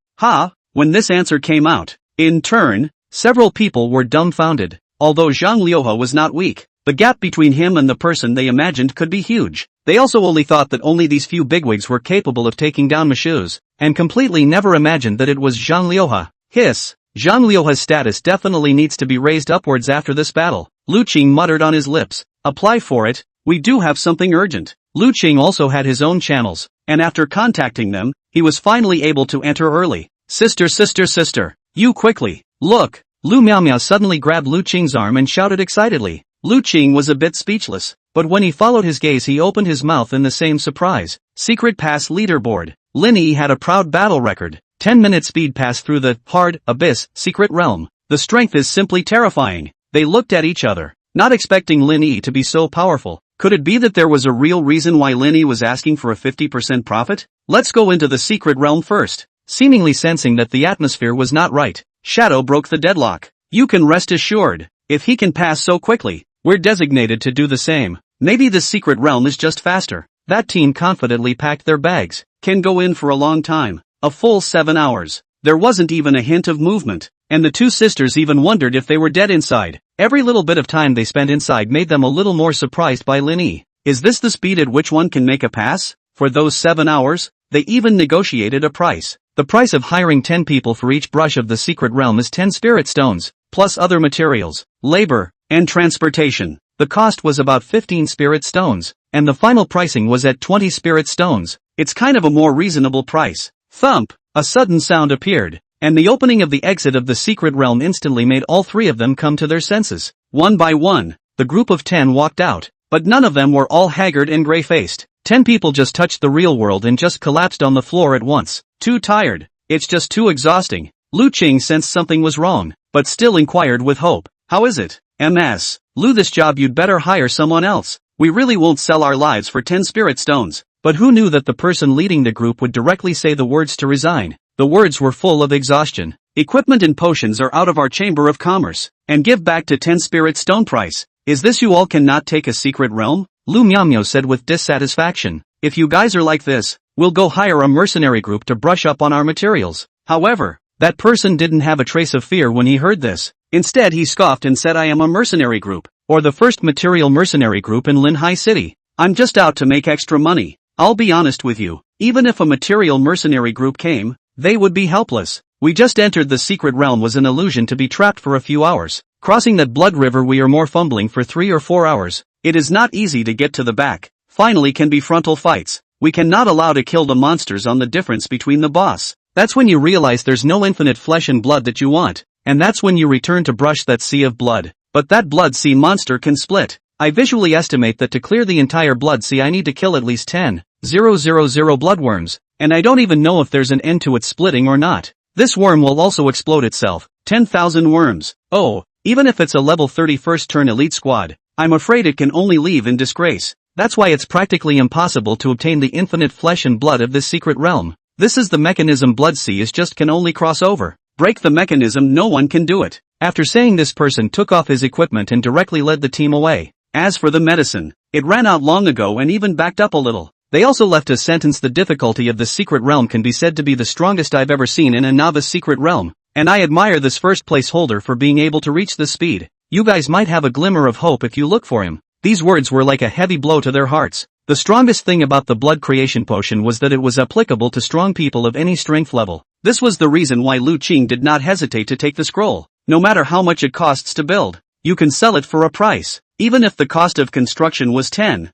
When this answer came out, in turn, several people were dumbfounded. Although Zhang Liuha was not weak, the gap between him and the person they imagined could be huge. They also only thought that only these few bigwigs were capable of taking down Mashuz, and completely never imagined that it was Zhang Liuha. Hiss. Zhang Liuha's status definitely needs to be raised upwards after this battle. Lu Qing muttered on his lips. Apply for it, we do have something urgent. Lu Qing also had his own channels, and after contacting them, he was finally able to enter early. Sister, you quickly, look. Lu Miao suddenly grabbed Lu Qing's arm and shouted excitedly. Lu Qing was a bit speechless, but when he followed his gaze he opened his mouth in the same surprise. Secret Pass Leaderboard. Lin Yi had a proud battle record. 10-minute speed pass through the hard abyss secret realm. The strength is simply terrifying. They looked at each other, not expecting Lin Yi to be so powerful. Could it be that there was a real reason why Lin Yi was asking for a 50% profit? Let's go into the secret realm first. Seemingly sensing that the atmosphere was not right, Shadow broke the deadlock. You can rest assured, if he can pass so quickly, we're designated to do the same. Maybe the secret realm is just faster. That team confidently packed their bags. Can go in for a long time. A full 7 hours. there wasn't even a hint of movement, and the two sisters even wondered if they were dead inside. Every little bit of time they spent inside made them a little more surprised by Lin Yi. Is this the speed at which one can make a pass? For those 7 hours, they even negotiated a price. The price of hiring 10 people for each brush of the secret realm is 10 spirit stones, plus other materials, labor, and transportation. The cost was about 15 spirit stones, and the final pricing was at 20 spirit stones. It's kind of a more reasonable price. Thump! A sudden sound appeared, and the opening of the exit of the secret realm instantly made all three of them come to their senses. One by one, the group of 10 walked out, but none of them were all haggard and gray-faced. 10 people just touched the real world and just collapsed on the floor at once. Too tired. It's just too exhausting. Lu Qing sensed something was wrong, but still inquired with hope. How is it? MS. Lu, this job you'd better hire someone else. We really won't sell our lives for 10 spirit stones. But who knew that the person leading the group would directly say the words to resign? The words were full of exhaustion. Equipment and potions are out of our chamber of commerce, and give back to 10 spirit stone price. Is this you all cannot take a secret realm? Lu Miaomio said with dissatisfaction. If you guys are like this, we'll go hire a mercenary group to brush up on our materials. However, that person didn't have a trace of fear when he heard this. Instead he scoffed and said, I am a mercenary group, or the first material mercenary group in Linhai City. I'm just out to make extra money. I'll be honest with you, even if a material mercenary group came, they would be helpless. We just entered the secret realm was an illusion to be trapped for a few hours. Crossing that blood river we are more fumbling for 3 or 4 hours. It is not easy to get to the back. Finally can be frontal fights. We cannot allow to kill the monsters on the difference between the boss. That's when you realize there's no infinite flesh and blood that you want, and that's when you return to brush that sea of blood. But that blood sea monster can split. I visually estimate that to clear the entire blood sea I need to kill at least 10,000 bloodworms, and I don't even know if there's an end to its splitting or not. This worm will also explode itself. 10,000 worms. Oh, even if it's a level 31st turn elite squad, I'm afraid it can only leave in disgrace. That's why it's practically impossible to obtain the infinite flesh and blood of this secret realm. This is the mechanism blood sea is just can only cross over. Break the mechanism, no one can do it. After saying this person took off his equipment and directly led the team away. As for the medicine, it ran out long ago and even backed up a little. They also left a sentence: the difficulty of the secret realm can be said to be the strongest I've ever seen in a novice secret realm, and I admire this first place holder for being able to reach this speed. You guys might have a glimmer of hope if you look for him. These words were like a heavy blow to their hearts. The strongest thing about the blood creation potion was that it was applicable to strong people of any strength level. This was the reason why Lu Qing did not hesitate to take the scroll. No matter how much it costs to build, you can sell it for a price. Even if the cost of construction was 10,000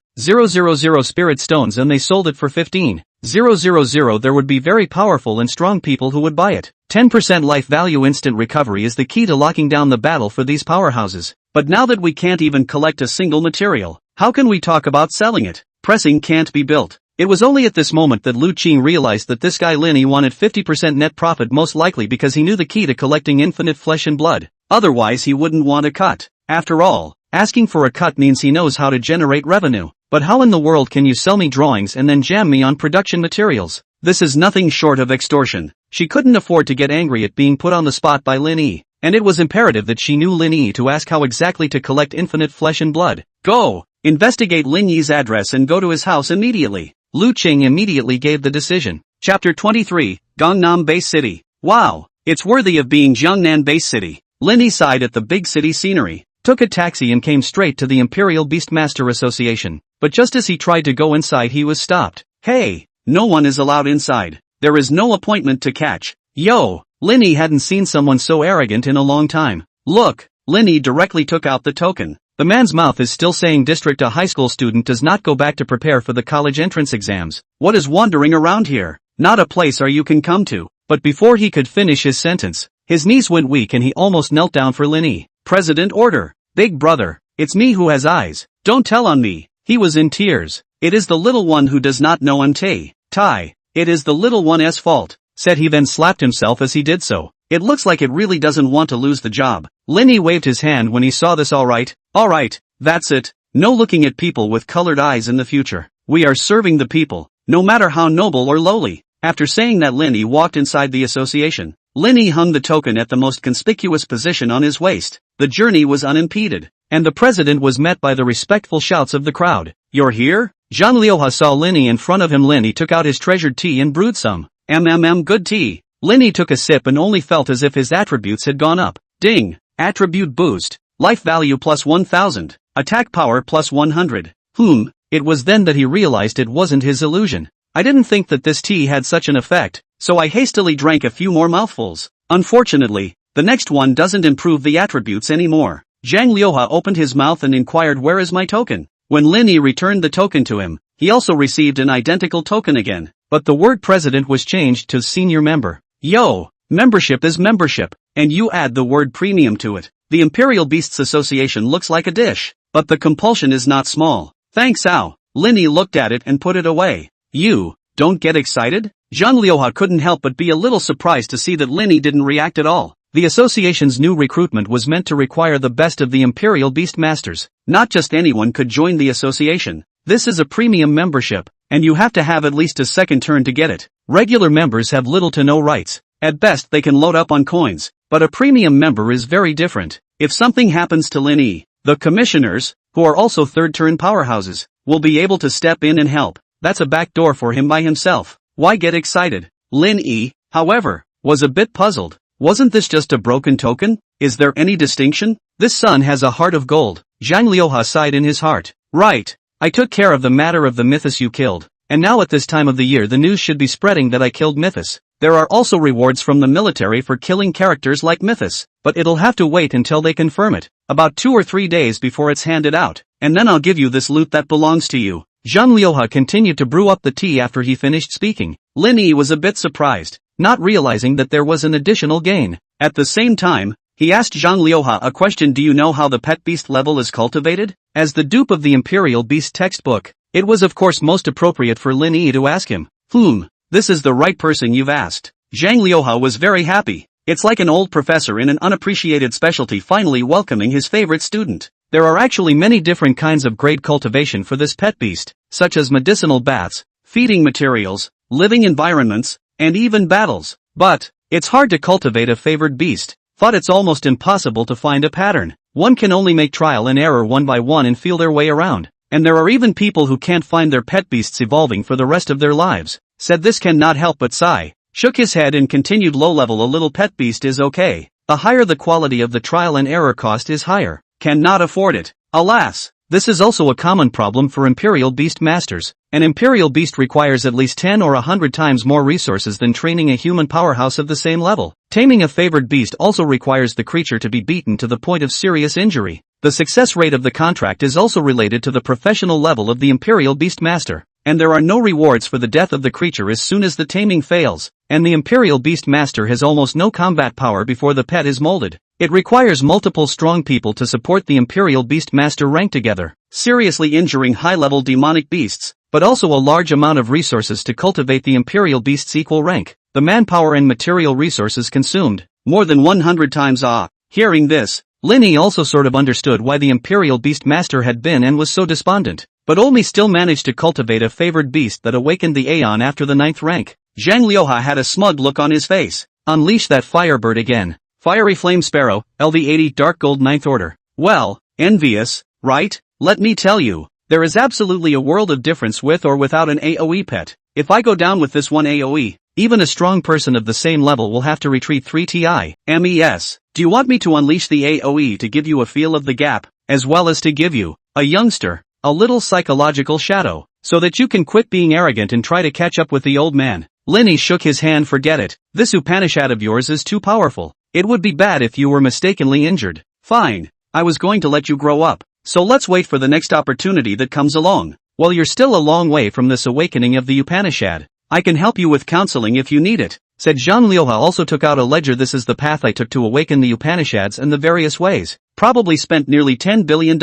spirit stones and they sold it for 15,000, there would be very powerful and strong people who would buy it. 10% life value instant recovery is the key to locking down the battle for these powerhouses. But now that we can't even collect a single material, how can we talk about selling it? Pressing can't be built. It was only at this moment that Lu Qing realized that this guy Lin Yi wanted 50% net profit, most likely because he knew the key to collecting infinite flesh and blood. Otherwise he wouldn't want a cut. After all, asking for a cut means he knows how to generate revenue. But how in the world can you sell me drawings and then jam me on production materials? This is nothing short of extortion. She couldn't afford to get angry at being put on the spot by Lin Yi, and it was imperative that she knew Lin Yi to ask how exactly to collect infinite flesh and blood. Go! Investigate Lin Yi's address and go to his house immediately. Lu Qing immediately gave the decision. Chapter 23, Gangnam Base City. Wow, it's worthy of being Jiangnan Base City. Lin Yi sighed at the big city scenery, took a taxi and came straight to the Imperial Beastmaster Association. But just as he tried to go inside he was stopped. Hey, no one is allowed inside. There is no appointment to catch. Yo, Lin Yi hadn't seen someone so arrogant in a long time. Look, Lin Yi directly took out the token. The man's mouth is still saying district. A high school student does not go back to prepare for the college entrance exams. What is wandering around here? Not a place you can come to. But before he could finish his sentence, his knees went weak and he almost knelt down for Lin Yi. President order. Big brother, it's me who has eyes. Don't tell on me. He was in tears. It is the little one who does not know Tai. It is the little one's fault, said he, then slapped himself as he did so. It looks like it really doesn't want to lose the job. Lin Yi waved his hand when he saw this. Alright, that's it. No looking at people with colored eyes in the future. We are serving the people, no matter how noble or lowly. After saying that, Lin Yi walked inside the association. Lin Yi hung the token at the most conspicuous position on his waist. The journey was unimpeded, and the president was met by the respectful shouts of the crowd. You're here? Zhang Liuha saw Lin Yi in front of him. Lin Yi took out his treasured tea and brewed some. Good tea. Linny took a sip and only felt as if his attributes had gone up. Ding! Attribute boost. Life value plus 1000. Attack power plus 100. It was then that he realized it wasn't his illusion. I didn't think that this tea had such an effect, so I hastily drank a few more mouthfuls. Unfortunately, the next one doesn't improve the attributes anymore. Zhang Liuha opened his mouth and inquired, where is my token? When Linny returned the token to him, he also received an identical token again, but the word president was changed to senior member. Yo, membership is membership, and you add the word premium to it. The Imperial Beasts Association looks like a dish, but the compulsion is not small. Thanks Ao. Linny looked at it and put it away. You, don't get excited? Zhang Liuha couldn't help but be a little surprised to see that Linny didn't react at all. The association's new recruitment was meant to require the best of the Imperial Beast Masters. Not just anyone could join the association. This is a premium membership, and you have to have at least a second turn to get it. Regular members have little to no rights. At best they can load up on coins, but a premium member is very different. If something happens to Linny, the commissioners, who are also third-turn powerhouses, will be able to step in and help. That's a backdoor for him by himself. Why get excited? Linny, however, was a bit puzzled. Wasn't this just a broken token? Is there any distinction? This son has a heart of gold. Zhang Liuha sighed in his heart. Right. I took care of the matter of the Mythos you killed, and now at this time of the year the news should be spreading that I killed Mythos. There are also rewards from the military for killing characters like Mythos, but it'll have to wait until they confirm it, about 2 or 3 days before it's handed out, and then I'll give you this loot that belongs to you. Zhang Liuha continued to brew up the tea after he finished speaking. Linny was a bit surprised, not realizing that there was an additional gain. At the same time, he asked Zhang Liuha a question. Do you know how the pet beast level is cultivated? As the dupe of the Imperial Beast textbook, it was of course most appropriate for Linny to ask him. This is the right person you've asked. Zhang Liuha was very happy. It's like an old professor in an unappreciated specialty finally welcoming his favorite student. There are actually many different kinds of grade cultivation for this pet beast, such as medicinal baths, feeding materials, living environments, and even battles. But it's hard to cultivate a favored beast. Thought it's almost impossible to find a pattern. One can only make trial and error one by one and feel their way around. And there are even people who can't find their pet beasts evolving for the rest of their lives. Said this cannot help but sigh. Shook his head and continued. Low level a little pet beast is okay. The higher the quality of the trial and error cost is higher. Cannot afford it. Alas. This is also a common problem for Imperial Beast Masters. An Imperial Beast requires at least 10 or 100 times more resources than training a human powerhouse of the same level. Taming a favored beast also requires the creature to be beaten to the point of serious injury. The success rate of the contract is also related to the professional level of the Imperial Beast Master, and there are no rewards for the death of the creature as soon as the taming fails, and the Imperial Beast Master has almost no combat power before the pet is molded. It requires multiple strong people to support the Imperial Beast Master rank together, seriously injuring high-level demonic beasts, but also a large amount of resources to cultivate the Imperial Beast's equal rank. The manpower and material resources consumed, more than 100 times. Hearing this, Linny also sort of understood why the Imperial Beast Master had been and was so despondent, but only still managed to cultivate a favored beast that awakened the Aeon after the 9th rank. Zhang Liuha had a smug look on his face. Unleash that firebird again. Fiery Flame Sparrow, LV80 Dark Gold 9th Order. Well, envious, right? Let me tell you, there is absolutely a world of difference with or without an AoE pet. If I go down with this one AoE, even a strong person of the same level will have to retreat 3 MES. Do you want me to unleash the AoE to give you a feel of the gap, as well as to give you, a youngster, a little psychological shadow, so that you can quit being arrogant and try to catch up with the old man? Linny shook his hand. Forget it. This Upanishad of yours is too powerful. It would be bad if you were mistakenly injured. Fine. I was going to let you grow up. So let's wait for the next opportunity that comes along. Well, you're still a long way from this awakening of the Upanishad. I can help you with counseling if you need it, said Zhang Liuha. Also took out a ledger. This is the path I took to awaken the Upanishads in the various ways. Probably spent nearly $10 billion.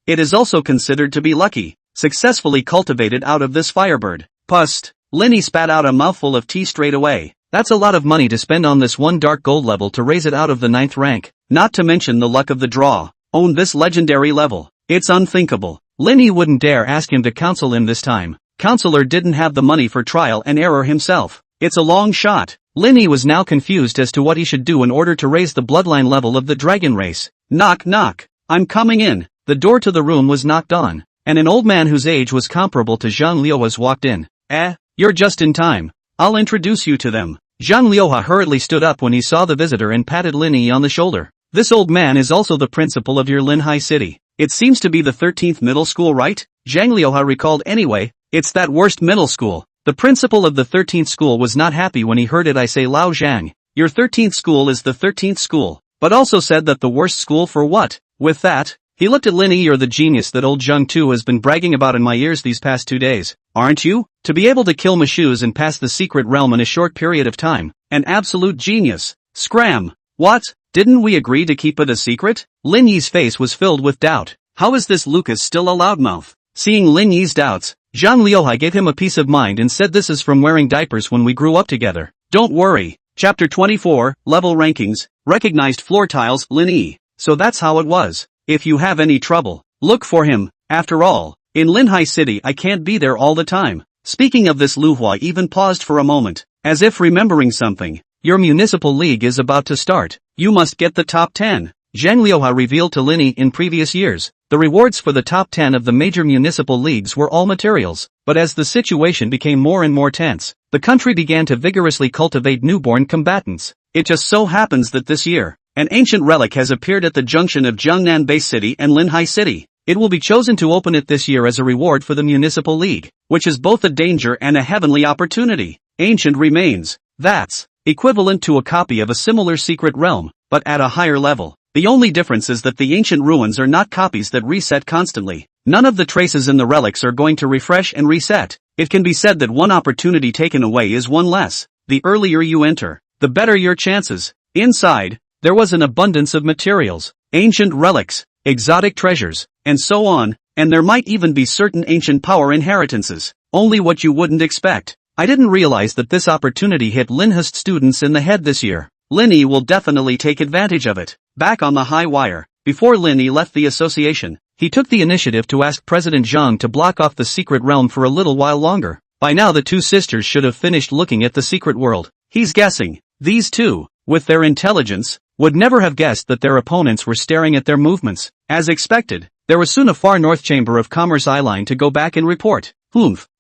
It is also considered to be lucky. Successfully cultivated out of this firebird. Pust. Linny spat out a mouthful of tea straight away. That's a lot of money to spend on this one dark gold level to raise it out of the 9th rank. Not to mention the luck of the draw. Own this legendary level. It's unthinkable. Linny wouldn't dare ask him to counsel him this time. Counselor didn't have the money for trial and error himself. It's a long shot. Linny was now confused as to what he should do in order to raise the bloodline level of the dragon race. Knock knock. I'm coming in. The door to the room was knocked on, and an old man whose age was comparable to Zhang Liuha's walked in. You're just in time. I'll introduce you to them. Zhang Liuha hurriedly stood up when he saw the visitor and patted Lin Yi on the shoulder. This old man is also the principal of your Linhai city. It seems to be the 13th middle school, right? Zhang Liuha recalled. Anyway, it's that worst middle school. The principal of the 13th school was not happy when he heard it. I say, Lao Zhang, your 13th school is the 13th school, but also said that the worst school for what? With that, he looked at Lin Yi. You're the genius that old Zhang Tu has been bragging about in my ears these past 2 days, aren't you? To be able to kill Mashus and pass the secret realm in a short period of time. An absolute genius. Scram. What? Didn't we agree to keep it a secret? Lin Yi's face was filled with doubt. How is this Lucas still a loudmouth? Seeing Lin Yi's doubts, Zhang Liuhai gave him a peace of mind and said, this is from wearing diapers when we grew up together. Don't worry. Chapter 24, Level Rankings, Recognized Floor Tiles, Lin Yi. So that's how it was. If you have any trouble, look for him. After all, in Linhai City I can't be there all the time. Speaking of this, Lu Hua even paused for a moment, as if remembering something. Your municipal league is about to start. You must get the top 10. Zhang Liuha revealed to Lin Yi. In previous years, the rewards for the top 10 of the major municipal leagues were all materials, but as the situation became more and more tense, the country began to vigorously cultivate newborn combatants. It just so happens that this year, an ancient relic has appeared at the junction of Jiangnan Base City and Linhai City. It will be chosen to open it this year as a reward for the municipal league, which is both a danger and a heavenly opportunity. Ancient remains. That's equivalent to a copy of a similar secret realm, but at a higher level. The only difference is that the ancient ruins are not copies that reset constantly. None of the traces in the relics are going to refresh and reset. It can be said that one opportunity taken away is one less. The earlier you enter, the better your chances. Inside, there was an abundance of materials, ancient relics, exotic treasures, and so on, and there might even be certain ancient power inheritances, only what you wouldn't expect. I didn't realize that this opportunity hit Linhust students in the head this year. Lin Yi will definitely take advantage of it. Back on the high wire, before Lin Yi left the association, he took the initiative to ask President Zhang to block off the secret realm for a little while longer. By now the two sisters should have finished looking at the secret world. He's guessing, these two, with their intelligence, would never have guessed that their opponents were staring at their movements. As expected, there was soon a far north chamber of commerce eyeline to go back and report.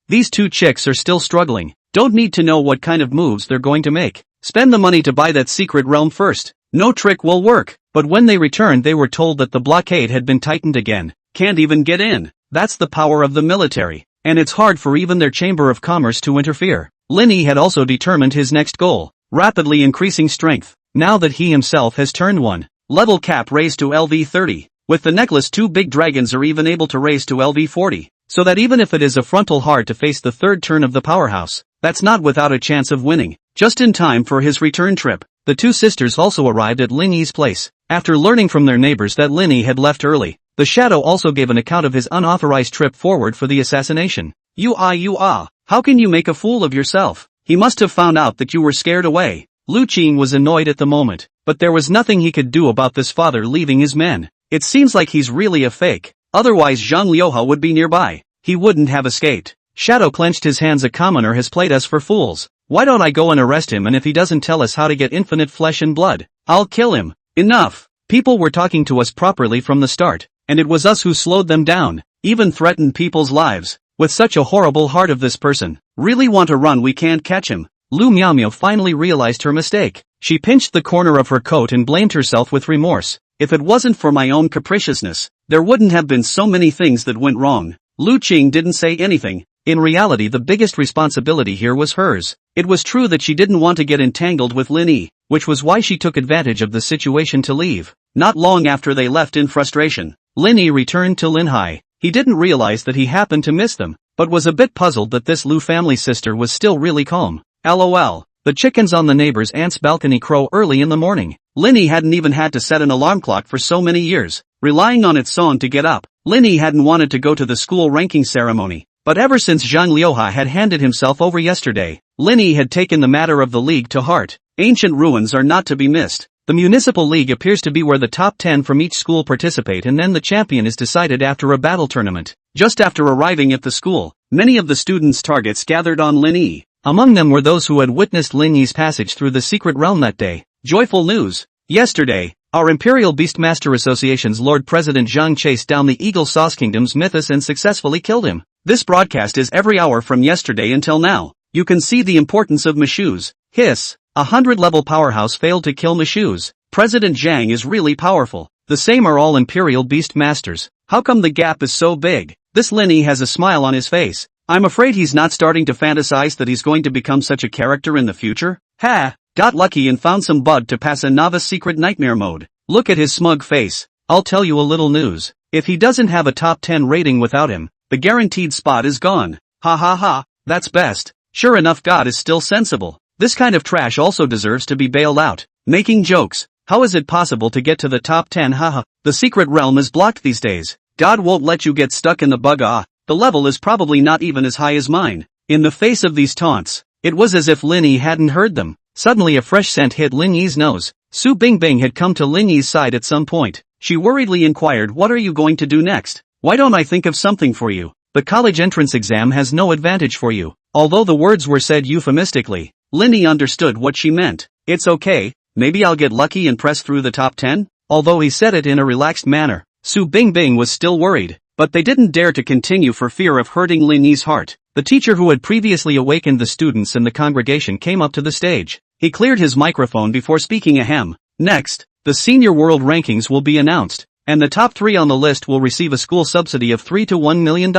These two chicks are still struggling. Don't need to know what kind of moves they're going to make. Spend the money to buy that secret realm first. No trick will work. But when they returned they were told that the blockade had been tightened again. Can't even get in. That's the power of the military. And it's hard for even their chamber of commerce to interfere. Lin Yi had also determined his next goal. Rapidly increasing strength. Now that he himself has turned one level cap raised to LV 30. With the necklace 2 big dragons are even able to raise to LV 40. So that even if it is a frontal hard to face the third turn of the powerhouse, that's not without a chance of winning. Just in time for his return trip, the two sisters also arrived at Lin Yi's place. After learning from their neighbors that Lin Yi had left early, the shadow also gave an account of his unauthorized trip forward for the assassination. You how can you make a fool of yourself? He must have found out that you were scared away. Lu Qing was annoyed at the moment, but there was nothing he could do about this father leaving his men. It seems like he's really a fake. Otherwise Zhang Liuha would be nearby. He wouldn't have escaped. Shadow clenched his hands. A commoner has played us for fools. Why don't I go and arrest him, and if he doesn't tell us how to get infinite flesh and blood, I'll kill him. Enough. People were talking to us properly from the start, and it was us who slowed them down, even threatened people's lives. With such a horrible heart of this person, really want to run, we can't catch him. Lu Miaomiao finally realized her mistake. She pinched the corner of her coat and blamed herself with remorse. If it wasn't for my own capriciousness, there wouldn't have been so many things that went wrong. Lu Qing didn't say anything. In reality the biggest responsibility here was hers. It was true that she didn't want to get entangled with Lin Yi, which was why she took advantage of the situation to leave. Not long after they left in frustration, Lin Yi returned to Linhai. He didn't realize that he happened to miss them, but was a bit puzzled that this Lu family sister was still really calm. LOL. The chickens on the neighbor's aunt's balcony crow early in the morning. Lin Yi hadn't even had to set an alarm clock for so many years, relying on its song to get up. Lin Yi hadn't wanted to go to the school ranking ceremony, but ever since Zhang Liuha had handed himself over yesterday, Lin Yi had taken the matter of the league to heart. Ancient ruins are not to be missed. The municipal league appears to be where the top 10 from each school participate, and then the champion is decided after a battle tournament. Just after arriving at the school, many of the students' targets gathered on Lin Yi. Among them were those who had witnessed Lin Yi's passage through the secret realm that day. Joyful news. Yesterday, our Imperial Beastmaster Association's Lord President Zhang chased down the Eagle Sauce Kingdom's Mythos and successfully killed him. This broadcast is every hour from yesterday until now. You can see the importance of Mashus. Hiss. 100-level powerhouse failed to kill Mishu's. President Zhang is really powerful. The same are all Imperial Beast Masters. How come the gap is so big? This Linny has a smile on his face. I'm afraid he's not starting to fantasize that he's going to become such a character in the future? Ha! Got lucky and found some bug to pass a novice secret nightmare mode. Look at his smug face. I'll tell you a little news. If he doesn't have a top 10 rating without him, the guaranteed spot is gone. Ha ha ha, that's best. Sure enough, God is still sensible. This kind of trash also deserves to be bailed out. Making jokes. How is it possible to get to the top 10? Haha. The secret realm is blocked these days. God won't let you get stuck in the bug. The level is probably not even as high as mine. In the face of these taunts, it was as if Linny hadn't heard them. Suddenly a fresh scent hit Lin Yi's nose. Su Bingbing had come to Lin Yi's side at some point. She worriedly inquired, what are you going to do next? Why don't I think of something for you? The college entrance exam has no advantage for you. Although the words were said euphemistically, Linny understood what she meant. It's okay, maybe I'll get lucky and press through the top 10? Although he said it in a relaxed manner, Su Bingbing was still worried. But they didn't dare to continue for fear of hurting Lin Yi's heart. The teacher who had previously awakened the students and the congregation came up to the stage. He cleared his microphone before speaking ahem. Next, the senior world rankings will be announced, and the top 3 on the list will receive a school subsidy of $3 to $1 million.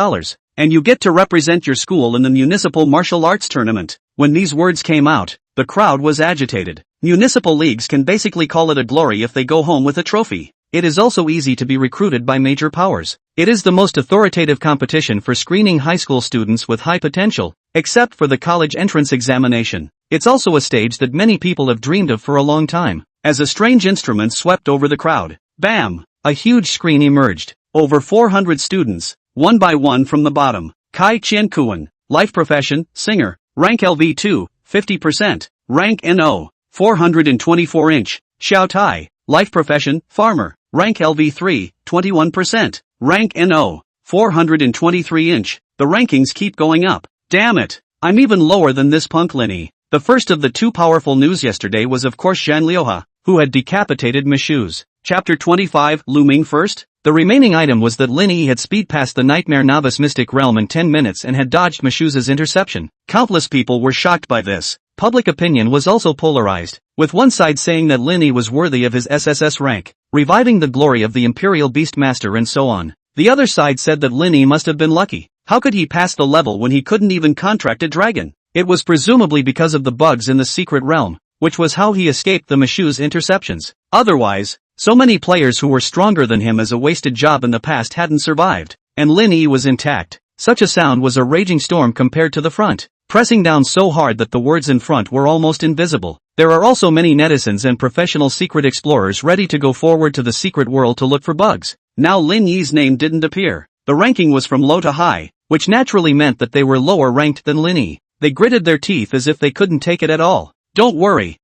And you get to represent your school in the municipal martial arts tournament. When these words came out, the crowd was agitated. Municipal leagues can basically call it a glory if they go home with a trophy. It is also easy to be recruited by major powers. It is the most authoritative competition for screening high school students with high potential, except for the college entrance examination. It's also a stage that many people have dreamed of for a long time. As a strange instrument swept over the crowd, bam! A huge screen emerged. Over 400 students, one by one from the bottom. Kai Qiankuan, life profession, singer, rank LV2, 50%, rank NO, 424-inch, Xiao Tai, life profession, farmer, rank LV3, 21%, rank NO, 423-inch. The rankings keep going up. Damn it, I'm even lower than this punk Linny. The first of the 2 powerful news yesterday was of course Zhan Liuha, who had decapitated Mishu's. Chapter 25, looming first? The remaining item was that Lin Yi had speed past the Nightmare Novice Mystic Realm in 10 minutes and had dodged Mishu's interception. Countless people were shocked by this. Public opinion was also polarized, with one side saying that Lin Yi was worthy of his SSS rank, reviving the glory of the Imperial Beast Master and so on. The other side said that Lin Yi must have been lucky. How could he pass the level when he couldn't even contract a dragon? It was presumably because of the bugs in the secret realm, which was how he escaped the Mishu's interceptions. Otherwise, so many players who were stronger than him as a wasted job in the past hadn't survived, and Lin Yi was intact. Such a sound was a raging storm compared to the front, pressing down so hard that the words in front were almost invisible. There are also many netizens and professional secret explorers ready to go forward to the secret world to look for bugs. Now Lin Yi's name didn't appear. The ranking was from low to high, which naturally meant that they were lower ranked than Lin Yi. They gritted their teeth as if they couldn't take it at all. Don't worry.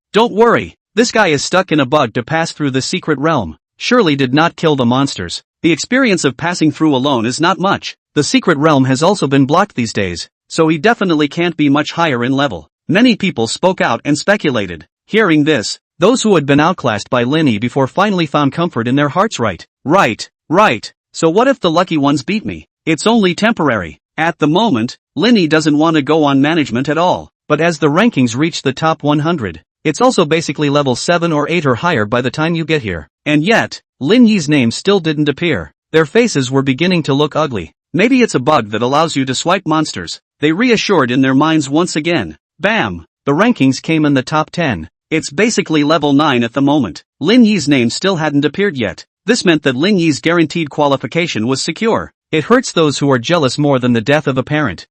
This guy is stuck in a bug to pass through the secret realm. Surely did not kill the monsters. The experience of passing through alone is not much. The secret realm has also been blocked these days, so he definitely can't be much higher in level. Many people spoke out and speculated. Hearing this, those who had been outclassed by Lin Yi before finally found comfort in their hearts. Right. So what if the lucky ones beat me? It's only temporary. At the moment, Lin Yi doesn't want to go on management at all. But as the rankings reach the top 100, it's also basically level 7 or 8 or higher by the time you get here. And yet, Lin Yi's name still didn't appear. Their faces were beginning to look ugly. Maybe it's a bug that allows you to swipe monsters. They reassured in their minds once again. Bam! The rankings came in the top 10. It's basically level 9 at the moment. Lin Yi's name still hadn't appeared yet. This meant that Lin Yi's guaranteed qualification was secure. It hurts those who are jealous more than the death of a parent.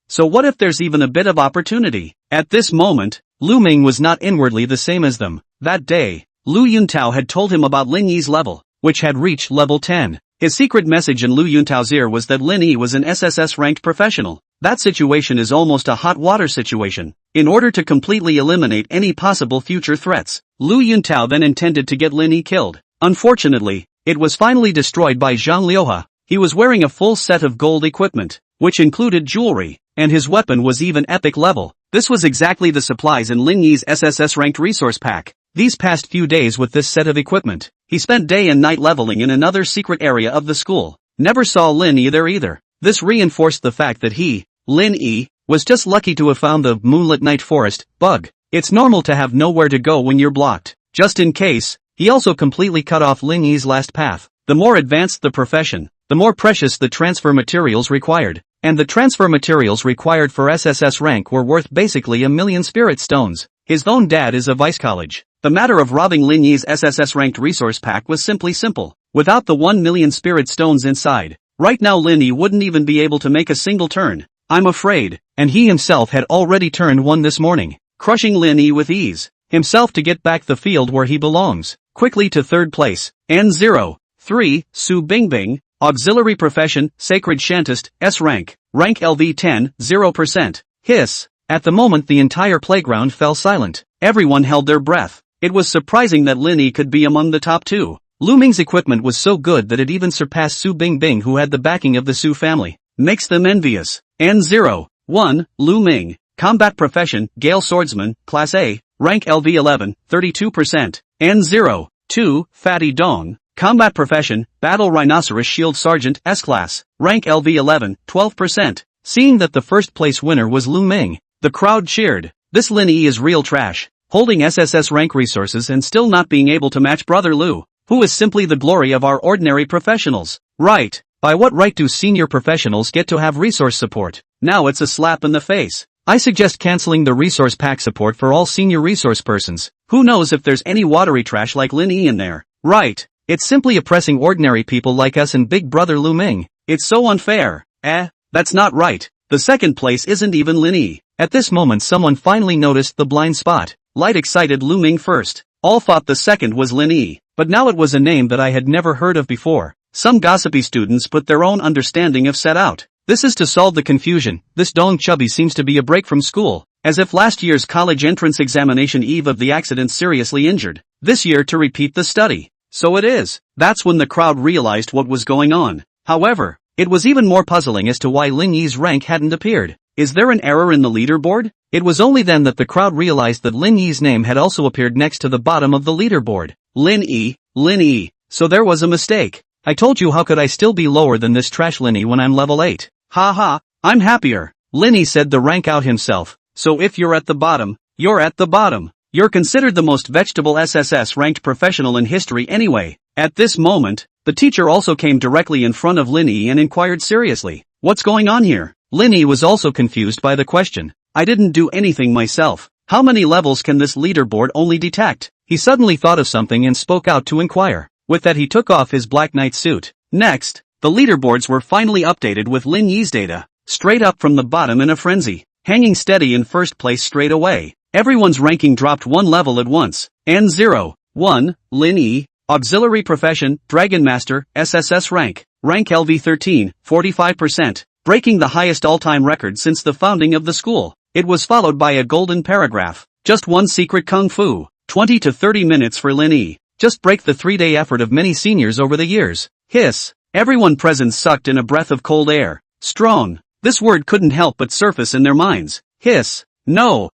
So what if there's even a bit of opportunity? At this moment, Lu Ming was not inwardly the same as them. That day, Lu Yuntao had told him about Lin Yi's level, which had reached level 10. His secret message in Lu Yuntao's ear was that Lin Yi was an SSS-ranked professional. That situation is almost a hot water situation. In order to completely eliminate any possible future threats, Lu Yuntao then intended to get Lin Yi killed. Unfortunately, it was finally destroyed by Zhang Liuha. He was wearing a full set of gold equipment, which included jewelry, and his weapon was even epic level. This was exactly the supplies in Lin Yi's SSS-ranked resource pack. These past few days with this set of equipment, he spent day and night leveling in another secret area of the school. Never saw Lin Yi there either. This reinforced the fact that he, Lin Yi, was just lucky to have found the Moonlit Night Forest bug. It's normal to have nowhere to go when you're blocked. Just in case, he also completely cut off Lin Yi's last path. The more advanced the profession, the more precious the transfer materials required. And the transfer materials required for SSS rank were worth basically 1,000,000 spirit stones. His own dad is a vice college. The matter of robbing Lin Yi's SSS ranked resource pack was simply simple. Without the 1,000,000 spirit stones inside, right now Lin Yi wouldn't even be able to make a single turn. I'm afraid. And he himself had already turned one this morning, crushing Lin Yi with ease. Himself to get back the field where he belongs. Quickly to third place. N03, Su Bingbing. Auxiliary profession, Sacred Shantist, S rank, rank LV 10, 0%. Hiss. At the moment the entire playground fell silent. Everyone held their breath. It was surprising that Lin Yi could be among the top two. Lu Ming's equipment was so good that it even surpassed Su Bingbing, who had the backing of the Su family. Makes them envious. N01, Lu Ming. Combat profession, Gale Swordsman, Class A, rank LV 11, 32%. N02, Fatty Dong. Combat profession, Battle Rhinoceros Shield Sergeant, S-Class, rank LV 11, 12%. Seeing that the first place winner was Lu Ming, the crowd cheered. This Lin Yi is real trash, holding SSS rank resources and still not being able to match Brother Lu, who is simply the glory of our ordinary professionals. Right, by what right do senior professionals get to have resource support? Now it's a slap in the face. I suggest canceling the resource pack support for all senior resource persons. Who knows if there's any watery trash like Lin Yi in there? Right. It's simply oppressing ordinary people like us and Big Brother Lu Ming. It's so unfair. That's not right. The second place isn't even Lin Yi. At this moment someone finally noticed the blind spot. Light excited Lu Ming first. All thought the second was Lin Yi. But now it was a name that I had never heard of before. Some gossipy students put their own understanding of set out. This is to solve the confusion. This Dong Chubby seems to be a break from school. As if last year's college entrance examination eve of the accident seriously injured. This year to repeat the study. So it is. That's when the crowd realized what was going on. However, it was even more puzzling as to why Lin Yi's rank hadn't appeared. Is there an error in the leaderboard? It was only then that the crowd realized that Lin Yi's name had also appeared next to the bottom of the leaderboard. Lin Yi. So there was a mistake. I told you, how could I still be lower than this trash Lin Yi when I'm level 8? Ha, I'm happier. Lin Yi said the rank out himself. So if you're at the bottom, you're at the bottom. You're considered the most vegetable SSS ranked professional in history anyway. At this moment, the teacher also came directly in front of Lin Yi and inquired seriously, what's going on here? Lin Yi was also confused by the question. I didn't do anything myself. How many levels can this leaderboard only detect? He suddenly thought of something and spoke out to inquire. With that he took off his black knight suit. Next, the leaderboards were finally updated with Lin Yi's data. Straight up from the bottom in a frenzy. Hanging steady in first place straight away. Everyone's ranking dropped one level at once. N01, Lin Yi, auxiliary profession, Dragon Master, SSS rank, rank LV 13, 45%, breaking the highest all-time record since the founding of the school. It was followed by a golden paragraph. Just one secret kung fu, 20 to 30 minutes for Lin Yi. Just break the 3-day effort of many seniors over the years. Hiss. Everyone present sucked in a breath of cold air. Strong. This word couldn't help but surface in their minds. Hiss. No,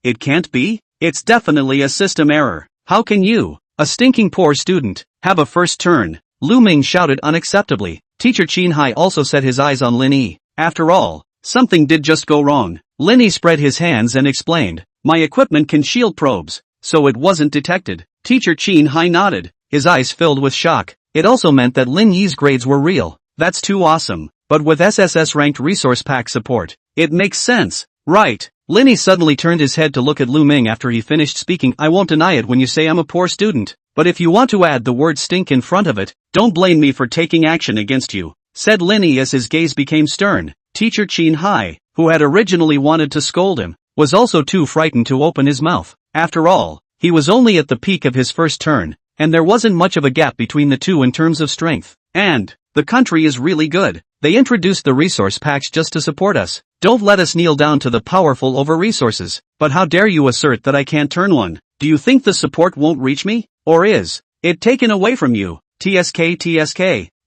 it can't be. It's definitely a system error. How can you, a stinking poor student, have a first turn? Lu Ming shouted unacceptably. Teacher Qin Hai also set his eyes on Lin Yi. After all, something did just go wrong. Lin Yi spread his hands and explained, my equipment can shield probes, so it wasn't detected. Teacher Qin Hai nodded, his eyes filled with shock. It also meant that Lin Yi's grades were real. That's too awesome. But with SSS ranked resource pack support, it makes sense. Right. Lin Yi suddenly turned his head to look at Lu Ming after he finished speaking. I won't deny it when you say I'm a poor student. But if you want to add the word stink in front of it, don't blame me for taking action against you, said Lin Yi as his gaze became stern. Teacher Qin Hai, who had originally wanted to scold him, was also too frightened to open his mouth. After all, he was only at the peak of his first turn, and there wasn't much of a gap between the two in terms of strength. And the country is really good. They introduced the resource packs just to support us. Don't let us kneel down to the powerful over resources. But how dare you assert that I can't turn one? Do you think the support won't reach me? Or is it taken away from you? TSK.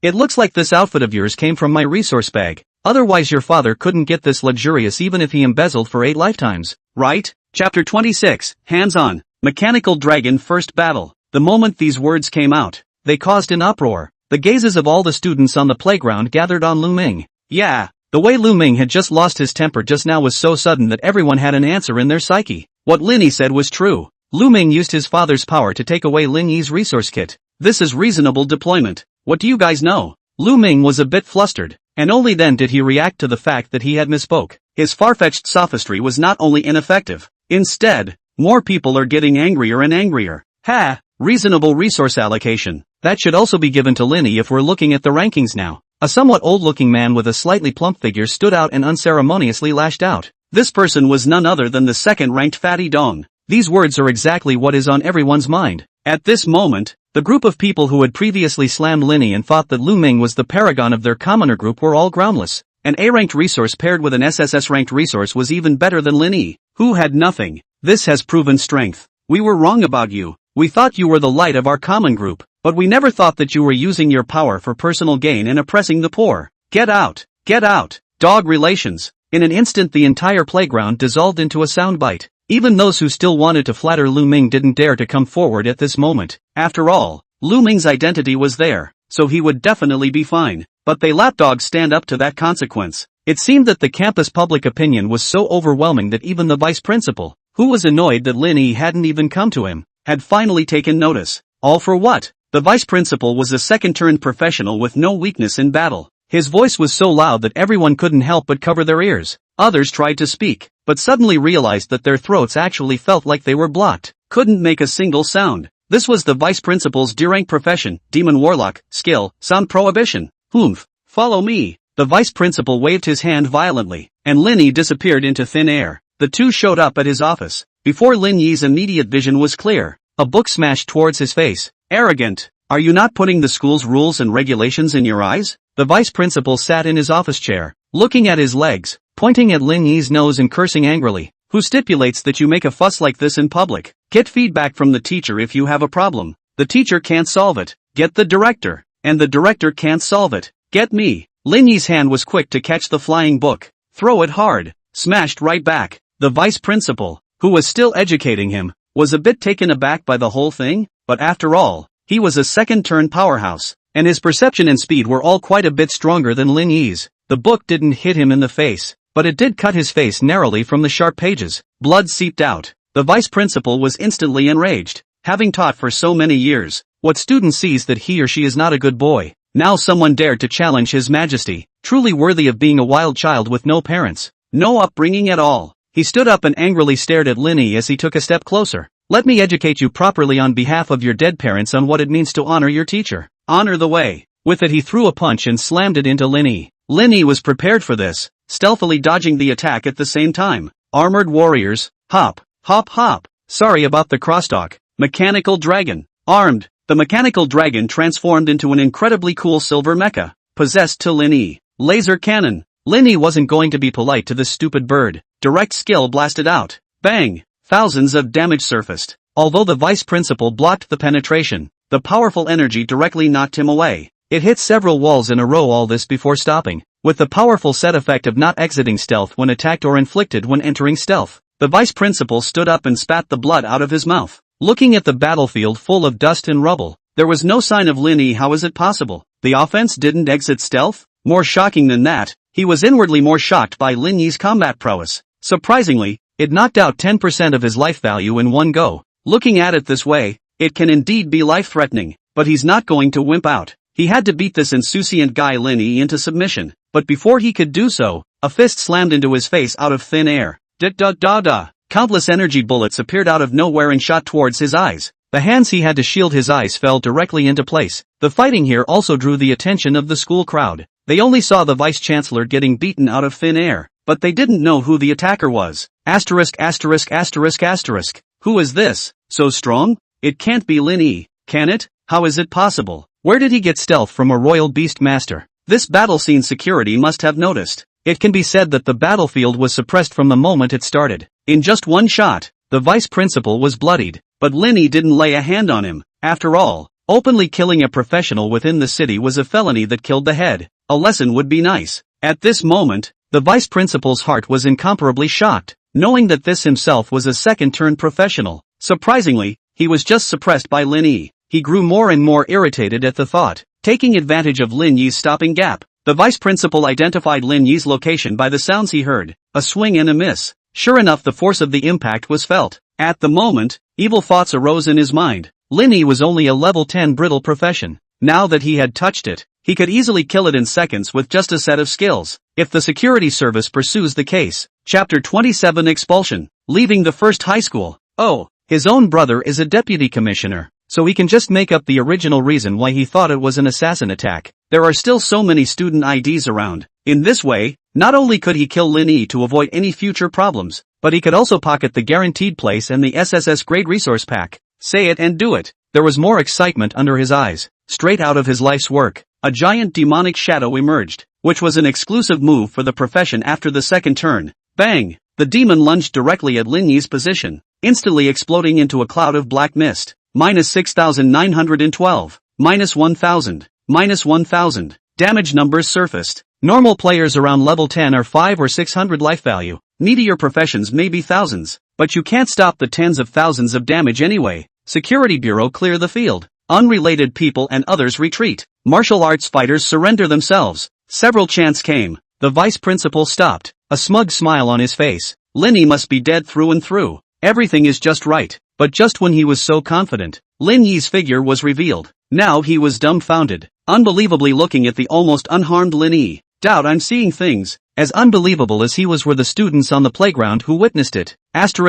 It looks like this outfit of yours came from my resource bag. Otherwise your father couldn't get this luxurious even if he embezzled for 8 lifetimes. Right? Chapter 26, Hands On. Mechanical Dragon First Battle. The moment these words came out, they caused an uproar. The gazes of all the students on the playground gathered on Lu Ming. Yeah, The way Lu Ming had just lost his temper just now was so sudden that everyone had an answer in their psyche. What Lin Yi said was true. Lu Ming used his father's power to take away Lin Yi's resource kit. This is reasonable deployment. What do you guys know? Lu Ming was a bit flustered, and only then did he react to the fact that he had misspoke. His far-fetched sophistry was not only ineffective. Instead, more people are getting angrier and angrier. Ha! Reasonable resource allocation. That should also be given to Lin Yi if we're looking at the rankings now. A somewhat old-looking man with a slightly plump figure stood out and unceremoniously lashed out. This person was none other than the second-ranked Fatty Dong. These words are exactly what is on everyone's mind. At this moment, the group of people who had previously slammed Lin Yi and thought that Lu Ming was the paragon of their commoner group were all groundless. An A-ranked resource paired with an SSS-ranked resource was even better than Lin Yi, who had nothing. This has proven strength. We were wrong about you. We thought you were the light of our common group, but we never thought that you were using your power for personal gain and oppressing the poor. Get out! Get out! Dog relations. In an instant the entire playground dissolved into a soundbite. Even those who still wanted to flatter Lu Ming didn't dare to come forward at this moment. After all, Lu Ming's identity was there, so he would definitely be fine. But they lapdogs stand up to that consequence. It seemed that the campus public opinion was so overwhelming that even the vice principal, who was annoyed that Lin Yi hadn't even come to him, had finally taken notice. All for what? The vice principal was a second-turned professional with no weakness in battle. His voice was so loud that everyone couldn't help but cover their ears. Others tried to speak, but suddenly realized that their throats actually felt like they were blocked. Couldn't make a single sound. This was the vice principal's D-rank profession, demon warlock, skill, sound prohibition. Oomph. Follow me. The vice principal waved his hand violently, and Lin Yi disappeared into thin air. The two showed up at his office. Before Lin Yi's immediate vision was clear, a book smashed towards his face. Arrogant. Are you not putting the school's rules and regulations in your eyes? The vice principal sat in his office chair, looking at his legs, pointing at Lin Yi's nose and cursing angrily. Who stipulates that you make a fuss like this in public? Get feedback from the teacher if you have a problem. The teacher can't solve it. Get the director. And the director can't solve it. Get me. Lin Yi's hand was quick to catch the flying book. Throw it hard. Smashed right back. The vice principal, who was still educating him, was a bit taken aback by the whole thing, but after all, he was a second-turn powerhouse, and his perception and speed were all quite a bit stronger than Lin Yi's. The book didn't hit him in the face, but it did cut his face narrowly from the sharp pages. Blood seeped out. The vice principal was instantly enraged. Having taught for so many years, what student sees that he or she is not a good boy? Now someone dared to challenge his majesty, truly worthy of being a wild child with no parents, no upbringing at all. He stood up and angrily stared at Lin Yi as he took a step closer. Let me educate you properly on behalf of your dead parents on what it means to honor your teacher. Honor the way. With it he threw a punch and slammed it into Lin Yi. Lin Yi was prepared for this, stealthily dodging the attack at the same time. Armored warriors, hop, hop hop. Sorry about the crosstalk. Mechanical dragon. Armed, the mechanical dragon transformed into an incredibly cool silver mecha, possessed to Lin Yi. Laser cannon. Lin Yi wasn't going to be polite to this stupid bird. Direct skill blasted out. Bang! Thousands of damage surfaced. Although the vice principal blocked the penetration, the powerful energy directly knocked him away. It hit several walls in a row, all this before stopping, with the powerful set effect of not exiting stealth when attacked or inflicted when entering stealth. The vice principal stood up and spat the blood out of his mouth. Looking at the battlefield full of dust and rubble, there was no sign of Lin Yi. How is it possible? The offense didn't exit stealth? More shocking than that, he was inwardly more shocked by Lin Yi's combat prowess. Surprisingly, it knocked out 10% of his life value in one go. Looking at it this way, it can indeed be life-threatening, but he's not going to wimp out. He had to beat this insouciant guy Lin Yi into submission, but before he could do so, a fist slammed into his face out of thin air. Da-da-da-da. Countless energy bullets appeared out of nowhere and shot towards his eyes. The hands he had to shield his eyes fell directly into place. The fighting here also drew the attention of the school crowd. They only saw the vice-chancellor getting beaten out of thin air, but they didn't know who the attacker was. Asterisk asterisk asterisk asterisk. Who is this? So strong? It can't be Lin Yi, can it? How is it possible? Where did he get stealth from a royal beast master? This battle scene security must have noticed. It can be said that the battlefield was suppressed from the moment it started. In just one shot, the vice principal was bloodied, but Lin Yi didn't lay a hand on him. After all, openly killing a professional within the city was a felony that killed the head. A lesson would be nice. At this moment, the vice principal's heart was incomparably shocked, knowing that this himself was a second-turn professional. Surprisingly, he was just suppressed by Lin Yi. He grew more and more irritated at the thought. Taking advantage of Lin Yi's stopping gap, The vice principal identified Lin Yi's location by the sounds he heard, a swing and a miss. Sure enough, the force of the impact was felt. At the moment, evil thoughts arose in his mind. Lin Yi was only a level 10 brittle profession. Now that he had touched it, he could easily kill it in seconds with just a set of skills. If the security service pursues the case. Chapter 27 Expulsion. Leaving the first high school. Oh, his own brother is a deputy commissioner, so he can just make up the original reason why he thought it was an assassin attack. There are still so many student IDs around. In this way, not only could he kill Lin Yi to avoid any future problems, but he could also pocket the guaranteed place and the SSS grade resource pack. Say it and do it. There was more excitement under his eyes. Straight out of his life's work, a giant demonic shadow emerged, which was an exclusive move for the profession after the second turn. Bang! The demon lunged directly at Lin Yi's position, instantly exploding into a cloud of black mist. -6,912. -1,000. -1,000. Damage numbers surfaced. Normal players around level 10 are 5 or 600 life value. Needier professions may be thousands, but you can't stop the tens of thousands of damage anyway. Security Bureau clear the field. Unrelated people and others retreat. Martial arts fighters surrender themselves. Several chants came. The vice principal stopped, a smug smile on his face. Lin Yi must be dead through and through. Everything is just right. But just when he was so confident, Lin Yi's figure was revealed. Now he was dumbfounded, unbelievably looking at the almost unharmed Lin Yi. Doubt I'm seeing things. As unbelievable as he was were the students on the playground who witnessed it. It's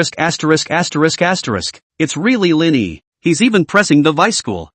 really Lin Yi. He's even pressing the vice school.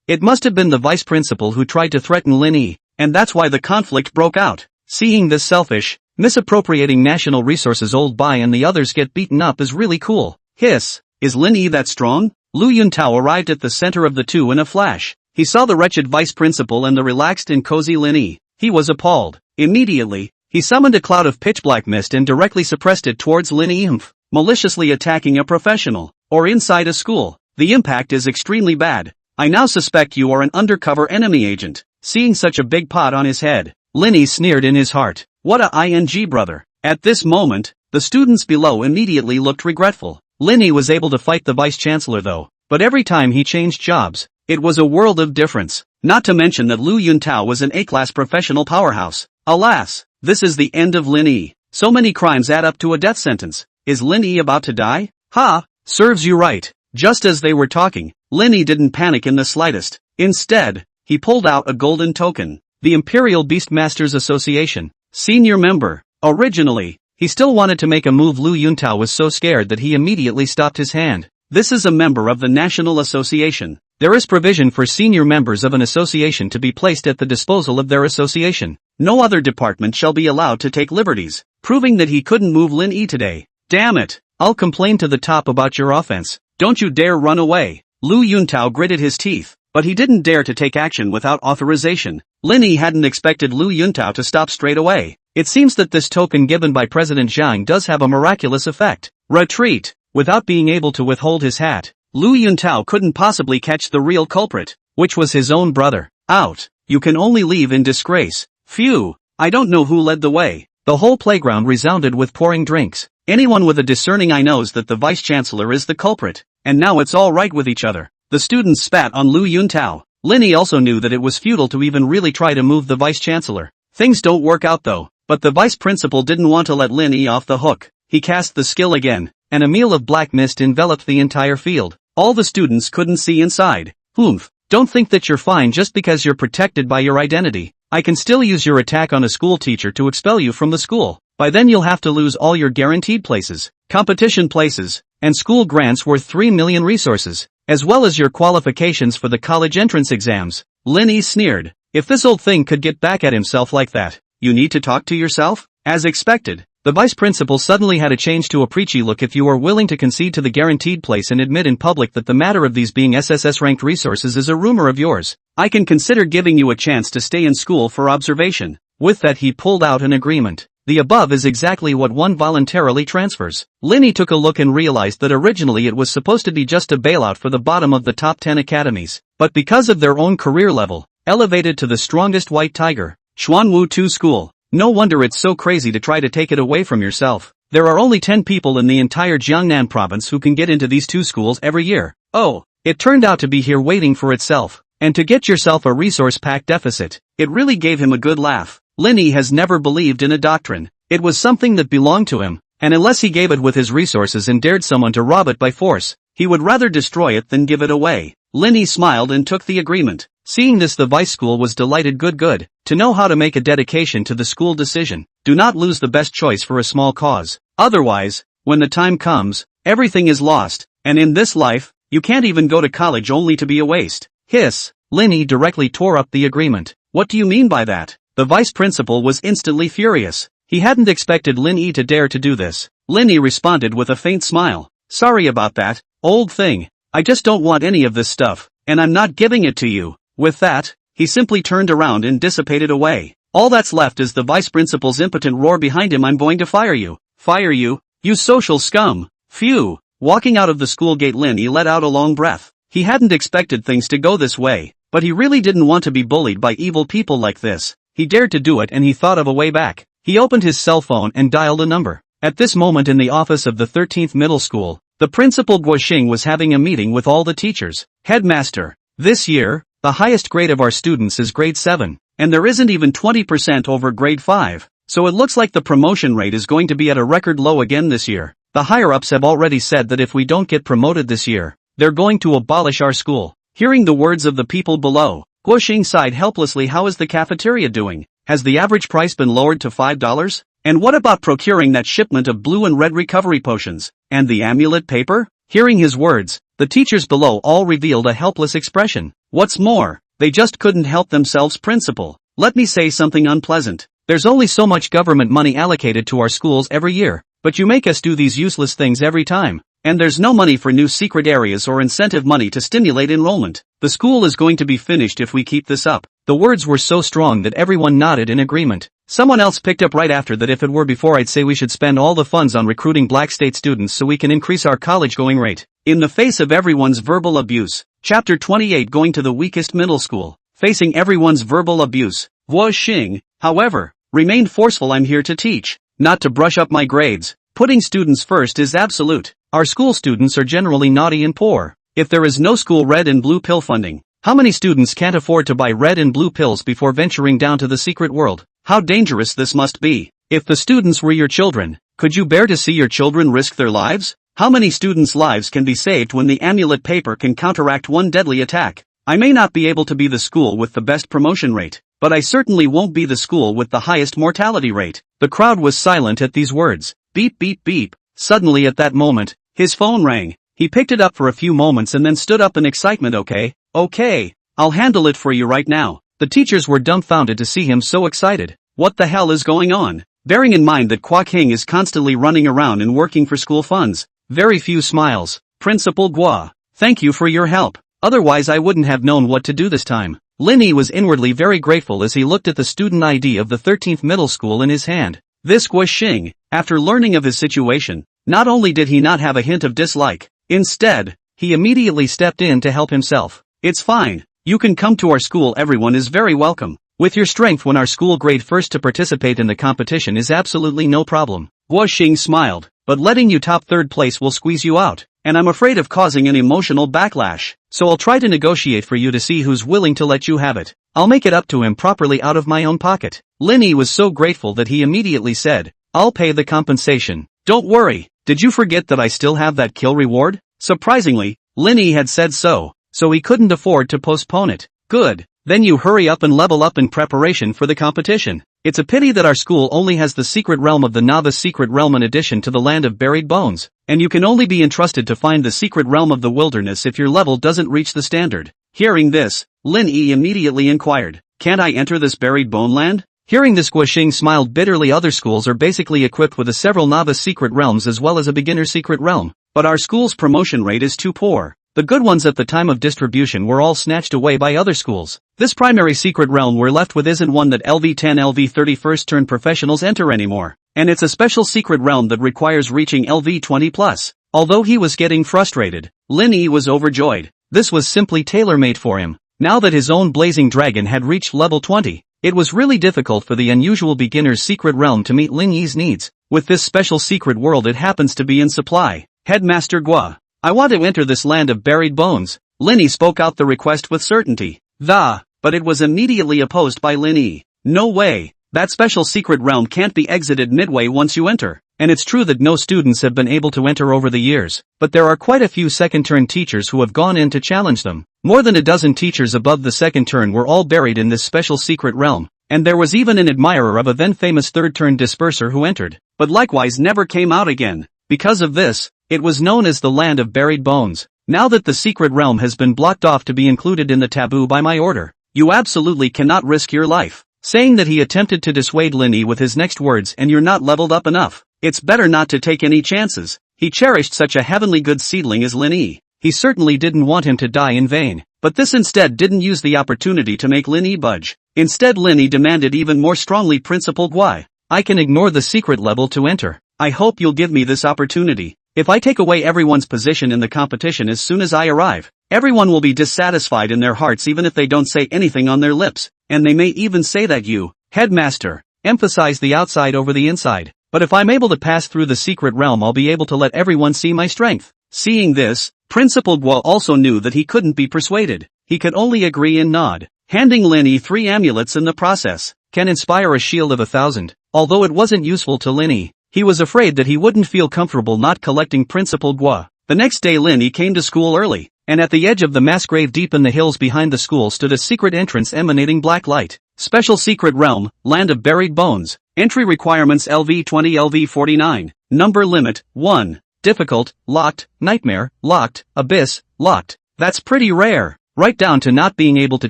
It must have been the vice principal who tried to threaten Lin Yi, and that's why the conflict broke out. Seeing this selfish, misappropriating national resources old Bai and the others get beaten up is really cool. Hiss. Is Lin Yi that strong? Lu Yuntao arrived at the center of the two in a flash. He saw the wretched vice principal and the relaxed and cozy Lin Yi. He was appalled. Immediately, he summoned a cloud of pitch-black mist and directly suppressed it towards Lin Yi, maliciously attacking a professional, or inside a school. The impact is extremely bad. I now suspect you are an undercover enemy agent. Seeing such a big pot on his head, Lin Yi sneered in his heart. What a ing brother. At this moment, the students below immediately looked regretful. Lin Yi was able to fight the vice-chancellor though, but every time he changed jobs, it was a world of difference. Not to mention that Lu Yuntao was an A-class professional powerhouse. Alas, this is the end of Lin Yi. So many crimes add up to a death sentence. Is Lin Yi about to die? Ha! Serves you right. Just as they were talking, Lin Yi didn't panic in the slightest. Instead, he pulled out a golden token. The Imperial Beastmasters Association. Senior member. Originally, he still wanted to make a move. Lu Yuntao was so scared that he immediately stopped his hand. This is a member of the National Association. There is provision for senior members of an association to be placed at the disposal of their association. No other department shall be allowed to take liberties, proving that he couldn't move Lin Yi today. Damn it! I'll complain to the top about your offense. Don't you dare run away. Lu Yuntao gritted his teeth, but he didn't dare to take action without authorization. Lin Yi hadn't expected Lu Yuntao to stop straight away. It seems that this token given by President Zhang does have a miraculous effect. Retreat. Without being able to withhold his hat, Lu Yuntao couldn't possibly catch the real culprit, which was his own brother. Out. You can only leave in disgrace. Phew. I don't know who led the way. The whole playground resounded with pouring drinks. Anyone with a discerning eye knows that the vice-chancellor is the culprit, and now it's all right with each other. The students spat on Lu Yuntao. Lin Yi also knew that it was futile to even really try to move the vice-chancellor. Things don't work out though, but the vice-principal didn't want to let Lin Yi off the hook. He cast the skill again, and a meal of black mist enveloped the entire field. All the students couldn't see inside. Don't think that you're fine just because you're protected by your identity. I can still use your attack on a school teacher to expel you from the school. By then you'll have to lose all your guaranteed places, competition places, and school grants worth 3 million resources, as well as your qualifications for the college entrance exams. Lin Yi sneered. If this old thing could get back at himself like that, you need to talk to yourself? As expected, the vice principal suddenly had a change to a preachy look. If you are willing to concede to the guaranteed place and admit in public that the matter of these being SSS ranked resources is a rumor of yours, I can consider giving you a chance to stay in school for observation. With that he pulled out an agreement. The above is exactly what one voluntarily transfers. Lin Yi took a look and realized that originally it was supposed to be just a bailout for the bottom of the top 10 academies, but because of their own career level, elevated to the strongest white tiger, Xuanwu 2 school. No wonder it's so crazy to try to take it away from yourself. There are only 10 people in the entire Jiangnan province who can get into these two schools every year. Oh, it turned out to be here waiting for itself. And to get yourself a resource pack deficit. It really gave him a good laugh. Linny has never believed in a doctrine. It was something that belonged to him, and unless he gave it with his resources and dared someone to rob it by force, he would rather destroy it than give it away. Linny smiled and took the agreement. Seeing this, the vice school was delighted. Good. To know how to make a dedication to the school decision. Do not lose the best choice for a small cause. Otherwise, when the time comes, everything is lost, and in this life, you can't even go to college only to be a waste. Hiss. Linny directly tore up the agreement. What do you mean by that? The vice principal was instantly furious. He hadn't expected Linny to dare to do this. Linny responded with a faint smile. Sorry about that, old thing. I just don't want any of this stuff, and I'm not giving it to you. With that, he simply turned around and dissipated away. All that's left is the vice principal's impotent roar behind him. I'm going to fire you. Fire you? You social scum. Phew. Walking out of the school gate, Linny let out a long breath. He hadn't expected things to go this way, but he really didn't want to be bullied by evil people like this. He dared to do it, and he thought of a way back. He opened his cell phone and dialed a number. At this moment in the office of the 13th middle school, the principal Guoxing was having a meeting with all the teachers. Headmaster, this year, the highest grade of our students is grade 7, and there isn't even 20% over grade 5, so it looks like the promotion rate is going to be at a record low again this year. The higher-ups have already said that if we don't get promoted this year, they're going to abolish our school. Hearing the words of the people below, Guoxing sighed helplessly. How is the cafeteria doing? Has the average price been lowered to $5? And what about procuring that shipment of blue and red recovery potions? And the amulet paper? Hearing his words, the teachers below all revealed a helpless expression. What's more, they just couldn't help themselves. Principal, let me say something unpleasant. There's only so much government money allocated to our schools every year, but you make us do these useless things every time. And there's no money for new secret areas or incentive money to stimulate enrollment. The school is going to be finished if we keep this up. The words were so strong that everyone nodded in agreement. Someone else picked up right after that. If it were before, I'd say we should spend all the funds on recruiting black state students so we can increase our college going rate. In the face of everyone's verbal abuse. Chapter 28, Going to the Weakest Middle School. Facing everyone's verbal abuse, Guoxing, however, remained forceful. I'm here to teach, not to brush up my grades. Putting students first is absolute. Our school students are generally naughty and poor. If there is no school red and blue pill funding, how many students can't afford to buy red and blue pills before venturing down to the secret world? How dangerous this must be. If the students were your children, could you bear to see your children risk their lives? How many students' lives can be saved when the amulet paper can counteract one deadly attack? I may not be able to be the school with the best promotion rate, but I certainly won't be the school with the highest mortality rate. The crowd was silent at these words. Beep beep beep. Suddenly at that moment, his phone rang. He picked it up for a few moments and then stood up in excitement. Okay, I'll handle it for you right now. The teachers were dumbfounded to see him so excited. What the hell is going on? Bearing in mind that Guoxing is constantly running around and working for school funds. Very few smiles. Principal Guo, thank you for your help. Otherwise I wouldn't have known what to do this time. Linny was inwardly very grateful as he looked at the student ID of the 13th middle school in his hand. This Guoxing, after learning of his situation, not only did he not have a hint of dislike, instead, he immediately stepped in to help himself. It's fine, you can come to our school. Everyone is very welcome. With your strength, when our school grade first to participate in the competition is absolutely no problem. Guoxing smiled, but letting you top third place will squeeze you out, and I'm afraid of causing an emotional backlash, so I'll try to negotiate for you to see who's willing to let you have it. I'll make it up to him properly out of my own pocket. Linny was so grateful that he immediately said, I'll pay the compensation. Don't worry, did you forget that I still have that kill reward? Surprisingly, Linny had said so he couldn't afford to postpone it. Good, then you hurry up and level up in preparation for the competition. It's a pity that our school only has the secret realm of the novice secret realm in addition to the land of buried bones, and you can only be entrusted to find the secret realm of the wilderness if your level doesn't reach the standard. Hearing this, Linny immediately inquired, can't I enter this buried bone land? Hearing this, Guoxing smiled bitterly. Other schools are basically equipped with several novice secret realms as well as a beginner secret realm, but our school's promotion rate is too poor. The good ones at the time of distribution were all snatched away by other schools. This primary secret realm we're left with isn't one that LV10 LV30 first turn professionals enter anymore, and it's a special secret realm that requires reaching LV20 plus. Although he was getting frustrated, Linny was overjoyed. This was simply tailor-made for him. Now that his own blazing dragon had reached level 20, it was really difficult for the unusual beginner's secret realm to meet Linny's needs. With this special secret world, it happens to be in supply. Headmaster Guo, I want to enter this land of buried bones. Linny spoke out the request with certainty. But it was immediately opposed by Lin Yi. No way. That special secret realm can't be exited midway once you enter. And it's true that no students have been able to enter over the years, but there are quite a few second-turn teachers who have gone in to challenge them. More than a dozen teachers above the second turn were all buried in this special secret realm, and there was even an admirer of a then-famous third-turn disperser who entered, but likewise never came out again. Because of this, it was known as the Land of Buried Bones. Now that the secret realm has been blocked off to be included in the taboo by my order, you absolutely cannot risk your life. Saying that he attempted to dissuade Lin Yi with his next words, and you're not leveled up enough. It's better not to take any chances. He cherished such a heavenly good seedling as Lin Yi. He certainly didn't want him to die in vain. But this instead didn't use the opportunity to make Lin Yi budge. Instead Lin Yi demanded even more strongly, Principal Guai, I can ignore the secret level to enter. I hope you'll give me this opportunity. If I take away everyone's position in the competition as soon as I arrive, everyone will be dissatisfied in their hearts even if they don't say anything on their lips, and they may even say that you, headmaster, emphasize the outside over the inside. But if I'm able to pass through the secret realm, I'll be able to let everyone see my strength. Seeing this, Principal Guo also knew that he couldn't be persuaded. He could only agree and nod. Handing Lin Yi 3 amulets in the process can inspire a shield of 1,000. Although it wasn't useful to Lin Yi, he was afraid that he wouldn't feel comfortable not collecting Principal Guo. The next day Lin Yi came to school early, and at the edge of the mass grave deep in the hills behind the school stood a secret entrance emanating black light. Special secret realm, Land of Buried Bones. Entry requirements LV20 LV49. Number limit, 1. Difficult, locked, nightmare, locked, abyss, locked. That's pretty rare. Right down to not being able to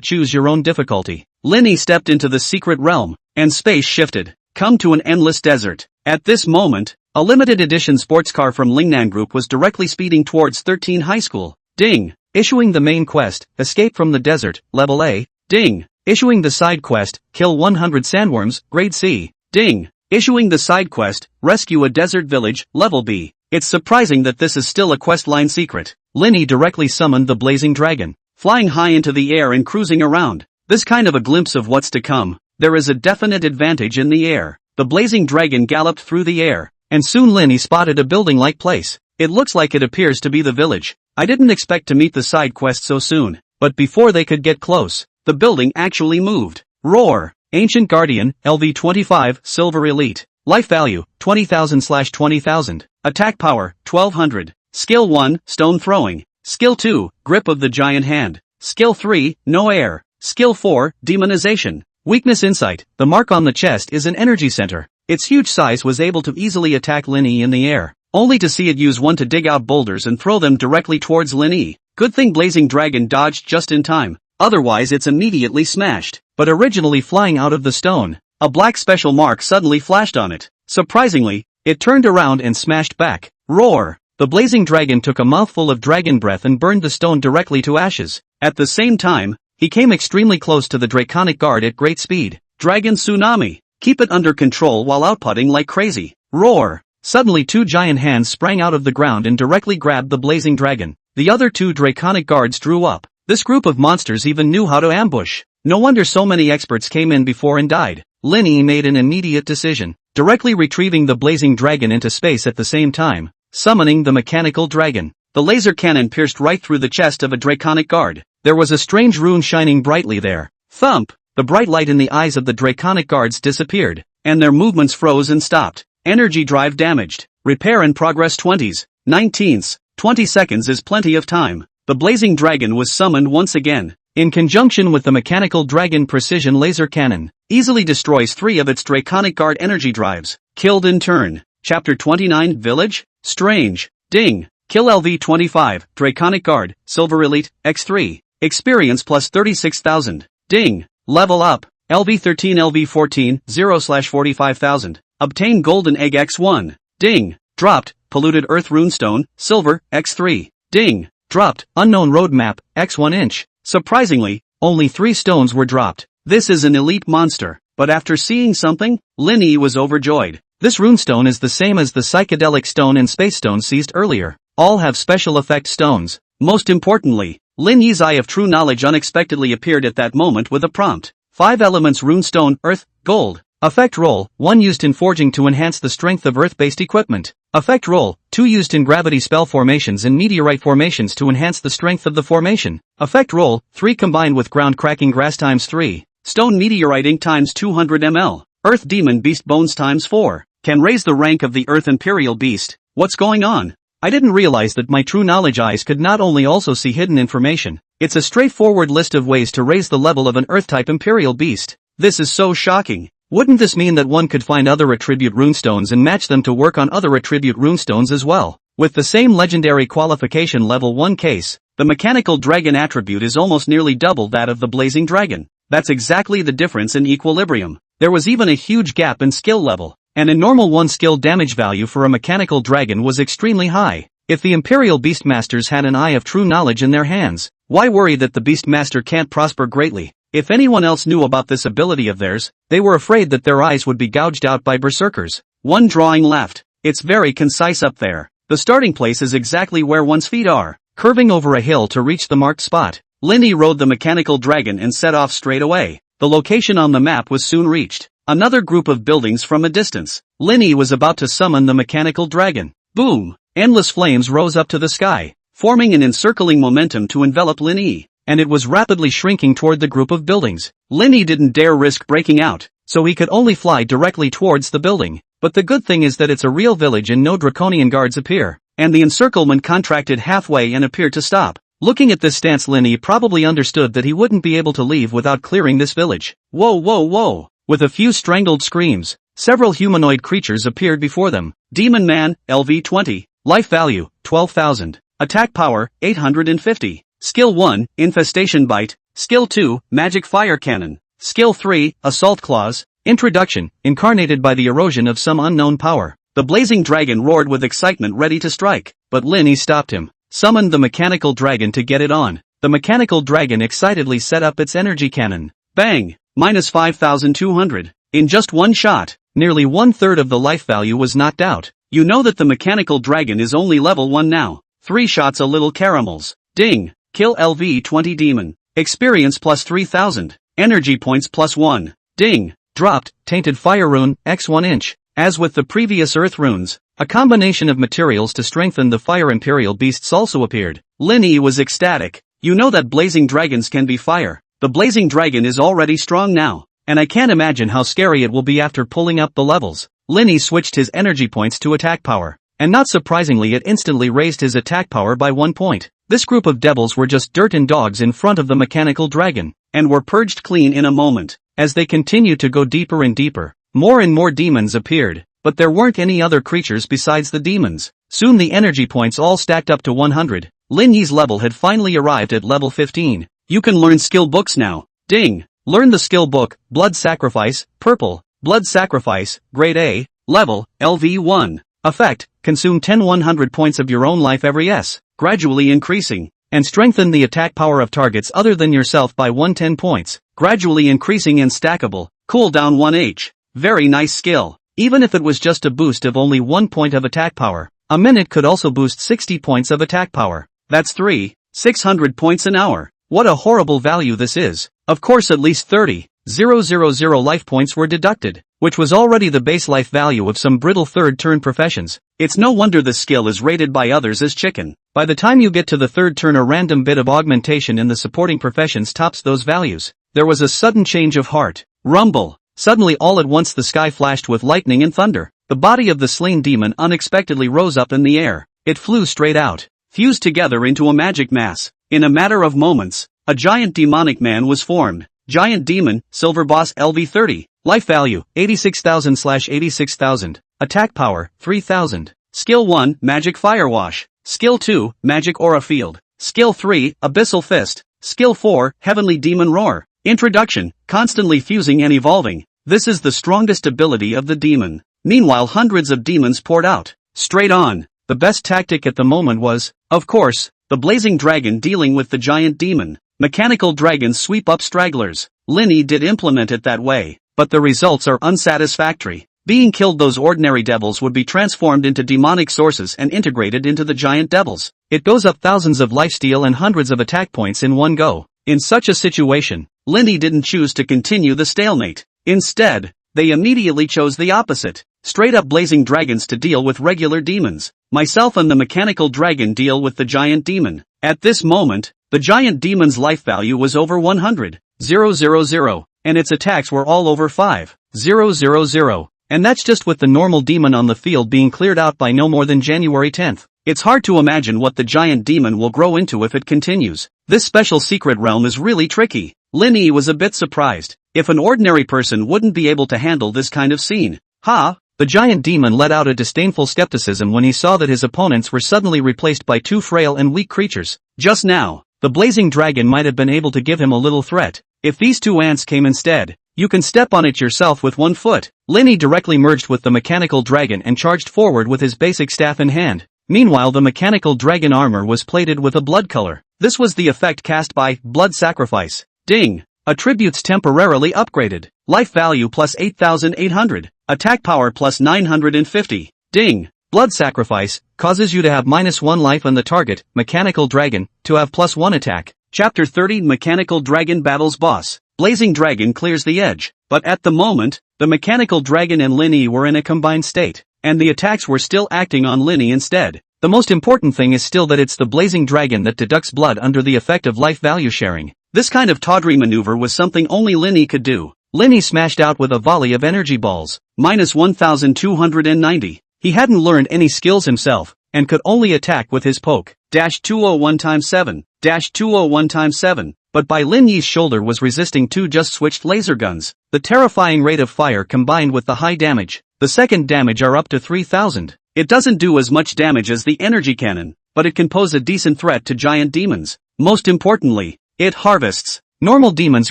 choose your own difficulty. Lin Yi stepped into the secret realm, and space shifted. Come to an endless desert. At this moment, a limited edition sports car from Lingnan Group was directly speeding towards 13 High School. Ding. Issuing the main quest, Escape from the Desert, Level A. Ding. Issuing the side quest, Kill 100 Sandworms, Grade C. Ding. Issuing the side quest, Rescue a Desert Village, Level B. It's surprising that this is still a questline secret. Lin Yi directly summoned the Blazing Dragon, flying high into the air and cruising around. This kind of a glimpse of what's to come. There is a definite advantage in the air. The Blazing Dragon galloped through the air, and soon Lin Yi spotted a building-like place. It looks like it appears to be the village. I didn't expect to meet the side quest so soon, but before they could get close, the building actually moved. Roar! Ancient Guardian, LV25, Silver Elite. Life value, 20,000/20,000. Attack power, 1200. Skill 1, Stone Throwing. Skill 2, Grip of the Giant Hand. Skill 3, No Air. Skill 4, Demonization. Weakness Insight. The mark on the chest is an energy center. Its huge size was able to easily attack Lin Yi in the air, only to see it use one to dig out boulders and throw them directly towards Lin Yi. Good thing Blazing Dragon dodged just in time. Otherwise it's immediately smashed. But originally flying out of the stone, a black special mark suddenly flashed on it. Surprisingly, it turned around and smashed back. Roar! The Blazing Dragon took a mouthful of dragon breath and burned the stone directly to ashes. At the same time, he came extremely close to the Draconic Guard at great speed. Dragon Tsunami. Keep it under control while outputting like crazy. Roar! Suddenly 2 giant hands sprang out of the ground and directly grabbed the Blazing Dragon. The other 2 Draconic Guards drew up. This group of monsters even knew how to ambush. No wonder so many experts came in before and died. Lin Yi made an immediate decision, directly retrieving the Blazing Dragon into space at the same time, summoning the Mechanical Dragon. The laser cannon pierced right through the chest of a Draconic Guard. There was a strange rune shining brightly there. Thump! The bright light in the eyes of the Draconic Guards disappeared, and their movements froze and stopped. Energy drive damaged. Repair in progress 20s, 19s, 20 seconds is plenty of time. The Blazing Dragon was summoned once again. In conjunction with the Mechanical Dragon Precision Laser Cannon, easily destroys 3 of its Draconic Guard energy drives. Killed in turn. Chapter 29 Village? Strange. Ding. Kill LV25, Draconic Guard, Silver Elite, X3. Experience plus 36,000. Ding. Level up. LV13 LV14, 0/45,000. Obtain Golden Egg X1. Ding. Dropped. Polluted Earth Runestone, Silver, X3. Ding. Dropped. Unknown Roadmap, X1 inch. Surprisingly, only 3 stones were dropped. This is an elite monster. But after seeing something, Lin Yi was overjoyed. This runestone is the same as the psychedelic stone and space stone seized earlier. All have special effect stones. Most importantly, Lin Yi's Eye of True Knowledge unexpectedly appeared at that moment with a prompt. 5 elements runestone, earth, gold. Effect roll, 1 used in forging to enhance the strength of earth-based equipment. Effect roll, 2 used in gravity spell formations and meteorite formations to enhance the strength of the formation. Effect roll, 3 combined with ground cracking grass times 3. Stone meteorite ink times 200 ml. Earth demon beast bones times 4. Can raise the rank of the Earth Imperial Beast. What's going on? I didn't realize that my true knowledge eyes could not only also see hidden information. It's a straightforward list of ways to raise the level of an Earth-type Imperial Beast. This is so shocking. Wouldn't this mean that one could find other attribute runestones and match them to work on other attribute runestones as well? With the same legendary qualification level 1 case, the mechanical dragon attribute is almost nearly double that of the blazing dragon. That's exactly the difference in equilibrium. There was even a huge gap in skill level, and a normal 1 skill damage value for a mechanical dragon was extremely high. If the Imperial Beastmasters had an eye of true knowledge in their hands, why worry that the Beastmaster can't prosper greatly? If anyone else knew about this ability of theirs, they were afraid that their eyes would be gouged out by berserkers. 1 drawing left. It's very concise up there. The starting place is exactly where one's feet are, curving over a hill to reach the marked spot. Linny rode the mechanical dragon and set off straight away. The location on the map was soon reached. Another group of buildings from a distance. Linny was about to summon the mechanical dragon. Boom! Endless flames rose up to the sky, forming an encircling momentum to envelop Linny, and it was rapidly shrinking toward the group of buildings. Linny didn't dare risk breaking out, so he could only fly directly towards the building. But the good thing is that it's a real village and no draconian guards appear, and the encirclement contracted halfway and appeared to stop. Looking at this stance, Linny probably understood that he wouldn't be able to leave without clearing this village. Whoa whoa whoa! With a few strangled screams, several humanoid creatures appeared before them. Demon Man, LV 20. Life value, 12,000. Attack power, 850. Skill 1, Infestation Bite. Skill 2, Magic Fire Cannon. Skill 3, Assault Claws. Introduction, incarnated by the erosion of some unknown power. The blazing dragon roared with excitement ready to strike, but Linny stopped him. Summoned the mechanical dragon to get it on. The mechanical dragon excitedly set up its energy cannon. Bang! Minus 5,200. In just one shot, nearly 1/3 of the life value was knocked out. You know that the mechanical dragon is only level 1 now. 3 shots a little caramels. Ding! Kill LV 20 demon. Experience plus 3,000. Energy points plus 1. Ding! Dropped, tainted fire rune, x 1 inch. As with the previous earth runes, a combination of materials to strengthen the fire imperial beasts also appeared. Linny was ecstatic. You know that blazing dragons can be fire. The blazing dragon is already strong now, and I can't imagine how scary it will be after pulling up the levels. Linny switched his energy points to attack power, and not surprisingly it instantly raised his attack power by 1 point. This group of devils were just dirt and dogs in front of the mechanical dragon, and were purged clean in a moment. As they continued to go deeper and deeper, more and more demons appeared, but there weren't any other creatures besides the demons. Soon the energy points all stacked up to 100. Linny's level had finally arrived at level 15. You can learn skill books now. Ding! Learn the skill book, Blood Sacrifice, purple. Blood Sacrifice, grade A, level, LV1. Effect, consume 10 100 points of your own life every S, gradually increasing, and strengthen the attack power of targets other than yourself by 110 points, gradually increasing and stackable, cooldown 1H. Very nice skill. Even if it was just a boost of only 1 point of attack power, a minute could also boost 60 points of attack power. That's 600 points an hour. What a horrible value this is. Of course at least 30,000 life points were deducted, which was already the base life value of some brittle third-turn professions. It's no wonder the skill is rated by others as chicken. By the time you get to the third turn a random bit of augmentation in the supporting professions tops those values. There was a sudden change of heart. Rumble. Suddenly all at once the sky flashed with lightning and thunder. The body of the slain demon unexpectedly rose up in the air. It flew straight out, fused together into a magic mass. In a matter of moments, a giant demonic man was formed. Giant Demon, Silver Boss LV30. Life value, 86,000/86,000. Attack power, 3,000. Skill 1, Magic Fire Wash. Skill 2, Magic Aura Field. Skill 3, Abyssal Fist. Skill 4, Heavenly Demon Roar. Introduction, constantly fusing and evolving. This is the strongest ability of the demon. Meanwhile hundreds of demons poured out. Straight on. The best tactic at the moment was, of course, the blazing dragon dealing with the giant demon. Mechanical dragons sweep up stragglers. Linny did implement it that way, but the results are unsatisfactory. Being killed, those ordinary devils would be transformed into demonic sources and integrated into the giant devils. It goes up thousands of lifesteal and hundreds of attack points in one go. In such a situation, Linny didn't choose to continue the stalemate. Instead, they immediately chose the opposite. Straight up blazing dragons to deal with regular demons. Myself and the mechanical dragon deal with the giant demon. At this moment, the giant demon's life value was over 100,000, and its attacks were all over 5,000. And that's just with the normal demon on the field being cleared out by no more than January 10th. It's hard to imagine what the giant demon will grow into if it continues. This special secret realm is really tricky. Lin Yi was a bit surprised. If an ordinary person wouldn't be able to handle this kind of scene. Ha! The giant demon let out a disdainful skepticism when he saw that his opponents were suddenly replaced by two frail and weak creatures. Just now, the blazing dragon might have been able to give him a little threat. If these two ants came instead, you can step on it yourself with 1 foot. Lin Yi directly merged with the mechanical dragon and charged forward with his basic staff in hand. Meanwhile, the mechanical dragon armor was plated with a blood color. This was the effect cast by blood sacrifice. Ding! Attributes temporarily upgraded. Life value plus 8,800. Attack power plus 950. Ding! Blood sacrifice causes you to have -1 life and the target, mechanical dragon, to have +1 attack. Chapter 30 Mechanical Dragon Battles Boss. Blazing Dragon clears the edge. But at the moment, the mechanical dragon and Lin Yi were in a combined state, and the attacks were still acting on Lin Yi instead. The most important thing is still that it's the blazing dragon that deducts blood under the effect of life value sharing. This kind of tawdry maneuver was something only Lin Yi could do. Lin Yi smashed out with a volley of energy balls. -1,290. He hadn't learned any skills himself, and could only attack with his poke. -201 times 7. -201 times 7. But by Lin Yi's shoulder was resisting two just switched laser guns. The terrifying rate of fire combined with the high damage. The second damage are up to 3,000. It doesn't do as much damage as the energy cannon, but it can pose a decent threat to giant demons. Most importantly, it harvests. Normal demons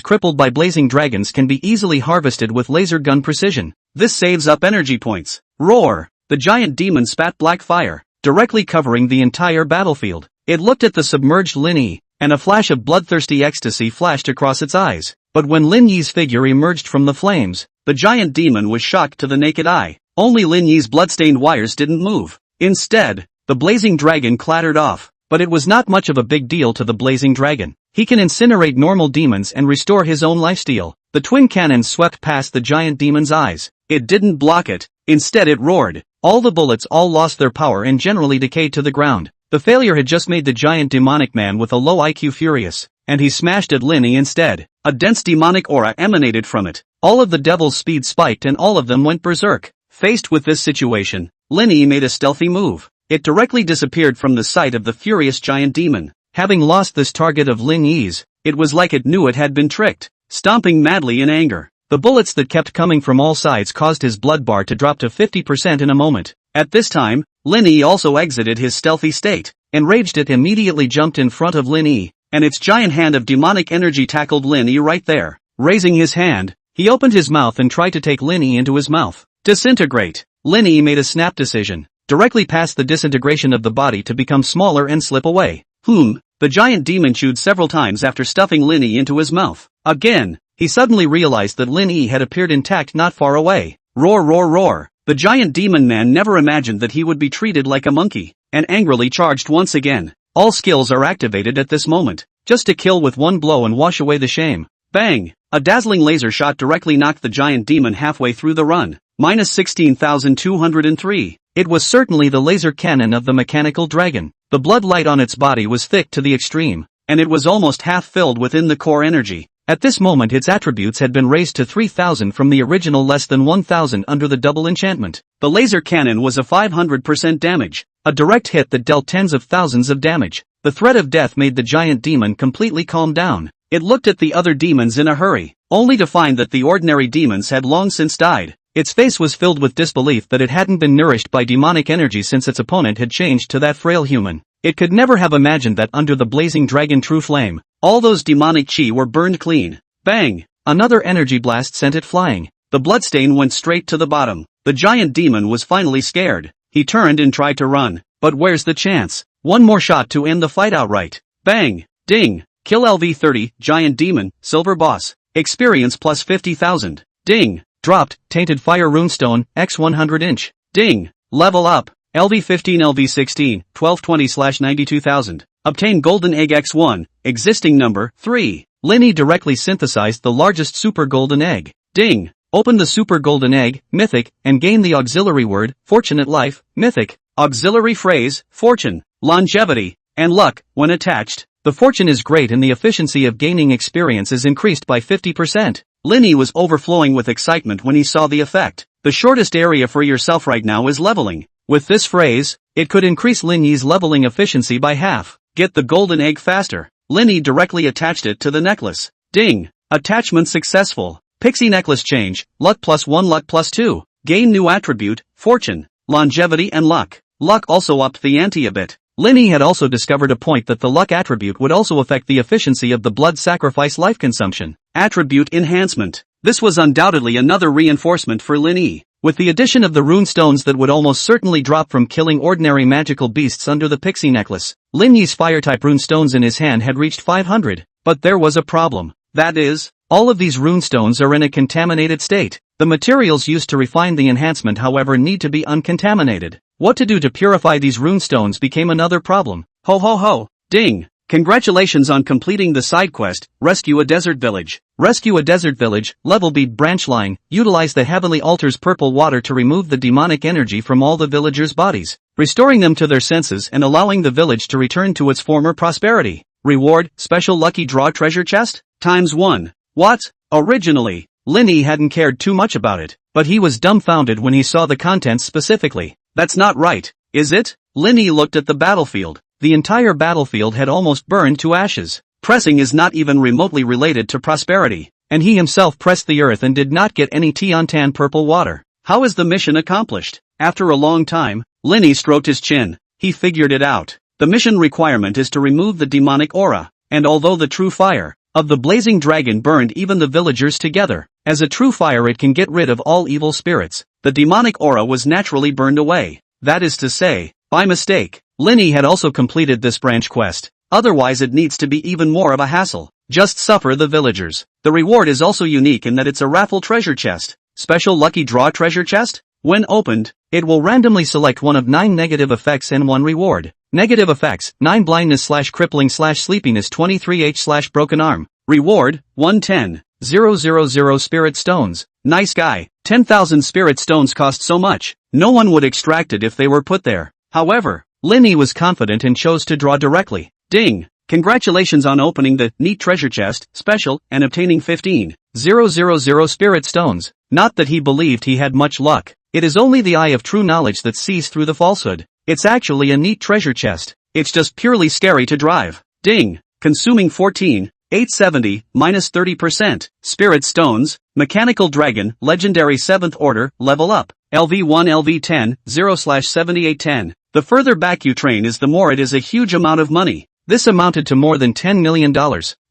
crippled by blazing dragons can be easily harvested with laser gun precision. This saves up energy points. Roar! The giant demon spat black fire, directly covering the entire battlefield. It looked at the submerged Lin Yi, and a flash of bloodthirsty ecstasy flashed across its eyes. But when Lin Yi's figure emerged from the flames, the giant demon was shocked to the naked eye. Only Lin Yi's bloodstained wires didn't move. Instead, the blazing dragon clattered off. But it was not much of a big deal to the blazing dragon. He can incinerate normal demons and restore his own lifesteal. The twin cannons swept past the giant demon's eyes. It didn't block it. Instead it roared. All the bullets all lost their power and generally decayed to the ground. The failure had just made the giant demonic man with a low IQ furious, and he smashed at Lin Yi instead. A dense demonic aura emanated from it. All of the devil's speed spiked and all of them went berserk. Faced with this situation, Lin Yi made a stealthy move. It directly disappeared from the sight of the furious giant demon. Having lost this target of Lin Yi's, it was like it knew it had been tricked. Stomping madly in anger, the bullets that kept coming from all sides caused his blood bar to drop to 50% in a moment. At this time, Lin Yi also exited his stealthy state. Enraged, it immediately jumped in front of Lin Yi, and its giant hand of demonic energy tackled Lin Yi right there. Raising his hand, he opened his mouth and tried to take Lin Yi into his mouth. Disintegrate. Lin Yi made a snap decision. Directly past the disintegration of the body to become smaller and slip away. The giant demon chewed several times after stuffing Lin Yi into his mouth. Again, he suddenly realized that Lin Yi had appeared intact not far away. Roar, roar, roar. The giant demon man never imagined that he would be treated like a monkey, and angrily charged once again. All skills are activated at this moment, just to kill with one blow and wash away the shame. Bang! A dazzling laser shot directly knocked the giant demon halfway through the run. -16,203. It was certainly the laser cannon of the mechanical dragon. The blood light on its body was thick to the extreme, and it was almost half filled within the core energy. At this moment its attributes had been raised to 3,000 from the original less than 1,000 under the double enchantment. The laser cannon was a 500% damage, a direct hit that dealt tens of thousands of damage. The threat of death made the giant demon completely calm down. It looked at the other demons in a hurry, only to find that the ordinary demons had long since died. Its face was filled with disbelief that it hadn't been nourished by demonic energy since its opponent had changed to that frail human. It could never have imagined that under the blazing dragon true flame, all those demonic chi were burned clean. Bang! Another energy blast sent it flying. The bloodstain went straight to the bottom. The giant demon was finally scared. He turned and tried to run. But where's the chance? One more shot to end the fight outright. Bang! Ding! Kill LV30, giant demon, silver boss. Experience plus 50,000. Ding! Dropped, tainted fire runestone, x 100 inch. Ding! Level up. LV15 LV16, 1220/92,000. Obtain golden egg x1, existing number, 3. Lin Yi directly synthesized the largest super golden egg. Ding! Open the super golden egg, mythic, and gain the auxiliary word, fortunate life, mythic. Auxiliary phrase, fortune, longevity, and luck. When attached, the fortune is great and the efficiency of gaining experience is increased by 50%. Linny was overflowing with excitement when he saw the effect. The shortest area for yourself right now is leveling. With this phrase, it could increase Linny's leveling efficiency by half. Get the golden egg faster. Linny directly attached it to the necklace. Ding! Attachment successful. Pixie necklace change, luck +1 luck +2. Gain new attribute, fortune, longevity and luck. Luck also upped the ante a bit. Linny had also discovered a point that the luck attribute would also affect the efficiency of the blood sacrifice life consumption. Attribute enhancement. This was undoubtedly another reinforcement for Linny. With the addition of the rune stones that would almost certainly drop from killing ordinary magical beasts under the pixie necklace, Linny's fire-type rune stones in his hand had reached 500. But there was a problem. That is, all of these rune stones are in a contaminated state. The materials used to refine the enhancement however need to be uncontaminated. What to do to purify these rune stones became another problem. Ho ho ho! Ding! Congratulations on completing the side quest, Rescue a Desert Village. Rescue a Desert Village, level B branch line, utilize the Heavenly Altar's purple water to remove the demonic energy from all the villagers' bodies, restoring them to their senses and allowing the village to return to its former prosperity. Reward, special lucky draw treasure chest, ×1. What? Originally, Linny hadn't cared too much about it, but he was dumbfounded when he saw the contents specifically. That's not right, is it? Linny looked at the battlefield. The entire battlefield had almost burned to ashes. Pressing is not even remotely related to prosperity. And he himself pressed the earth and did not get any Tiantan purple water. How is the mission accomplished? After a long time, Linny stroked his chin. He figured it out. The mission requirement is to remove the demonic aura, and although the true fire of the blazing dragon burned even the villagers together, as a true fire it can get rid of all evil spirits, the demonic aura was naturally burned away. That is to say, by mistake. Linny had also completed this branch quest. Otherwise it needs to be even more of a hassle. Just suffer the villagers. The reward is also unique in that it's a raffle treasure chest. Special lucky draw treasure chest? When opened, it will randomly select one of 9 negative effects and 1 reward. Negative effects, 9 blindness/crippling/sleepiness 23h/broken arm. Reward, 110. 000 spirit stones. Nice guy. 10,000 spirit stones cost so much. No one would extract it if they were put there. However, Linny was confident and chose to draw directly. Ding! Congratulations on opening the neat treasure chest, special, and obtaining 15,000 spirit stones. Not that he believed he had much luck. It is only the eye of true knowledge that sees through the falsehood. It's actually a neat treasure chest. It's just purely scary to drive. Ding! Consuming 14,870, -30%. Spirit stones, mechanical dragon, legendary 7th order, level up. LV1 LV10, 0/7810. The further back you train is the more it is a huge amount of money. This amounted to more than $10 million.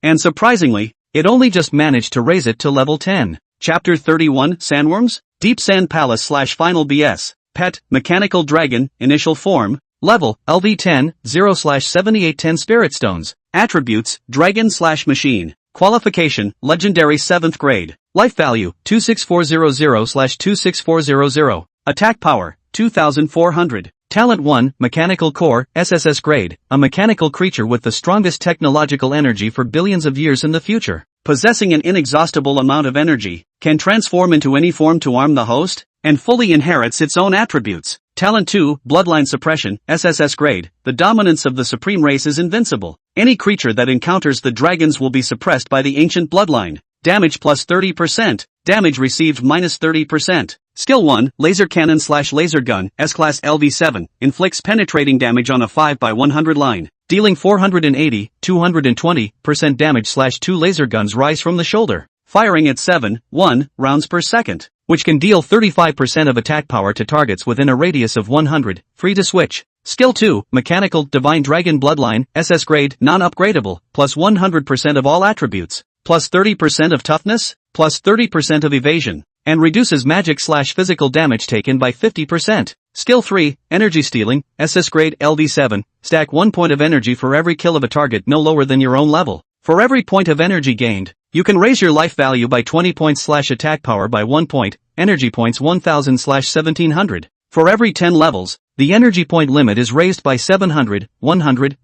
And surprisingly, it only just managed to raise it to level 10. Chapter 31, Sandworms? Deep Sand Palace/Final BS. Pet, Mechanical Dragon, Initial Form. Level, LV10, 0/7810 Spirit Stones. Attributes, Dragon/Machine. Qualification, Legendary 7th grade. Life value, 26400/26400. Attack power, 2400. Talent 1, Mechanical Core, SSS grade, a mechanical creature with the strongest technological energy for billions of years in the future. Possessing an inexhaustible amount of energy, can transform into any form to arm the host, and fully inherits its own attributes. Talent 2, Bloodline Suppression, SSS grade, the dominance of the supreme race is invincible. Any creature that encounters the dragons will be suppressed by the ancient bloodline. Damage plus 30%, damage received minus 30%. Skill 1, Laser Cannon/Laser Gun, S-Class LV7, inflicts penetrating damage on a 5x100 line, dealing 480, 220% damage/2 laser guns rise from the shoulder, firing at 7.1 rounds per second, which can deal 35% of attack power to targets within a radius of 100, free to switch. Skill 2, Mechanical Divine Dragon Bloodline, SS grade, non-upgradable, plus 100% of all attributes, plus 30% of toughness, plus 30% of evasion, and reduces magic/physical damage taken by 50%. Skill 3, Energy Stealing, SS grade LV7, stack 1 point of energy for every kill of a target no lower than your own level. For every point of energy gained, you can raise your life value by 20 points/attack power by 1 point, energy points 1000/1700. For every 10 levels, The energy point limit is raised by 100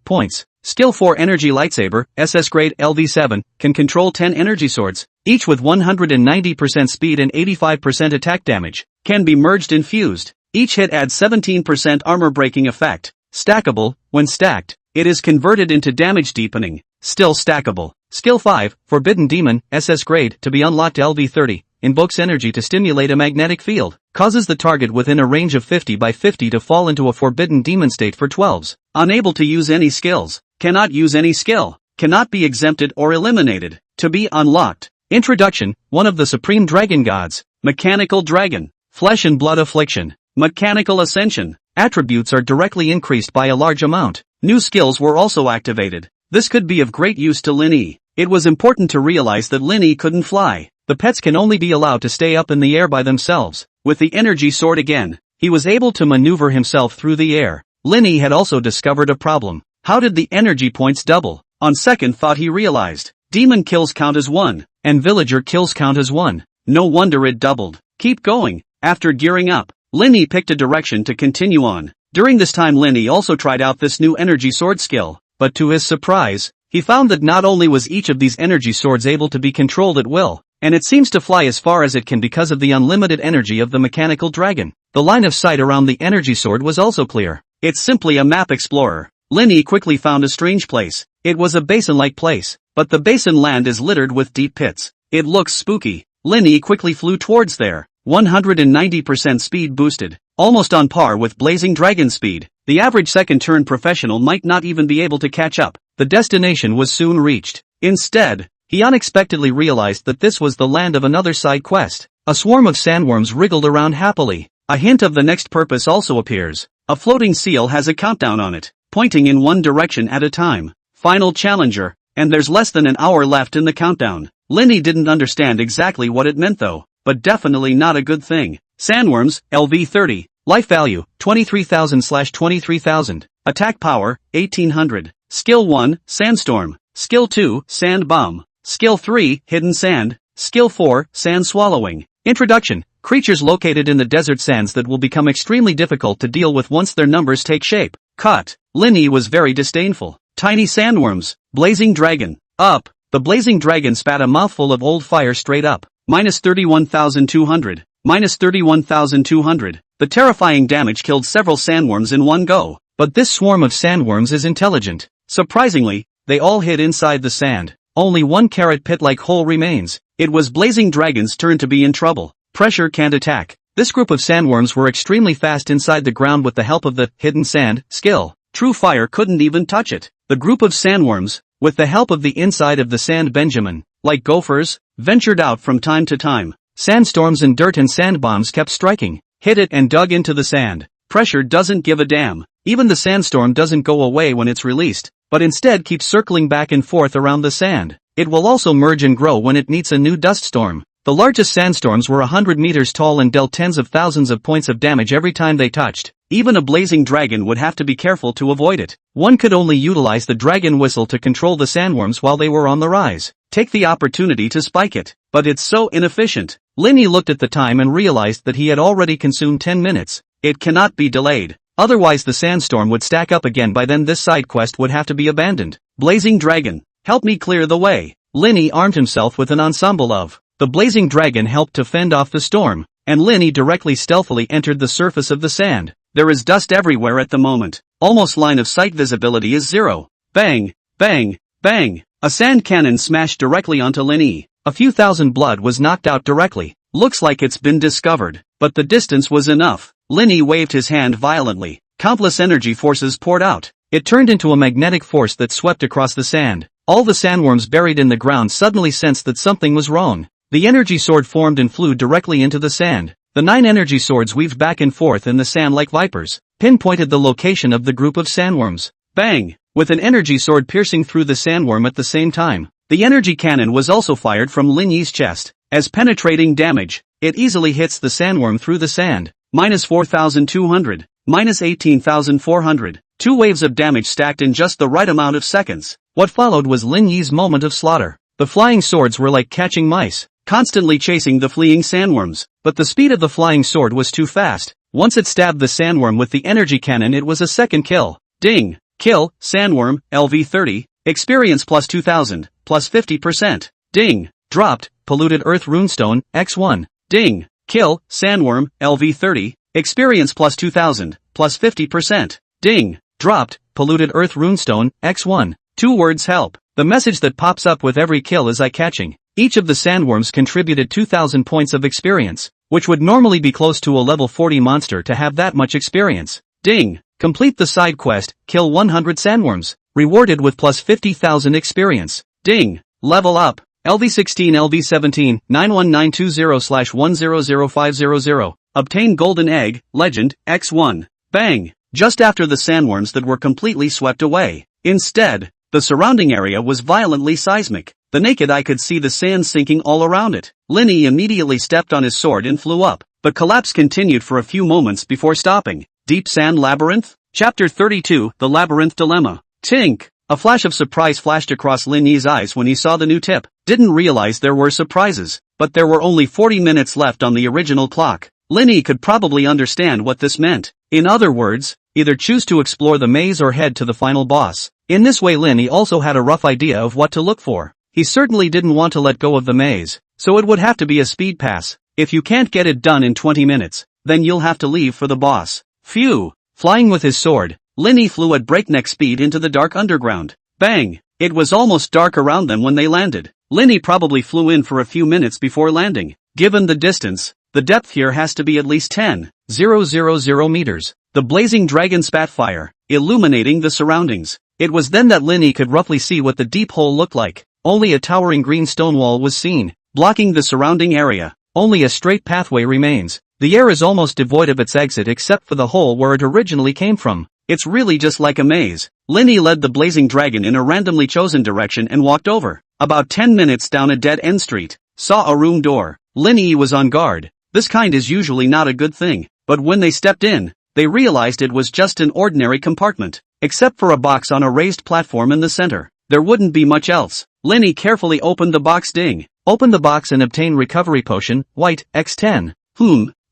points. Skill 4 Energy Lightsaber, SS grade LV7, can control 10 energy swords, each with 190% speed and 85% attack damage, can be merged and fused. Each hit adds 17% armor breaking effect. Stackable, when stacked, it is converted into damage deepening, still stackable. Skill 5, Forbidden Demon, SS grade, to be unlocked LV30, invokes energy to stimulate a magnetic field, causes the target within a range of 50 by 50 to fall into a forbidden demon state for 12s. Unable to use any skills, cannot use any skill, cannot be exempted or eliminated, to be unlocked. Introduction, one of the supreme dragon gods, Mechanical Dragon, Flesh and Blood Affliction, Mechanical Ascension. Attributes are directly increased by a large amount. New skills were also activated. This could be of great use to Lin Yi. It was important to realize that Lin Yi couldn't fly. The pets can only be allowed to stay up in the air by themselves. With the energy sword again, he was able to maneuver himself through the air. Lin Yi had also discovered a problem. How did the energy points double? On second thought he realized, demon kills count as 1, and villager kills count as 1. No wonder it doubled. Keep going. After gearing up, Lin Yi picked a direction to continue on. During this time Lin Yi also tried out this new energy sword skill, but to his surprise, he found that not only was each of these energy swords able to be controlled at will, and it seems to fly as far as it can because of the unlimited energy of the mechanical dragon. The line of sight around the energy sword was also clear. It's simply a map explorer. Lin Yi quickly found a strange place. It was a basin-like place, but the basin land is littered with deep pits. It looks spooky. Lin Yi quickly flew towards there. 190% speed boosted, almost on par with Blazing Dragon speed. The average second-turn professional might not even be able to catch up. The destination was soon reached. Instead, he unexpectedly realized that this was the land of another side quest. A swarm of sandworms wriggled around happily. A hint of the next purpose also appears. A floating seal has a countdown on it, pointing in one direction at a time. Final challenger, and there's less than an hour left in the countdown. Lin Yi didn't understand exactly what it meant though, but definitely not a good thing. Sandworms, LV30, life value, 23,000/23,000, attack power, 1800, skill 1, sandstorm, skill 2, sand bomb, skill 3, hidden sand, skill 4, sand swallowing. Introduction, creatures located in the desert sands that will become extremely difficult to deal with once their numbers take shape. Cut. Lin Yi was very disdainful. Tiny sandworms, blazing dragon, up. The blazing dragon spat a mouthful of old fire straight up. -31,200, -31,200. The terrifying damage killed several sandworms in one go. But this swarm of sandworms is intelligent. Surprisingly, they all hid inside the sand. Only one carrot pit-like hole remains. It was Blazing Dragon's turn to be in trouble. Pressure can't attack. This group of sandworms were extremely fast inside the ground with the help of the hidden sand skill. True fire couldn't even touch it. The group of sandworms, with the help of the inside of the sand Benjamin, like gophers, ventured out from time to time. Sandstorms and dirt and sand bombs kept striking, hit it and dug into the sand. Pressure doesn't give a damn. Even the sandstorm doesn't go away when it's released, but instead keeps circling back and forth around the sand. It will also merge and grow when it meets a new dust storm. The largest sandstorms were 100 meters tall and dealt tens of thousands of points of damage every time they touched. Even a blazing dragon would have to be careful to avoid it. One could only utilize the dragon whistle to control the sandworms while they were on the rise. Take the opportunity to spike it. But it's so inefficient. Lin Yi looked at the time and realized that he had already consumed 10 minutes. It cannot be delayed. Otherwise the sandstorm would stack up again. By then this side quest would have to be abandoned. Blazing dragon, help me clear the way. Lin Yi armed himself with an ensemble of. The blazing dragon helped to fend off the storm, and Lin Yi directly stealthily entered the surface of the sand. There is dust everywhere at the moment. Almost line of sight visibility is 0. Bang, bang, bang. A sand cannon smashed directly onto Lin Yi. A few thousand blood was knocked out directly. Looks like it's been discovered. But the distance was enough. Lin Yi waved his hand violently. Countless energy forces poured out. It turned into a magnetic force that swept across the sand. All the sandworms buried in the ground suddenly sensed that something was wrong. The energy sword formed and flew directly into the sand. The 9 energy swords weaved back and forth in the sand like vipers, pinpointed the location of the group of sandworms. Bang! With an energy sword piercing through the sandworm at the same time. The energy cannon was also fired from Lin Yi's chest. As penetrating damage, it easily hits the sandworm through the sand. -4,200, -18,400. 2 waves of damage stacked in just the right amount of seconds. What followed was Lin Yi's moment of slaughter. The flying swords were like catching mice, constantly chasing the fleeing sandworms, but the speed of the flying sword was too fast. Once it stabbed the sandworm with the energy cannon, it was a second kill. Ding. Kill, sandworm, LV30, experience plus 2000, plus 50%. Ding. Dropped, polluted earth runestone, X1. Ding. Kill, sandworm, LV30, experience plus 2000, plus 50%. Ding. Dropped, polluted earth runestone, X1. 2 words help. The message that pops up with every kill is eye-catching. Each of the sandworms contributed 2,000 points of experience, which would normally be close to a level 40 monster to have that much experience. Ding. Complete the side quest, kill 100 sandworms, rewarded with plus 50,000 experience. Ding. Level up. LV16 LV17 91920/100500. Obtain golden egg, legend, X1. Bang. Just after the sandworms that were completely swept away. Instead, the surrounding area was violently seismic. The naked eye could see the sand sinking all around it. Linny immediately stepped on his sword and flew up. The collapse continued for a few moments before stopping. Deep Sand Labyrinth? Chapter 32, The Labyrinth Dilemma. Tink! A flash of surprise flashed across Linny's eyes when he saw the new tip. Didn't realize there were surprises, but there were only 40 minutes left on the original clock. Linny could probably understand what this meant. In other words, either choose to explore the maze or head to the final boss. In this way Linny also had a rough idea of what to look for. He certainly didn't want to let go of the maze, so it would have to be a speed pass. If you can't get it done in 20 minutes, then you'll have to leave for the boss. Phew! Flying with his sword, Linny flew at breakneck speed into the dark underground. Bang! It was almost dark around them when they landed. Linny probably flew in for a few minutes before landing. Given the distance, the depth here has to be at least 10,000 meters. The blazing dragon spat fire, illuminating the surroundings. It was then that Linny could roughly see what the deep hole looked like. Only a towering green stone wall was seen, blocking the surrounding area. Only a straight pathway remains. The air is almost devoid of its exit except for the hole where it originally came from. It's really just like a maze. Linny led the blazing dragon in a randomly chosen direction and walked over. About 10 minutes down a dead-end street, saw a room door. Linny was on guard. This kind is usually not a good thing, but when they stepped in, they realized it was just an ordinary compartment. Except for a box on a raised platform in the center, there wouldn't be much else. Linny carefully opened the box. Ding. Open the box and obtain recovery potion, white, X10.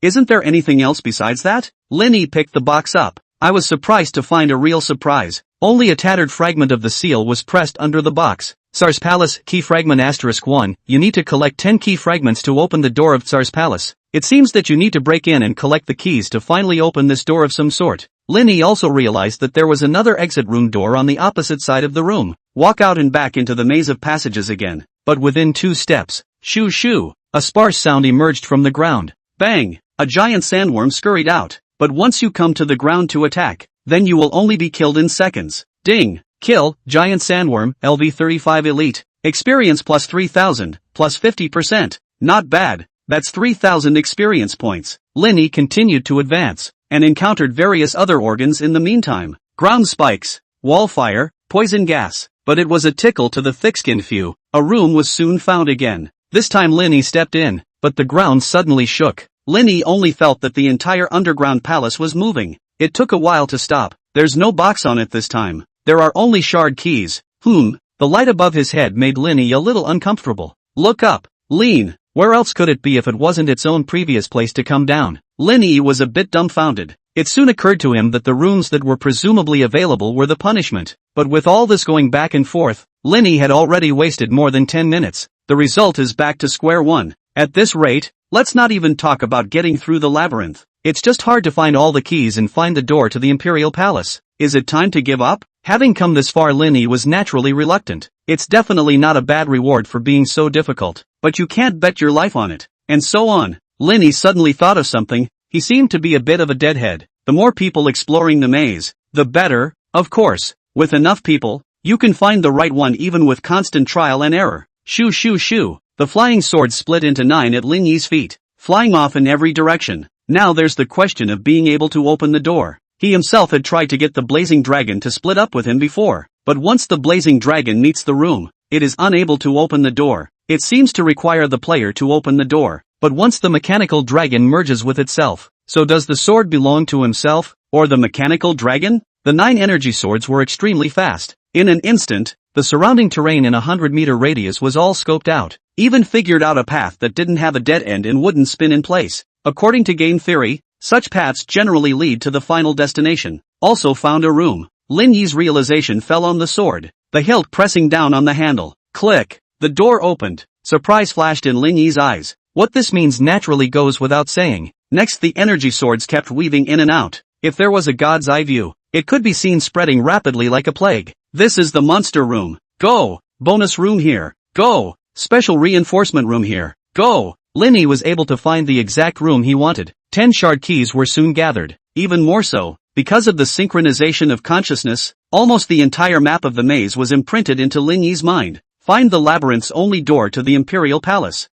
Isn't there anything else besides that? Linny picked the box up. I was surprised to find a real surprise. Only a tattered fragment of the seal was pressed under the box. Tsar's Palace, key fragment *1, you need to collect 10 key fragments to open the door of Tsar's Palace. It seems that you need to break in and collect the keys to finally open this door of some sort. Linny also realized that there was another exit room door on the opposite side of the room. Walk out and back into the maze of passages again. But within 2 steps, shoo shoo, a sparse sound emerged from the ground. Bang! A giant sandworm scurried out. But once you come to the ground to attack, then you will only be killed in seconds. Ding! Kill, giant sandworm, LV35 elite. Experience plus 3000, plus 50%. Not bad. That's 3000 experience points. Linny continued to advance, and encountered various other organs in the meantime. Ground spikes, wall fire, poison gas. But it was a tickle to the thick-skinned few. A room was soon found again. This time Linny stepped in, but the ground suddenly shook. Linny only felt that the entire underground palace was moving. It took a while to stop. There's no box on it this time. There are only shard keys. The light above his head made Linny a little uncomfortable. Look up. Lean. Where else could it be if it wasn't its own previous place to come down? Linny was a bit dumbfounded. It soon occurred to him that the rooms that were presumably available were the punishment. But with all this going back and forth, Linny had already wasted more than 10 minutes. The result is back to square one. At this rate, let's not even talk about getting through the labyrinth. It's just hard to find all the keys and find the door to the Imperial Palace. Is it time to give up? Having come this far, Linny was naturally reluctant. It's definitely not a bad reward for being so difficult, but you can't bet your life on it. And so on. Linny suddenly thought of something. He seemed to be a bit of a deadhead. The more people exploring the maze, the better, of course. With enough people, you can find the right one even with constant trial and error. Shoo shoo shoo. The flying sword split into 9 at Linny's feet, flying off in every direction. Now there's the question of being able to open the door. He himself had tried to get the blazing dragon to split up with him before, but once the blazing dragon meets the room, it is unable to open the door. It seems to require the player to open the door, but once the mechanical dragon merges with itself, so does the sword belong to himself, or the mechanical dragon? The 9 energy swords were extremely fast. In an instant, the surrounding terrain in a 100-meter radius was all scoped out, even figured out a path that didn't have a dead end and wouldn't spin in place. According to game theory, Such paths generally lead to the final destination. Also found a room. Lin Yi's realization fell on the sword, the hilt pressing down on the handle. Click. The door opened. Surprise flashed in Lin Yi's eyes. What this means naturally goes without saying. Next, the energy swords kept weaving in and out. If there was a god's eye view, it could be seen spreading rapidly like a plague. This is the monster room. Go. Bonus room here. Go. Special reinforcement room here. Go. Lin Yi was able to find the exact room he wanted. 10 shard keys were soon gathered. Even more so, because of the synchronization of consciousness, almost the entire map of the maze was imprinted into Lin Yi's mind. Find the labyrinth's only door to the Imperial Palace.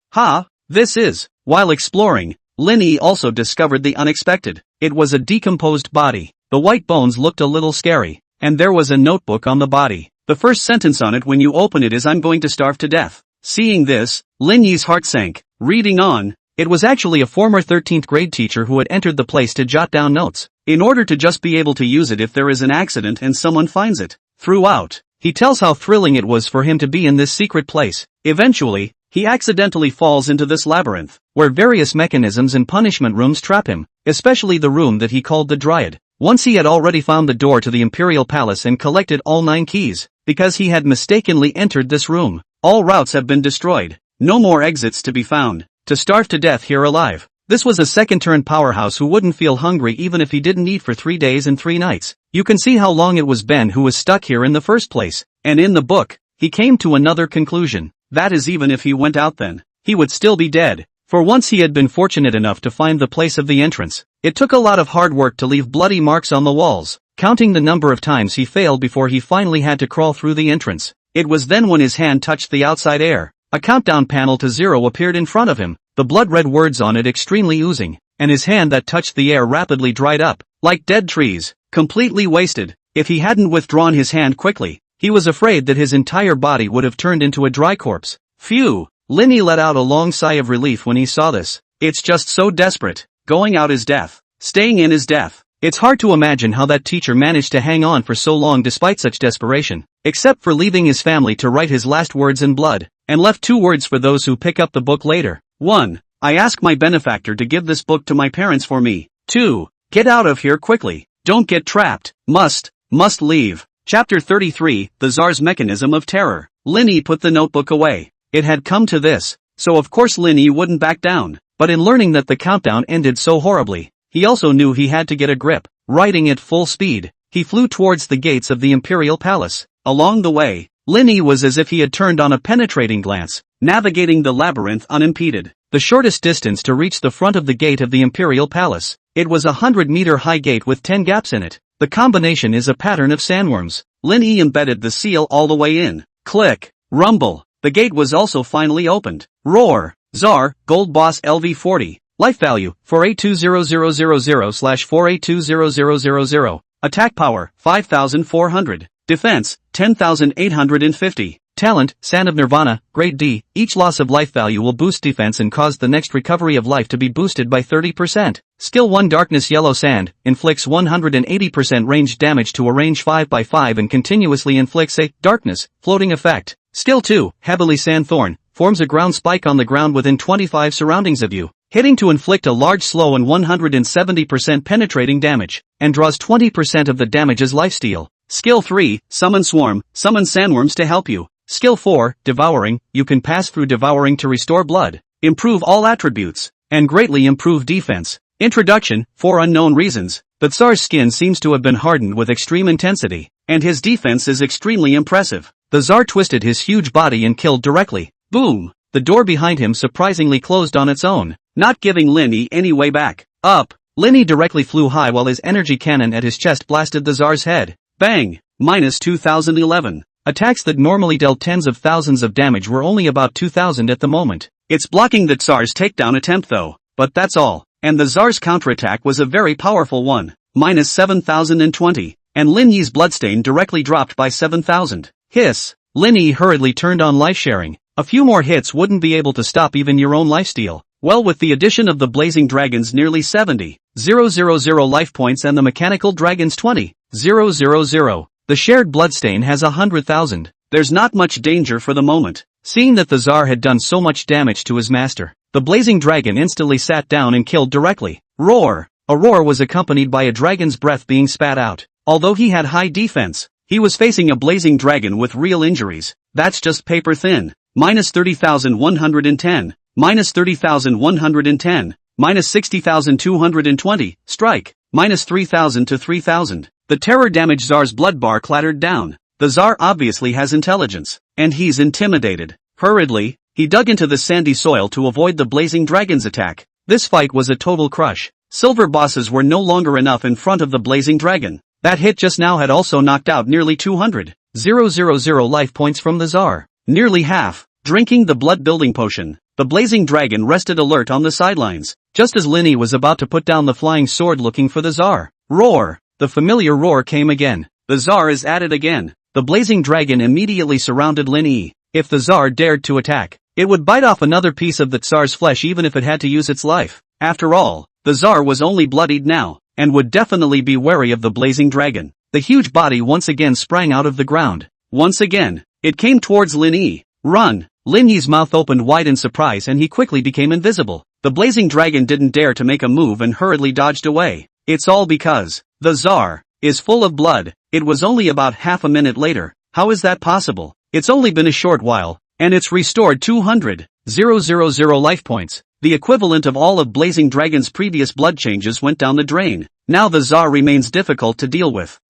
This is. While exploring, Lin Yi also discovered the unexpected. It was a decomposed body. The white bones looked a little scary, and there was a notebook on the body. The first sentence on it when you open it is "I'm going to starve to death." Seeing this, Lin Yi's heart sank. Reading on, it was actually a former 13th grade teacher who had entered the place to jot down notes, in order to just be able to use it if there is an accident and someone finds it. Throughout, he tells how thrilling it was for him to be in this secret place. Eventually, he accidentally falls into this labyrinth, where various mechanisms and punishment rooms trap him, especially the room that he called the Dryad. Once he had already found the door to the Imperial Palace and collected all 9 keys, because he had mistakenly entered this room. All routes have been destroyed. No more exits to be found. To starve to death here alive. This was a second-turn powerhouse who wouldn't feel hungry even if he didn't eat for 3 days and 3 nights. You can see how long it was Ben who was stuck here in the first place. And in the book, he came to another conclusion. That is, even if he went out then, he would still be dead. For once he had been fortunate enough to find the place of the entrance. It took a lot of hard work to leave bloody marks on the walls, counting the number of times he failed before he finally had to crawl through the entrance. It was then when his hand touched the outside air. A countdown panel to 0 appeared in front of him, the blood-red words on it extremely oozing, and his hand that touched the air rapidly dried up, like dead trees, completely wasted. If he hadn't withdrawn his hand quickly, he was afraid that his entire body would have turned into a dry corpse. Phew! Lin Yi let out a long sigh of relief when he saw this. It's just so desperate. Going out is death. Staying in is death. It's hard to imagine how that teacher managed to hang on for so long despite such desperation, except for leaving his family to write his last words in blood, and left 2 words for those who pick up the book later. 1. I ask my benefactor to give this book to my parents for me. 2. Get out of here quickly. Don't get trapped. Must leave. Chapter 33, The Tsar's Mechanism of Terror. Lin Yi put the notebook away. It had come to this, so of course Lin Yi wouldn't back down. But in learning that the countdown ended so horribly, he also knew he had to get a grip. Riding at full speed, he flew towards the gates of the Imperial Palace. Along the way, Lin Yi was as if he had turned on a penetrating glance, navigating the labyrinth unimpeded. The shortest distance to reach the front of the gate of the Imperial Palace. It was a 100-meter high gate with 10 gaps in it. The combination is a pattern of sandworms. Lin Yi embedded the seal all the way in. Click. Rumble. The gate was also finally opened. Roar. Tsar, Gold Boss LV40. Life value, 4820000/4820000. Attack power, 5,400. Defense, 10,850. Talent, Sand of Nirvana, Grade D. Each loss of life value will boost defense and cause the next recovery of life to be boosted by 30%. Skill 1 Darkness Yellow Sand, inflicts 180% range damage to a range 5x5 and continuously inflicts a darkness, floating effect. Skill 2, Heavily Sand Thorn, forms a ground spike on the ground within 25 surroundings of you, hitting to inflict a large slow and 170% penetrating damage, and draws 20% of the damage as lifesteal. Skill 3, Summon Swarm, summon sandworms to help you. Skill 4, Devouring, you can pass through devouring to restore blood, improve all attributes, and greatly improve defense. Introduction, for unknown reasons, the Tsar's skin seems to have been hardened with extreme intensity, and his defense is extremely impressive. The Tsar twisted his huge body and killed directly. Boom! The door behind him surprisingly closed on its own, not giving Lin Yi any way back. Up! Lin Yi directly flew high while his energy cannon at his chest blasted the Tsar's head. Bang! Minus 2011. Attacks that normally dealt tens of thousands of damage were only about 2,000 at the moment. It's blocking the Tsar's takedown attempt though, but that's all. And the Tsar's counterattack was a very powerful one. Minus 7,020. And Lin Yi's bloodstain directly dropped by 7,000. Hiss! Lin Yi hurriedly turned on life sharing. A few more hits wouldn't be able to stop even your own lifesteal. Well, with the addition of the Blazing Dragon's nearly 70,000 life points and the Mechanical Dragon's 20,000, the shared bloodstain has 100,000. There's not much danger for the moment. Seeing that the Tsar had done so much damage to his master, the Blazing Dragon instantly sat down and killed directly. Roar! A roar was accompanied by a dragon's breath being spat out. Although he had high defense, he was facing a blazing dragon with real injuries. That's just paper thin. Minus 30,110. Minus 30,110. Minus 60,220. Strike. Minus 3,000 to 3,000. The terror damage Tsar's blood bar clattered down. The Tsar obviously has intelligence. And he's intimidated. Hurriedly, he dug into the sandy soil to avoid the blazing dragon's attack. This fight was a total crush. Silver bosses were no longer enough in front of the blazing dragon. That hit just now had also knocked out nearly 200,000 life points from the Tsar. Nearly half. Drinking the blood-building potion, the blazing dragon rested alert on the sidelines, just as Linny was about to put down the flying sword looking for the Tsar. Roar! The familiar roar came again. The Tsar is at it again. The blazing dragon immediately surrounded Linny. If the Tsar dared to attack, it would bite off another piece of the Tsar's flesh even if it had to use its life. After all, the Tsar was only bloodied now, and would definitely be wary of the blazing dragon. The huge body once again sprang out of the ground. Once again, it came towards Linny. Run! Linny's mouth opened wide in surprise and he quickly became invisible. The blazing dragon didn't dare to make a move and hurriedly dodged away. It's all because the Tsar is full of blood. It was only about half a minute later. How is that possible? It's only been a short while, and it's restored 200,000 life points. The equivalent of all of Blazing Dragon's previous blood changes went down the drain. Now the Tsar remains difficult to deal with.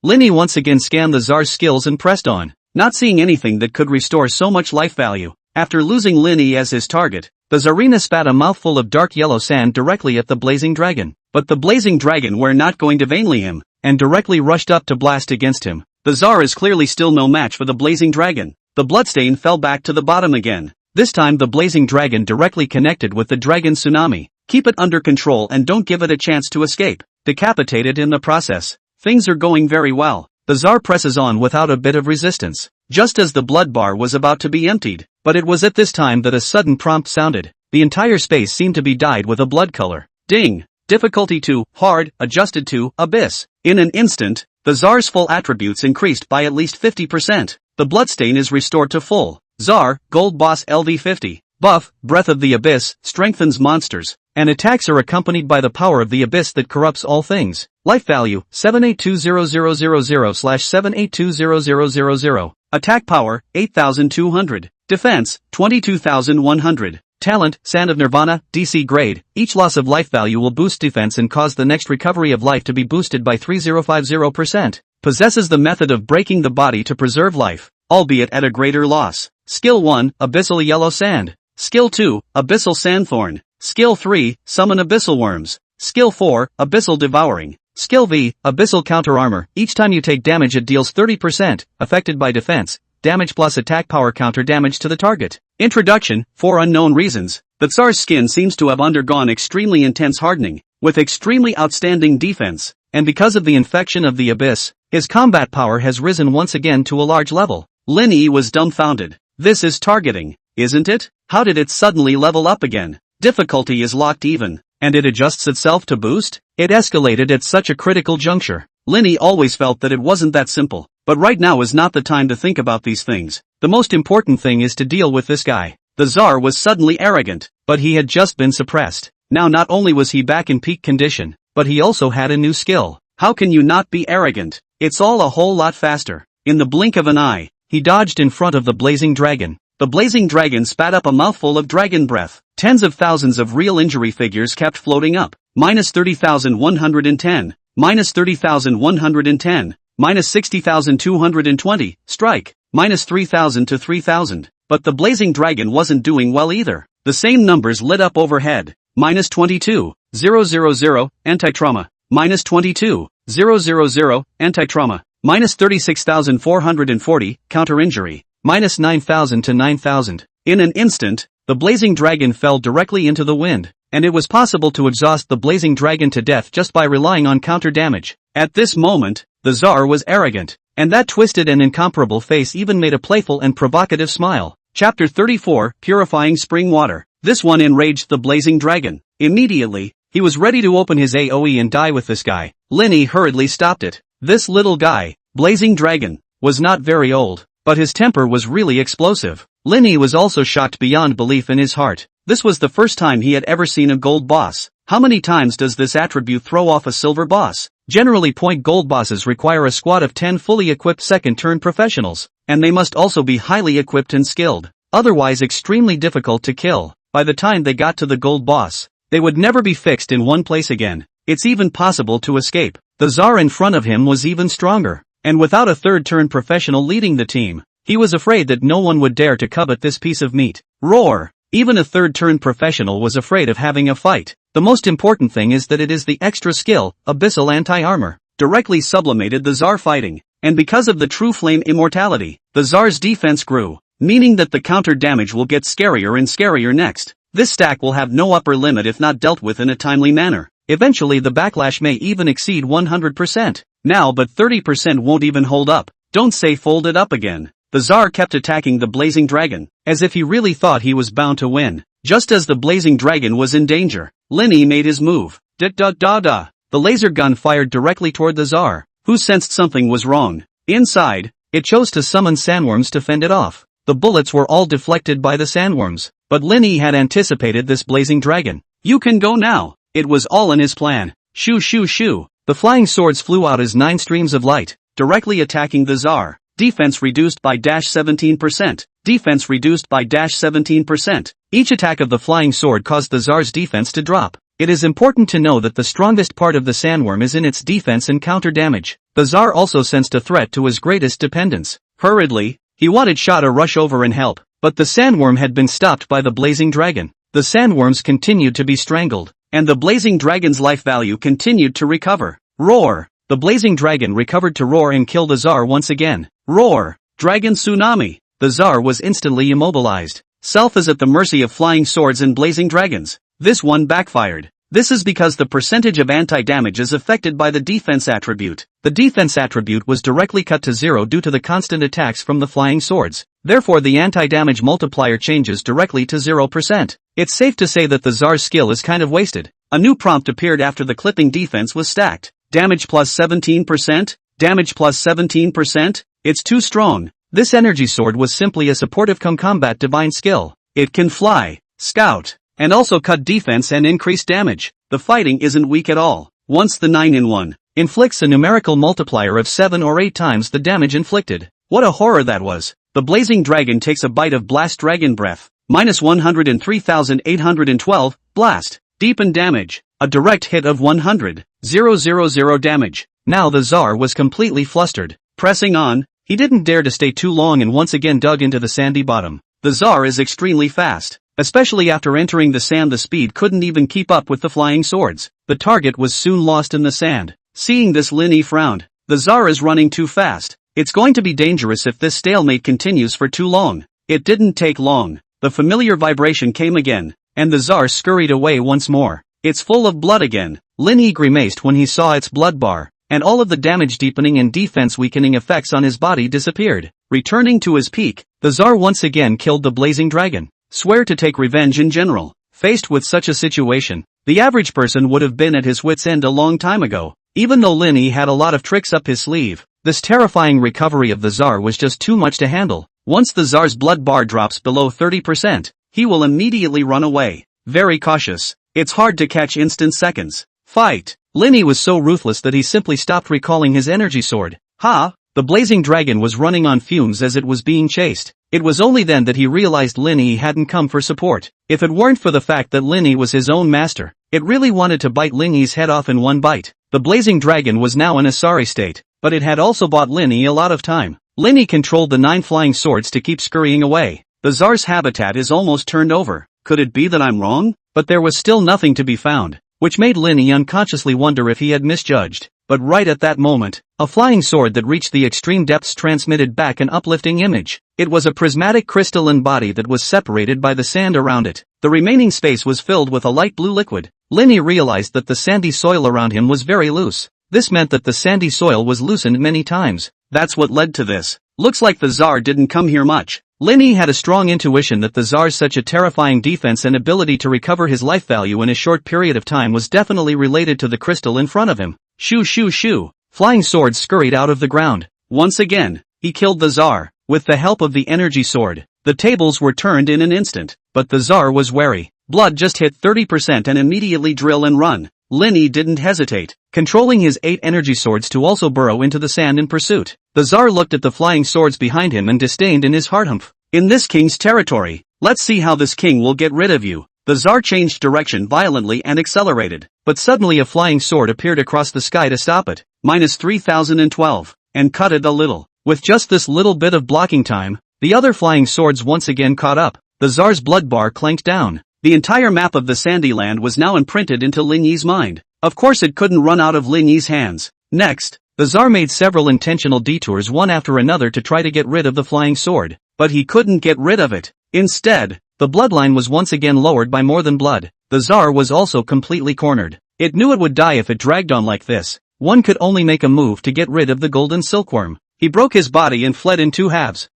Linny once again scanned the Tsar's skills and pressed on, not seeing anything that could restore so much life value. After losing Linny as his target, the Tsarina spat a mouthful of dark yellow sand directly at the blazing dragon. But the blazing dragon were not going to vainly him, and directly rushed up to blast against him. The Tsar is clearly still no match for the blazing dragon. The bloodstain fell back to the bottom again. This time the blazing dragon directly connected with the dragon tsunami. Keep it under control and don't give it a chance to escape. Decapitate it in the process. Things are going very well. The Tsar presses on without a bit of resistance, just as the blood bar was about to be emptied. But it was at this time that a sudden prompt sounded. The entire space seemed to be dyed with a blood color. Ding! Difficulty 2, hard, adjusted to, abyss. In an instant, the Tsar's full attributes increased by at least 50%. The bloodstain is restored to full. Tsar, Gold Boss LV50. Buff, Breath of the Abyss, strengthens monsters, and attacks are accompanied by the power of the abyss that corrupts all things. Life value, 7820000/7820000. Attack power, 8,200. Defense, 22,100. Talent, Sand of Nirvana, DC grade. Each loss of life value will boost defense and cause the next recovery of life to be boosted by 3050%. Possesses the method of breaking the body to preserve life, albeit at a greater loss. Skill 1, Abyssal Yellow Sand. Skill 2, Abyssal Sandthorn. Skill 3, Summon Abyssal Worms. Skill 4, Abyssal Devouring. Skill V, Abyssal Counter Armor. Each time you take damage it deals 30%, affected by defense, damage plus attack power counter damage to the target. Introduction, for unknown reasons, the Tsar's skin seems to have undergone extremely intense hardening, with extremely outstanding defense, and because of the infection of the abyss, his combat power has risen once again to a large level. Linny was dumbfounded. This is targeting, isn't it? How did it suddenly level up again? Difficulty is locked even, and it adjusts itself to boost? It escalated at such a critical juncture. Linny always felt that it wasn't that simple, but right now is not the time to think about these things. The most important thing is to deal with this guy. The Tsar was suddenly arrogant, but he had just been suppressed. Now not only was he back in peak condition, but he also had a new skill. How can you not be arrogant? It's all a whole lot faster. In the blink of an eye, he dodged in front of the blazing dragon. The blazing dragon spat up a mouthful of dragon breath. Tens of thousands of real injury figures kept floating up. Minus 30,110. Minus 30,110. Minus 60,220. Strike. Minus 3,000 to 3,000. But the blazing dragon wasn't doing well either. The same numbers lit up overhead. Minus 22,000. Anti-trauma. Minus 22,000. Anti-trauma. Minus 36,440. Counter-injury. Minus 9,000 to 9,000. In an instant, the blazing dragon fell directly into the wind, and it was possible to exhaust the blazing dragon to death just by relying on counter damage. At this moment, the Tsar was arrogant, and that twisted and incomparable face even made a playful and provocative smile. Chapter 34, Purifying Spring Water. This one enraged the blazing dragon. Immediately, he was ready to open his AoE and die with this guy. Linny hurriedly stopped it. This little guy, blazing dragon, was not very old, but his temper was really explosive. Linny was also shocked beyond belief in his heart. This was the first time he had ever seen a gold boss. How many times does this attribute throw off a silver boss? Generally point gold bosses require a squad of 10 fully equipped second-turn professionals, and they must also be highly equipped and skilled, otherwise extremely difficult to kill. By the time they got to the gold boss, they would never be fixed in one place again. It's even possible to escape. The czar in front of him was even stronger, and without a third-turn professional leading the team, he was afraid that no one would dare to covet this piece of meat. Roar! Even a third-turn professional was afraid of having a fight. The most important thing is that it is the extra skill, Abyssal Anti-Armor, directly sublimated the czar fighting, and because of the true flame immortality, the czar's defense grew, meaning that the counter damage will get scarier and scarier next. This stack will have no upper limit if not dealt with in a timely manner. Eventually the backlash may even exceed 100%. Now but 30% won't even hold up. Don't say fold it up again. The czar kept attacking the blazing dragon, as if he really thought he was bound to win. Just as the blazing dragon was in danger, Linny made his move. Da-da-da-da. The laser gun fired directly toward the czar, who sensed something was wrong. Inside, it chose to summon sandworms to fend it off. The bullets were all deflected by the sandworms, but Linny had anticipated this blazing dragon. You can go now. It was all in his plan. Shoo shoo shoo. The flying swords flew out as 9 streams of light, directly attacking the czar. Defense reduced by -17%. Defense reduced by -17%. Each attack of the flying sword caused the czar's defense to drop. It is important to know that the strongest part of the sandworm is in its defense and counter damage. The czar also sensed a threat to his greatest dependents. Hurriedly, he wanted Sha to rush over and help, but the sandworm had been stopped by the blazing dragon. The sandworms continued to be strangled, and the blazing dragon's life value continued to recover. Roar! The blazing dragon recovered to roar and kill the czar once again. Roar! Dragon tsunami! The czar was instantly immobilized. Self is at the mercy of flying swords and blazing dragons. This one backfired. This is because the percentage of anti-damage is affected by the defense attribute. The defense attribute was directly cut to 0 due to the constant attacks from the flying swords. Therefore the anti-damage multiplier changes directly to 0%. It's safe to say that the czar's skill is kind of wasted. A new prompt appeared after the clipping defense was stacked. Damage plus 17%? Damage plus 17%? It's too strong. This energy sword was simply a supportive combat divine skill. It can fly, scout, and also cut defense and increase damage. The fighting isn't weak at all. Once the 9-in-1 inflicts a numerical multiplier of 7 or 8 times the damage inflicted. What a horror that was. The blazing dragon takes a bite of blast dragon breath. -103,812, blast. Deepen damage. A direct hit of 100,000 damage. Now the czar was completely flustered. Pressing on, he didn't dare to stay too long and once again dug into the sandy bottom. The czar is extremely fast. Especially after entering the sand, the speed couldn't even keep up with the flying swords. The target was soon lost in the sand. Seeing this, Linny frowned. The czar is running too fast. It's going to be dangerous if this stalemate continues for too long. It didn't take long. The familiar vibration came again, and the czar scurried away once more. It's full of blood again. Linny grimaced when he saw its blood bar, and all of the damage deepening and defense weakening effects on his body disappeared. Returning to his peak, the czar once again killed the blazing dragon. Swear to take revenge in general. Faced with such a situation, the average person would have been at his wit's end a long time ago. Even though Linny had a lot of tricks up his sleeve, this terrifying recovery of the czar was just too much to handle. Once the czar's blood bar drops below 30%, he will immediately run away. Very cautious. It's hard to catch instant seconds. Fight! Linny was so ruthless that he simply stopped recalling his energy sword. Ha! The blazing dragon was running on fumes as it was being chased. It was only then that he realized Linny hadn't come for support. If it weren't for the fact that Linny was his own master, it really wanted to bite Linny's head off in one bite. The blazing dragon was now in a sorry state, but it had also bought Linny a lot of time. Linny controlled the 9 flying swords to keep scurrying away. The czar's habitat is almost turned over. Could it be that I'm wrong? But there was still nothing to be found, which made Linny unconsciously wonder if he had misjudged. But right at that moment, a flying sword that reached the extreme depths transmitted back an uplifting image. It was a prismatic crystalline body that was separated by the sand around it. The remaining space was filled with a light blue liquid. Linny realized that the sandy soil around him was very loose. This meant that the sandy soil was loosened many times. That's what led to this. Looks like the czar didn't come here much. Linny had a strong intuition that the czar's such a terrifying defense and ability to recover his life value in a short period of time was definitely related to the crystal in front of him. Shoo shoo shoo. Flying swords scurried out of the ground. Once again, he killed the czar. With the help of the energy sword, the tables were turned in an instant. But the czar was wary. Blood just hit 30% and immediately drill and run. Lin Yi didn't hesitate, controlling his 8 energy swords to also burrow into the sand in pursuit. The Tsar looked at the flying swords behind him and disdained in his heart. Humph. In this king's territory, let's see how this king will get rid of you. The Tsar changed direction violently and accelerated, but suddenly a flying sword appeared across the sky to stop it, -3012, and cut it a little. With just this little bit of blocking time, the other flying swords once again caught up. The Tsar's blood bar clanked down. The entire map of the sandy land was now imprinted into Lin Yi's mind. Of course it couldn't run out of Lin Yi's hands. Next, the Tsar made several intentional detours one after another to try to get rid of the flying sword, but he couldn't get rid of it. Instead, the bloodline was once again lowered by more than blood. The Tsar was also completely cornered. It knew it would die if it dragged on like this. One could only make a move to get rid of the golden silkworm. He broke his body and fled in 2 halves.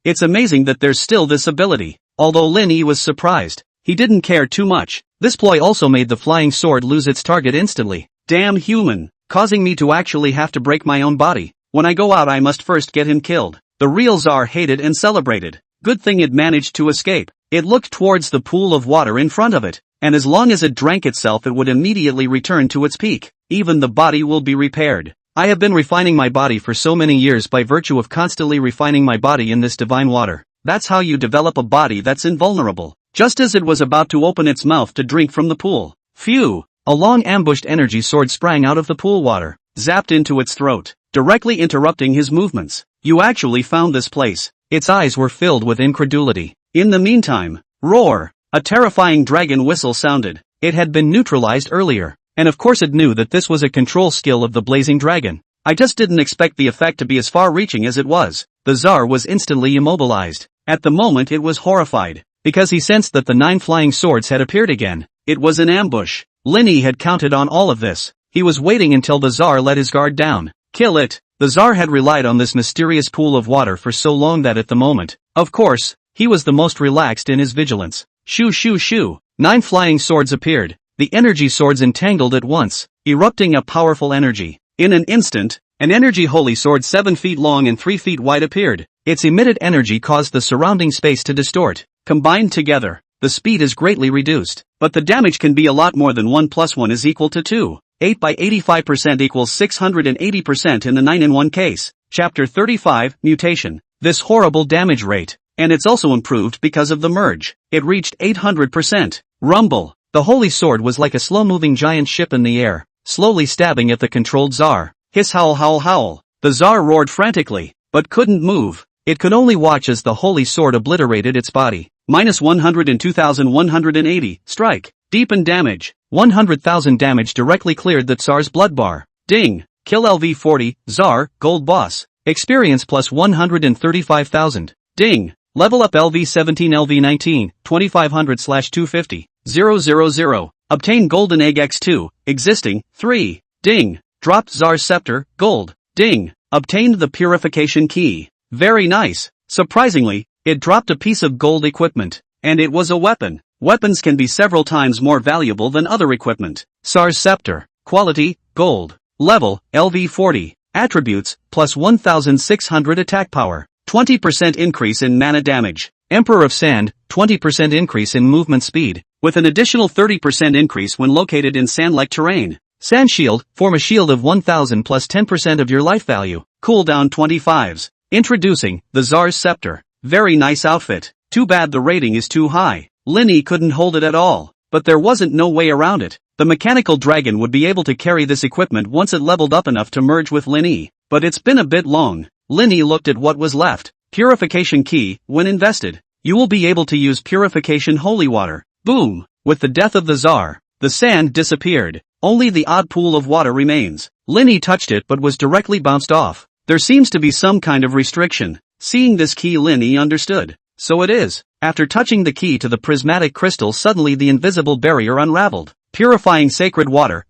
It's amazing that there's still this ability. Although Lin Yi was surprised, he didn't care too much. This ploy also made the flying sword lose its target instantly. Damn human, causing me to actually have to break my own body. When I go out I must first get him killed. The real Tsar hated and celebrated. Good thing it managed to escape. It looked towards the pool of water in front of it, and as long as it drank itself it would immediately return to its peak. Even the body will be repaired. I have been refining my body for so many years by virtue of constantly refining my body in this divine water. That's how you develop a body that's invulnerable. Just as it was about to open its mouth to drink from the pool. Phew! A long ambushed energy sword sprang out of the pool water, zapped into its throat, directly interrupting his movements. You actually found this place. Its eyes were filled with incredulity. In the meantime, roar! A terrifying dragon whistle sounded. It had been neutralized earlier, and of course it knew that this was a control skill of the blazing dragon. I just didn't expect the effect to be as far-reaching as it was. The Tsar was instantly immobilized. At the moment it was horrified, because he sensed that the 9 flying swords had appeared again. It was an ambush. Lin Yi had counted on all of this. He was waiting until the Tsar let his guard down. Kill it! The Tsar had relied on this mysterious pool of water for so long that at the moment, of course, he was the most relaxed in his vigilance. Shoo shoo shoo! 9 flying swords appeared. The energy swords entangled at once, erupting a powerful energy. In an instant, an energy holy sword 7 feet long and 3 feet wide appeared. Its emitted energy caused the surrounding space to distort. Combined together, the speed is greatly reduced, but the damage can be a lot more than 1 plus 1 is equal to 2. 8 by 85% equals 680% in the 9-in-1 case. Chapter 35, Mutation. This horrible damage rate, and it's also improved because of the merge. It reached 800%. Rumble. The holy sword was like a slow-moving giant ship in the air, slowly stabbing at the controlled Tsar. Hiss howl howl howl. The Tsar roared frantically, but couldn't move. It could only watch as the holy sword obliterated its body. -102,180, strike. Deepen damage. 100,000 damage directly cleared the Tsar's blood bar. Ding. Kill LV40, Tsar, Gold Boss. Experience plus 135,000. Ding. Level up LV17 LV19, 2500/250. 000. Obtain Golden Egg X2, existing, 3. Ding. Dropped Tsar's Scepter, Gold. Ding. Obtained the Purification Key. Very nice. Surprisingly, it dropped a piece of gold equipment. And it was a weapon. Weapons can be several times more valuable than other equipment. Tsar's Scepter. Quality, Gold. Level, LV40. Attributes, plus 1600 attack power. 20% increase in mana damage. Emperor of Sand, 20% increase in movement speed, with an additional 30% increase when located in sand-like terrain. Sand Shield, form a shield of 1000 plus 10% of your life value. Cooldown 25s. Introducing, the Tsar's Scepter. Very nice outfit. Too bad the rating is too high. Lin Yi couldn't hold it at all, but there wasn't no way around it. The mechanical dragon would be able to carry this equipment once it leveled up enough to merge with Lin Yi, but it's been a bit long. Lin Yi looked at what was left. Purification Key, when invested. You will be able to use Purification Holy Water. Boom! With the death of the Tsar, the sand disappeared. Only the odd pool of water remains. Lin Yi touched it but was directly bounced off. There seems to be some kind of restriction. Seeing this key, Lin Yi understood. So it is. After touching the key to the prismatic crystal, suddenly the invisible barrier unraveled. Purifying sacred water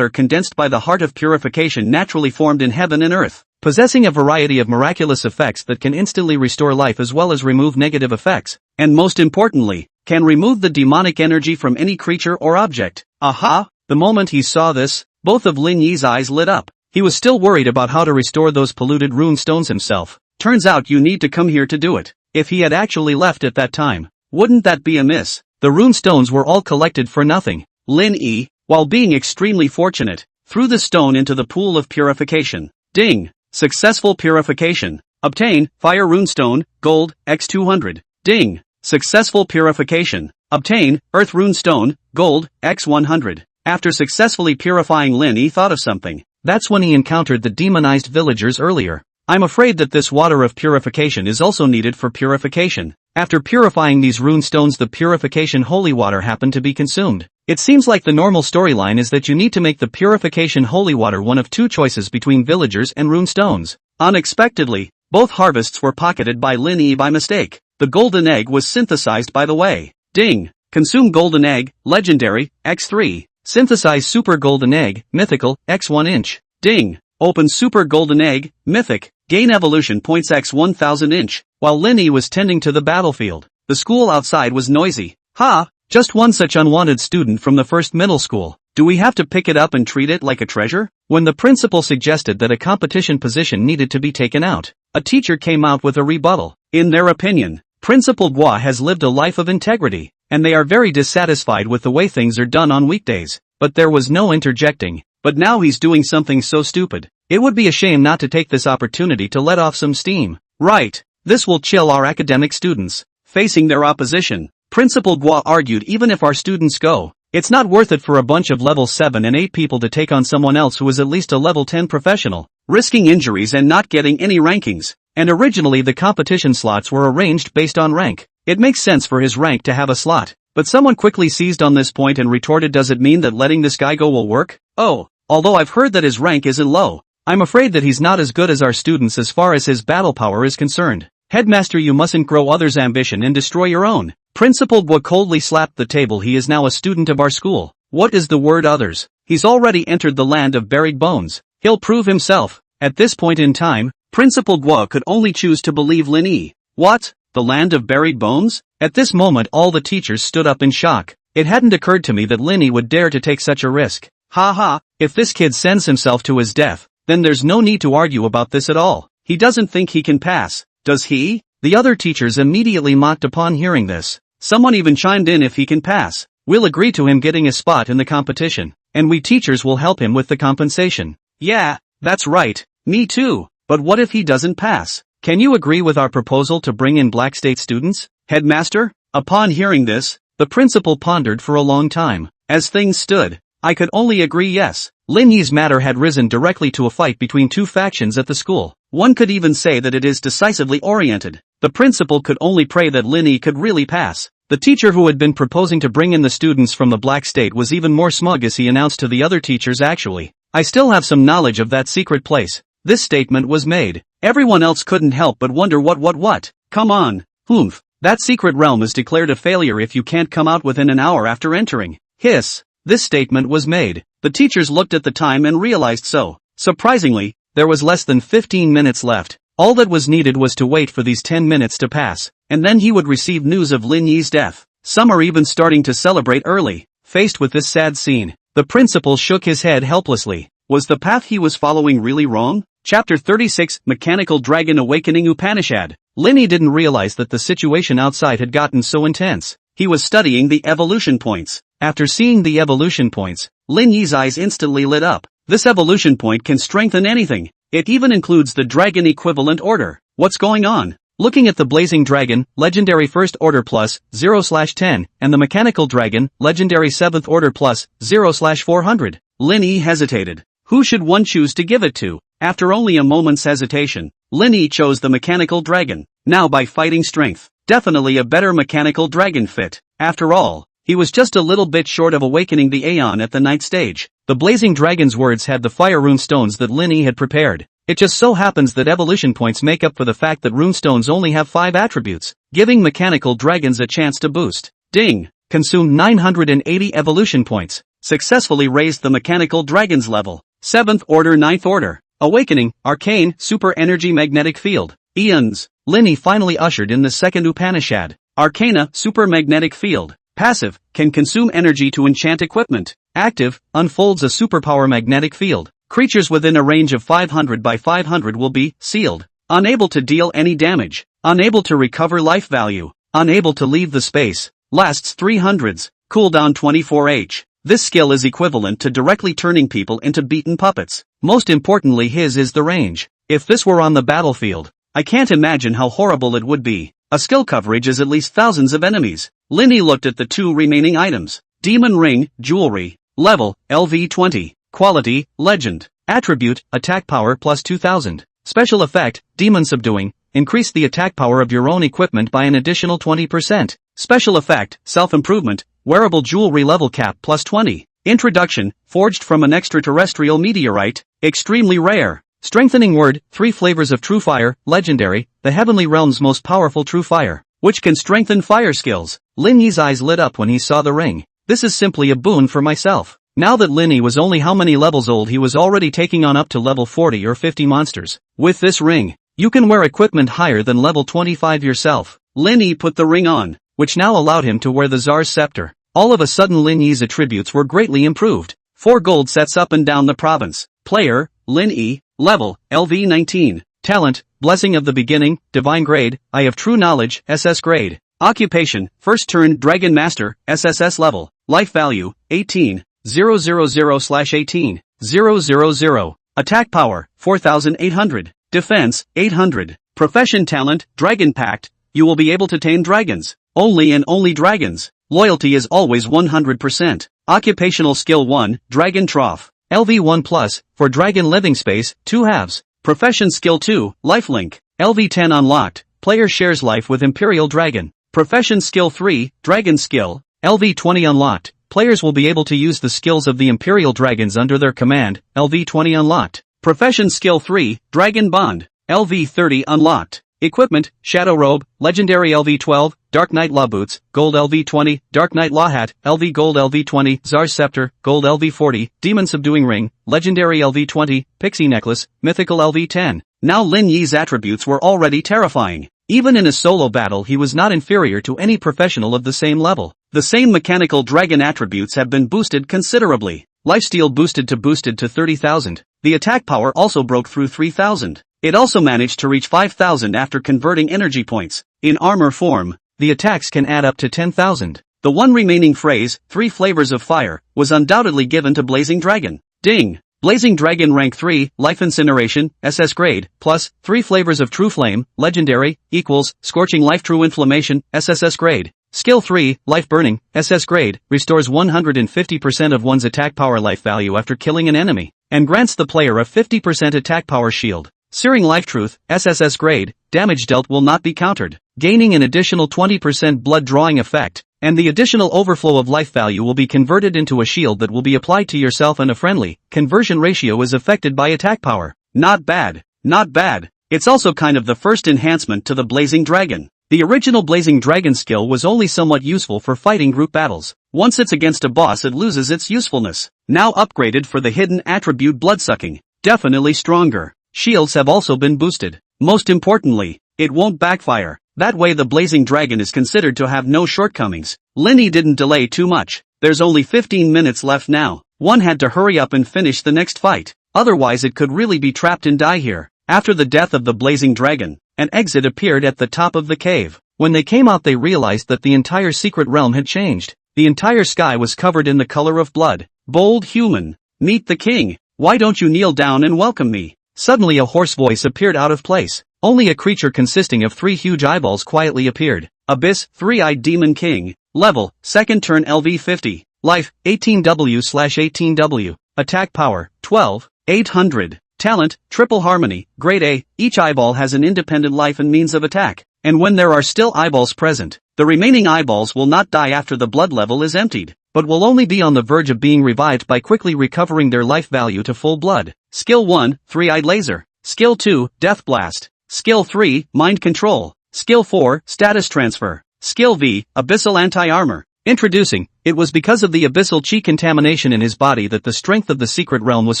condensed by the heart of purification naturally formed in heaven and earth, possessing a variety of miraculous effects that can instantly restore life as well as remove negative effects, and most importantly, can remove the demonic energy from any creature or object. Aha! The moment he saw this, both of Lin Yi's eyes lit up. He was still worried about how to restore those polluted rune stones himself. Turns out you need to come here to do it. If he had actually left at that time, wouldn't that be amiss? The rune stones were all collected for nothing. Lin Yi, while being extremely fortunate, threw the stone into the pool of purification. Ding! Successful purification. Obtain, fire runestone, gold, x200. Ding! Successful purification. Obtain, earth runestone, gold, x100. After successfully purifying, Lin Yi thought of something. That's when he encountered the demonized villagers earlier. I'm afraid that this water of purification is also needed for purification. After purifying these rune stones, the purification holy water happened to be consumed. It seems like the normal storyline is that you need to make the purification holy water one of two choices between villagers and rune stones. Unexpectedly, both harvests were pocketed by Lin Yi by mistake. The golden egg was synthesized by the way. Ding! Consume golden egg, legendary, x3. Synthesize super golden egg, mythical, x1 inch. Ding! Open super golden egg, mythic, gain evolution points x1000 inch. While Lin Yi was tending to the battlefield, the school outside was noisy. Ha! Just one such unwanted student from the first middle school. Do we have to pick it up and treat it like a treasure? When the principal suggested that a competition position needed to be taken out, a teacher came out with a rebuttal. In their opinion, Principal Gua has lived a life of integrity, and they are very dissatisfied with the way things are done on weekdays. But there was no interjecting. But now he's doing something so stupid. It would be a shame not to take this opportunity to let off some steam. Right. This will chill our academic students. Facing their opposition, Principal Gua argued, even if our students go, it's not worth it for a bunch of level 7 and 8 people to take on someone else who is at least a level 10 professional, risking injuries and not getting any rankings. And originally the competition slots were arranged based on rank. It makes sense for his rank to have a slot. But someone quickly seized on this point and retorted, does it mean that letting this guy go will work? Oh, although I've heard that his rank isn't low, I'm afraid that he's not as good as our students as far as his battle power is concerned. Headmaster, you mustn't grow others' ambition and destroy your own. Principal Gua coldly slapped the table. He is now a student of our school. What is the word others? He's already entered the land of buried bones. He'll prove himself. At this point in time, Principal Gua could only choose to believe Lin Yi. What? The land of buried bones? At this moment all the teachers stood up in shock. It hadn't occurred to me that Lin Yi would dare to take such a risk. Ha ha, if this kid sends himself to his death, then there's no need to argue about this at all. He doesn't think he can pass, does he? The other teachers immediately mocked upon hearing this. Someone even chimed in, if he can pass, we'll agree to him getting a spot in the competition, and we teachers will help him with the compensation. Yeah, that's right, me too, but what if he doesn't pass? Can you agree with our proposal to bring in Black State students? Headmaster? Upon hearing this, the principal pondered for a long time. As things stood, I could only agree yes. Lin Yi's matter had risen directly to a fight between two factions at the school. One could even say that it is decisively oriented. The principal could only pray that Lin Yi could really pass. The teacher who had been proposing to bring in the students from the Black State was even more smug as he announced to the other teachers, actually, I still have some knowledge of that secret place. This statement was made. Everyone else couldn't help but wonder what? Come on. Humph. That secret realm is declared a failure if you can't come out within an hour after entering. Hiss. This statement was made. The teachers looked at the time and realized so. Surprisingly, there was less than 15 minutes left. All that was needed was to wait for these 10 minutes to pass, and then he would receive news of Lin Yi's death. Some are even starting to celebrate early. Faced with this sad scene, the principal shook his head helplessly. Was the path he was following really wrong? Chapter 36, Mechanical Dragon Awakening Upanishad. Lin Yi didn't realize that the situation outside had gotten so intense. He was studying the evolution points. After seeing the evolution points, Lin Yi's eyes instantly lit up. This evolution point can strengthen anything. It even includes the dragon equivalent order. What's going on? Looking at the Blazing Dragon, Legendary First Order plus 0/10, and the Mechanical Dragon, Legendary 7th Order plus 0/400, Lin Yi hesitated. Who should one choose to give it to? After only a moment's hesitation, Lin Yi chose the Mechanical Dragon. Now by fighting strength, definitely a better Mechanical Dragon fit. After all, he was just a little bit short of awakening the Aeon at the night stage. The Blazing Dragon's words had the fire rune stones that Lin Yi had prepared. It just so happens that evolution points make up for the fact that rune stones only have 5 attributes, giving mechanical dragons a chance to boost. Ding! Consumed 980 evolution points. Successfully raised the mechanical dragon's level. 7th order 9th order. Awakening, Arcane, Super Energy Magnetic Field. Eons. Lin Yi finally ushered in the second Upanishad. Arcana, Super Magnetic Field. Passive, can consume energy to enchant equipment. Active, unfolds a superpower magnetic field. Creatures within a range of 500 by 500 will be sealed. Unable to deal any damage. Unable to recover life value. Unable to leave the space. Lasts 300s. Cooldown 24h. This skill is equivalent to directly turning people into beaten puppets. Most importantly, his is the range. If this were on the battlefield, I can't imagine how horrible it would be. A skill coverage is at least thousands of enemies. Linny looked at the two remaining items. Demon Ring, Jewelry. Level, LV20. Quality, Legend. Attribute, Attack Power plus 2000. Special Effect, Demon Subduing. Increase the attack power of your own equipment by an additional 20%. Special Effect, Self-Improvement. Wearable Jewelry Level Cap plus 20. Introduction, Forged from an extraterrestrial meteorite. Extremely rare. Strengthening Word, 3 flavors of True Fire. Legendary, the Heavenly Realm's most powerful True Fire, which can strengthen fire skills. Lin Yi's eyes lit up when he saw the ring. This is simply a boon for myself. Now that Lin Yi was only how many levels old, he was already taking on up to level 40 or 50 monsters. With this ring, you can wear equipment higher than level 25 yourself. Lin Yi put the ring on, which now allowed him to wear the Tsar's scepter. All of a sudden Lin Yi's attributes were greatly improved. 4 gold sets up and down the province. Player, Lin Yi. Level, LV19. Talent, Blessing of the Beginning, Divine Grade, Eye of True Knowledge, SS Grade. Occupation, First Turn Dragon Master, SSS Level. Life Value, 18, 000/18, 000. Attack Power, 4800. Defense, 800. Profession Talent, Dragon Pact. You will be able to tame dragons. Only and only dragons. Loyalty is always 100%. Occupational Skill 1, Dragon Trough. LV1+, for Dragon Living Space, 2 halves. Profession Skill 2, Lifelink. LV10 unlocked, player shares life with Imperial Dragon. Profession Skill 3, Dragon Skill. LV20 unlocked, players will be able to use the skills of the Imperial Dragons under their command. LV20 unlocked. Profession Skill 3, Dragon Bond. LV30 unlocked. Equipment, Shadow Robe, Legendary LV12, Dark Knight Law Boots, Gold LV20, Dark Knight Law Hat, LV Gold LV20, Tsar's Scepter, Gold LV40, Demon Subduing Ring, Legendary LV20, Pixie Necklace, Mythical LV10. Now Lin Yi's attributes were already terrifying. Even in a solo battle he was not inferior to any professional of the same level. The same mechanical dragon attributes have been boosted considerably. Lifesteal boosted to 30,000. The attack power also broke through 3,000. It also managed to reach 5,000 after converting energy points. In armor form, the attacks can add up to 10,000. The one remaining phrase, 3 flavors of fire, was undoubtedly given to Blazing Dragon. Ding! Blazing Dragon Rank 3, Life Incineration, SS Grade, plus, 3 flavors of True Flame, Legendary, equals, Scorching Life True Inflammation, SSS Grade. Skill 3, Life Burning, SS Grade, restores 150% of one's attack power life value after killing an enemy, and grants the player a 50% attack power shield. Searing Life Truth, SSS Grade, damage dealt will not be countered, gaining an additional 20% blood drawing effect, and the additional overflow of life value will be converted into a shield that will be applied to yourself and a friendly. Conversion ratio is affected by attack power. Not bad, not bad. It's also kind of the first enhancement to the Blazing Dragon. The original Blazing Dragon skill was only somewhat useful for fighting group battles. Once it's against a boss it loses its usefulness. Now upgraded for the hidden attribute Bloodsucking. Definitely stronger. Shields have also been boosted. Most importantly, it won't backfire. That way the Blazing Dragon is considered to have no shortcomings. Lin Yi didn't delay too much. There's only 15 minutes left now. One had to hurry up and finish the next fight. Otherwise it could really be trapped and die here. After the death of the Blazing Dragon, an exit appeared at the top of the cave. When they came out they realized that the entire secret realm had changed. The entire sky was covered in the color of blood. Bold human, meet the king. Why don't you kneel down and welcome me? Suddenly a hoarse voice appeared out of place. Only a creature consisting of 3 huge eyeballs quietly appeared. Abyss, 3-eyed Demon King. Level, second turn LV50. Life, 18W/18W. Attack power, 12, 800. Talent, Triple Harmony, Grade A. Each eyeball has an independent life and means of attack. And when there are still eyeballs present, the remaining eyeballs will not die after the blood level is emptied, but will only be on the verge of being revived by quickly recovering their life value to full blood. Skill 1, 3-eyed Laser. Skill 2, Death Blast. Skill 3, Mind Control. Skill 4, Status Transfer. Skill V, Abyssal Anti-Armor. Introducing, it was because of the abyssal chi contamination in his body that the strength of the secret realm was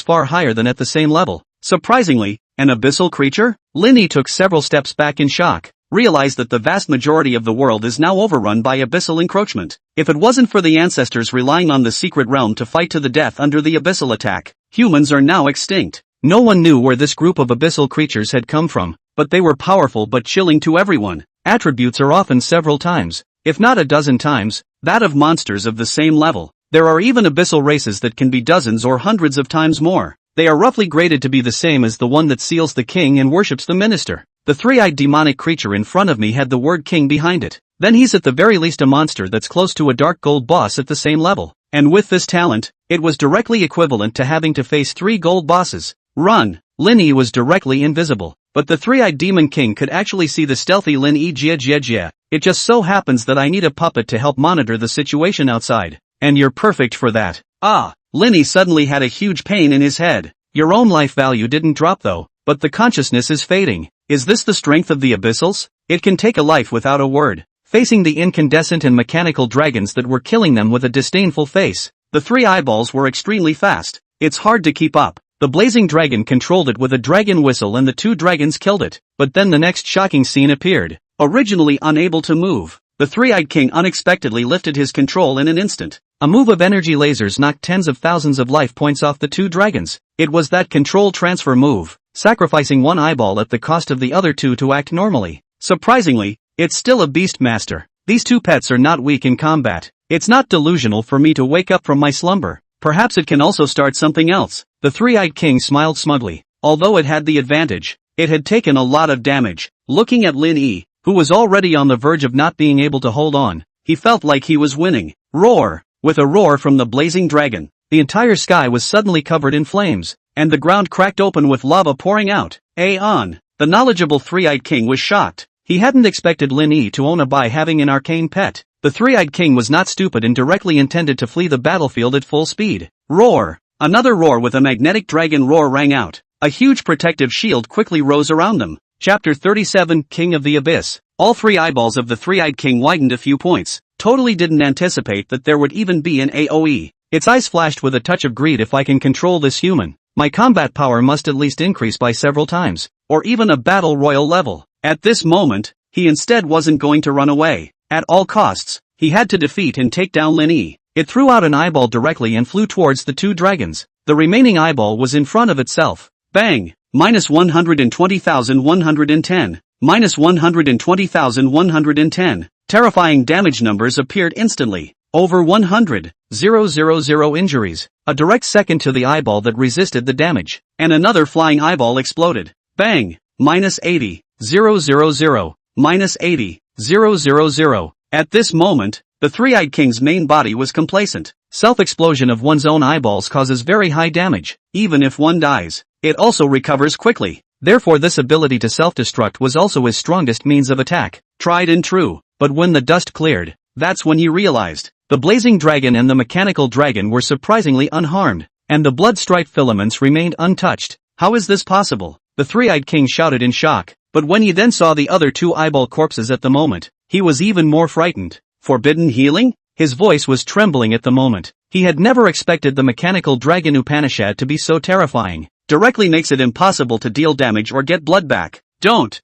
far higher than at the same level. Surprisingly, an abyssal creature? Lin Yi took several steps back in shock. Realized that the vast majority of the world is now overrun by abyssal encroachment. If it wasn't for the ancestors relying on the secret realm to fight to the death under the abyssal attack, humans are now extinct. No one knew where this group of abyssal creatures had come from, but they were powerful but chilling to everyone. Attributes are often several times. if not a dozen times, that of monsters of the same level. There are even abyssal races that can be dozens or hundreds of times more. They are roughly graded to be the same as the one that seals the king and worships the minister. The three-eyed demonic creature in front of me had the word king behind it. Then he's at the very least a monster that's close to a dark gold boss at the same level. And with this talent, it was directly equivalent to having to face 3 gold bosses. Run! Lin Yi was directly invisible. But the three-eyed demon king could actually see the stealthy Lin Yi jia. It just so happens that I need a puppet to help monitor the situation outside. And you're perfect for that. Ah! Lin Yi suddenly had a huge pain in his head. Your own life value didn't drop though, but the consciousness is fading. Is this the strength of the abyssals? It can take a life without a word. Facing the incandescent and mechanical dragons that were killing them with a disdainful face, the 3 eyeballs were extremely fast. It's hard to keep up. The blazing dragon controlled it with a dragon whistle and the 2 dragons killed it. But then the next shocking scene appeared. Originally unable to move, the three-eyed king unexpectedly lifted his control in an instant. A move of energy lasers knocked tens of thousands of life points off the 2 dragons. It was that control transfer move, sacrificing 1 eyeball at the cost of the other 2 to act normally. Surprisingly, it's still a beast master. These 2 pets are not weak in combat. It's not delusional for me to wake up from my slumber. Perhaps it can also start something else. The three-eyed king smiled smugly. Although it had the advantage, it had taken a lot of damage. Looking at Lin Yi, who was already on the verge of not being able to hold on, he felt like he was winning. Roar! With a roar from the blazing dragon, the entire sky was suddenly covered in flames, and the ground cracked open with lava pouring out. Aeon! The knowledgeable three-eyed king was shocked. He hadn't expected Lin Yi to own a by having an arcane pet. The three-eyed king was not stupid and directly intended to flee the battlefield at full speed. Roar! Another roar with a magnetic dragon roar rang out. A huge protective shield quickly rose around them. Chapter 37, King of the Abyss. All 3 eyeballs of the three-eyed king widened a few points. Totally didn't anticipate that there would even be an AoE. Its eyes flashed with a touch of greed. If I can control this human, my combat power must at least increase by several times, or even a battle royal level. At this moment, he instead wasn't going to run away. At all costs, he had to defeat and take down Lin Yi. It threw out an eyeball directly and flew towards the 2 dragons. The remaining eyeball was in front of itself. Bang! Minus 120,110. Minus 120,110. Terrifying damage numbers appeared instantly. Over 100,000 injuries. A direct second to the eyeball that resisted the damage. And another flying eyeball exploded. Bang! Minus 80,000. Minus 80,000. At this moment, the three-eyed king's main body was complacent. Self-explosion of one's own eyeballs causes very high damage. Even if one dies, it also recovers quickly. Therefore this ability to self-destruct was also his strongest means of attack. Tried and true. But when the dust cleared, that's when he realized. The blazing dragon and the mechanical dragon were surprisingly unharmed, and the blood-striped filaments remained untouched. How is this possible? The three-eyed king shouted in shock. But when he then saw the other 2 eyeball corpses at the moment, he was even more frightened. Forbidden healing? His voice was trembling at the moment. He had never expected the mechanical dragon Upanishad to be so terrifying. Directly makes it impossible to deal damage or get blood back. Don't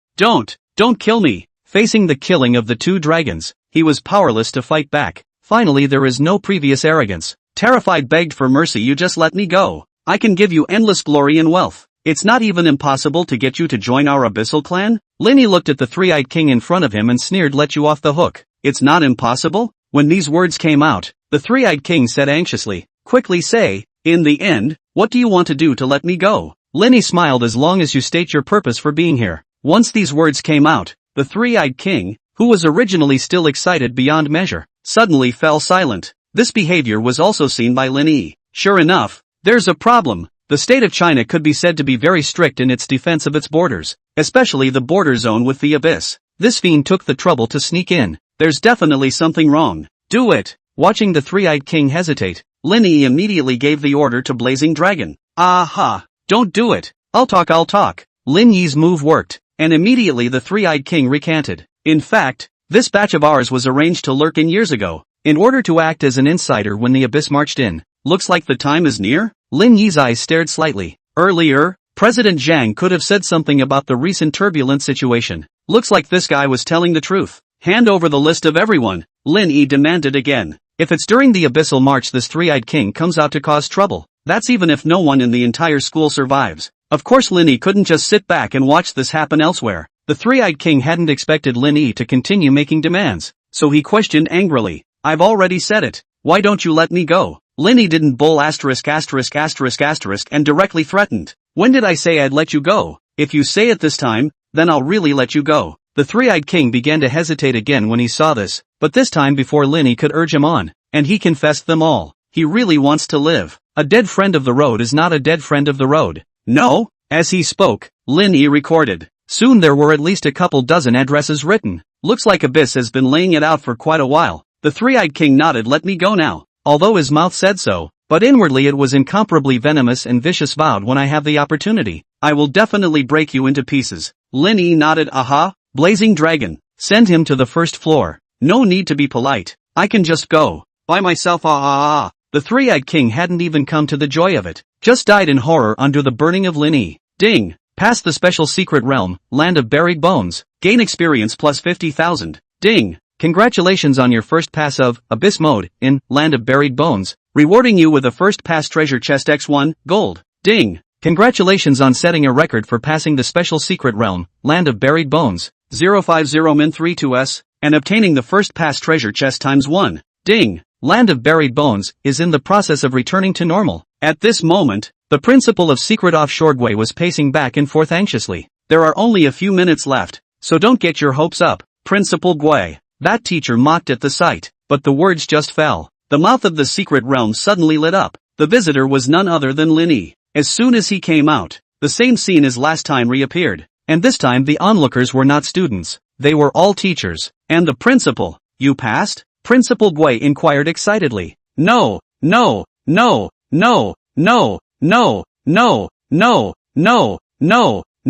kill me. Facing the killing of the 2 dragons, he was powerless to fight back. Finally there is no previous arrogance. Terrified begged for mercy. You just let me go. I can give you endless glory and wealth. It's not even impossible to get you to join our abyssal clan? Lin Yi looked at the three-eyed king in front of him and sneered. Let you off the hook. It's not impossible? When these words came out, the three-eyed king said anxiously, quickly say, in the end, what do you want to do to let me go? Lin Yi smiled. As long as you state your purpose for being here. Once these words came out, the three-eyed king, who was originally still excited beyond measure, suddenly fell silent. This behavior was also seen by Lin Yi. Sure enough, there's a problem. The state of China could be said to be very strict in its defense of its borders, especially the border zone with the abyss. This fiend took the trouble to sneak in. There's definitely something wrong. Do it. Watching the three-eyed king hesitate, Lin Yi immediately gave the order to Blazing Dragon. Aha! Don't do it. I'll talk. Lin Yi's move worked, and immediately the three-eyed king recanted. In fact, this batch of ours was arranged to lurk in years ago, in order to act as an insider when the abyss marched in. Looks like the time is near? Lin Yi's eyes stared slightly. Earlier, President Zhang could have said something about the recent turbulent situation. Looks like this guy was telling the truth. Hand over the list of everyone, Lin Yi demanded again. If it's during the abyssal march this three-eyed king comes out to cause trouble, that's even if no one in the entire school survives. Of course Lin Yi couldn't just sit back and watch this happen elsewhere. The three-eyed king hadn't expected Lin Yi to continue making demands, so he questioned angrily. I've already said it. Why don't you let me go? Linny didn't bull ***** and directly threatened. When did I say I'd let you go? If you say it this time, then I'll really let you go. The three-eyed king began to hesitate again when he saw this, but this time before Linny could urge him on, and he confessed them all. He really wants to live. A dead friend of the road is not a dead friend of the road. No? As he spoke, Linny recorded. Soon there were at least a couple dozen addresses written. Looks like Abyss has been laying it out for quite a while. The three-eyed king nodded. Let me go now. Although his mouth said so, but inwardly it was incomparably venomous and vicious. Vowed, when I have the opportunity, I will definitely break you into pieces. Linny nodded. Aha, blazing dragon. Send him to the first floor. No need to be polite. I can just go. By myself. The three-eyed king hadn't even come to the joy of it. Just died in horror under the burning of Linny. Ding. Pass the special secret realm, land of buried bones. Gain experience plus 50,000. Ding. Congratulations on your first pass of Abyss mode in Land of Buried Bones, rewarding you with a first pass treasure chest X1 gold. Ding. Congratulations on setting a record for passing the special secret realm, Land of Buried Bones, 050 min 32s, and obtaining the first pass treasure chest times 1. Ding. Land of Buried Bones is in the process of returning to normal. At this moment, the principal of Secret Offshore Gwei was pacing back and forth anxiously. There are only a few minutes left, so don't get your hopes up, Principal Gwei. That teacher mocked at the sight, but the words just fell. The mouth of the secret realm suddenly lit up. The visitor was none other than Linny. As soon as he came out, the same scene as last time reappeared. And this time the onlookers were not students. They were all teachers. And the principal. You passed? Principal Gwei inquired excitedly. No, no, no, no, no, no, no, no, no, no, no,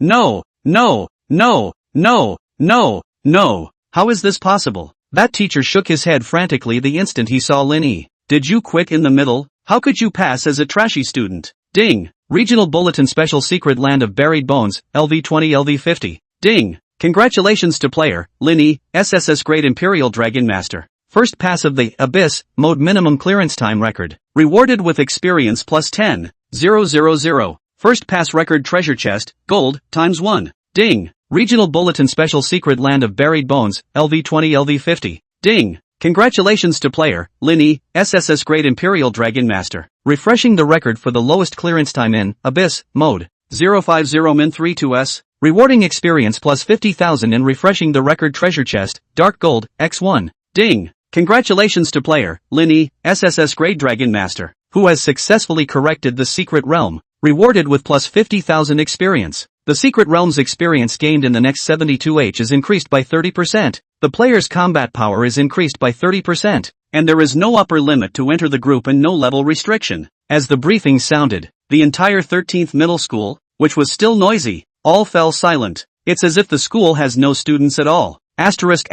no, no, no, no, no, no. How is this possible? That teacher shook his head frantically the instant he saw Linny. Did you quit in the middle? How could you pass as a trashy student? Ding. Regional Bulletin Special Secret Land of Buried Bones, LV20 LV50. Ding. Congratulations to player, Linny, SSS Great Imperial Dragon Master. First pass of the Abyss mode minimum clearance time record. Rewarded with experience plus 10. 000. First pass record treasure chest, gold, times 1. Ding. Regional Bulletin Special Secret Land of Buried Bones, LV20 LV50. Ding. Congratulations to player, Linny, SSS Great Imperial Dragon Master. Refreshing the record for the lowest clearance time in Abyss mode. 050 min 32s. Rewarding experience plus 50,000 and refreshing the record treasure chest, Dark Gold, X1. Ding. Congratulations to player, Linny, SSS Great Dragon Master, who has successfully corrected the secret realm. Rewarded with plus 50,000 experience. The secret realm's experience gained in the next 72H is increased by 30%. The player's combat power is increased by 30%. And there is no upper limit to enter the group and no level restriction. As the briefing sounded, the entire 13th middle school, which was still noisy, all fell silent. It's as if the school has no students at all. Asterisk.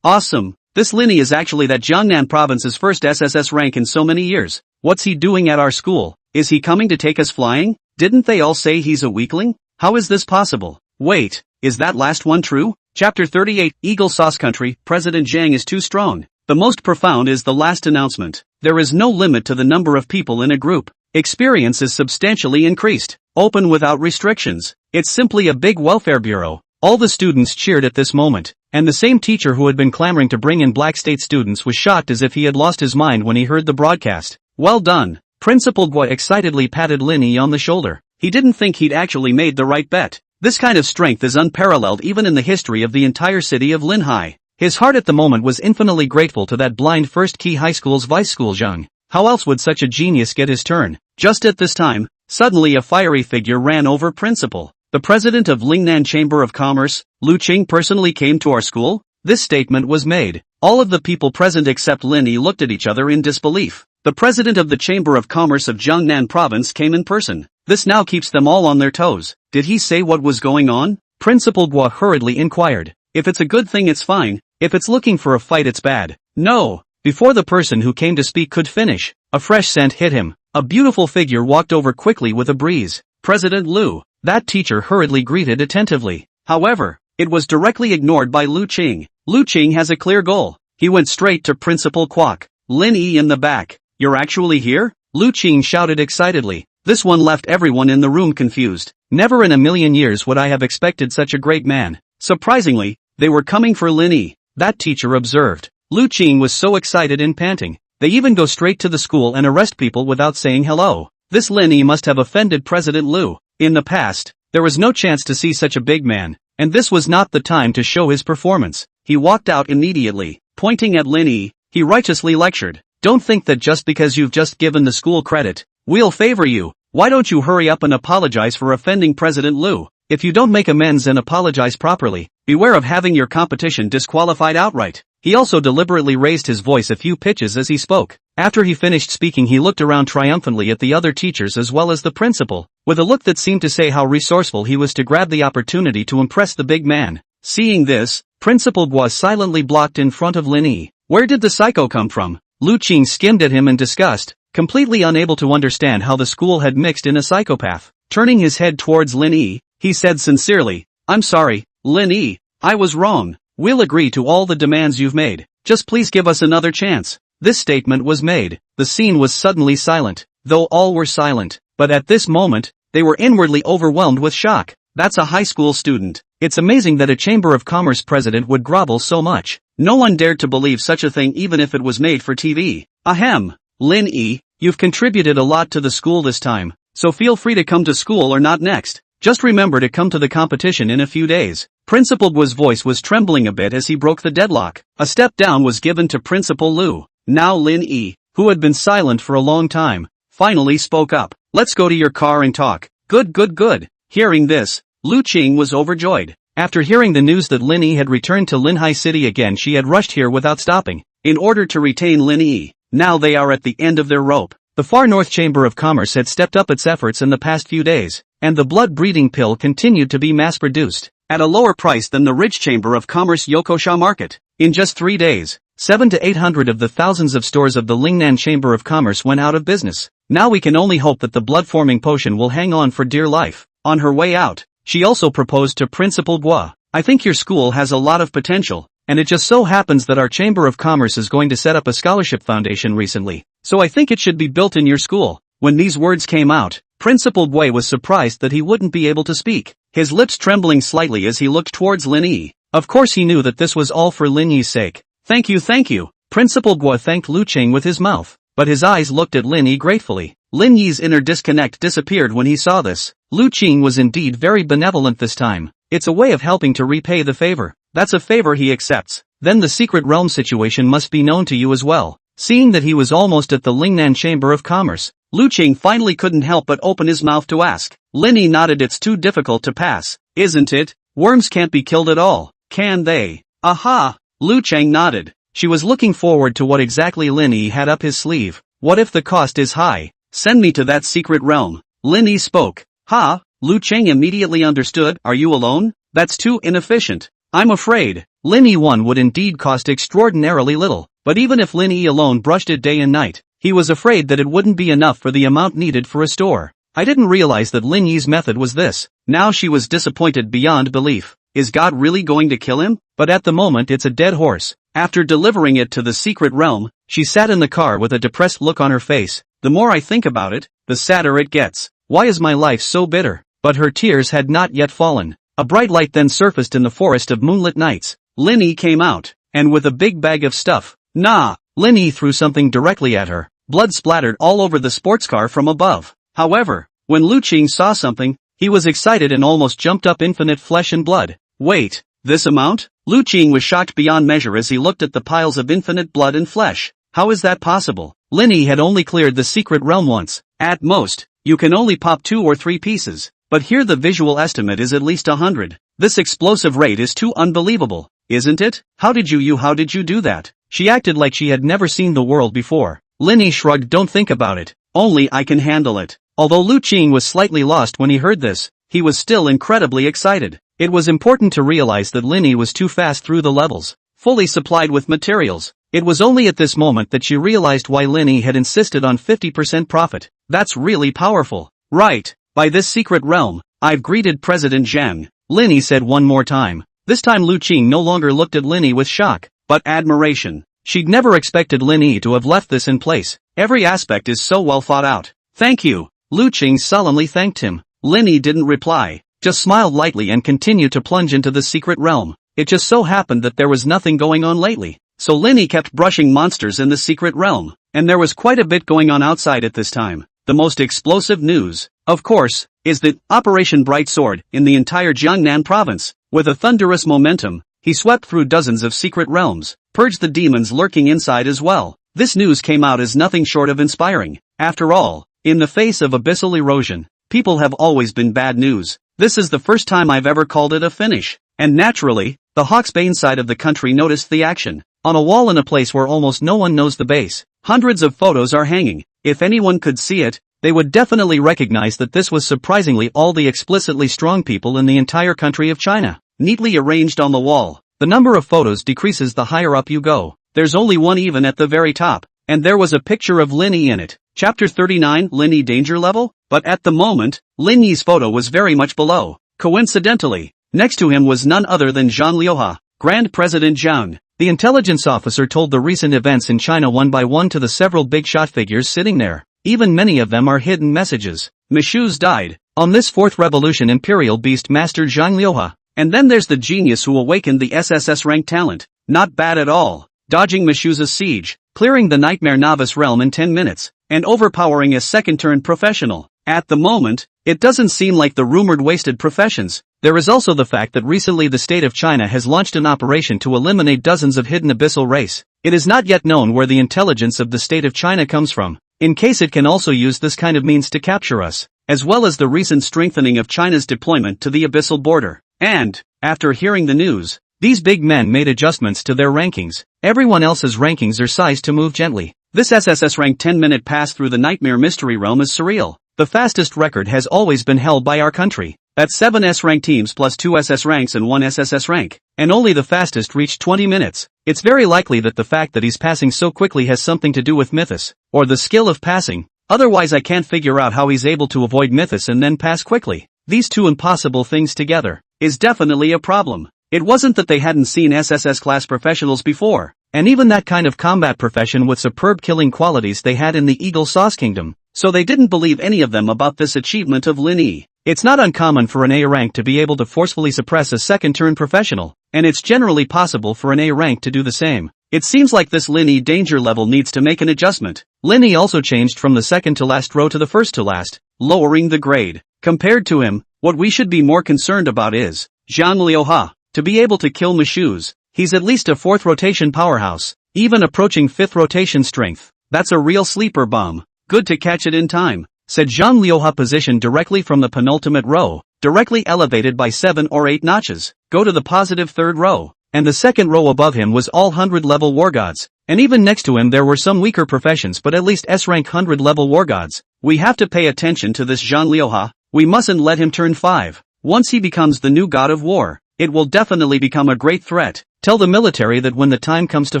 Awesome. This Linny is actually that Jiangnan province's first SSS rank in so many years. What's he doing at our school? Is he coming to take us flying? Didn't they all say he's a weakling? How is this possible? Wait, is that last one true? Chapter 38, Eagle Sauce Country, President Zhang is too strong. The most profound is the last announcement. There is no limit to the number of people in a group. Experience is substantially increased. Open without restrictions. It's simply a big welfare bureau. All the students cheered at this moment, and the same teacher who had been clamoring to bring in Black State students was shocked as if he had lost his mind when he heard the broadcast. Well done. Principal Gwei excitedly patted Linny on the shoulder. He didn't think he'd actually made the right bet. This kind of strength is unparalleled even in the history of the entire city of Linhai. His heart at the moment was infinitely grateful to that blind First Key High School's vice school Zhang. How else would such a genius get his turn? Just at this time, suddenly a fiery figure ran over Principal. The president of Lingnan Chamber of Commerce, Lu Qing, personally came to our school? This statement was made. All of the people present except Linny looked at each other in disbelief. The president of the Chamber of Commerce of Jiangnan Province came in person. This now keeps them all on their toes. Did he say what was going on? Principal Gwei hurriedly inquired. If it's a good thing it's fine, if it's looking for a fight it's bad. No. Before the person who came to speak could finish, a fresh scent hit him. A beautiful figure walked over quickly with a breeze. President Lu. That teacher hurriedly greeted attentively. However, it was directly ignored by Lu Qing. Lu Qing has a clear goal. He went straight to Principal Kwok. Linny in the back. You're actually here? Lu Qing shouted excitedly. This one left everyone in the room confused. Never in a million years would I have expected such a great man. Surprisingly, They were coming for Lin Yi, that teacher observed. Lu Qing was so excited and panting. They even go straight to the school and arrest people without saying hello. This Lin Yi must have offended President Lu. In the past, there was no chance to see such a big man, and this was not the time to show his performance. He walked out immediately. Pointing at Lin Yi, he righteously lectured. Don't think that just because you've just given the school credit, we'll favor you. Why don't you hurry up and apologize for offending President Lu? If you don't make amends and apologize properly, beware of having your competition disqualified outright. He also deliberately raised his voice a few pitches as he spoke. After he finished speaking, he looked around triumphantly at the other teachers as well as the principal, with a look that seemed to say how resourceful he was to grab the opportunity to impress the big man. Seeing this, Principal Guo silently blocked in front of Lin Yi. Where did the psycho come from? Lu Qing skimmed at him in disgust, completely unable to understand how the school had mixed in a psychopath. Turning his head towards Lin Yi, he said sincerely, I'm sorry, Lin Yi, I was wrong. We'll agree to all the demands you've made. Just please give us another chance. This statement was made. The scene was suddenly silent, though all were silent. But at this moment, they were inwardly overwhelmed with shock. That's a high school student. It's amazing that a Chamber of Commerce president would grovel so much. No one dared to believe such a thing even if it was made for TV. Ahem. Lin Yi, you've contributed a lot to the school this time, so feel free to come to school or not next. Just remember to come to the competition in a few days. Principal Guo's voice was trembling a bit as he broke the deadlock. A step down was given to Principal Lu. Now Lin Yi, who had been silent for a long time, finally spoke up. Let's go to your car and talk. Good. Hearing this, Lu Qing was overjoyed. After hearing the news that Lin Yi had returned to Linhai City again, she had rushed here without stopping, in order to retain Lin Yi. Now they are at the end of their rope. The Far North Chamber of Commerce had stepped up its efforts in the past few days, and the blood-breeding pill continued to be mass-produced, at a lower price than the rich Chamber of Commerce Yokosha market. In just 3 days, 700 to 800 of the thousands of stores of the Lingnan Chamber of Commerce went out of business. Now we can only hope that the blood-forming potion will hang on for dear life. On her way out, she also proposed to Principal Guo, I think your school has a lot of potential, and it just so happens that our Chamber of Commerce is going to set up a scholarship foundation recently, so I think it should be built in your school. When these words came out, Principal Guo was surprised that he wouldn't be able to speak, his lips trembling slightly as he looked towards Lin Yi. Of course he knew that this was all for Lin Yi's sake. Thank you. Principal Guo thanked Lu Qing with his mouth, but his eyes looked at Lin Yi gratefully. Lin Yi's inner disconnect disappeared when he saw this. Lu Qing was indeed very benevolent this time. It's a way of helping to repay the favor. That's a favor he accepts. Then the secret realm situation must be known to you as well. Seeing that he was almost at the Lingnan Chamber of Commerce, Lu Qing finally couldn't help but open his mouth to ask. Lin Yi nodded. It's too difficult to pass, isn't it? Worms can't be killed at all, can they? Aha! Lu Qing nodded. She was looking forward to what exactly Lin Yi had up his sleeve. What if the cost is high? Send me to that secret realm. Lin Yi spoke. Ha! Lu Qing immediately understood. Are you alone? That's too inefficient. I'm afraid. Lin Yi 1 would indeed cost extraordinarily little, but even if Lin Yi alone brushed it day and night, he was afraid that it wouldn't be enough for the amount needed for a store. I didn't realize that Lin Yi's method was this. Now she was disappointed beyond belief. Is God really going to kill him? But at the moment it's a dead horse. After delivering it to the secret realm, she sat in the car with a depressed look on her face. The more I think about it, the sadder it gets. Why is my life so bitter? But her tears had not yet fallen. A bright light then surfaced in the forest of moonlit nights. Lin Yi came out, and with a big bag of stuff. Nah! Lin Yi threw something directly at her. Blood splattered all over the sports car from above. However, when Lu Qing saw something, he was excited and almost jumped up. Infinite flesh and blood. Wait, this amount? Lu Qing was shocked beyond measure as he looked at the piles of infinite blood and flesh. How is that possible? Lin Yi had only cleared the secret realm once. At most, you can only pop 2 or 3 pieces. But here the visual estimate is at least 100. This explosive rate is too unbelievable, isn't it? How did you do that? She acted like she had never seen the world before. Lin Yi shrugged. Don't think about it. Only I can handle it. Although Lu Qing was slightly lost when he heard this, he was still incredibly excited. It was important to realize that Lin Yi was too fast through the levels, fully supplied with materials. It was only at this moment that she realized why Lin Yi had insisted on 50% profit. That's really powerful. Right. By this secret realm, I've greeted President Zhang, Lin Yi said one more time. This time Lu Qing no longer looked at Lin Yi with shock, but admiration. She'd never expected Lin Yi to have left this in place. Every aspect is so well thought out. Thank you. Lu Qing solemnly thanked him. Lin Yi didn't reply, just smiled lightly and continued to plunge into the secret realm. it just so happened that there was nothing going on lately. So Lin Yi kept brushing monsters in the secret realm, and there was quite a bit going on outside at this time. The most explosive news, of course, is that Operation Bright Sword in the entire Jiangnan province. With a thunderous momentum, he swept through dozens of secret realms, purged the demons lurking inside as well. This news came out as nothing short of inspiring. After all, in the face of abyssal erosion, people have always been bad news. This is the first time I've ever called it a finish. And naturally, the Hawksbane side of the country noticed the action. On a wall in a place where almost no one knows the base, hundreds of photos are hanging. If anyone could see it, they would definitely recognize that this was surprisingly all the explicitly strong people in the entire country of China, neatly arranged on the wall. The number of photos decreases the higher up you go. There's only one even at the very top, and there was a picture of Lin Yi in it. Chapter 39, Lin Yi danger level? But at the moment, Lin Yi's photo was very much below. Coincidentally, next to him was none other than Zhang Liuha, Grand President Zhang. The intelligence officer told the recent events in China one by one to the several big shot figures sitting there. Even many of them are hidden messages. Mishu's died. On this fourth revolution Imperial Beast Master Zhang Liuha. And then there's the genius who awakened the SSS rank talent. Not bad at all. Dodging Mishu's siege, clearing the Nightmare Novice realm in 10 minutes, and overpowering a second-turn professional. At the moment, it doesn't seem like the rumored wasted professions. There is also the fact that recently the state of China has launched an operation to eliminate dozens of hidden abyssal race. It is not yet known where the intelligence of the state of China comes from, in case it can also use this kind of means to capture us, as well as the recent strengthening of China's deployment to the abyssal border. And, after hearing the news, these big men made adjustments to their rankings. Everyone else's rankings are sized to move gently. This SSS rank 10-minute pass through the Nightmare Mystery Realm is surreal. The fastest record has always been held by our country. That's 7 S-rank teams plus 2 SS ranks and 1 SSS rank. And only the fastest reached 20 minutes. It's very likely that the fact that he's passing so quickly has something to do with Mythos, or the skill of passing. Otherwise I can't figure out how he's able to avoid Mythos and then pass quickly. These two impossible things together is definitely a problem. It wasn't that they hadn't seen SSS class professionals before, and even that kind of combat profession with superb killing qualities they had in the Eagle Sauce Kingdom, so they didn't believe any of them about this achievement of Lin Yi. It's not uncommon for an A rank to be able to forcefully suppress a second-turn professional, and it's generally possible for an A rank to do the same. It seems like this Lin Yi danger level needs to make an adjustment. Lin Yi also changed from the second to last row to the first to last, lowering the grade. Compared to him, what we should be more concerned about is Zhang Liuha. To be able to kill Mishu's, he's at least a 4th rotation powerhouse, even approaching 5th rotation strength. That's a real sleeper bomb. Good to catch it in time, said Zhang Liuha, positioned directly from the penultimate row, directly elevated by 7 or 8 notches. Go to the positive 3rd row, and the 2nd row above him was all 100 level war gods, and even next to him there were some weaker professions but at least S-rank 100 level war gods. We have to pay attention to this Zhang Liuha. We mustn't let him turn 5. Once he becomes the new god of war, it will definitely become a great threat. Tell the military that when the time comes to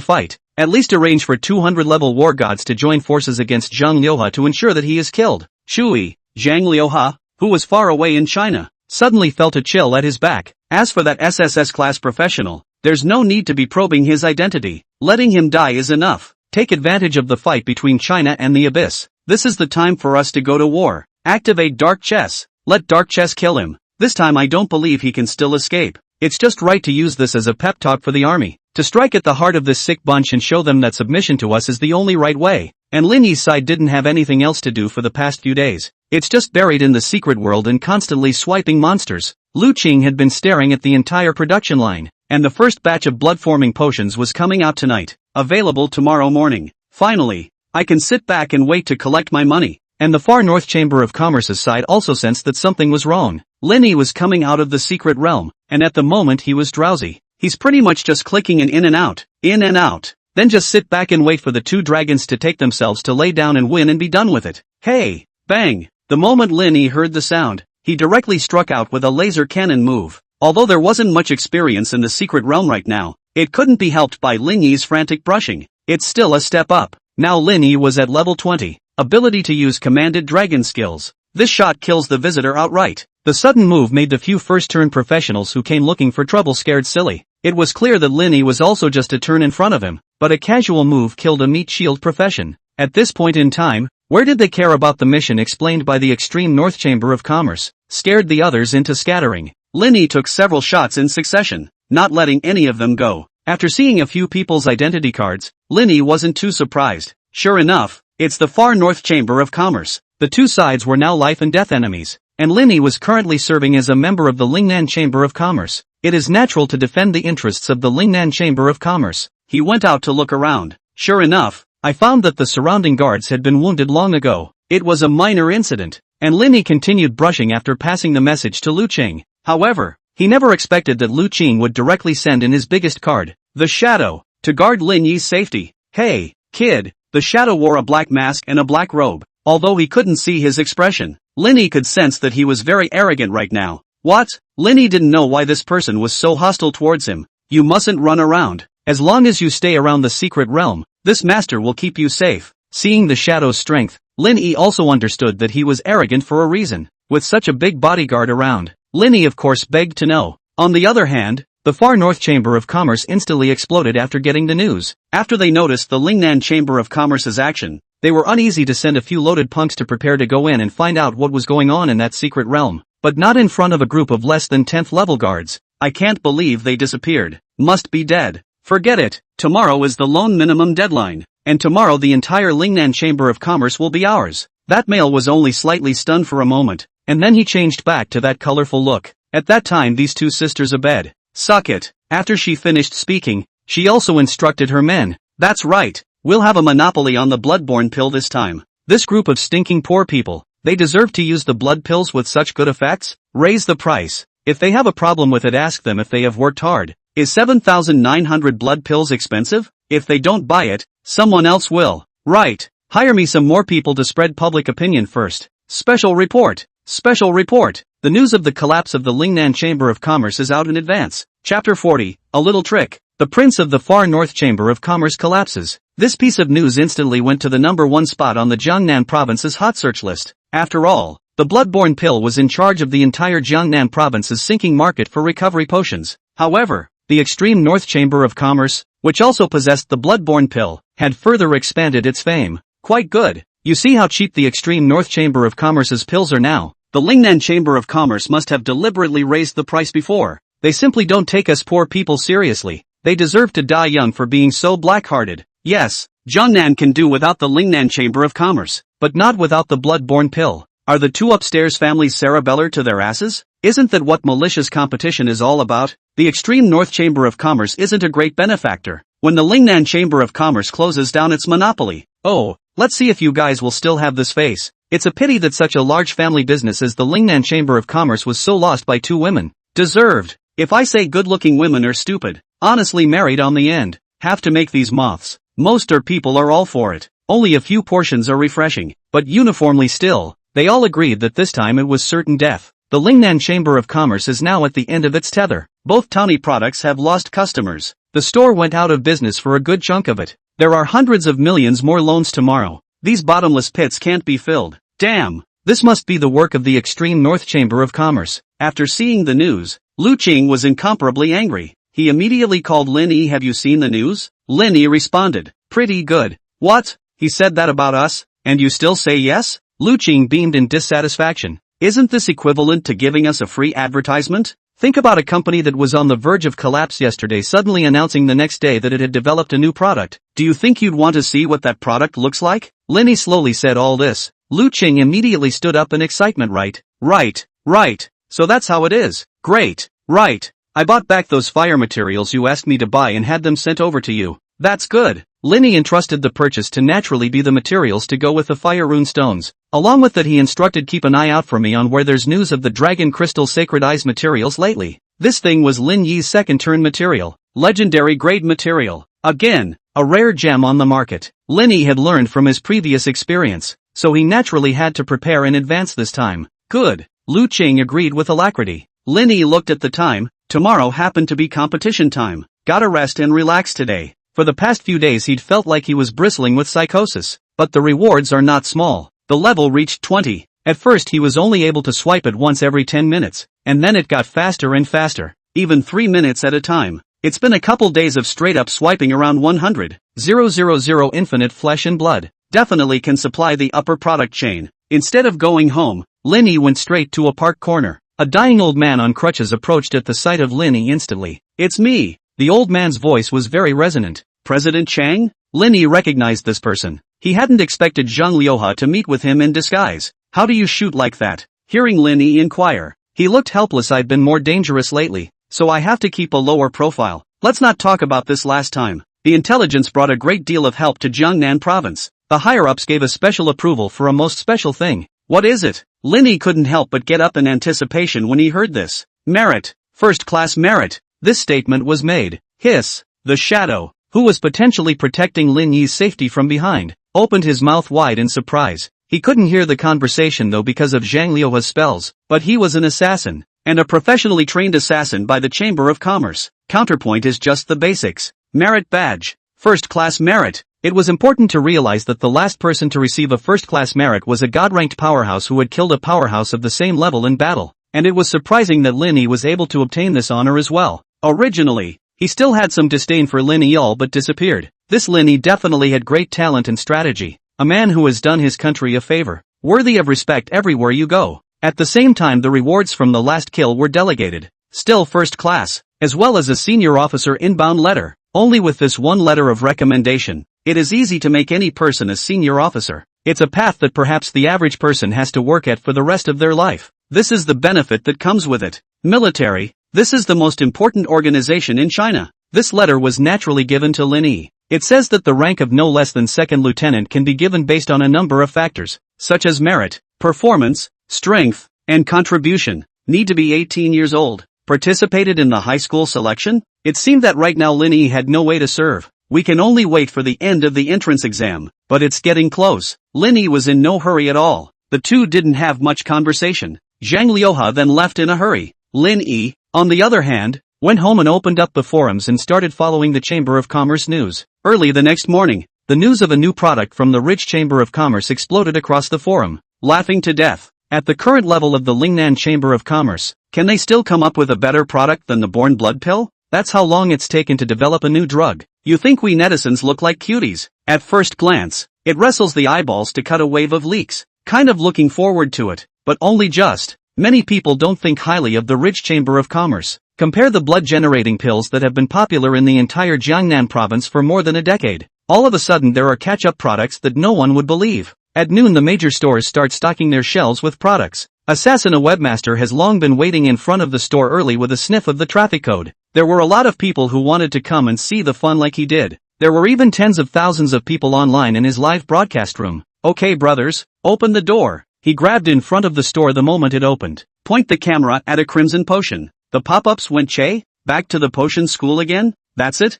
fight, at least arrange for 200 level war gods to join forces against Zhang Liuha to ensure that he is killed. Shui, Zhang Liuha, who was far away in China, suddenly felt a chill at his back. As for that SSS class professional, there's no need to be probing his identity. Letting him die is enough. Take advantage of the fight between China and the Abyss. This is the time for us to go to war. Activate Dark Chess. Let Dark Chess kill him. This time I don't believe he can still escape. It's just right to use this as a pep talk for the army, to strike at the heart of this sick bunch and show them that submission to us is the only right way. And Lin Yi's side didn't have anything else to do for the past few days. It's just buried in the secret world and constantly swiping monsters. Lu Qing had been staring at the entire production line, and the first batch of blood-forming potions was coming out tonight, available tomorrow morning. Finally, I can sit back and wait to collect my money. And the far north chamber of commerce's side also sensed that something was wrong. Lin Yi was coming out of the secret realm, and at the moment he was drowsy. He's pretty much just clicking in and out, then just sit back and wait for the 2 dragons to take themselves to lay down and win and be done with it. Hey! Bang! The moment Lin Yi heard the sound, he directly struck out with a laser cannon move. Although there wasn't much experience in the secret realm right now, it couldn't be helped by Lin Yi's frantic brushing. It's still a step up. Now Lin Yi was at level 20. Ability to use commanded dragon skills. This shot kills the visitor outright. The sudden move made the few first-turn professionals who came looking for trouble scared silly. It was clear that Lin Yi was also just a turn in front of him, but a casual move killed a meat shield profession. At this point in time, where did they care about the mission explained by the extreme north chamber of commerce? Scared the others into scattering. Lin Yi took several shots in succession. not letting any of them go. After seeing a few people's identity cards, Linny wasn't too surprised. Sure enough, it's the Far North Chamber of Commerce. The two sides were now life and death enemies, and Linny was currently serving as a member of the Lingnan Chamber of Commerce. It is natural to defend the interests of the Lingnan Chamber of Commerce. He went out to look around. Sure enough, I found that the surrounding guards had been wounded long ago. It was a minor incident, and Linny continued brushing after passing the message to Lu Qing. However, he never expected that Lu Qing would directly send in his biggest card, the Shadow, to guard Lin Yi's safety. Hey, kid, the Shadow wore a black mask and a black robe. Although he couldn't see his expression, Linny could sense that he was very arrogant right now. What? Linny didn't know why this person was so hostile towards him. You mustn't run around. As long as you stay around the secret realm, this master will keep you safe. Seeing the Shadow's strength, Linny also understood that he was arrogant for a reason. With such a big bodyguard around, Linny of course begged to know. On the other hand, the Far North Chamber of Commerce instantly exploded after getting the news. After they noticed the Lingnan Chamber of Commerce's action, they were uneasy to send a few loaded punks to prepare to go in and find out what was going on in that secret realm, but not in front of a group of less than 10th level guards. I can't believe they disappeared. Must be dead. Forget it. Tomorrow is the lone minimum deadline, and tomorrow the entire Lingnan Chamber of Commerce will be ours. That male was only slightly stunned for a moment, and then he changed back to that colorful look. At that time these two sisters abed. Suck it. After she finished speaking, she also instructed her men. That's right. We'll have a monopoly on the bloodborne pill this time. This group of stinking poor people, they deserve to use the blood pills with such good effects? Raise the price. If they have a problem with it, ask them if they have worked hard. Is 7,900 blood pills expensive? If they don't buy it, someone else will. Right. Hire me some more people to spread public opinion first. Special report. Special report. The news of the collapse of the Lingnan Chamber of Commerce is out in advance. Chapter 40, A Little Trick. The Prince of the Far North Chamber of Commerce collapses. This piece of news instantly went to the #1 spot on the Jiangnan province's hot search list. After all, the bloodborne pill was in charge of the entire Jiangnan province's sinking market for recovery potions. However, the extreme North Chamber of Commerce, which also possessed the bloodborne pill, had further expanded its fame. Quite good. You see how cheap the extreme North Chamber of Commerce's pills are now. The Lingnan Chamber of Commerce must have deliberately raised the price before. They simply don't take us poor people seriously. They deserve to die young for being so black-hearted. Yes, Jiangnan can do without the Lingnan Chamber of Commerce, but not without the bloodborne pill. Are the two upstairs families cerebellar to their asses? Isn't that what malicious competition is all about? The extreme North Chamber of Commerce isn't a great benefactor. When the Lingnan Chamber of Commerce closes down its monopoly, oh, let's see if you guys will still have this face. It's a pity that such a large family business as the Lingnan Chamber of Commerce was so lost by two women. Deserved. If I say good-looking women are stupid, honestly married on the end, have to make these moths. Most people are all for it. Only a few portions are refreshing, but uniformly still, they all agreed that this time it was certain death. The Lingnan Chamber of Commerce is now at the end of its tether. Both towny products have lost customers. The store went out of business for a good chunk of it. There are hundreds of millions more loans tomorrow. These bottomless pits can't be filled. Damn! This must be the work of the extreme North Chamber of Commerce. After seeing the news, Lu Qing was incomparably angry. He immediately called Lin Yi. Have you seen the news? Lin Yi responded, pretty good. What? He said that about us, and you still say yes? Lu Qing beamed in dissatisfaction. Isn't this equivalent to giving us a free advertisement? Think about a company that was on the verge of collapse yesterday suddenly announcing the next day that it had developed a new product. Do you think you'd want to see what that product looks like? Lin Yi slowly said all this. Lu Qing immediately stood up in excitement. Right. So that's how it is. Great. Right. I bought back those fire materials you asked me to buy and had them sent over to you. That's good. Lin Yi entrusted the purchase to naturally be the materials to go with the fire rune stones. Along with that he instructed keep an eye out for me on where there's news of the dragon crystal sacred eyes materials lately. This thing was Lin Yi's second turn material. Legendary grade material. Again, a rare gem on the market. Lin Yi had learned from his previous experience, so he naturally had to prepare in advance this time. Good. Lu Qing agreed with alacrity. Lin Yi looked at the time. Tomorrow happened to be competition time. Gotta rest and relax today. For the past few days he'd felt like he was bristling with psychosis. But the rewards are not small. The level reached 20. At first he was only able to swipe it once every 10 minutes, and then it got faster and faster, even 3 minutes at a time. It's been a couple days of straight up swiping around 100. 000 infinite flesh and blood. Definitely can supply the upper product chain. Instead of going home, Lin Yi went straight to a park corner. A dying old man on crutches approached at the sight of Lin Yi instantly. It's me. The old man's voice was very resonant. President Chang? Lin Yi recognized this person. He hadn't expected Zhang Liuhe to meet with him in disguise. How do you shoot like that? Hearing Lin Yi inquire. He looked helpless. I've been more dangerous lately, so I have to keep a lower profile. Let's not talk about this last time. The intelligence brought a great deal of help to Jiangnan province. The higher-ups gave a special approval for a most special thing. What is it? Lin Yi couldn't help but get up in anticipation when he heard this. Merit. First-class merit. This statement was made. Hiss. The shadow, who was potentially protecting Lin Yi's safety from behind, opened his mouth wide in surprise. He couldn't hear the conversation though because of Zhang Liuhe's spells, but he was an assassin, and a professionally trained assassin by the Chamber of Commerce. Counterpoint is just the basics. Merit badge. First-class merit. It was important to realize that the last person to receive a first-class merit was a god-ranked powerhouse who had killed a powerhouse of the same level in battle, and it was surprising that Lin Yi was able to obtain this honor as well. Originally, he still had some disdain for Lin Yi, all but disappeared. This Lin Yi definitely had great talent and strategy. A man who has done his country a favor, worthy of respect everywhere you go. At the same time, the rewards from the last kill were delegated. Still first class, as well as a senior officer inbound letter. Only with this one letter of recommendation, it is easy to make any person a senior officer. It's a path that perhaps the average person has to work at for the rest of their life. This is the benefit that comes with it. Military. This is the most important organization in China. This letter was naturally given to Lin Yi. It says that the rank of no less than second lieutenant can be given based on a number of factors, such as merit, performance, strength, and contribution. Need to be 18 years old. Participated in the high school selection? It seemed that right now Lin Yi had no way to serve. We can only wait for the end of the entrance exam, but it's getting close. Lin Yi was in no hurry at all. The two didn't have much conversation. Zhang Liuhe then left in a hurry. Lin Yi, on the other hand, went home and opened up the forums and started following the Chamber of Commerce news. Early the next morning, the news of a new product from the rich Chamber of Commerce exploded across the forum. Laughing to death. At the current level of the Lingnan Chamber of Commerce, can they still come up with a better product than the born blood pill? That's how long it's taken to develop a new drug. You think we netizens look like cuties? At first glance, it wrestles the eyeballs to cut a wave of leaks. Kind of looking forward to it, but only just. Many people don't think highly of the rich Chamber of Commerce. Compare the blood-generating pills that have been popular in the entire Jiangnan province for more than a decade. All of a sudden there are catch-up products that no one would believe. At noon the major stores start stocking their shelves with products. Assassin, a webmaster, has long been waiting in front of the store early with a sniff of the traffic code. There were a lot of people who wanted to come and see the fun like he did. There were even tens of thousands of people online in his live broadcast room. Okay brothers, open the door. He grabbed in front of the store the moment it opened. Point the camera at a crimson potion. The pop-ups went back to the potion school again? That's it?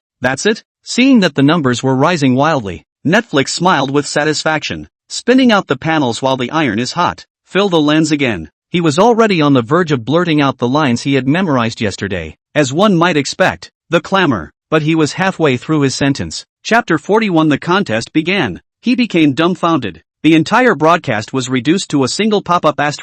Seeing that the numbers were rising wildly, Netflix smiled with satisfaction, spinning out the panels while the iron is hot. Fill the lens again. He was already on the verge of blurting out the lines he had memorized yesterday. As one might expect, the clamor, but he was halfway through his sentence. Chapter 41. The contest began. He became dumbfounded. The entire broadcast was reduced to a single pop-up ******,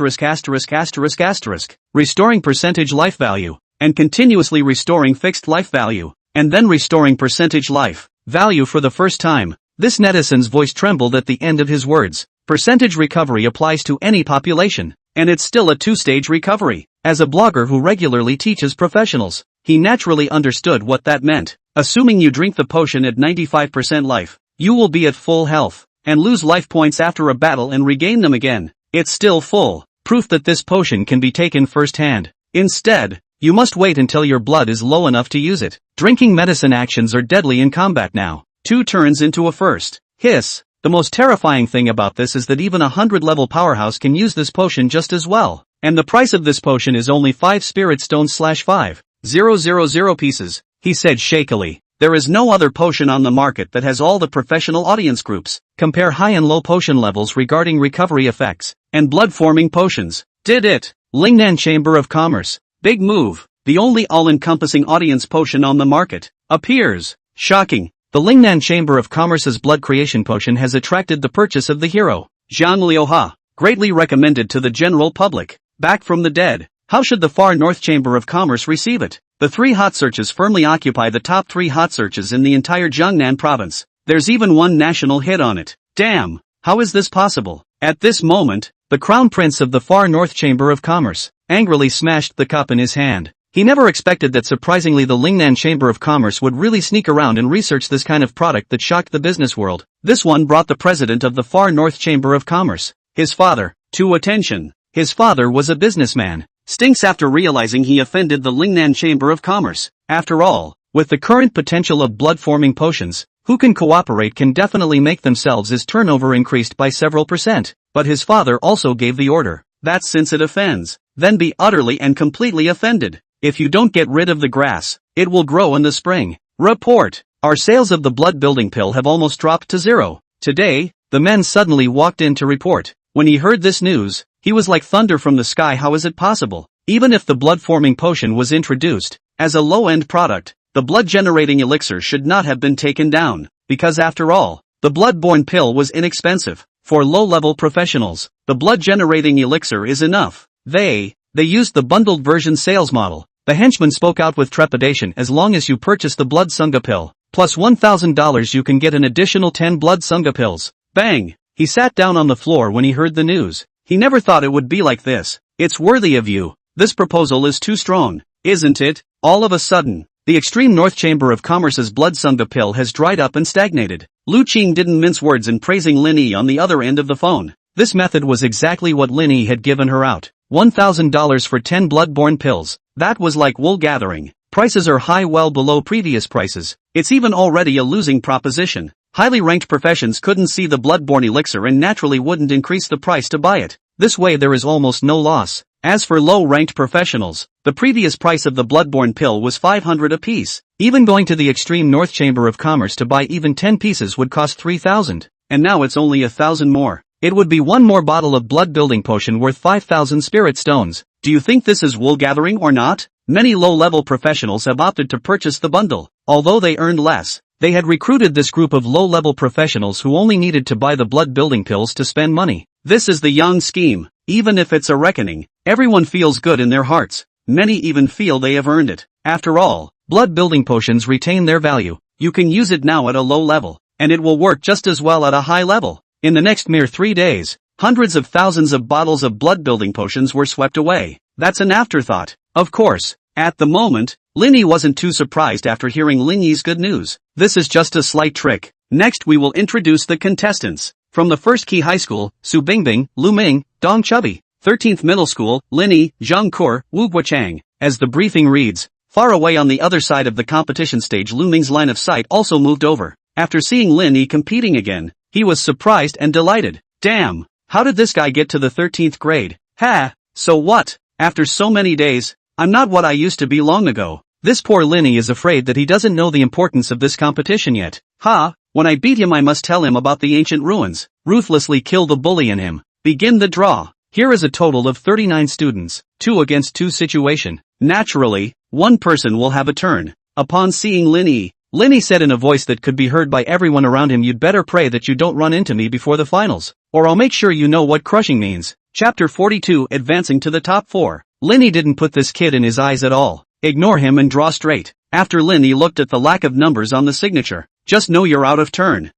restoring percentage life value, and continuously restoring fixed life value, and then restoring percentage life value for the first time. This netizen's voice trembled at the end of his words. Percentage recovery applies to any population, and it's still a two-stage recovery. As a blogger who regularly teaches professionals, he naturally understood what that meant. Assuming you drink the potion at 95% life, you will be at full health, and lose life points after a battle and regain them again. It's still full. Proof that this potion can be taken firsthand. Instead, you must wait until your blood is low enough to use it. Drinking medicine actions are deadly in combat now. 2 turns into a first. Hiss. The most terrifying thing about this is that even a 100-level powerhouse can use this potion just as well. And the price of this potion is only 5 spirit stones /5,000 pieces, he said shakily. There is no other potion on the market that has all the professional audience groups. Compare high and low potion levels regarding recovery effects, and blood-forming potions. Did it. Lingnan Chamber of Commerce. Big move. The only all-encompassing audience potion on the market appears. Shocking. The Lingnan Chamber of Commerce's blood creation potion has attracted the purchase of the hero, Zhang Liuhe, greatly recommended to the general public. Back from the dead. How should the Far North Chamber of Commerce receive it? The 3 hot searches firmly occupy the top 3 hot searches in the entire Jiangnan province. There's even one national hit on it. Damn, how is this possible? At this moment, the Crown Prince of the Far North Chamber of Commerce, angrily smashed the cup in his hand. He never expected that surprisingly the Lingnan Chamber of Commerce would really sneak around and research this kind of product that shocked the business world. This one brought the president of the Far North Chamber of Commerce, his father, to attention. His father was a businessman. Stinks after realizing he offended the Lingnan Chamber of Commerce. After all, with the current potential of blood-forming potions, who can cooperate can definitely make themselves his turnover increased by several %. But his father also gave the order that since it offends, then be utterly and completely offended. If you don't get rid of the grass, it will grow in the spring. Report. Our sales of the blood-building pill have almost dropped to zero. Today, the man suddenly walked in to report. When he heard this news, he was like thunder from the sky. How is it possible? Even if the blood-forming potion was introduced as a low-end product, the blood-generating elixir should not have been taken down, because after all, the blood-borne pill was inexpensive. For low-level professionals, the blood-generating elixir is enough. They used the bundled version sales model. The henchman spoke out with trepidation. As long as you purchase the blood sunga pill, plus $1,000 you can get an additional 10 blood sunga pills. Bang! He sat down on the floor when he heard the news. He never thought it would be like this. It's worthy of you. This proposal is too strong, isn't it? All of a sudden, the extreme North Chamber of Commerce's blood sunga pill has dried up and stagnated. Lu Qing didn't mince words in praising Lin Yi on the other end of the phone. This method was exactly what Lin Yi had given her out. $1,000 for 10 blood-borne pills. That was like wool gathering. Prices are high, well below previous prices. It's even already a losing proposition. Highly ranked professions couldn't see the blood-borne elixir and naturally wouldn't increase the price to buy it. This way there is almost no loss. As for low-ranked professionals, the previous price of the blood-borne pill was $500 apiece. Even going to the extreme North Chamber of Commerce to buy even 10 pieces would cost $3,000. And now it's only $1,000 more. It would be one more bottle of blood-building potion worth 5,000 spirit stones. Do you think this is wool gathering or not? Many low-level professionals have opted to purchase the bundle. Although they earned less, they had recruited this group of low-level professionals who only needed to buy the blood-building pills to spend money. This is the Yang scheme. Even if it's a reckoning, everyone feels good in their hearts. Many even feel they have earned it. After all, blood-building potions retain their value. You can use it now at a low level, and it will work just as well at a high level. In the next mere 3 days, hundreds of thousands of bottles of blood-building potions were swept away. That's an afterthought. Of course, at the moment, Lin Yi wasn't too surprised after hearing Lin Yi's good news. This is just a slight trick. Next we will introduce the contestants. From the First Key High School, Su Bingbing, Lu Ming, Dong Chubby. 13th Middle School, Lin Yi, Zhang Kur, Wu Guochang. As the briefing reads, far away on the other side of the competition stage Lu Ming's line of sight also moved over. After seeing Lin Yi competing again, he was surprised and delighted. Damn, how did this guy get to the 13th grade? Ha, so what? After so many days, I'm not what I used to be long ago. This poor Lin Yi is afraid that he doesn't know the importance of this competition yet. Ha, when I beat him I must tell him about the ancient ruins. Ruthlessly kill the bully in him. Begin the draw. Here is a total of 39 students, 2 against 2 situation. Naturally, one person will have a turn. Upon seeing Lin Yi said in a voice that could be heard by everyone around him, you'd better pray that you don't run into me before the finals, or I'll make sure you know what crushing means. Chapter 42 Advancing to the top 4. Lin Yi didn't put this kid in his eyes at all. Ignore him and draw straight. After Lin Yi looked at the lack of numbers on the signature, just know you're out of turn.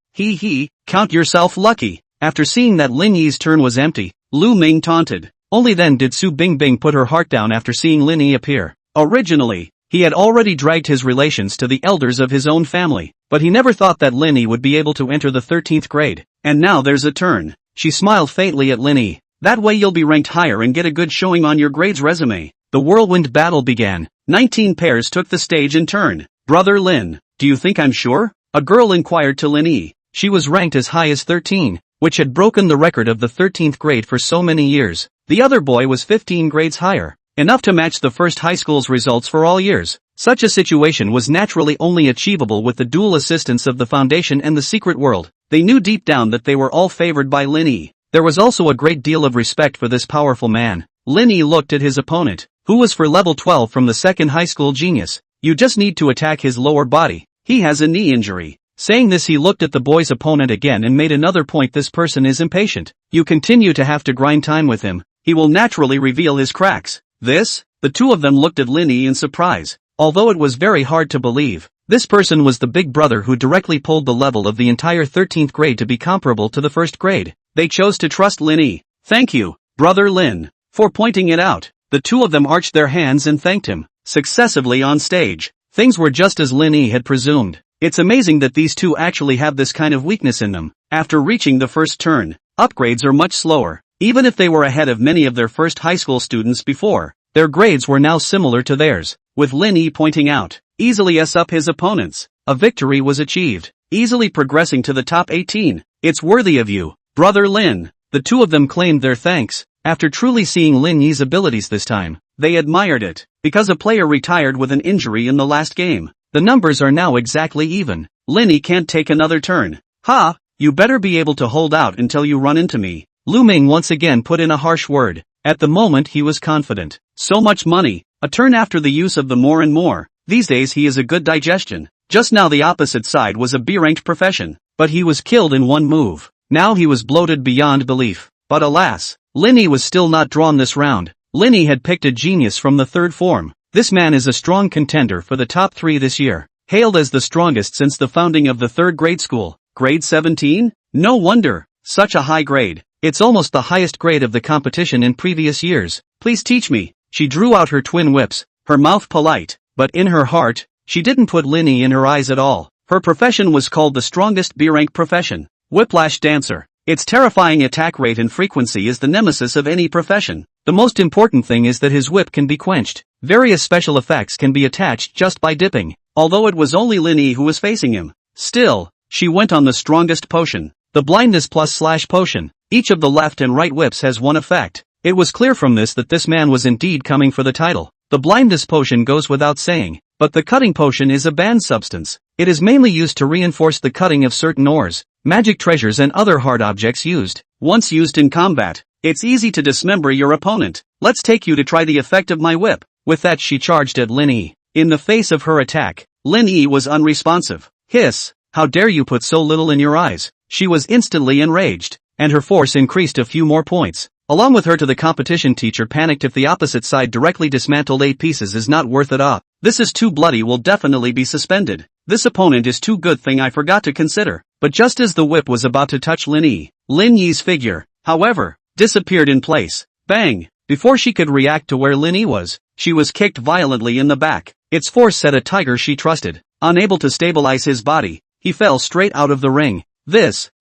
Count yourself lucky. After seeing that Lin Yi's turn was empty, Lu Ming taunted. Only then did Su Bingbing put her heart down after seeing Lin Yi appear. Originally, he had already dragged his relations to the elders of his own family, but he never thought that Lin Yi would be able to enter the 13th grade. And now there's a turn. She smiled faintly at Lin Yi. That way you'll be ranked higher and get a good showing on your grades resume. The whirlwind battle began. 19 pairs took the stage in turn. Brother Lin, do you think I'm sure? A girl inquired to Lin Yi. She was ranked as high as 13, which had broken the record of the 13th grade for so many years. The other boy was 15 grades higher, enough to match the first high school's results for all years. Such a situation was naturally only achievable with the dual assistance of the Foundation and the secret world. They knew deep down that they were all favored by Lin Yi. There was also a great deal of respect for this powerful man. Lin Yi looked at his opponent, who was for level 12 from the second high school genius. You just need to attack his lower body. He has a knee injury. Saying this, he looked at the boy's opponent again and made another point. This person is impatient. You continue to have to grind time with him. He will naturally reveal his cracks. This? The two of them looked at Lin Yi in surprise. Although it was very hard to believe, this person was the big brother who directly pulled the level of the entire 13th grade to be comparable to the first grade. They chose to trust Lin Yi. Thank you. Brother Lin, for pointing it out. The two of them arched their hands and thanked him, successively on stage. Things were just as Lin Yi had presumed. It's amazing that these two actually have this kind of weakness in them. After reaching the first turn, upgrades are much slower. Even if they were ahead of many of their first high school students before, their grades were now similar to theirs, with Lin Yi pointing out, easily up his opponents. A victory was achieved, easily progressing to the top 18. It's worthy of you, Brother Lin. The two of them claimed their thanks. After truly seeing Lin Yi's abilities this time, they admired it. Because a player retired with an injury in the last game, the numbers are now exactly even. Lin Yi can't take another turn. Ha! You better be able to hold out until you run into me. Lu Ming once again put in a harsh word. At the moment he was confident. So much money, a turn after the use of the more and more. These days he is a good digestion. Just now the opposite side was a B-ranked profession, but he was killed in one move. Now he was bloated beyond belief. But alas, Lin Yi was still not drawn this round. Lin Yi had picked a genius from the third form. This man is a strong contender for the top 3 this year. Hailed as the strongest since the founding of the third grade school. Grade 17? No wonder. Such a high grade. It's almost the highest grade of the competition in previous years. Please teach me. She drew out her twin whips, her mouth polite, but in her heart, she didn't put Lin Yi in her eyes at all. Her profession was called the strongest B-rank profession. Whiplash dancer. Its terrifying attack rate and frequency is the nemesis of any profession. The most important thing is that his whip can be quenched. Various special effects can be attached just by dipping. Although it was only Lin Yi who was facing him. Still, she went on the strongest potion. The blindness plus / potion. Each of the left and right whips has one effect. It was clear from this that this man was indeed coming for the title. The blindness potion goes without saying, but the cutting potion is a banned substance. It is mainly used to reinforce the cutting of certain ores, magic treasures and other hard objects used. Once used in combat, it's easy to dismember your opponent. Let's take you to try the effect of my whip. With that she charged at Lin Yi. In the face of her attack, Lin Yi was unresponsive. Hiss! How dare you put so little in your eyes? She was instantly enraged, and her force increased a few more points. Along with her to the competition teacher panicked if the opposite side directly dismantled 8 pieces is not worth it up. This is too bloody, will definitely be suspended. This opponent is too good, thing I forgot to consider. But just as the whip was about to touch Lin Yi's figure, however, disappeared in place. Bang! Before she could react to where Lin Yi was, she was kicked violently in the back. Its force set a tiger she trusted. Unable to stabilize his body, he fell straight out of the ring.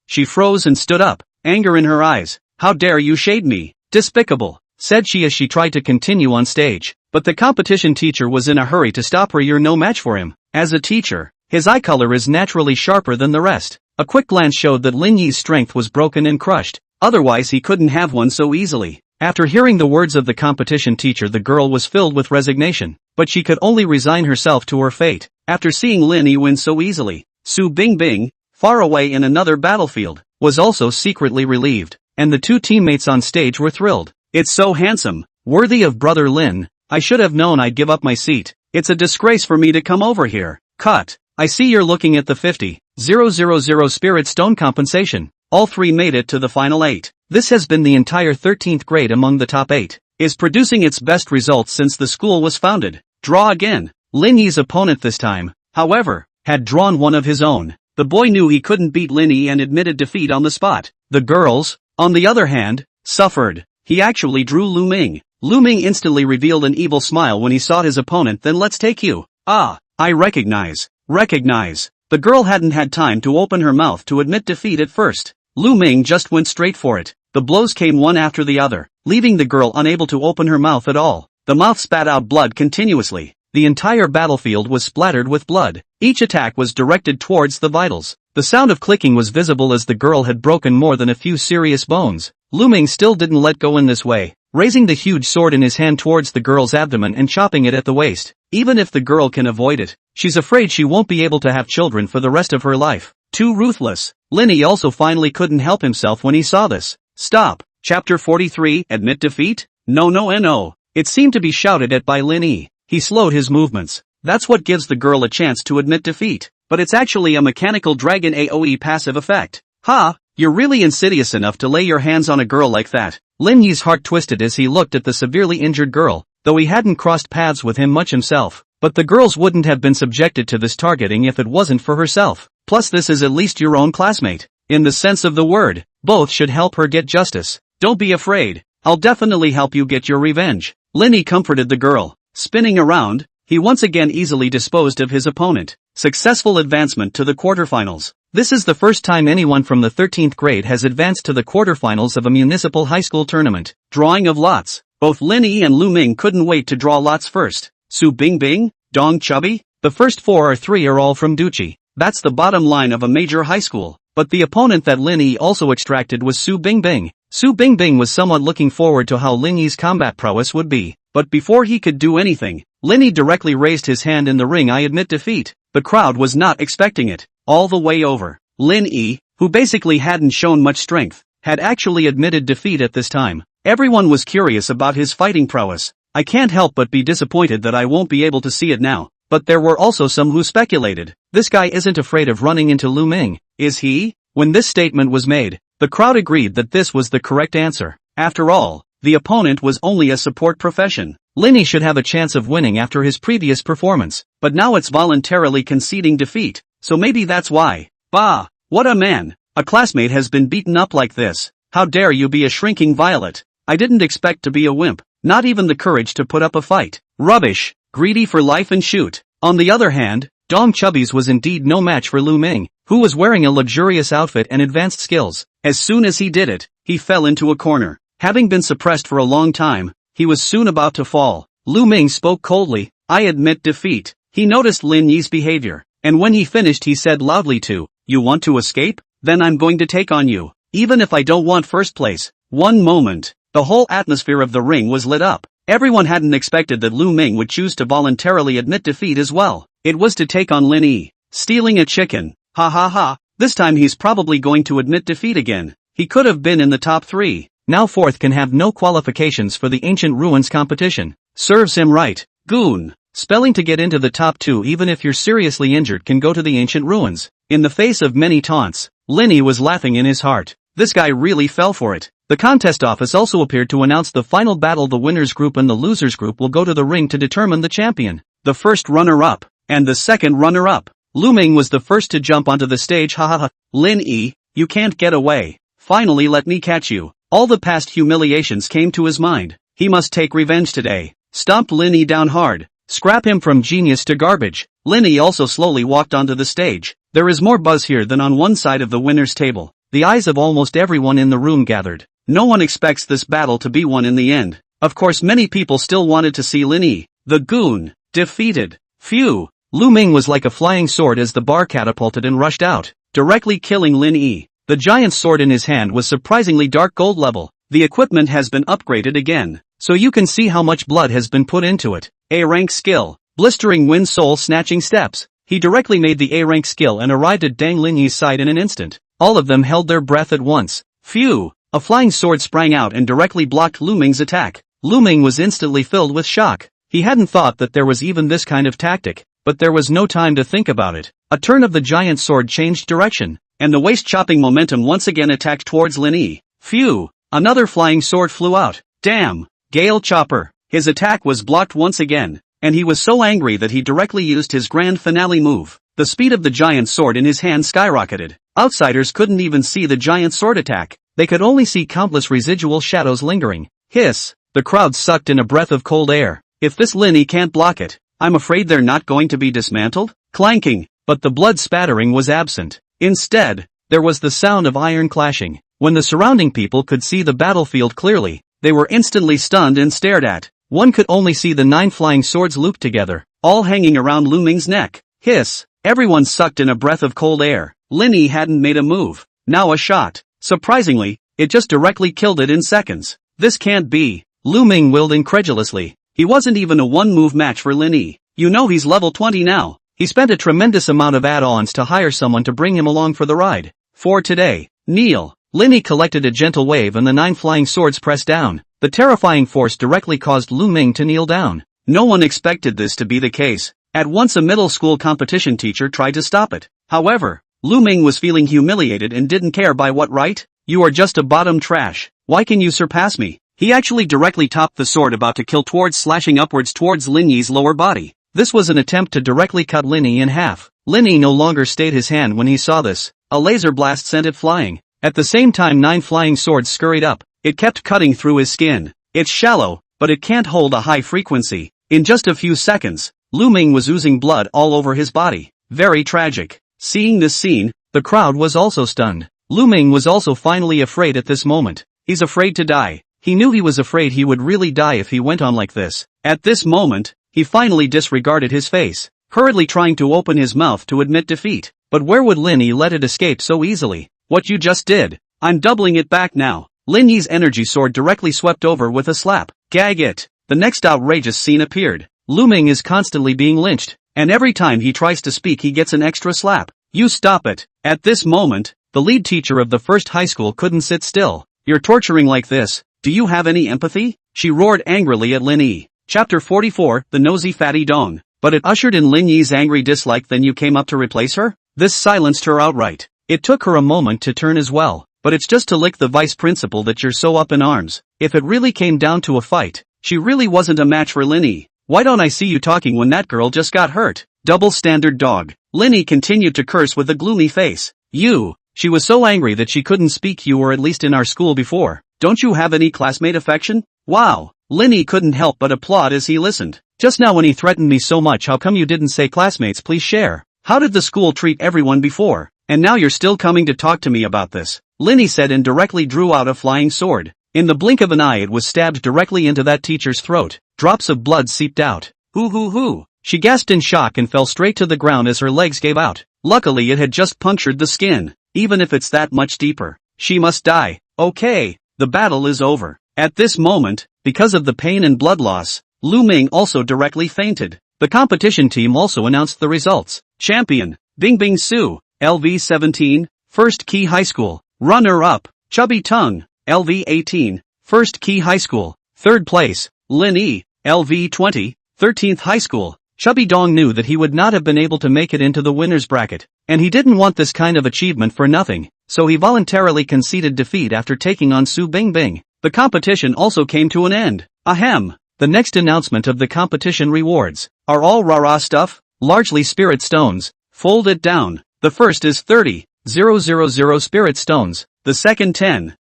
She froze and stood up, anger in her eyes. How dare you shade me? Despicable, said she as she tried to continue on stage. But the competition teacher was in a hurry to stop her. You're no match for him. As a teacher, his eye color is naturally sharper than the rest. A quick glance showed that Lin Yi's strength was broken and crushed. Otherwise he couldn't have won so easily. After hearing the words of the competition teacher, the girl was filled with resignation. But she could only resign herself to her fate. After seeing Lin Yi win so easily, Su Bingbing, far away in another battlefield, was also secretly relieved. And the two teammates on stage were thrilled. It's so handsome, worthy of Brother Lin. I should have known I'd give up my seat. It's a disgrace for me to come over here. Cut. I see you're looking at the 50,000 Spirit Stone compensation. All 3 made it to the final 8. This has been the entire 13th grade among the top 8. Is producing its best results since the school was founded. Draw again. Lin Yi's opponent this time, however, had drawn one of his own. The boy knew he couldn't beat Lin Yi and admitted defeat on the spot. The girls, on the other hand, suffered. He actually drew Lu Ming. Lu Ming instantly revealed an evil smile when he saw his opponent. Then let's take you. Ah, I recognize. The girl hadn't had time to open her mouth to admit defeat at first. Lu Ming just went straight for it. The blows came one after the other, leaving the girl unable to open her mouth at all. The mouth spat out blood continuously. The entire battlefield was splattered with blood. Each attack was directed towards the vitals. The sound of clicking was visible as the girl had broken more than a few serious bones. Lu Ming still didn't let go in this way, raising the huge sword in his hand towards the girl's abdomen and chopping it at the waist. Even if the girl can avoid it, she's afraid she won't be able to have children for the rest of her life. Too ruthless. Lin Yi also finally couldn't help himself when he saw this. Stop. Chapter 43, Admit Defeat? No. It seemed to be shouted at by Lin Yi. He slowed his movements. That's what gives the girl a chance to admit defeat. But it's actually a mechanical dragon AoE passive effect. Ha! You're really insidious enough to lay your hands on a girl like that. Lin Yi's heart twisted as he looked at the severely injured girl, though he hadn't crossed paths with him much himself. But the girls wouldn't have been subjected to this targeting if it wasn't for herself. Plus this is at least your own classmate. In the sense of the word, both should help her get justice. Don't be afraid. I'll definitely help you get your revenge. Lin Yi comforted the girl. Spinning around, he once again easily disposed of his opponent. Successful advancement to the quarterfinals. This is the first time anyone from the 13th grade has advanced to the quarterfinals of a municipal high school tournament. Drawing of lots. Both Lin Yi and Lu Ming couldn't wait to draw lots first. Su Bingbing, Dong Chubby, the first 4 or 3 are all from Duchi. That's the bottom line of a major high school. But the opponent that Lin Yi also extracted was Su Bingbing. Su Bingbing was somewhat looking forward to how Lin Yi's combat prowess would be. But before he could do anything, Lin Yi directly raised his hand in the ring. I admit defeat. The crowd was not expecting it. All the way over. Lin Yi, who basically hadn't shown much strength, had actually admitted defeat at this time. Everyone was curious about his fighting prowess. I can't help but be disappointed that I won't be able to see it now. But there were also some who speculated, this guy isn't afraid of running into Lu Ming, is he? When this statement was made, the crowd agreed that this was the correct answer. After all, the opponent was only a support profession. Lin Yi should have a chance of winning after his previous performance, but now it's voluntarily conceding defeat, so maybe that's why. Bah! What a man! A classmate has been beaten up like this. How dare you be a shrinking violet? I didn't expect to be a wimp, not even the courage to put up a fight. Rubbish! Greedy for life and shoot. On the other hand, Dong Chubby's was indeed no match for Lu Ming, who was wearing a luxurious outfit and advanced skills. As soon as he did it, he fell into a corner. Having been suppressed for a long time, he was soon about to fall. Lu Ming spoke coldly, I admit defeat. He noticed Lin Yi's behavior, and when he finished he said loudly to, you want to escape? Then I'm going to take on you, even if I don't want first place. One moment, the whole atmosphere of the ring was lit up. Everyone hadn't expected that Lu Ming would choose to voluntarily admit defeat as well. It was to take on Lin Yi. Stealing a chicken. Ha ha ha, this time he's probably going to admit defeat again. He could have been in the top 3. Now fourth can have no qualifications for the Ancient Ruins competition. Serves him right. Goon. Spelling to get into the top 2 even if you're seriously injured can go to the Ancient Ruins. In the face of many taunts, Lin Yi was laughing in his heart. This guy really fell for it. The contest office also appeared to announce the final battle. The winners group and the losers group will go to the ring to determine the champion. The first runner-up, and the second runner-up. Lu Ming was the first to jump onto the stage. Ha ha ha. Lin Yi, you can't get away. Finally let me catch you. All the past humiliations came to his mind. He must take revenge today. Stomped Lin Yi down hard. Scrap him from genius to garbage. Lin Yi also slowly walked onto the stage. There is more buzz here than on one side of the winner's table. The eyes of almost everyone in the room gathered. No one expects this battle to be won in the end. Of course many people still wanted to see Lin Yi, the goon, defeated. Phew! Lu Ming was like a flying sword as the bar catapulted and rushed out, directly killing Lin Yi. The giant sword in his hand was surprisingly dark gold level. The equipment has been upgraded again, so you can see how much blood has been put into it. A-rank skill, blistering wind soul snatching steps. He directly made the A-rank skill and arrived at Dang Lin Yi's side in an instant. All of them held their breath at once. Phew! A flying sword sprang out and directly blocked Lu Ming's attack. Lu Ming was instantly filled with shock. He hadn't thought that there was even this kind of tactic, but there was no time to think about it. A turn of the giant sword changed direction, and the waist-chopping momentum once again attacked towards Lin Yi. Phew! Another flying sword flew out. Damn! Gale Chopper! His attack was blocked once again, and he was so angry that he directly used his grand finale move. The speed of the giant sword in his hand skyrocketed. Outsiders couldn't even see the giant sword attack. They could only see countless residual shadows lingering. Hiss! The crowd sucked in a breath of cold air. If this Lin Yi can't block it, I'm afraid they're not going to be dismantled? Clanking! But the blood spattering was absent. Instead, there was the sound of iron clashing. When the surrounding people could see the battlefield clearly, they were instantly stunned and stared at. One could only see the 9 flying swords looped together, all hanging around Lu Ming's neck. Hiss! Everyone sucked in a breath of cold air. Lin Yi hadn't made a move. Now a shot. Surprisingly, it just directly killed it in seconds. This can't be. Lu Ming willed incredulously. He wasn't even a one-move match for Lin Yi. You know he's level 20 now. He spent a tremendous amount of add-ons to hire someone to bring him along for the ride. For today, kneel. Lin Yi collected a gentle wave and the 9 flying swords pressed down. The terrifying force directly caused Lu Ming to kneel down. No one expected this to be the case. At once a middle school competition teacher tried to stop it. However, Lu Ming was feeling humiliated and didn't care. By what right? You are just a bottom trash. Why can you surpass me? He actually directly topped the sword about to kill towards slashing upwards towards Lin Yi's lower body. This was an attempt to directly cut Lin Yi in half. Lin Yi no longer stayed his hand when he saw this. A laser blast sent it flying. At the same time 9 flying swords scurried up, It kept cutting through his skin. It's shallow, but it can't hold a high frequency. In just a few seconds, Lu Ming was oozing blood all over his body. Very tragic. Seeing this scene, the crowd was also stunned. Lu Ming was also finally afraid at this moment. He's afraid to die. He knew he was afraid he would really die if he went on like this. At this moment, he finally disregarded his face, hurriedly trying to open his mouth to admit defeat. But where would Lin Yi let it escape so easily? What you just did. I'm doubling it back now. Lin Yi's energy sword directly swept over with a slap. Gag it. The next outrageous scene appeared. Lu Ming is constantly being lynched, and every time he tries to speak he gets an extra slap. You stop it. At this moment, the lead teacher of the first high school couldn't sit still. You're torturing like this. Do you have any empathy? She roared angrily at Lin Yi. Chapter 44, The Nosy Fatty Dong. But it ushered in Lin Yi's angry dislike. Then you came up to replace her? This silenced her outright. It took her a moment to turn as well. But it's just to lick the vice principal that you're so up in arms. If it really came down to a fight, she really wasn't a match for Lin Yi. Why don't I see you talking when that girl just got hurt? Double standard dog. Lin Yi continued to curse with a gloomy face. You. She was so angry that she couldn't speak. You were at least in our school before. Don't you have any classmate affection? Wow. Lin Yi couldn't help but applaud as he listened. Just now when he threatened me so much, how come you didn't say classmates please share? How did the school treat everyone before? And now you're still coming to talk to me about this? Lin Yi said and directly drew out a flying sword. In the blink of an eye it was stabbed directly into that teacher's throat. Drops of blood seeped out. Hoo. She gasped in shock and fell straight to the ground as her legs gave out. Luckily it had just punctured the skin. Even if it's that much deeper, she must die. Okay, the battle is over. At this moment, because of the pain and blood loss, Lu Ming also directly fainted. The competition team also announced the results. Champion, Bingbing Su, LV17, First Key High School. Runner-up, Chubby Tongue, LV18, First Key High School. Third place, Lin Yi, LV20, 13th High School. Chubby Dong knew that he would not have been able to make it into the winner's bracket, and he didn't want this kind of achievement for nothing, so he voluntarily conceded defeat after taking on Su Bingbing. The competition also came to an end. Ahem. The next announcement of the competition rewards are all rah-rah stuff, largely spirit stones. Fold it down. The first is 30,000 spirit stones, the second 10,000,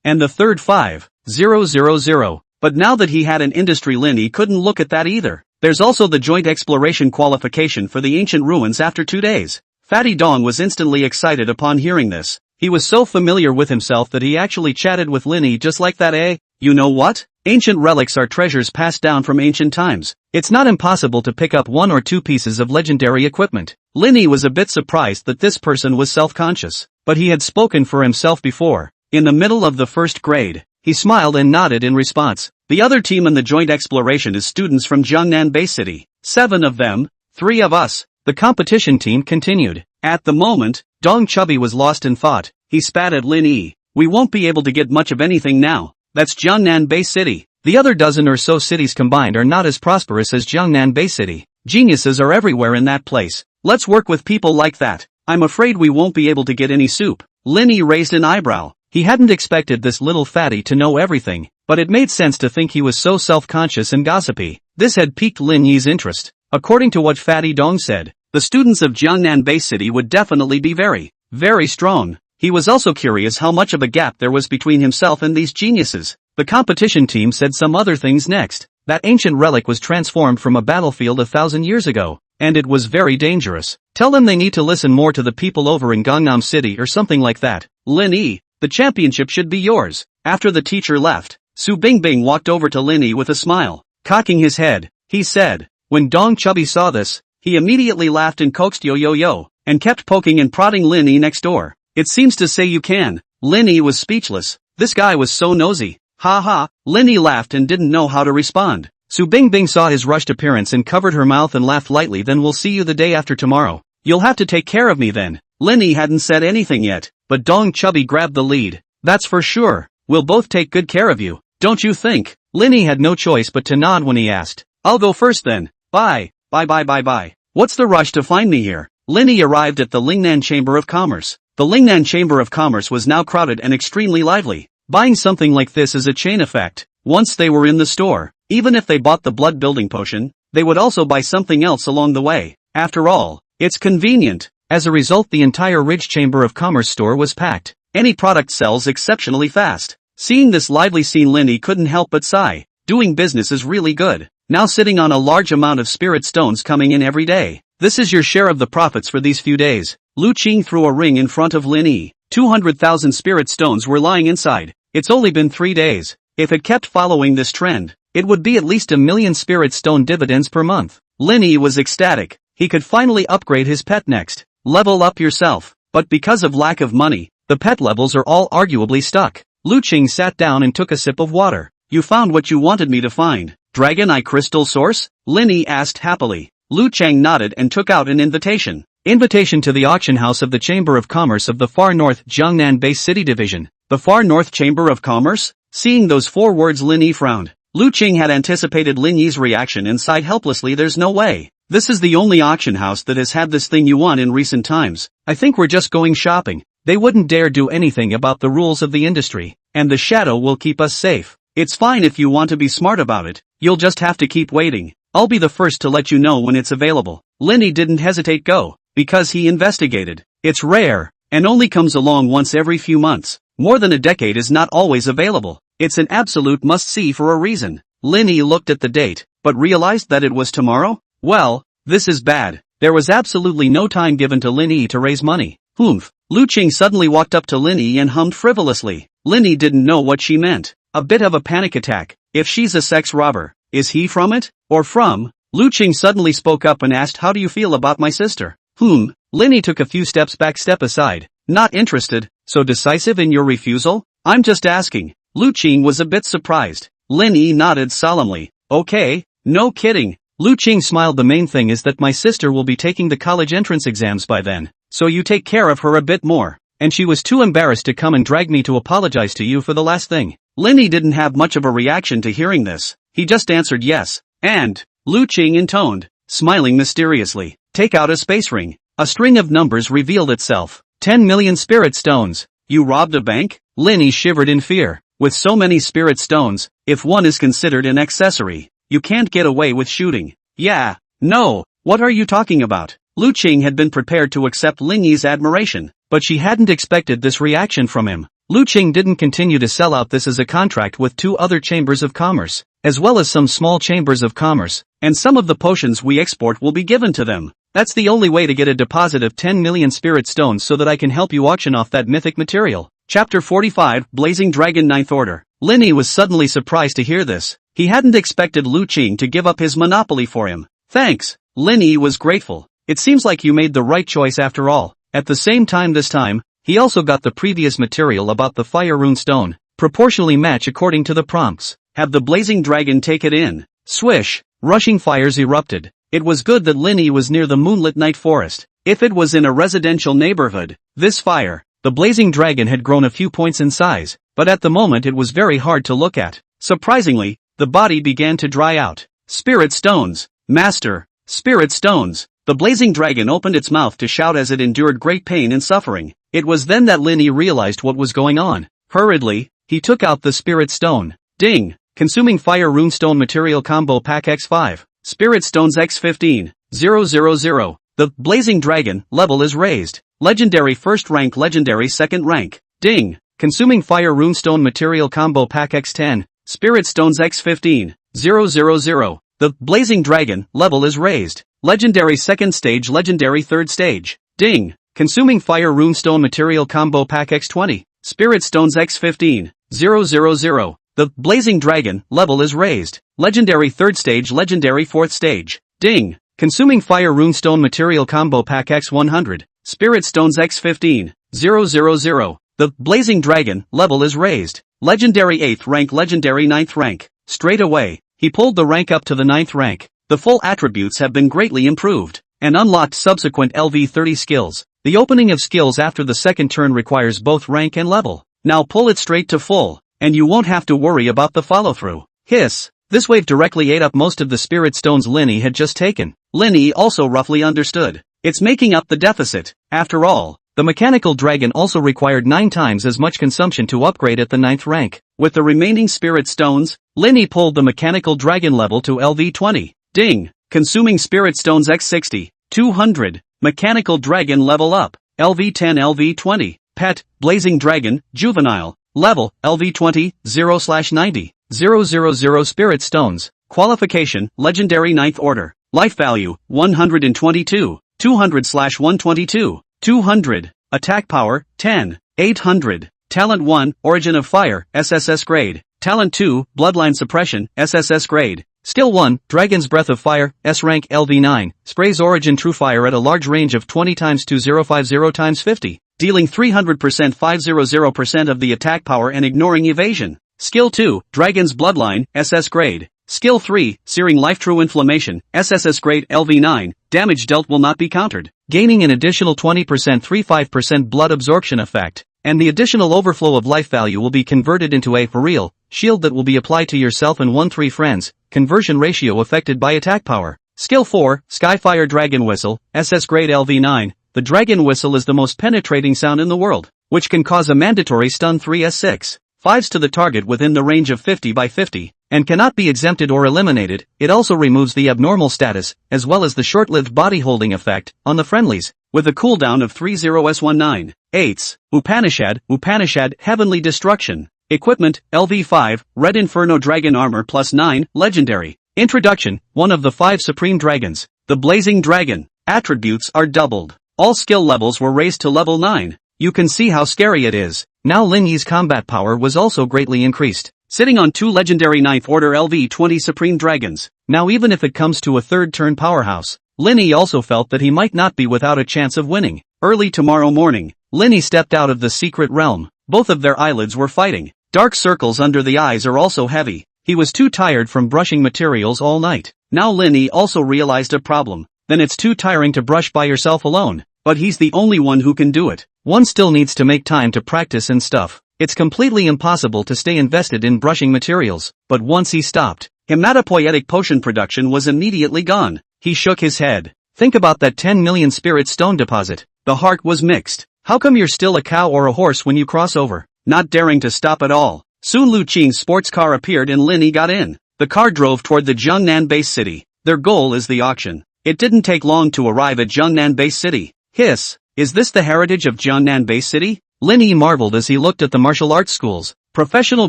and the third 5,000. But now that he had an industry, Lin Yi couldn't look at that either. There's also the joint exploration qualification for the ancient ruins after 2 days. Fatty Dong was instantly excited upon hearing this. He was so familiar with himself that he actually chatted with Lin Yi just like that. You know what? Ancient relics are treasures passed down from ancient times. It's not impossible to pick up 1 or 2 pieces of legendary equipment. Lin Yi was a bit surprised that this person was self-conscious, but he had spoken for himself before. In the middle of the first grade, he smiled and nodded in response. The other team in the joint exploration is students from Jiangnan Bay City. 7 of them, 3 of us. The competition team continued. At the moment, Dong Chubby was lost in thought. He spat at Lin Yi. We won't be able to get much of anything now. That's Jiangnan Bay City. The other dozen or so cities combined are not as prosperous as Jiangnan Bay City. Geniuses are everywhere in that place. Let's work with people like that. I'm afraid we won't be able to get any soup. Lin Yi raised an eyebrow. He hadn't expected this little fatty to know everything, but it made sense to think he was so self-conscious and gossipy. This had piqued Lin Yi's interest. According to what Fatty Dong said, the students of Jiangnan Bay City would definitely be very, very strong. He was also curious how much of a gap there was between himself and these geniuses. The competition team said some other things next. That ancient relic was transformed from a battlefield 1,000 years ago, and it was very dangerous. Tell them they need to listen more to the people over in Gangnam City or something like that. Lin Yi, the championship should be yours. After the teacher left, Su Bingbing walked over to Lin Yi with a smile. Cocking his head, he said. When Dong Chubby saw this, he immediately laughed and coaxed yo, and kept poking and prodding Lin Yi next door. It seems to say you can. Lin Yi was speechless. This guy was so nosy. Ha ha. Lin Yi laughed and didn't know how to respond. Su Bingbing saw his rushed appearance and covered her mouth and laughed lightly. Then we'll see you the day after tomorrow. You'll have to take care of me then. Lin Yi hadn't said anything yet, but Dong Chubby grabbed the lead. That's for sure. We'll both take good care of you, don't you think? Lin Yi had no choice but to nod when he asked. I'll go first then. Bye. Bye. What's the rush to find me here? Lin Yi arrived at the Lingnan Chamber of Commerce. The Lingnan Chamber of Commerce was now crowded and extremely lively. Buying something like this is a chain effect. Once they were in the store, even if they bought the blood building potion, they would also buy something else along the way. After all, it's convenient. As a result, the entire Ridge Chamber of Commerce store was packed. Any product sells exceptionally fast. Seeing this lively scene, Linny couldn't help but sigh. Doing business is really good. Now sitting on a large amount of spirit stones coming in every day. This is your share of the profits for these few days. Lu Qing threw a ring in front of Lin Yi. 200,000 spirit stones were lying inside. It's only been 3 days. If it kept following this trend, it would be at least 1 million spirit stone dividends per month. Lin Yi was ecstatic. He could finally upgrade his pet next. Level up yourself. But because of lack of money, the pet levels are all arguably stuck. Lu Qing sat down and took a sip of water. You found what you wanted me to find. Dragon Eye Crystal Source? Lin Yi asked happily. Lu Chang nodded and took out an invitation. Invitation to the auction house of the Chamber of Commerce of the Far North Jiangnan Base City Division. The Far North Chamber of Commerce? Seeing those 4 words, Lin Yi frowned. Lu Qing had anticipated Lin Yi's reaction and sighed helplessly. There's no way. This is the only auction house that has had this thing you want in recent times. I think we're just going shopping. They wouldn't dare do anything about the rules of the industry, and the shadow will keep us safe. It's fine if you want to be smart about it. You'll just have to keep waiting. I'll be the first to let you know when it's available. Lin Yi didn't hesitate go, because he investigated. It's rare, and only comes along once every few months. More than a decade is not always available. It's an absolute must-see for a reason. Lin Yi looked at the date, but realized that it was tomorrow? Well, this is bad. There was absolutely no time given to Lin Yi to raise money. Humph. Lu Qing suddenly walked up to Lin Yi and hummed frivolously. Lin Yi didn't know what she meant. A bit of a panic attack. If she's a sex robber, is he from it? Or from? Lu Qing suddenly spoke up and asked, how do you feel about my sister? Lin Yi took a few steps back, step aside. Not interested. So decisive in your refusal? I'm just asking. Lu Qing was a bit surprised. Lin Yi nodded solemnly. Okay, no kidding. Lu Qing smiled. The main thing is that my sister will be taking the college entrance exams by then. So you take care of her a bit more. And she was too embarrassed to come and drag me to apologize to you for the last thing. Lin Yi didn't have much of a reaction to hearing this. He just answered yes. And, Lu Qing intoned, smiling mysteriously, take out a space ring. A string of numbers revealed itself. 10 million spirit stones. You robbed a bank? Lin Yi shivered in fear. With so many spirit stones, if one is considered an accessory, you can't get away with shooting. Yeah, no, what are you talking about? Lu Qing had been prepared to accept Lin Yi's admiration, but she hadn't expected this reaction from him. Lu Qing didn't continue to sell out this as a contract with 2 other chambers of commerce, as well as some small chambers of commerce, and some of the potions we export will be given to them. That's the only way to get a deposit of 10 million spirit stones so that I can help you auction off that mythic material. Chapter 45, Blazing Dragon Ninth Order. Lin Yi was suddenly surprised to hear this. He hadn't expected Lu Qing to give up his monopoly for him. Thanks. Lin Yi was grateful. It seems like you made the right choice after all. At the same time this time, he also got the previous material about the fire rune stone, proportionally match according to the prompts. Have the blazing dragon take it in. Swish. Rushing fires erupted. It was good that Lin Yi was near the moonlit night forest. If it was in a residential neighborhood, this fire, the blazing dragon had grown a few points in size, but at the moment it was very hard to look at. Surprisingly, the body began to dry out. Spirit stones. Master. Spirit stones. The blazing dragon opened its mouth to shout as it endured great pain and suffering. It was then that Lin Yi realized what was going on. Hurriedly, he took out the spirit stone. Ding! Consuming fire rune stone material combo pack X5. Spirit stones X15. 000. The blazing dragon level is raised. Legendary first rank, legendary second rank. Ding! Consuming fire rune stone material combo pack X10. Spirit stones X15. 000. The blazing dragon level is raised. Legendary second stage, legendary third stage. Ding! Consuming fire rune stone material combo pack X20. Spirit stones X15. 000. The blazing dragon level is raised. Legendary third stage, legendary fourth stage. Ding! Consuming fire rune stone material combo pack X100. Spirit stones X15. 000. The blazing dragon level is raised. Legendary 8th rank, legendary 9th rank. Straight away, he pulled the rank up to the 9th rank. The full attributes have been greatly improved, and unlocked subsequent LV30 skills. The opening of skills after the second turn requires both rank and level. Now pull it straight to full, and you won't have to worry about the follow-through. Hiss! This wave directly ate up most of the spirit stones Lin Yi had just taken. Lin Yi also roughly understood. It's making up the deficit. After all, the mechanical dragon also required 9 times as much consumption to upgrade at the 9th rank. With the remaining spirit stones, Lin Yi pulled the mechanical dragon level to LV20. Ding! Consuming spirit stones X60. 200. Mechanical dragon level up. LV10, LV20. Pet, blazing dragon, juvenile. Level, LV20, 0/90. 000 Spirit Stones. Qualification, Legendary 9th Order. Life value, 122. 200/122. 200. Attack power, 10. 800. Talent 1, Origin of Fire, SSS grade. Talent 2, Bloodline Suppression, SSS grade. Skill 1, Dragon's Breath of Fire, S rank LV9, sprays Origin True Fire at a large range of 20 × 2050 × 50, dealing 300% 500% of the attack power and ignoring evasion. Skill 2, Dragon's Bloodline, SS grade. Skill 3, Searing Life True Inflammation, SSS grade LV9, damage dealt will not be countered, gaining an additional 20% 35% blood absorption effect, and the additional overflow of life value will be converted into a for real shield that will be applied to yourself and 1-3 friends, conversion ratio affected by attack power. Skill 4, Skyfire Dragon Whistle, SS grade LV9, the dragon whistle is the most penetrating sound in the world, which can cause a mandatory stun 3s6. 5s to the target within the range of 50 by 50, and cannot be exempted or eliminated. It also removes the abnormal status, as well as the short-lived body holding effect, on the friendlies, with a cooldown of 30s19. 8s, Upanishad, Heavenly Destruction. Equipment, LV5, Red Inferno Dragon Armor +9, Legendary. Introduction, one of the 5 Supreme Dragons, the Blazing Dragon. Attributes are doubled. All skill levels were raised to level 9. You can see how scary it is. Now Lin Yi's combat power was also greatly increased, sitting on 2 legendary 9th Order LV20 Supreme Dragons. Now even if it comes to a third turn powerhouse, Lin Yi also felt that he might not be without a chance of winning. Early tomorrow morning, Lin Yi stepped out of the secret realm. Both of their eyelids were fighting. Dark circles under the eyes are also heavy. He was too tired from brushing materials all night. Now Lin Yi also realized a problem. Then it's too tiring to brush by yourself alone. But he's the only one who can do it. One still needs to make time to practice and stuff. It's completely impossible to stay invested in brushing materials. But once he stopped, hematopoietic potion production was immediately gone. He shook his head. Think about that 10 million spirit stone deposit. The heart was mixed. How come you're still a cow or a horse when you cross over? Not daring to stop at all. Soon Lu Qing's sports car appeared and Lin Yi got in. The car drove toward the Jiangnan base city. Their goal is the auction. It didn't take long to arrive at Jiangnan base city. Hiss, is this the heritage of Jiangnan base city? Lin Yi marveled as he looked at the martial arts schools, professional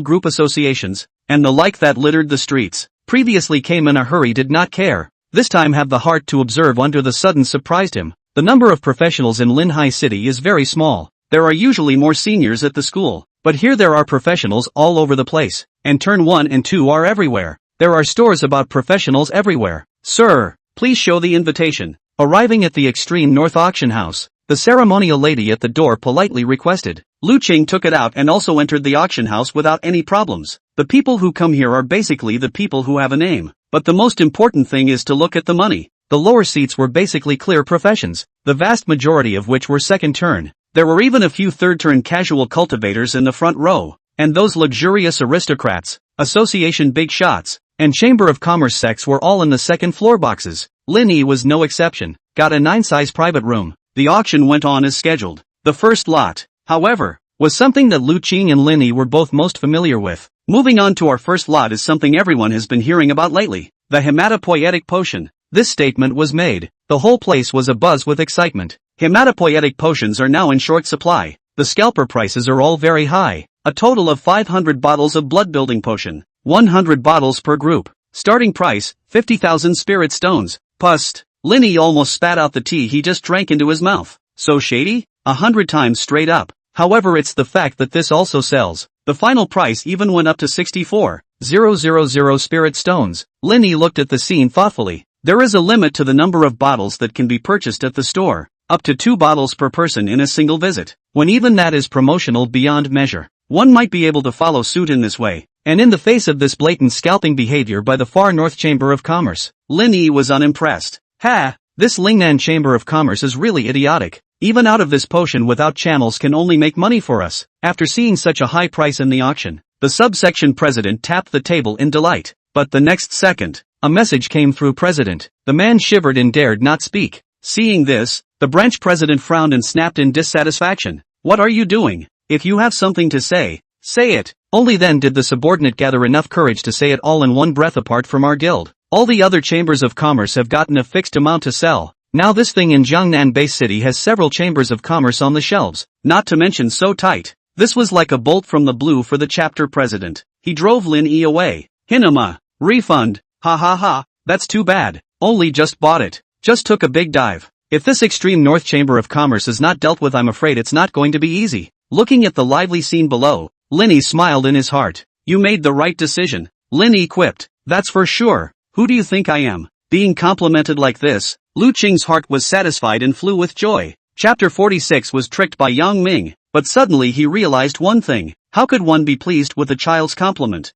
group associations, and the like that littered the streets. Previously came in a hurry did not care. This time have the heart to observe under the sudden surprised him. The number of professionals in Linhai City is very small. There are usually more seniors at the school, but here there are professionals all over the place, and turn 1 and 2 are everywhere. There are stores about professionals everywhere. Sir, please show the invitation. Arriving at the extreme north auction house, the ceremonial lady at the door politely requested. Lu Qing took it out and also entered the auction house without any problems. The people who come here are basically the people who have a name, but the most important thing is to look at the money. The lower seats were basically clear professions, the vast majority of which were second turn. There were even a few third turn casual cultivators in the front row, and those luxurious aristocrats, association big shots, and Chamber of Commerce sects were all in the second floor boxes. Lin Yi was no exception, got a 9-size private room. The auction went on as scheduled. The first lot, however, was something that Lu Qing and Lin Yi were both most familiar with. Moving on to our first lot is something everyone has been hearing about lately, the hematopoietic potion. This statement was made. The whole place was abuzz with excitement. Hematopoietic potions are now in short supply. The scalper prices are all very high. A total of 500 bottles of blood building potion. 100 bottles per group. Starting price, 50,000 spirit stones. Pust. Lin Yi almost spat out the tea he just drank into his mouth. So shady? 100 times straight up. However, it's the fact that this also sells. The final price even went up to 64,000 spirit stones. Lin Yi looked at the scene thoughtfully. There is a limit to the number of bottles that can be purchased at the store. Up to 2 bottles per person in a single visit. When even that is promotional beyond measure. One might be able to follow suit in this way. And in the face of this blatant scalping behavior by the Far North Chamber of Commerce, Lin Yi was unimpressed. Ha! This Lingnan Chamber of Commerce is really idiotic. Even out of this potion without channels can only make money for us. After seeing such a high price in the auction, the subsection president tapped the table in delight. But the next second, a message came through president. The man shivered and dared not speak. Seeing this, the branch president frowned and snapped in dissatisfaction. What are you doing? If you have something to say, say it. Only then did the subordinate gather enough courage to say it all in one breath. Apart from our guild, all the other chambers of commerce have gotten a fixed amount to sell. Now this thing in Jiangnan base city has several chambers of commerce on the shelves, not to mention so tight. This was like a bolt from the blue for the chapter president. He drove Lin Yi away. Hinama. Refund. Ha ha ha, that's too bad. Only just bought it. Just took a big dive. If this extreme North Chamber of Commerce is not dealt with, I'm afraid it's not going to be easy. Looking at the lively scene below, Lin Yi smiled in his heart. You made the right decision. Lin Yi quipped. That's for sure. Who do you think I am? Being complimented like this? Lu Qing's heart was satisfied and flew with joy. Chapter 46 was tricked by Yang Ming, but suddenly he realized one thing. How could one be pleased with a child's compliment?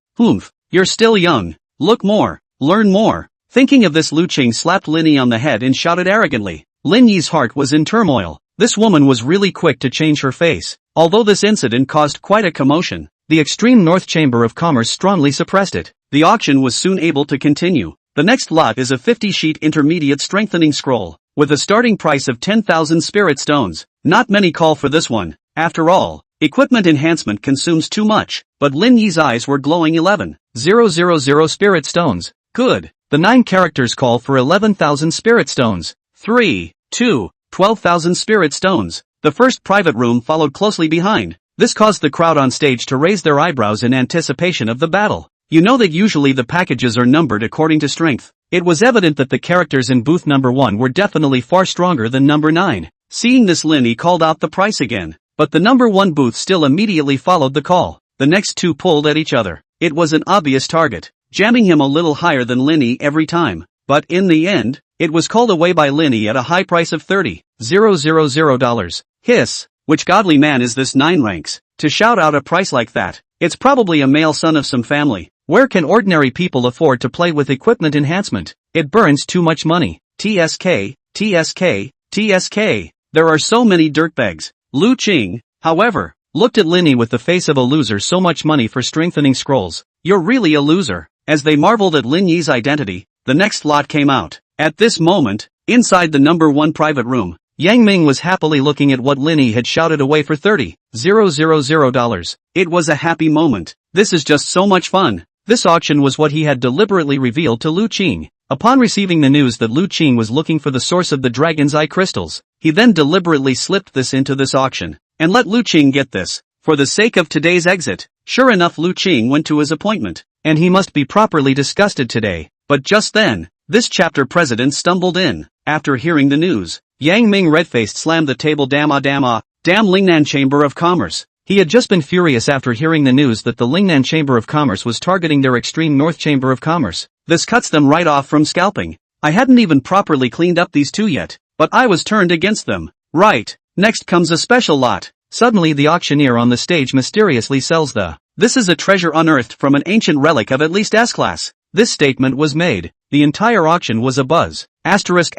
You're still young. Look more. Learn more. Thinking of this, Lu Qing slapped Lin Yi on the head and shouted arrogantly. Lin Yi's heart was in turmoil. This woman was really quick to change her face. Although this incident caused quite a commotion, the extreme North Chamber of Commerce strongly suppressed it. The auction was soon able to continue. The next lot is a 50-sheet intermediate strengthening scroll, with a starting price of 10,000 spirit stones. Not many call for this one. After all, equipment enhancement consumes too much, but Lin Yi's eyes were glowing. 11,000 spirit stones. Good. The 9 characters call for 11,000 spirit stones. 3, 2, 12,000 spirit stones. The first private room followed closely behind. This caused the crowd on stage to raise their eyebrows in anticipation of the battle. You know that usually the packages are numbered according to strength. It was evident that the characters in booth number 1 were definitely far stronger than number 9. Seeing this, Lin Yi called out the price again. But the number 1 booth still immediately followed the call. The next 2 pulled at each other. It was an obvious target, jamming him a little higher than Lin Yi every time. But in the end, it was called away by Lin Yi at a high price of $30,000. Hiss. Which godly man is this 9 ranks, to shout out a price like that? It's probably a male son of some family. Where can ordinary people afford to play with equipment enhancement? It burns too much money. TSK, TSK, TSK. There are so many dirtbags. Lu Qing, however, looked at Lin Yi with the face of a loser. So much money for strengthening scrolls. You're really a loser. As they marveled at Lin Yi's identity, the next lot came out. At this moment, inside the number 1 private room, Yang Ming was happily looking at what Lin Yi had shouted away for $30,000. It was a happy moment. This is just so much fun. This auction was what he had deliberately revealed to Lu Qing. Upon receiving the news that Lu Qing was looking for the source of the dragon's eye crystals, he then deliberately slipped this into this auction, and let Lu Qing get this, for the sake of today's exit. Sure enough, Lu Qing went to his appointment, and he must be properly disgusted today. But just then, this chapter president stumbled in. After hearing the news, Yang Ming red-faced slammed the table. Damn Lingnan Chamber of Commerce. He had just been furious after hearing the news that the Lingnan Chamber of Commerce was targeting their extreme North Chamber of Commerce. This cuts them right off from scalping. I hadn't even properly cleaned up these 2 yet, but I was turned against them. Right. Next comes a special lot. Suddenly the auctioneer on the stage mysteriously sells the. This is a treasure unearthed from an ancient relic of at least S-class. This statement was made. The entire auction was a buzz. S-class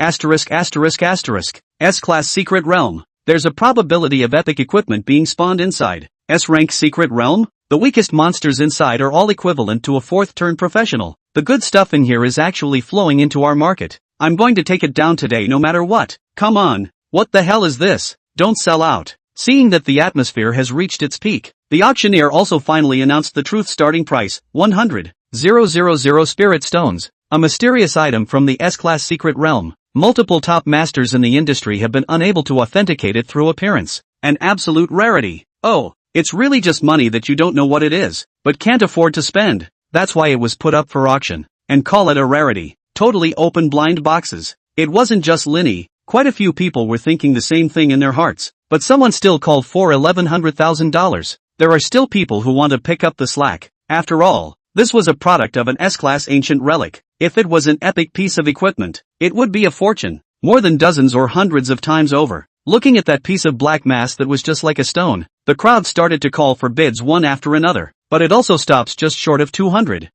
secret realm. There's a probability of epic equipment being spawned inside. S-rank secret realm? The weakest monsters inside are all equivalent to a 4th turn professional. The good stuff in here is actually flowing into our market. I'm going to take it down today no matter what. Come on. What the hell is this? Don't sell out. Seeing that the atmosphere has reached its peak, the auctioneer also finally announced the truth starting price, 100,000 spirit stones. A mysterious item from the S-class secret realm. Multiple top masters in the industry have been unable to authenticate it through appearance. An absolute rarity. Oh, it's really just money that you don't know what it is, but can't afford to spend. That's why it was put up for auction. And call it a rarity. Totally open blind boxes. It wasn't just Lin Yi. Quite a few people were thinking the same thing in their hearts. But someone still called for $1,100,000. There are still people who want to pick up the slack. After all, this was a product of an S-class ancient relic. If it was an epic piece of equipment, it would be a fortune, more than dozens or hundreds of times over. Looking at that piece of black mass that was just like a stone, the crowd started to call for bids one after another, but it also stops just short of $200,000.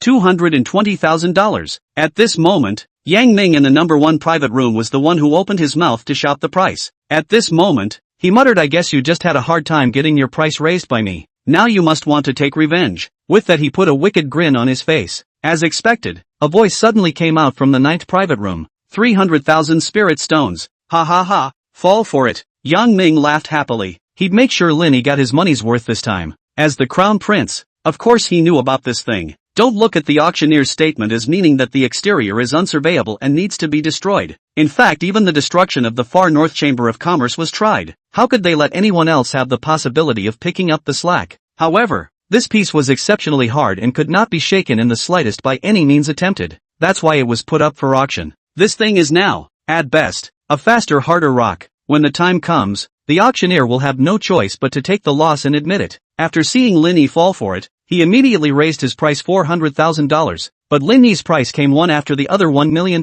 $220,000. At this moment, Yang Ming in the number 1 private room was the one who opened his mouth to shout the price. At this moment, he muttered, I guess you just had a hard time getting your price raised by me. Now you must want to take revenge. With that he put a wicked grin on his face. As expected, a voice suddenly came out from the 9th private room. 300,000 spirit stones. Ha ha ha, fall for it. Yang Ming laughed happily. He'd make sure Lin Yi got his money's worth this time. As the crown prince, of course he knew about this thing. Don't look at the auctioneer's statement as meaning that the exterior is unsurveyable and needs to be destroyed. In fact, even the destruction of the far north chamber of commerce was tried. How could they let anyone else have the possibility of picking up the slack? However, this piece was exceptionally hard and could not be shaken in the slightest by any means attempted. That's why it was put up for auction. This thing is now, at best, a faster, harder rock. When the time comes, the auctioneer will have no choice but to take the loss and admit it. After seeing Lin Yi fall for it, he immediately raised his price $400,000, but Lin Yi's price came one after the other $1 million.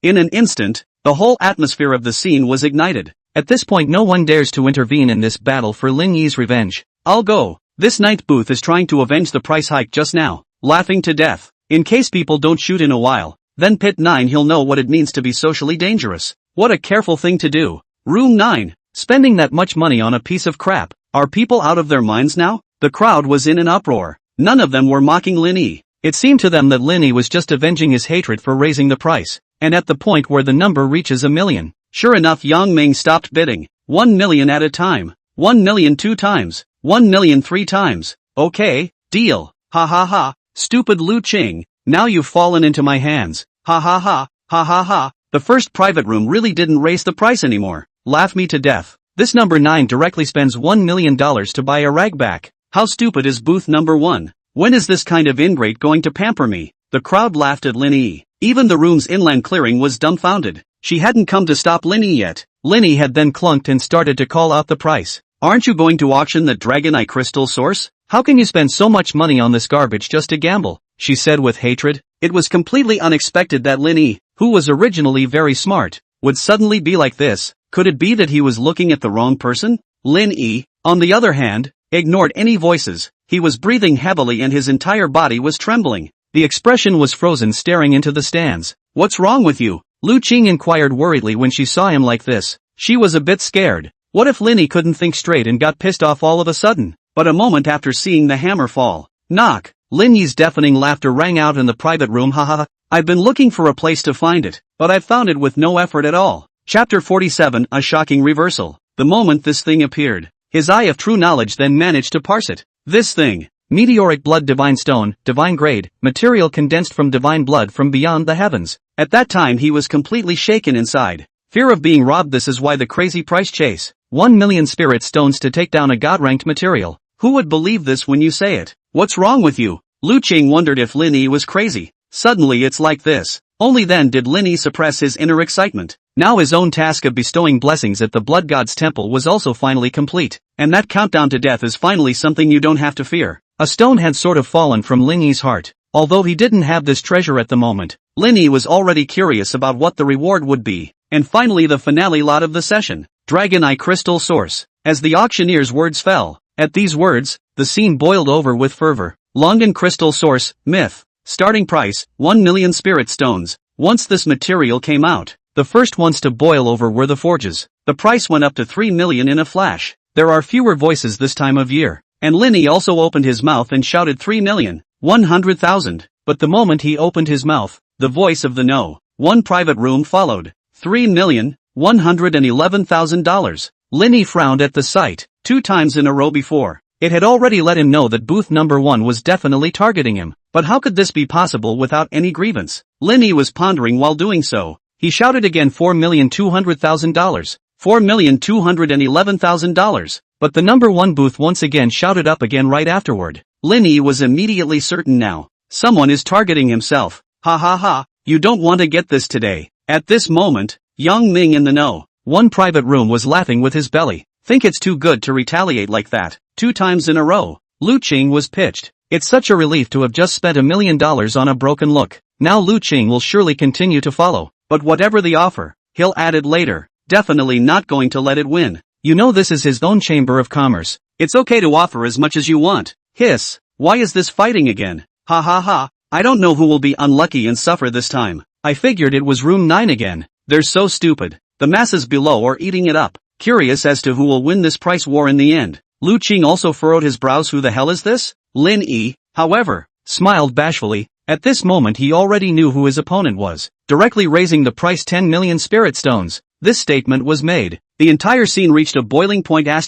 In an instant, the whole atmosphere of the scene was ignited. At this point no one dares to intervene in this battle for Lin Yi's revenge. I'll go. This ninth booth is trying to avenge the price hike just now, laughing to death. In case people don't shoot in a while, then pit 9 he'll know what it means to be socially dangerous. What a careful thing to do. Room 9. Spending that much money on a piece of crap. Are people out of their minds now? The crowd was in an uproar. None of them were mocking Lin Yi. It seemed to them that Lin Yi was just avenging his hatred for raising the price, and at the point where the number reaches $1 million. Sure enough, Yang Ming stopped bidding. 1 million at a time. 1 million 2 times. 1 million 3 times. Okay, deal. Ha ha ha. Stupid Lu Qing, now you've fallen into my hands. Ha ha ha. Ha ha ha. The first private room really didn't raise the price anymore. Laugh me to death. This number 9 directly spends $1 million to buy a rag back. How stupid is booth number 1? When is this kind of ingrate going to pamper me? The crowd laughed at Lin Yi. Even the room's inland clearing was dumbfounded. She hadn't come to stop Lin Yi yet. Lin Yi had then clunked and started to call out the price. Aren't you going to auction the Dragon Eye Crystal Source? How can you spend so much money on this garbage just to gamble? She said with hatred. It was completely unexpected that Lin Yi, who was originally very smart, would suddenly be like this. Could it be that he was looking at the wrong person? Lin Yi, on the other hand, ignored any voices. He was breathing heavily and his entire body was trembling. The expression was frozen, staring into the stands. What's wrong with you? Lu Qing inquired worriedly when she saw him like this. She was a bit scared. What if Lin Yi couldn't think straight and got pissed off all of a sudden? But a moment after seeing the hammer fall, knock, Lin Yi's deafening laughter rang out in the private room. Ha ha ha. I've been looking for a place to find it, but I've found it with no effort at all. Chapter 47, a shocking reversal. The moment this thing appeared, his eye of true knowledge then managed to parse it. This thing, meteoric blood, divine stone, divine grade, material condensed from divine blood from beyond the heavens. At that time he was completely shaken inside. Fear of being robbed. This is why the crazy price chase. 1 million spirit stones to take down a god-ranked material. Who would believe this when you say it? What's wrong with you? Lu Qing wondered if Lin Yi was crazy. Suddenly it's like this. Only then did Lin Yi suppress his inner excitement. Now his own task of bestowing blessings at the blood god's temple was also finally complete. And that countdown to death is finally something you don't have to fear. A stone had sort of fallen from Lin Yi's heart. Although he didn't have this treasure at the moment, Lin Yi was already curious about what the reward would be. And finally the finale lot of the session. Dragon Eye Crystal Source. As the auctioneer's words fell, at these words, the scene boiled over with fervor. Longdon Crystal Source, myth. Starting price, 1 million spirit stones. Once this material came out, the first ones to boil over were the forges. The price went up to 3 million in a flash. There are fewer voices this time of year. And Lin Yi also opened his mouth and shouted 3,100,000. But the moment he opened his mouth, the voice of the no. One private room followed. $3,111,000. Lin Yi frowned at the sight. 2 times in a row before, it had already let him know that booth number 1 was definitely targeting him. But how could this be possible without any grievance? Lin Yi was pondering while doing so. He shouted again $4,200,000. $4,211,000. But the number 1 booth once again shouted up again right afterward. Lin Yi was immediately certain now. Someone is targeting himself. Ha ha ha, you don't want to get this today. At this moment, Yang Ming in the no. One private room was laughing with his belly. Think it's too good to retaliate like that. 2 times in a row. Lu Qing was pitched. It's such a relief to have just spent $1 million on a broken look. Now Lu Qing will surely continue to follow. But whatever the offer, he'll add it later. Definitely not going to let it win. You know this is his own chamber of commerce. It's okay to offer as much as you want. Hiss. Why is this fighting again? Ha ha ha. I don't know who will be unlucky and suffer this time. I figured it was room 9 again. They're so stupid. The masses below are eating it up. Curious as to who will win this price war in the end. Lu Qing also furrowed his brows. Who the hell is this? Lin Yi, however, smiled bashfully. At this moment he already knew who his opponent was, directly raising the price 10 million spirit stones. This statement was made. The entire scene reached a boiling point. This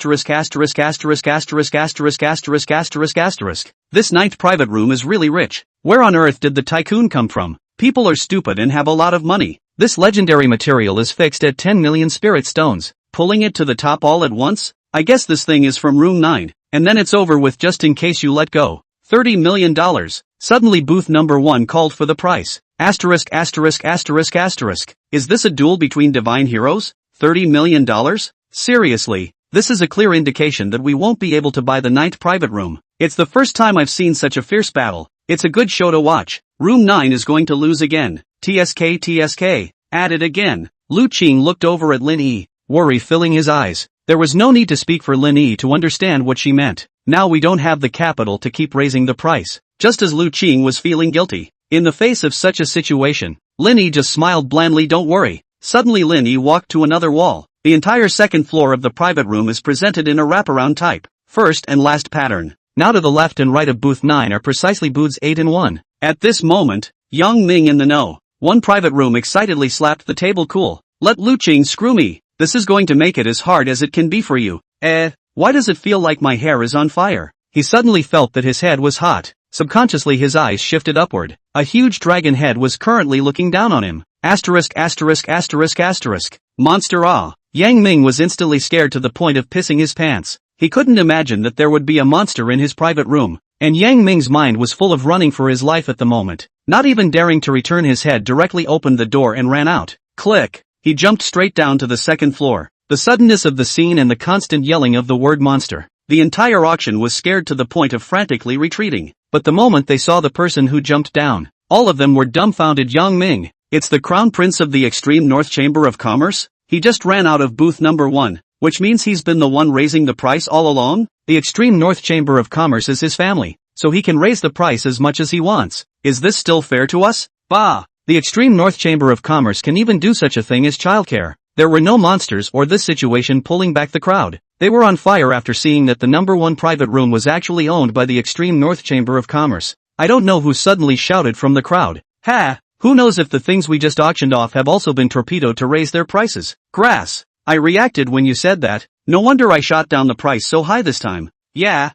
9th private room is really rich. Where on earth did the tycoon come from? People are stupid and have a lot of money. This legendary material is fixed at 10 million spirit stones. pulling it to the top all at once? I guess this thing is from room 9, and then it's over with just in case you let go. $30 million. Suddenly booth number 1 called for the price. Asterisk asterisk asterisk asterisk. Is this a duel between divine heroes? $30 million? Seriously, this is a clear indication that we won't be able to buy the 9th private room. It's the first time I've seen such a fierce battle. It's a good show to watch. Room 9 is going to lose again. TSK TSK. At it again. Lu Qing looked over at Lin Yi, worry filling his eyes. There was no need to speak for Lin Yi to understand what she meant. Now we don't have the capital to keep raising the price. Just as Lu Qing was feeling guilty. In the face of such a situation, Lin Yi just smiled blandly. Don't worry. Suddenly Lin Yi walked to another wall. The entire second floor of the private room is presented in a wraparound type, first and last pattern. Now to the left and right of booth 9 are precisely booths 8 and 1. At this moment, Yang Ming in the know. One private room excitedly slapped the table. Cool. Let Lu Qing screw me. This is going to make it as hard as it can be for you. Why does it feel like my hair is on fire? He suddenly felt that his head was hot. Subconsciously his eyes shifted upward. A huge dragon head was currently looking down on him. Asterisk asterisk asterisk asterisk. Monster ah. Yang Ming was instantly scared to the point of pissing his pants. He couldn't imagine that there would be a monster in his private room. And Yang Ming's mind was full of running for his life at the moment. Not even daring to return his head directly opened the door and ran out. Click. He jumped straight down to the second floor. The suddenness of the scene and the constant yelling of the word monster. The entire auction was scared to the point of frantically retreating. But the moment they saw the person who jumped down, all of them were dumbfounded. Yang Ming. It's the Crown Prince of the Extreme North Chamber of Commerce? He just ran out of booth number 1, which means he's been the one raising the price all along? The Extreme North Chamber of Commerce is his family, so he can raise the price as much as he wants. Is this still fair to us? Bah! The Extreme North Chamber of Commerce can even do such a thing as childcare. There were no monsters or this situation pulling back the crowd. They were on fire after seeing that the number 1 private room was actually owned by the Extreme North Chamber of Commerce. I don't know who suddenly shouted from the crowd. Ha! Who knows if the things we just auctioned off have also been torpedoed to raise their prices? Grass. I reacted when you said that. No wonder I shot down the price so high this time. Yeah,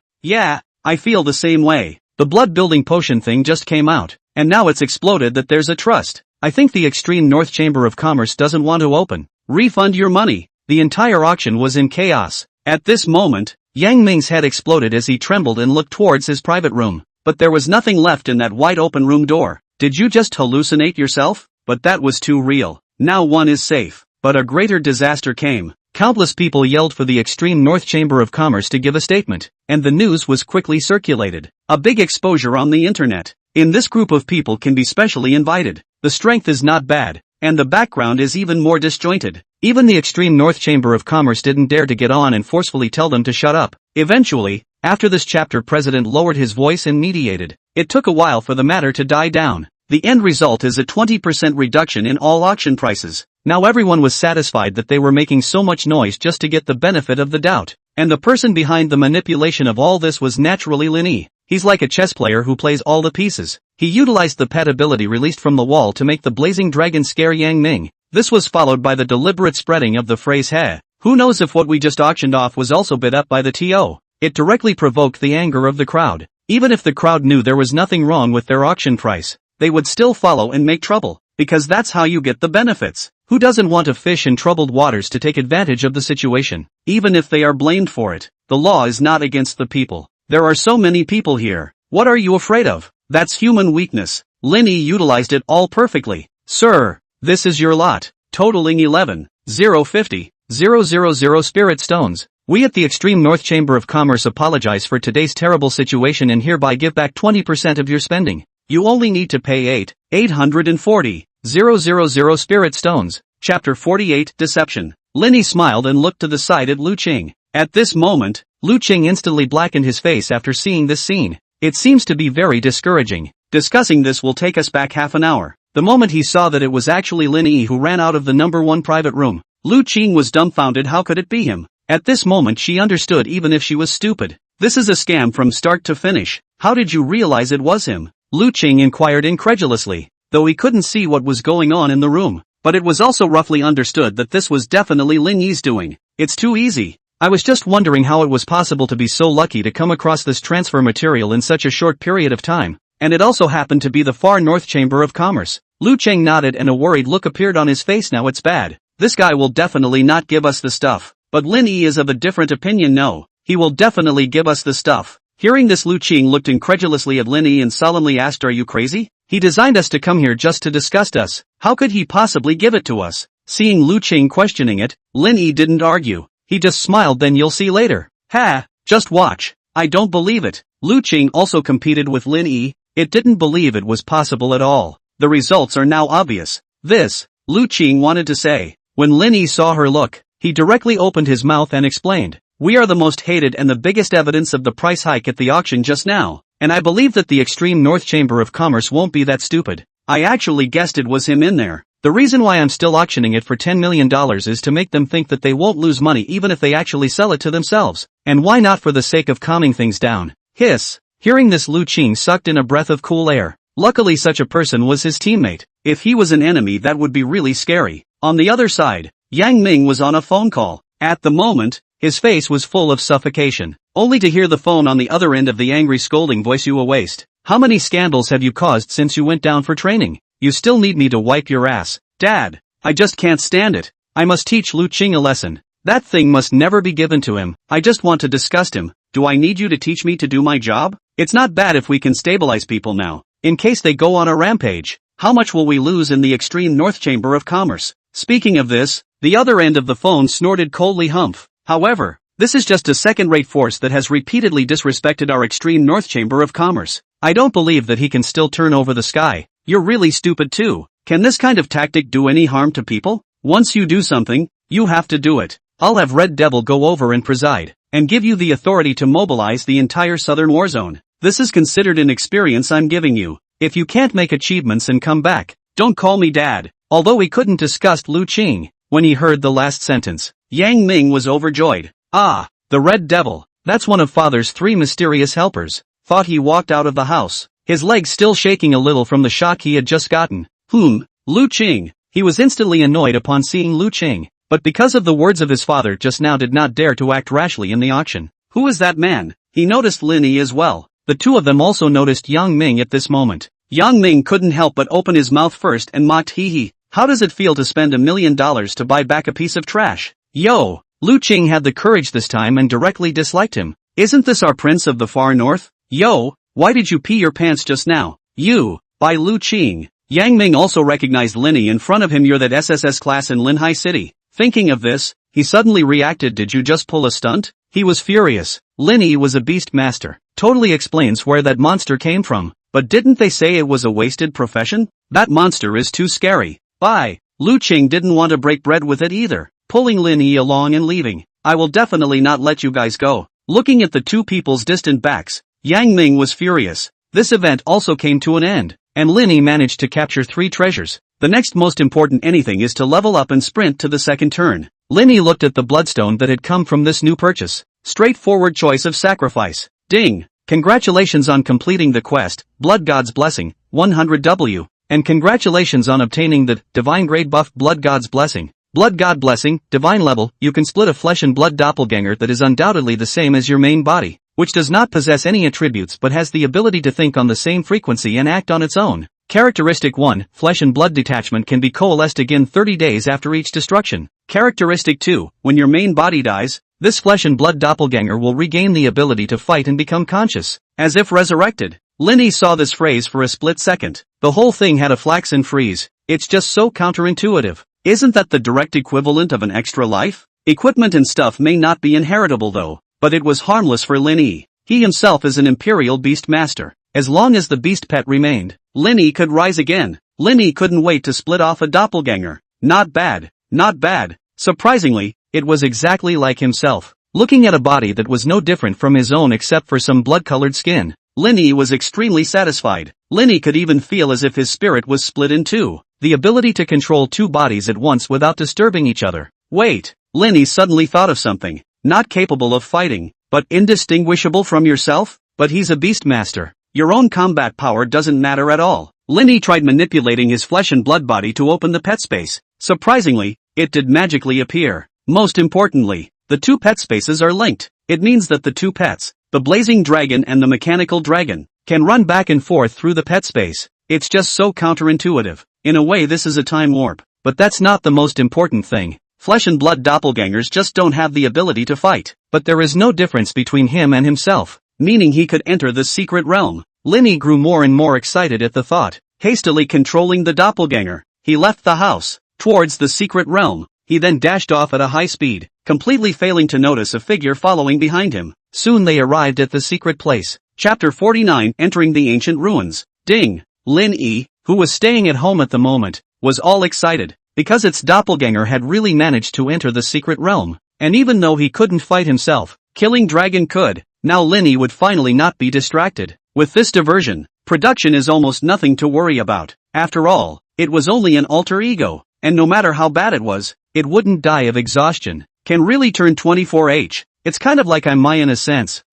I feel the same way. The blood-building potion thing just came out, and now it's exploded that there's a trust. I think the Extreme North Chamber of Commerce doesn't want to open. Refund your money. The entire auction was in chaos. At this moment, Yang Ming's head exploded as he trembled and looked towards his private room. But there was nothing left in that wide-open room door. Did you just hallucinate yourself? But that was too real. Now one is safe. But a greater disaster came. Countless people yelled for the Extreme North Chamber of Commerce to give a statement, and the news was quickly circulated. A big exposure on the internet. In this group of people can be specially invited. The strength is not bad, and the background is even more disjointed. Even the Extreme North Chamber of Commerce didn't dare to get on and forcefully tell them to shut up. Eventually, after this chapter, President lowered his voice and mediated. It took a while for the matter to die down. The end result is a 20% reduction in all auction prices. Now everyone was satisfied that they were making so much noise just to get the benefit of the doubt. And the person behind the manipulation of all this was naturally Lin Yi. He's like a chess player who plays all the pieces. He utilized the pet ability released from the wall to make the blazing dragon scare Yang Ming. This was followed by the deliberate spreading of the phrase "Heh." Who knows if what we just auctioned off was also bid up by the TO. It directly provoked the anger of the crowd. Even if the crowd knew there was nothing wrong with their auction price, they would still follow and make trouble, because that's how you get the benefits. Who doesn't want a fish in troubled waters to take advantage of the situation, even if they are blamed for it? The law is not against the people. There are so many people here. What are you afraid of? That's human weakness. Lin Yi utilized it all perfectly. Sir, this is your lot, totaling 11,050,000 spirit stones. We at the Extreme North Chamber of Commerce apologize for today's terrible situation and hereby give back 20% of your spending. You only need to pay 840,000 spirit stones. Chapter 48 Deception. Lin Yi smiled and looked to the side at Lu Qing. At this moment, Lu Qing instantly blackened his face after seeing this scene. It seems to be very discouraging. Discussing this will take us back half an hour. The moment he saw that it was actually Lin Yi who ran out of the number 1 private room, Lu Qing was dumbfounded. How could it be him? At this moment she understood even if she was stupid. This is a scam from start to finish. How did you realize it was him? Lu Qing inquired incredulously, though he couldn't see what was going on in the room. But it was also roughly understood that this was definitely Lin Yi's doing. It's too easy. I was just wondering how it was possible to be so lucky to come across this transfer material in such a short period of time. And it also happened to be the Far North Chamber of Commerce. Lu Qing nodded and a worried look appeared on his face. Now it's bad. this guy will definitely not give us the stuff. But Lin Yi is of a different opinion. No, he will definitely give us the stuff. Hearing this, Lu Qing looked incredulously at Lin Yi and solemnly asked, are you crazy? He designed us to come here just to disgust us. How could he possibly give it to us? Seeing Lu Qing questioning it, Lin Yi didn't argue. He just smiled. Then you'll see later. Ha! Just watch. I don't believe it. Lu Qing also competed with Lin Yi. It didn't believe it was possible at all. The results are now obvious. This, Lu Qing wanted to say. When Lin Yi saw her look, he directly opened his mouth and explained, we are the most hated and the biggest evidence of the price hike at the auction just now, and I believe that the Extreme North Chamber of Commerce won't be that stupid. I actually guessed it was him in there. The reason why I'm still auctioning it for $10 million is to make them think that they won't lose money even if they actually sell it to themselves. And why not for the sake of calming things down? Hiss. Hearing this, Lu Qing sucked in a breath of cool air. Luckily such a person was his teammate. If he was an enemy, that would be really scary. On the other side, Yang Ming was on a phone call. At the moment, his face was full of suffocation, only to hear the phone on the other end of the angry scolding voice. You a waste. How many scandals have you caused since you went down for training? You still need me to wipe your ass. Dad, I just can't stand it. I must teach Lu Qing a lesson. That thing must never be given to him. I just want to disgust him. Do I need you to teach me to do my job? It's not bad if we can stabilize people now, in case they go on a rampage. How much will we lose in the Extreme North Chamber of Commerce? Speaking of this, the other end of the phone snorted coldly. Humph. However, this is just a second-rate force that has repeatedly disrespected our Extreme North Chamber of Commerce. I don't believe that he can still turn over the sky. You're really stupid too. Can this kind of tactic do any harm to people? Once you do something, you have to do it. I'll have Red Devil go over and preside, and give you the authority to mobilize the entire southern war zone. This is considered an experience I'm giving you. If you can't make achievements and come back, don't call me dad. Although he couldn't disgust Lu Qing, when he heard the last sentence, Yang Ming was overjoyed. Ah, the Red Devil, that's one of father's 3 mysterious helpers. Thought he walked out of the house, his legs still shaking a little from the shock he had just gotten. Lu Qing. He was instantly annoyed upon seeing Lu Qing, but because of the words of his father just now did not dare to act rashly in the auction. Who is that man? He noticed Lin Yi as well. The two of them also noticed Yang Ming at this moment. Yang Ming couldn't help but open his mouth first and mocked, hee hee. How does it feel to spend $1 million to buy back a piece of trash? Yo! Lu Qing had the courage this time and directly disliked him. Isn't this our prince of the far north? Yo! Why did you pee your pants just now? You! By Lu Qing. Yang Ming also recognized Lin Yi in front of him. You're that SSS class in Linhai City. Thinking of this, he suddenly reacted. Did you just pull a stunt? He was furious. Lin Yi was a beast master. Totally explains where that monster came from. But didn't they say it was a wasted profession? That monster is too scary. Bye. Lu Qing didn't want to break bread with it either, pulling Lin Yi along and leaving. I will definitely not let you guys go. Looking at the two people's distant backs, Yang Ming was furious. This event also came to an end, and Lin Yi managed to capture 3 treasures. The next most important anything is to level up and sprint to the second turn. Lin Yi looked at the bloodstone that had come from this new purchase. Straightforward choice of sacrifice. Ding! Congratulations on completing the quest, Blood God's Blessing, 100W. And congratulations on obtaining the Divine Grade buff Blood God's Blessing. Blood God Blessing, Divine Level. You can split a flesh and blood doppelganger that is undoubtedly the same as your main body, which does not possess any attributes but has the ability to think on the same frequency and act on its own. Characteristic 1, Flesh and blood detachment can be coalesced again 30 days after each destruction. Characteristic 2, when your main body dies, this flesh and blood doppelganger will regain the ability to fight and become conscious, as if resurrected. Lin Yi saw this phrase for a split second. The whole thing had a flaxen freeze. It's just so counterintuitive. Isn't that the direct equivalent of an extra life? Equipment and stuff may not be inheritable though, but it was harmless for Lin Yi. He himself is an imperial beast master. As long as the beast pet remained, Lin Yi could rise again. Lin Yi couldn't wait to split off a doppelganger. Not bad. Not bad. Surprisingly, it was exactly like himself. Looking at a body that was no different from his own except for some blood-colored skin, Lin Yi was extremely satisfied. Lin Yi could even feel as if his spirit was split in two. The ability to control 2 bodies at once without disturbing each other. Wait, Lin Yi suddenly thought of something. Not capable of fighting, but indistinguishable from yourself? But he's a beast master. Your own combat power doesn't matter at all. Lin Yi tried manipulating his flesh and blood body to open the pet space. Surprisingly, it did magically appear. Most importantly, the 2 pet spaces are linked. It means that the 2 pets, the blazing dragon and the mechanical dragon, can run back and forth through the pet space. It's just so counterintuitive. In a way, this is a time warp. But that's not the most important thing. Flesh and blood doppelgangers just don't have the ability to fight. But there is no difference between him and himself, meaning he could enter the secret realm. Linny grew more and more excited at the thought. Hastily controlling the doppelganger, he left the house, towards the secret realm. He then dashed off at a high speed, completely failing to notice a figure following behind him. Soon they arrived at the secret place. Chapter 49, Entering the Ancient Ruins. Ding! Lin-Yi, who was staying at home at the moment, was all excited, because its doppelganger had really managed to enter the secret realm. And even though he couldn't fight himself, killing Dragon could. Now Lin-Yi would finally not be distracted. With this diversion, production is almost nothing to worry about. After all, it was only an alter ego, and no matter how bad it was, it wouldn't die of exhaustion. Can really turn 24H. It's kind of like I'm Maya in a sense.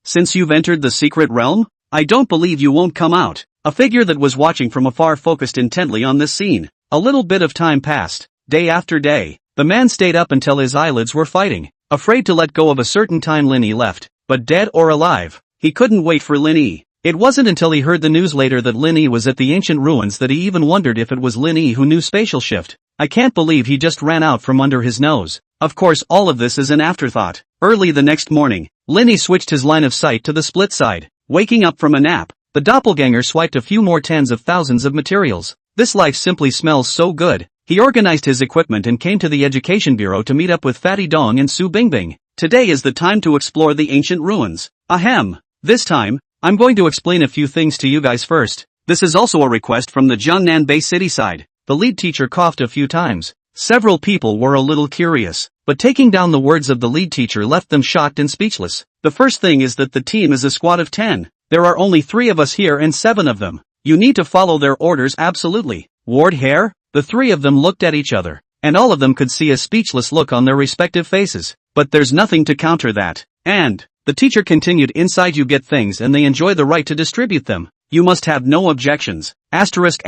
Since you've entered the secret realm, I don't believe you won't come out. A figure that was watching from afar focused intently on this scene. A little bit of time passed. Day after day, the man stayed up until his eyelids were fighting. Afraid to let go of a certain time Lin-Yi left, but dead or alive, he couldn't wait for Lin-Yi. It wasn't until he heard the news later that Lin-Yi was at the ancient ruins that he even wondered if it was Lin-Yi who knew spatial shift. I can't believe he just ran out from under his nose. Of course all of this is an afterthought. Early the next morning, Lin-Yi switched his line of sight to the split side. Waking up from a nap, the doppelganger swiped a few more tens of thousands of materials. This life simply smells so good. He organized his equipment and came to the education bureau to meet up with Fatty Dong and Su Bingbing. Today is the time to explore the ancient ruins. Ahem. This time, I'm going to explain a few things to you guys first. This is also a request from the Jiangnan Bay City side. The lead teacher coughed a few times. Several people were a little curious, but taking down the words of the lead teacher left them shocked and speechless. The first thing is that the team is a squad of 10. There are only 3 of us here and 7 of them. You need to follow their orders absolutely. Ward Hare? The 3 of them looked at each other, and all of them could see a speechless look on their respective faces. But there's nothing to counter that. And the teacher continued, inside you get things and they enjoy the right to distribute them. You must have no objections. Asterisk.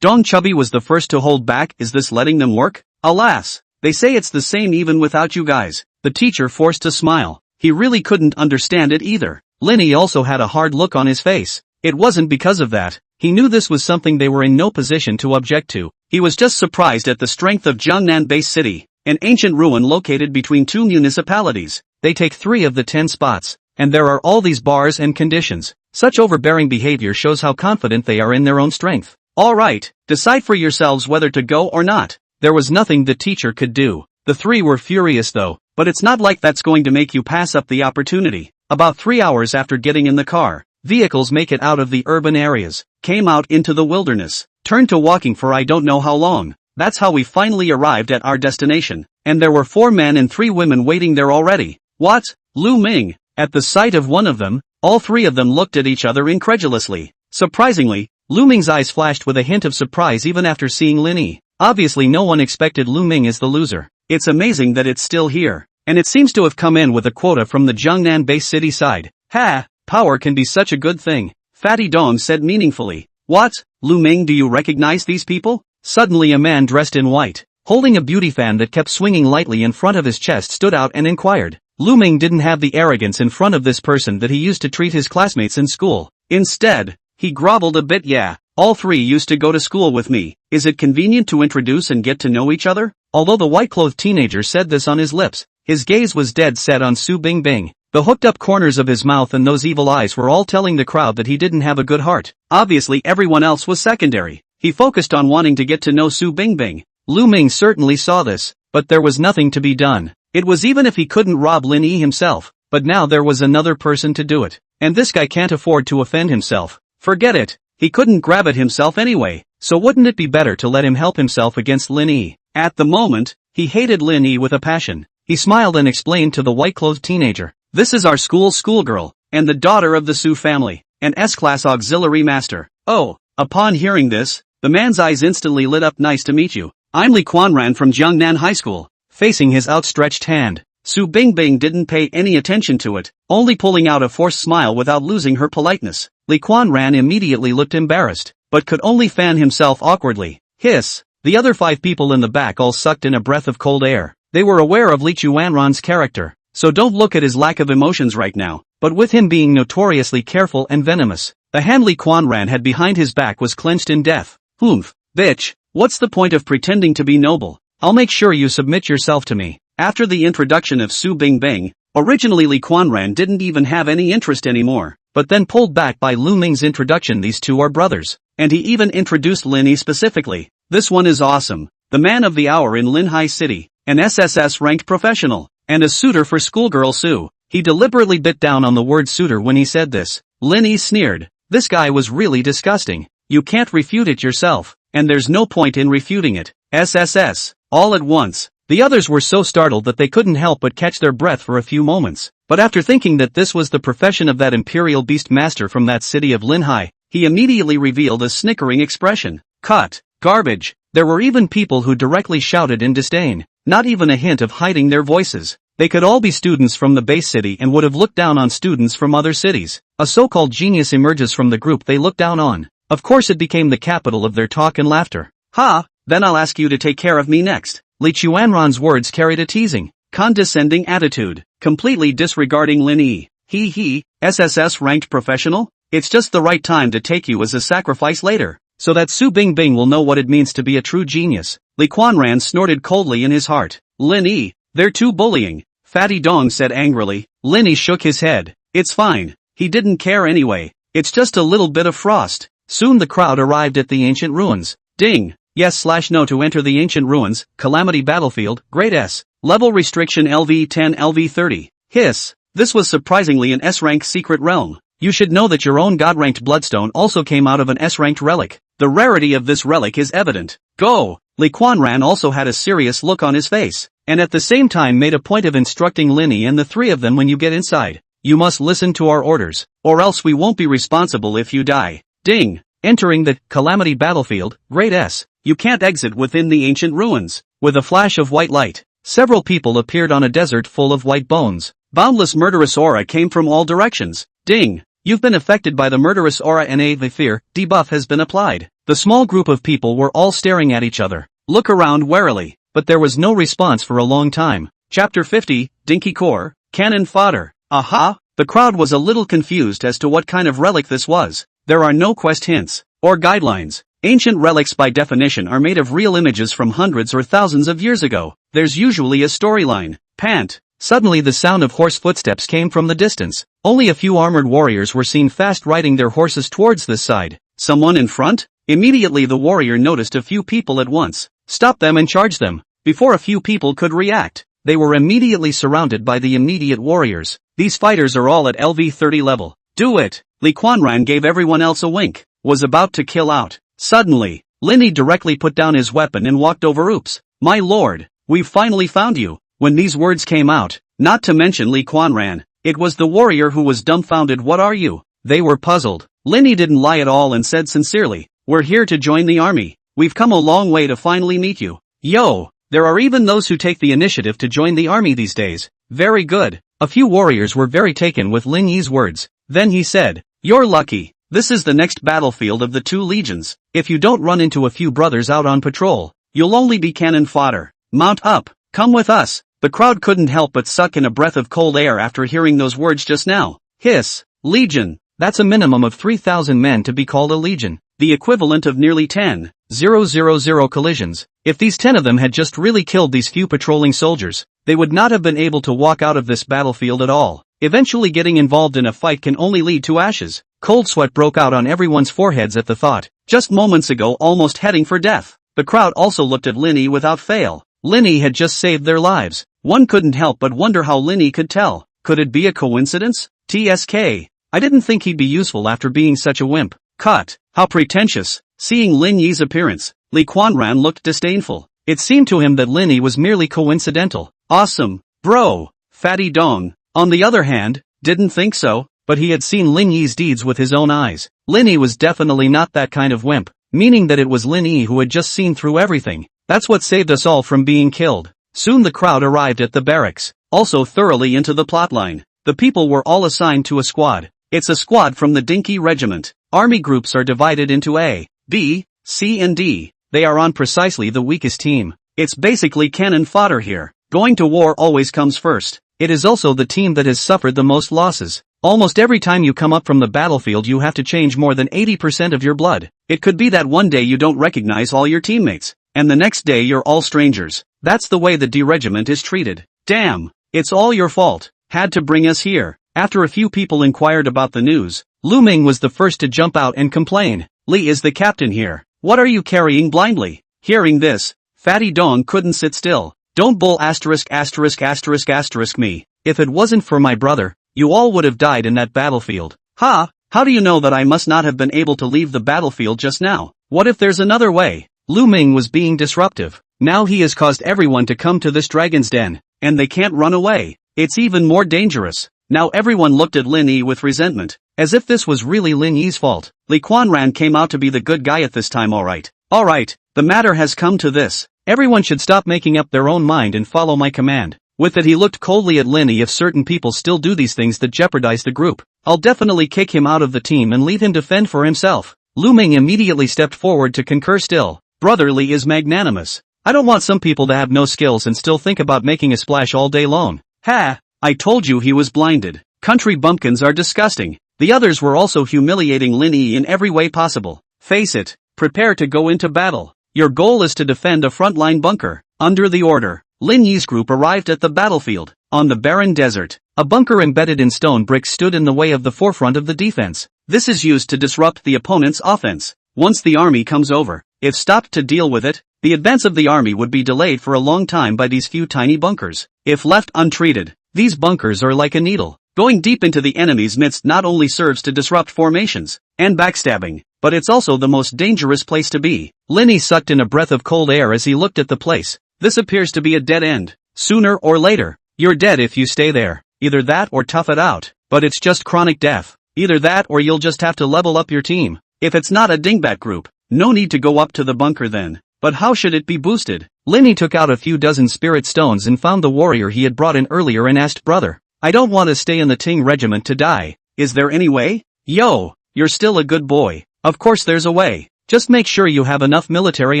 Dong Chubby was the first to hold back. Is this letting them work? Alas, they say it's the same even without you guys. The teacher forced a smile. He really couldn't understand it either. Lin-Yi also had a hard look on his face. It wasn't because of that. He knew this was something they were in no position to object to. He was just surprised at the strength of Jiangnan Bay City, an ancient ruin located between 2 municipalities. They take 3 of the 10 spots, and there are all these bars and conditions. Such overbearing behavior shows how confident they are in their own strength. Alright, decide for yourselves whether to go or not. There was nothing the teacher could do. The 3 were furious though, but it's not like that's going to make you pass up the opportunity. About 3 hours after getting in the car, vehicles make it out of the urban areas, came out into the wilderness, turned to walking for I don't know how long. That's how we finally arrived at our destination, and there were 4 men and 3 women waiting there already. What? Lu Ming? At the sight of one of them, all 3 of them looked at each other incredulously. Surprisingly, Lu Ming's eyes flashed with a hint of surprise even after seeing Lin-Yi. Obviously no one expected Lu Ming as the loser. It's amazing that it's still here, and it seems to have come in with a quota from the Jiangnan Bay City side. Ha! Power can be such a good thing, Fatty Dong said meaningfully. What? Lu Ming, do you recognize these people? Suddenly a man dressed in white, holding a beauty fan that kept swinging lightly in front of his chest stood out and inquired. Lu Ming didn't have the arrogance in front of this person that he used to treat his classmates in school. Instead, he groveled a bit. Yeah, all 3 used to go to school with me. Is it convenient to introduce and get to know each other? Although the white-clothed teenager said this on his lips, his gaze was dead set on Su Bingbing. The hooked-up corners of his mouth and those evil eyes were all telling the crowd that he didn't have a good heart. Obviously everyone else was secondary. He focused on wanting to get to know Su Bingbing. Lu Ming certainly saw this, but there was nothing to be done. It was even if he couldn't rob Lin-Yi himself, but now there was another person to do it. And this guy can't afford to offend himself. Forget it. He couldn't grab it himself anyway, so wouldn't it be better to let him help himself against Lin-Yi? At the moment, he hated Lin-Yi with a passion. He smiled and explained to the white-clothed teenager. This is our schoolgirl, and the daughter of the Su family, an S-class auxiliary master. Oh, upon hearing this, the man's eyes instantly lit up. Nice to meet you. I'm Li Quanran from Jiangnan High School. Facing his outstretched hand, Su Bingbing didn't pay any attention to it, only pulling out a forced smile without losing her politeness. Li Quanran immediately looked embarrassed, but could only fan himself awkwardly. Hiss! The other 5 people in the back all sucked in a breath of cold air. They were aware of Li Quanran's character, so don't look at his lack of emotions right now. But with him being notoriously careful and venomous, the hand Li Quanran had behind his back was clenched in death. Bitch, What's the point of pretending to be noble? I'll make sure you submit yourself to me. After the introduction of Su Bingbing, originally Li Quanran didn't even have any interest anymore, but then pulled back by Lu Ming's introduction. These two are brothers, and he even introduced Lin Yi specifically. This one is awesome. The man of the hour in Linhai City, an SSS-ranked professional, and a suitor for schoolgirl Su. He deliberately bit down on the word suitor when he said this. Lin Yi sneered. This guy was really disgusting. You can't refute it yourself, and there's no point in refuting it. SSS. All at once, the others were so startled that they couldn't help but catch their breath for a few moments. But after thinking that this was the profession of that imperial beast master from that city of Linhai, he immediately revealed a snickering expression. Cut. Garbage. There were even people who directly shouted in disdain, not even a hint of hiding their voices. They could all be students from the base city and would have looked down on students from other cities. A so-called genius emerges from the group they look down on. Of course it became the capital of their talk and laughter. Ha! Then I'll ask you to take care of me next. Li Chuanran's words carried a teasing, condescending attitude, completely disregarding Lin Yi. He, SSS-ranked professional? It's just the right time to take you as a sacrifice later, so that Su Bingbing will know what it means to be a true genius. Li Quanran snorted coldly in his heart. Lin Yi, they're too bullying, Fatty Dong said angrily. Lin Yi shook his head. It's fine. He didn't care anyway. It's just a little bit of frost. Soon the crowd arrived at the ancient ruins. Ding. Yes/no to enter the ancient ruins, Calamity Battlefield, Grade S. Level restriction LV10 LV30. Hiss. This was surprisingly an S-rank secret realm. You should know that your own God-ranked bloodstone also came out of an S-ranked relic. The rarity of this relic is evident. Go! Li Quanran also had a serious look on his face, and at the same time made a point of instructing Lin Yi and the three of them when you get inside. You must listen to our orders, or else we won't be responsible if you die. Ding! Entering the Calamity Battlefield, Grade S. You can't exit within the ancient ruins. With a flash of white light, several people appeared on a desert full of white bones. Boundless murderous aura came from all directions. Ding! You've been affected by the murderous aura and the fear debuff has been applied. The small group of people were all staring at each other. Look around warily, but there was no response for a long time. Chapter 50, Dinky Core, Cannon Fodder. Aha! The crowd was a little confused as to what kind of relic this was. There are no quest hints, or guidelines. Ancient relics by definition are made of real images from hundreds or thousands of years ago. There's usually a storyline. Pant. Suddenly the sound of horse footsteps came from the distance. Only a few armored warriors were seen fast riding their horses towards this side. Someone in front? Immediately the warrior noticed a few people at once. Stop them and charge them. Before a few people could react, they were immediately surrounded by the immediate warriors. These fighters are all at LV30 level. Do it! Li Quanran gave everyone else a wink. Was about to kill out. Suddenly, Lin Yi directly put down his weapon and walked over. Oops. My lord, we've finally found you. When these words came out, not to mention Li Quanran, it was the warrior who was dumbfounded. What are you? They were puzzled. Lin Yi didn't lie at all and said sincerely, we're here to join the army. We've come a long way to finally meet you. Yo, there are even those who take the initiative to join the army these days. Very good. A few warriors were very taken with Lin Yi's words. Then he said, you're lucky. This is the next battlefield of the two legions. If you don't run into a few brothers out on patrol, you'll only be cannon fodder. Mount up. Come with us. The crowd couldn't help but suck in a breath of cold air after hearing those words just now. Hiss. Legion. That's a minimum of 3,000 men to be called a legion. The equivalent of nearly 10,000 collisions. If these 10 of them had just really killed these few patrolling soldiers, they would not have been able to walk out of this battlefield at all. Eventually getting involved in a fight can only lead to ashes. Cold sweat broke out on everyone's foreheads at the thought. Just moments ago almost heading for death. The crowd also looked at Lin Yi without fail. Lin Yi had just saved their lives. One couldn't help but wonder how Lin Yi could tell. Could it be a coincidence? TSK. I didn't think he'd be useful after being such a wimp. Cut. How pretentious. Seeing Lin Yi's appearance, Li Quanran looked disdainful. It seemed to him that Lin Yi was merely coincidental. Awesome, bro. Fatty Dong, on the other hand, didn't think so, but he had seen Lin Yi's deeds with his own eyes. Lin Yi was definitely not that kind of wimp, meaning that it was Lin Yi who had just seen through everything. That's what saved us all from being killed. Soon the crowd arrived at the barracks, also thoroughly into the plotline. The people were all assigned to a squad. It's a squad from the Dinky Regiment. Army groups are divided into A, B, C and D. They are on precisely the weakest team. It's basically cannon fodder here. Going to war always comes first. It is also the team that has suffered the most losses. Almost every time you come up from the battlefield you have to change more than 80% of your blood. It could be that one day you don't recognize all your teammates, and the next day you're all strangers. That's the way the D regiment is treated. Damn, it's all your fault. Had to bring us here. After a few people inquired about the news, Lu Ming was the first to jump out and complain. Li is the captain here. What are you carrying blindly? Hearing this, Fatty Dong couldn't sit still. Don't bull asterisk asterisk asterisk asterisk me. If it wasn't for my brother, you all would have died in that battlefield. Ha! How do you know that I must not have been able to leave the battlefield just now? What if there's another way? Lu Ming was being disruptive. Now he has caused everyone to come to this dragon's den, and they can't run away. It's even more dangerous. Now everyone looked at Lin Yi with resentment, as if this was really Lin Yi's fault. Li Ran came out to be the good guy at this time, alright. Alright, the matter has come to this. Everyone should stop making up their own mind and follow my command. With it he looked coldly at Lin Yi. If certain people still do these things that jeopardize the group, I'll definitely kick him out of the team and leave him to fend for himself. Lu Ming immediately stepped forward to concur still. Brother Li is magnanimous. I don't want some people to have no skills and still think about making a splash all day long. Ha! I told you he was blinded. Country bumpkins are disgusting. The others were also humiliating Lin Yi in every way possible. Face it, prepare to go into battle. Your goal is to defend a frontline bunker. Under the order, Lin Yi's group arrived at the battlefield. On the barren desert, a bunker embedded in stone bricks stood in the way of the forefront of the defense. This is used to disrupt the opponent's offense. Once the army comes over, if stopped to deal with it, the advance of the army would be delayed for a long time by these few tiny bunkers. If left untreated, these bunkers are like a needle. Going deep into the enemy's midst not only serves to disrupt formations and backstabbing, but it's also the most dangerous place to be. Lin Yi sucked in a breath of cold air as he looked at the place. This appears to be a dead end. Sooner or later, you're dead if you stay there. Either that or tough it out. But it's just chronic death. Either that or you'll just have to level up your team. If it's not a dingbat group, no need to go up to the bunker then. But how should it be boosted? Lin Yi took out a few dozen spirit stones and found the warrior he had brought in earlier and asked, brother, I don't want to stay in the Ting regiment to die. Is there any way? Yo, you're still a good boy. Of course there's a way. Just make sure you have enough military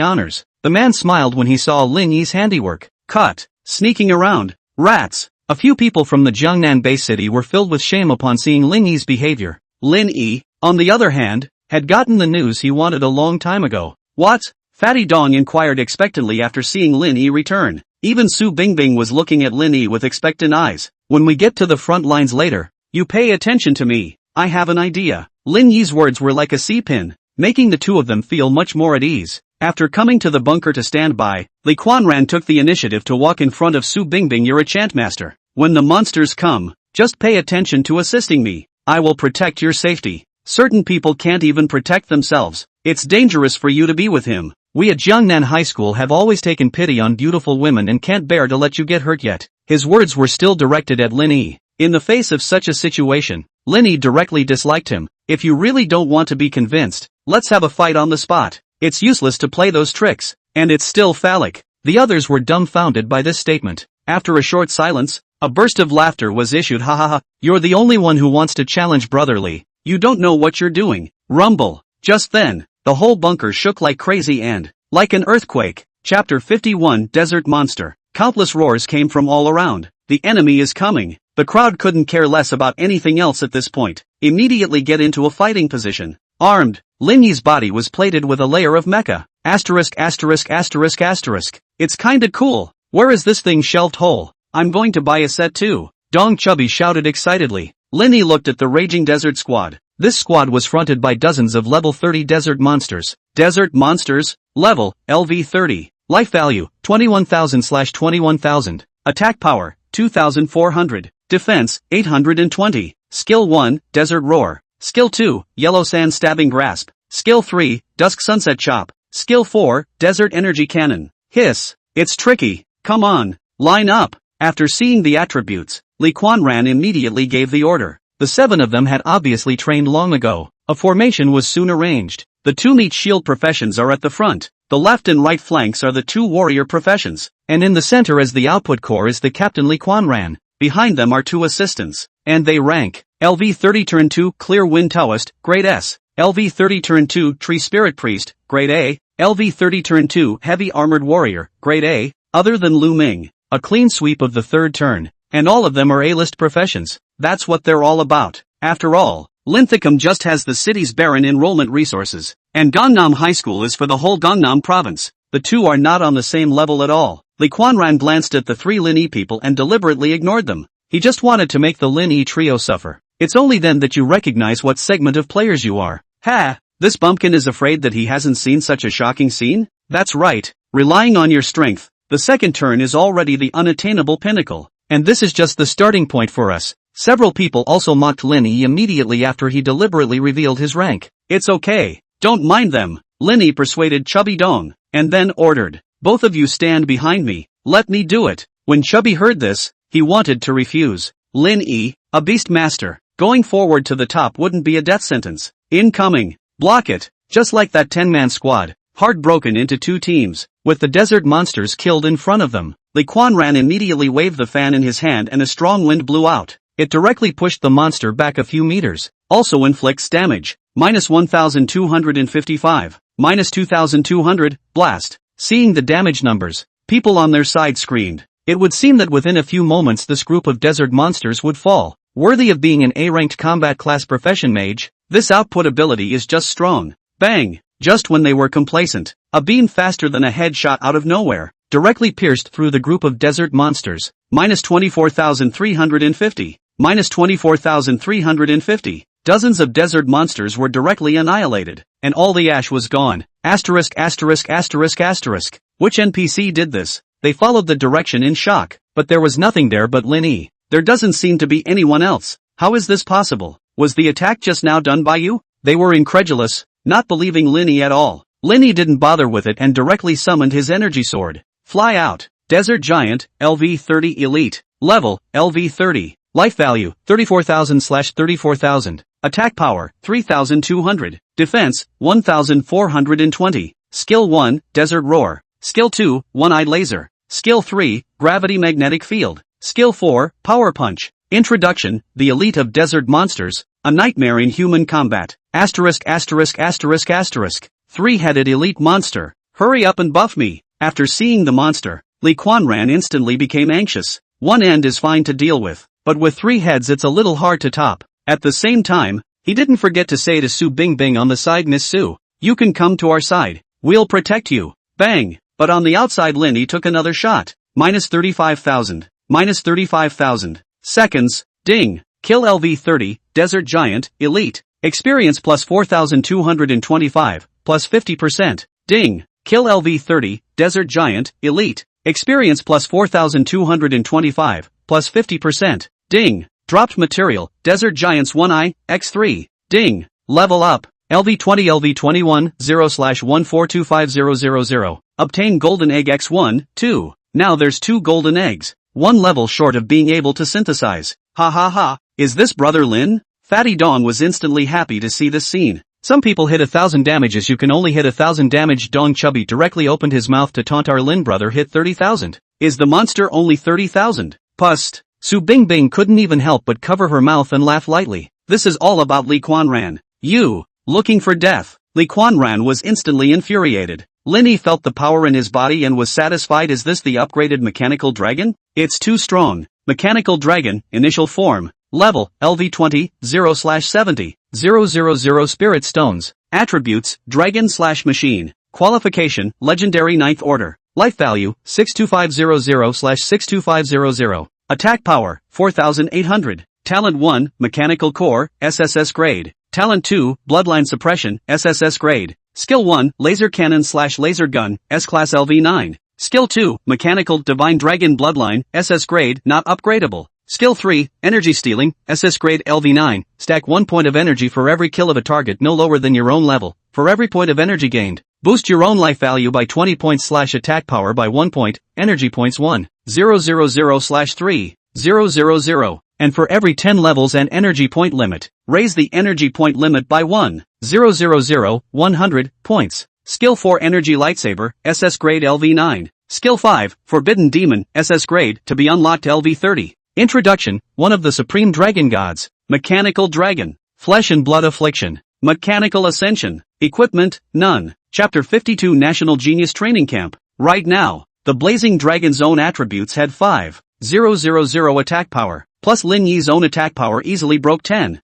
honors. The man smiled when he saw Lin Yi's handiwork. Cut. Sneaking around. Rats. A few people from the Jiangnan base city were filled with shame upon seeing Lin Yi's behavior. Lin Yi, on the other hand, had gotten the news he wanted a long time ago. What? Fatty Dong inquired expectantly after seeing Lin Yi return. Even Su Bingbing was looking at Lin Yi with expectant eyes. When we get to the front lines later, you pay attention to me. I have an idea. Lin Yi's words were like a C-pin, making the two of them feel much more at ease. After coming to the bunker to stand by, Li Ran took the initiative to walk in front of Su Bingbing. You're a chantmaster. When the monsters come, just pay attention to assisting me. I will protect your safety. Certain people can't even protect themselves. It's dangerous for you to be with him. We at Jiangnan High School have always taken pity on beautiful women and can't bear to let you get hurt yet. His words were still directed at Lin Yi. In the face of such a situation, Lin Yi directly disliked him. If you really don't want to be convinced, let's have a fight on the spot. It's useless to play those tricks, and it's still phallic. The others were dumbfounded by this statement. After a short silence, a burst of laughter was issued. Ha ha ha, you're the only one who wants to challenge Brother Li. You don't know what you're doing. Rumble. Just then, the whole bunker shook like crazy and, like an earthquake. Chapter 51 Desert Monster. Countless roars came from all around. The enemy is coming. The crowd couldn't care less about anything else at this point. Immediately get into a fighting position. Armed, Lin Yi's body was plated with a layer of mecha. Asterisk asterisk asterisk asterisk. It's kinda cool. Where is this thing shelved whole? I'm going to buy a set too. Dong Chubby shouted excitedly. Lin Yi looked at the raging desert squad. This squad was fronted by dozens of level 30 desert monsters. Desert monsters, level, LV 30. Life value, 21,000/21,000. Attack power, 2,400. Defense, 820. Skill 1, Desert Roar. Skill 2, Yellow Sand Stabbing Grasp. Skill 3, Dusk Sunset Chop. Skill 4, Desert Energy Cannon. Hiss. It's tricky. Come on. Line up. After seeing the attributes, Li Ran immediately gave the order. The 7 of them had obviously trained long ago. A formation was soon arranged. The 2 meat shield professions are at the front. The left and right flanks are the 2 warrior professions. And in the center as the output core is the Captain Li Ran. Behind them are 2 assistants. And they rank. LV 30 Turn 2 Clear Wind Taoist, Grade S. LV 30 Turn 2 Tree Spirit Priest, Grade A. LV 30 Turn 2 Heavy Armored Warrior, Grade A. Other than Lu Ming. A clean sweep of the 3rd turn. And all of them are A-list professions. That's what they're all about. After all, Linthicum just has the city's barren enrollment resources. And Gangnam High School is for the whole Gangnam province. The two are not on the same level at all. Lee Kwanran glanced at the three Lin Yi people and deliberately ignored them. He just wanted to make the Lin Yi trio suffer. It's only then that you recognize what segment of players you are. Ha! This bumpkin is afraid that he hasn't seen such a shocking scene? That's right. Relying on your strength, the second turn is already the unattainable pinnacle. And this is just the starting point for us. Several people also mocked Lin Yi immediately after he deliberately revealed his rank. It's okay. Don't mind them. Lin Yi persuaded Chubby Dong, and then ordered, both of you stand behind me, let me do it. When Chubby heard this, he wanted to refuse. Lin Yi, a beast master, going forward to the top wouldn't be a death sentence. Incoming. Block it. Just like that 10-man squad, heartbroken into two teams, with the desert monsters killed in front of them. Lee Kwanran immediately waved the fan in his hand and a strong wind blew out. It directly pushed the monster back a few meters. Also inflicts damage. Minus 1255. Minus 2200, blast. Seeing the damage numbers, people on their side screamed. It would seem that within a few moments this group of desert monsters would fall. Worthy of being an A-ranked combat class profession mage, this output ability is just strong. Bang! Just when they were complacent, a beam faster than a headshot out of nowhere, directly pierced through the group of desert monsters. Minus 24,350. Minus 24,350. Dozens of desert monsters were directly annihilated, and all the ash was gone. Asterisk asterisk asterisk asterisk. Which NPC did this? They followed the direction in shock, but there was nothing there but Lin Yi. There doesn't seem to be anyone else. How is this possible? Was the attack just now done by you? They were incredulous, not believing Lin Yi at all. Lin Yi didn't bother with it and directly summoned his energy sword. Fly out. Desert Giant, LV30 Elite. Level, LV30. Life value, 34,000/34,000. Attack power, 3,200. Defense, 1,420. Skill 1, Desert Roar. Skill 2, One-Eyed Laser. Skill 3, Gravity Magnetic Field. Skill 4, Power Punch. Introduction, the elite of desert monsters, a nightmare in human combat. Asterisk asterisk asterisk asterisk. Three-headed elite monster. Hurry up and buff me. After seeing the monster, Lee Kwanran instantly became anxious. One end is fine to deal with, but with three heads it's a little hard to top. At the same time, he didn't forget to say to Su Bingbing on the side, Miss Su, you can come to our side. We'll protect you. Bang! But on the outside Lin Yi took another shot. Minus 35,000. Minus 35,000. Seconds. Ding. Kill LV30, Desert Giant, Elite. Experience plus 4,225, plus 50%. Ding. Kill LV30, Desert Giant, Elite. Experience plus 4,225, plus 50%. Ding. Dropped material, Desert Giant's One Eye, X3. Ding. Level up. LV20 LV21 0/1425000. Obtain Golden Egg X1, 2. Now there's 2 golden eggs. 1 level short of being able to synthesize. Ha ha ha. Is this Brother Lin? Fatty Dong was instantly happy to see this scene. Some people hit 1,000 damages, you can only hit 1,000 damage. Dong Chubby directly opened his mouth to taunt our Lin brother hit 30,000. Is the monster only 30,000? Pust. Su Bingbing couldn't even help but cover her mouth and laugh lightly. This is all about Lee Kwanran. You. Looking for death. Lee Kwanran was instantly infuriated. Lin Yi felt the power in his body and was satisfied. Is this the upgraded mechanical dragon? It's too strong. Mechanical dragon, initial form. Level, LV20, 0/70. 000 Spirit Stones. Attributes, Dragon/Machine. Qualification, Legendary 9th Order. Life value, 62500/62500. Attack power, 4,800. Talent 1, Mechanical Core, SSS grade. Talent 2, Bloodline Suppression, SSS grade. Skill 1, Laser Cannon/Laser Gun, S-Class LV9. Skill 2, Mechanical Divine Dragon Bloodline, SS grade, not upgradable. Skill 3, Energy Stealing, SS grade LV9. Stack 1 point of energy for every kill of a target no lower than your own level. For every point of energy gained, boost your own life value by 20 points/attack power by 1 point, energy points 1,000/3,000. And for every 10 levels and energy point limit, raise the energy point limit by 1,000 points. Skill 4 Energy Lightsaber, SS grade LV9. Skill 5, Forbidden Demon, SS grade, to be unlocked LV30. Introduction, one of the supreme dragon gods. Mechanical Dragon. Flesh and Blood Affliction. Mechanical Ascension. Equipment, none. Chapter 52 National Genius Training Camp. Right now, the Blazing Dragon's own attributes had 5,000 attack power, plus Lin Yi's own attack power easily broke 10,000.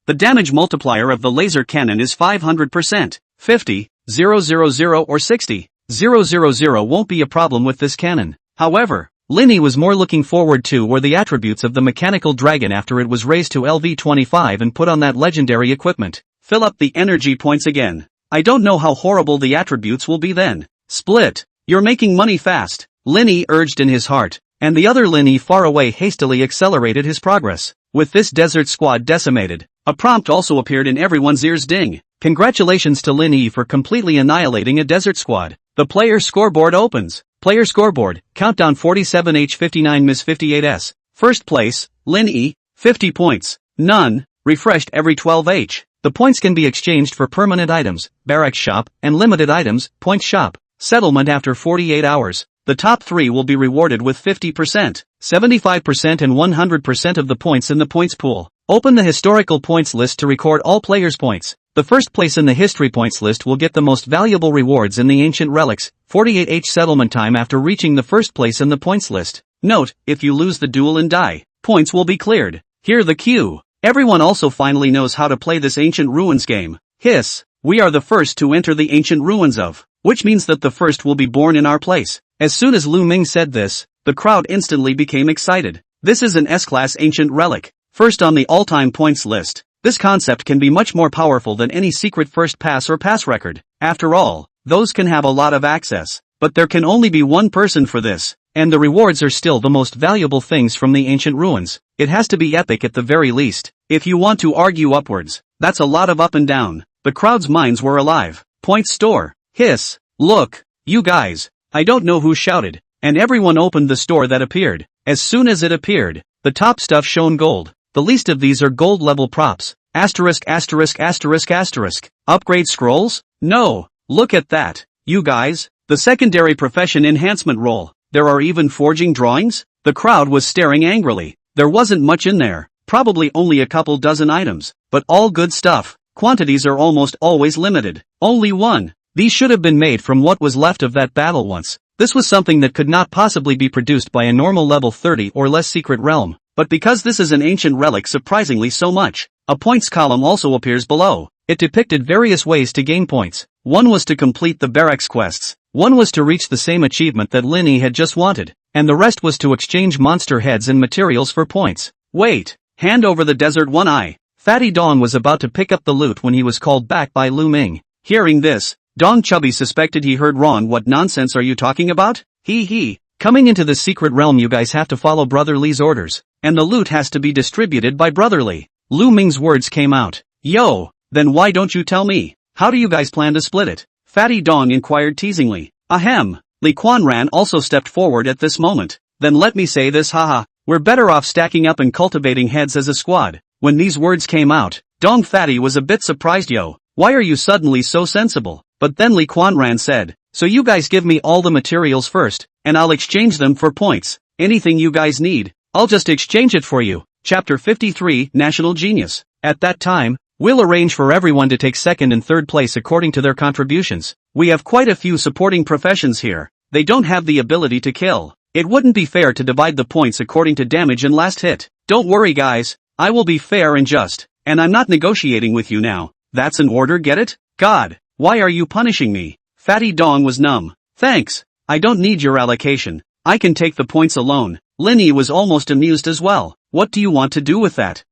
The damage multiplier of the laser cannon is 500%. 50, 000 or 60, 000 won't be a problem with this cannon. However, Linny was more looking forward to were the attributes of the mechanical dragon after it was raised to LV25 and put on that legendary equipment. Fill up the energy points again. I don't know how horrible the attributes will be then. Split. You're making money fast, Linny urged in his heart, and the other Linny far away hastily accelerated his progress. With this desert squad decimated, a prompt also appeared in everyone's ears. Ding. Congratulations to Linny for completely annihilating a desert squad. The player scoreboard opens. Player scoreboard, countdown 47H59 Ms 58S. First place, Linny, 50 points. None, refreshed every 12H. The points can be exchanged for permanent items, barracks shop, and limited items, points shop. Settlement after 48 hours. The top 3 will be rewarded with 50%, 75% and 100% of the points in the points pool. Open the historical points list to record all players' points. The first place in the history points list will get the most valuable rewards in the ancient relics, 48H settlement time after reaching the first place in the points list. Note, if you lose the duel and die, points will be cleared. Here the cue. Everyone also finally knows how to play this ancient ruins game. Hiss. We are the first to enter the ancient ruins of, which means that the first will be born in our place. As soon as Lu Ming said this, the crowd instantly became excited. This is an S-class ancient relic, first on the all-time points list. This concept can be much more powerful than any secret first pass or pass record. After all, those can have a lot of access, but there can only be one person for this, and the rewards are still the most valuable things from the ancient ruins. It has to be epic at the very least. If you want to argue upwards, that's a lot of up and down. The crowd's minds were alive. Points store. Hiss. Look, you guys. I don't know who shouted, and everyone opened the store that appeared. As soon as it appeared, the top stuff shone gold. The least of these are gold level props. Asterisk asterisk asterisk asterisk. Upgrade scrolls? No. Look at that. You guys. The secondary profession enhancement role. There are even forging drawings? The crowd was staring angrily. There wasn't much in there. Probably only a couple dozen items, but all good stuff. Quantities are almost always limited. Only one. These should have been made from what was left of that battle once. This was something that could not possibly be produced by a normal level 30 or less secret realm, but because this is an ancient relic, surprisingly so much. A points column also appears below. It depicted various ways to gain points. One was to complete the barracks quests, one was to reach the same achievement that Linny had just wanted, and the rest was to exchange monster heads and materials for points. Wait, hand over the desert one-eye. Fatty Dong was about to pick up the loot when he was called back by Lu Ming. Hearing this, Dong Chubby suspected he heard wrong. What nonsense are you talking about? He. Coming into the secret realm, you guys have to follow Brother Li's orders, and the loot has to be distributed by Brother Li. Lu Ming's words came out. Yo, then why don't you tell me? How do you guys plan to split it? Fatty Dong inquired teasingly. Ahem. Li Quanran also stepped forward at this moment. Then let me say this, haha. We're better off stacking up and cultivating heads as a squad. When these words came out, Dong Fatty was a bit surprised. Yo, why are you suddenly so sensible? But then Li Quanran said, so you guys give me all the materials first, and I'll exchange them for points. Anything you guys need, I'll just exchange it for you. Chapter 53, National Genius. At that time, we'll arrange for everyone to take second and third place according to their contributions. We have quite a few supporting professions here. They don't have the ability to kill. It wouldn't be fair to divide the points according to damage and last hit. Don't worry guys, I will be fair and just, and I'm not negotiating with you now. That's an order, get it? God, why are you punishing me? Fatty Dong was numb. Thanks, I don't need your allocation. I can take the points alone. Linny was almost amused as well. What do you want to do with that?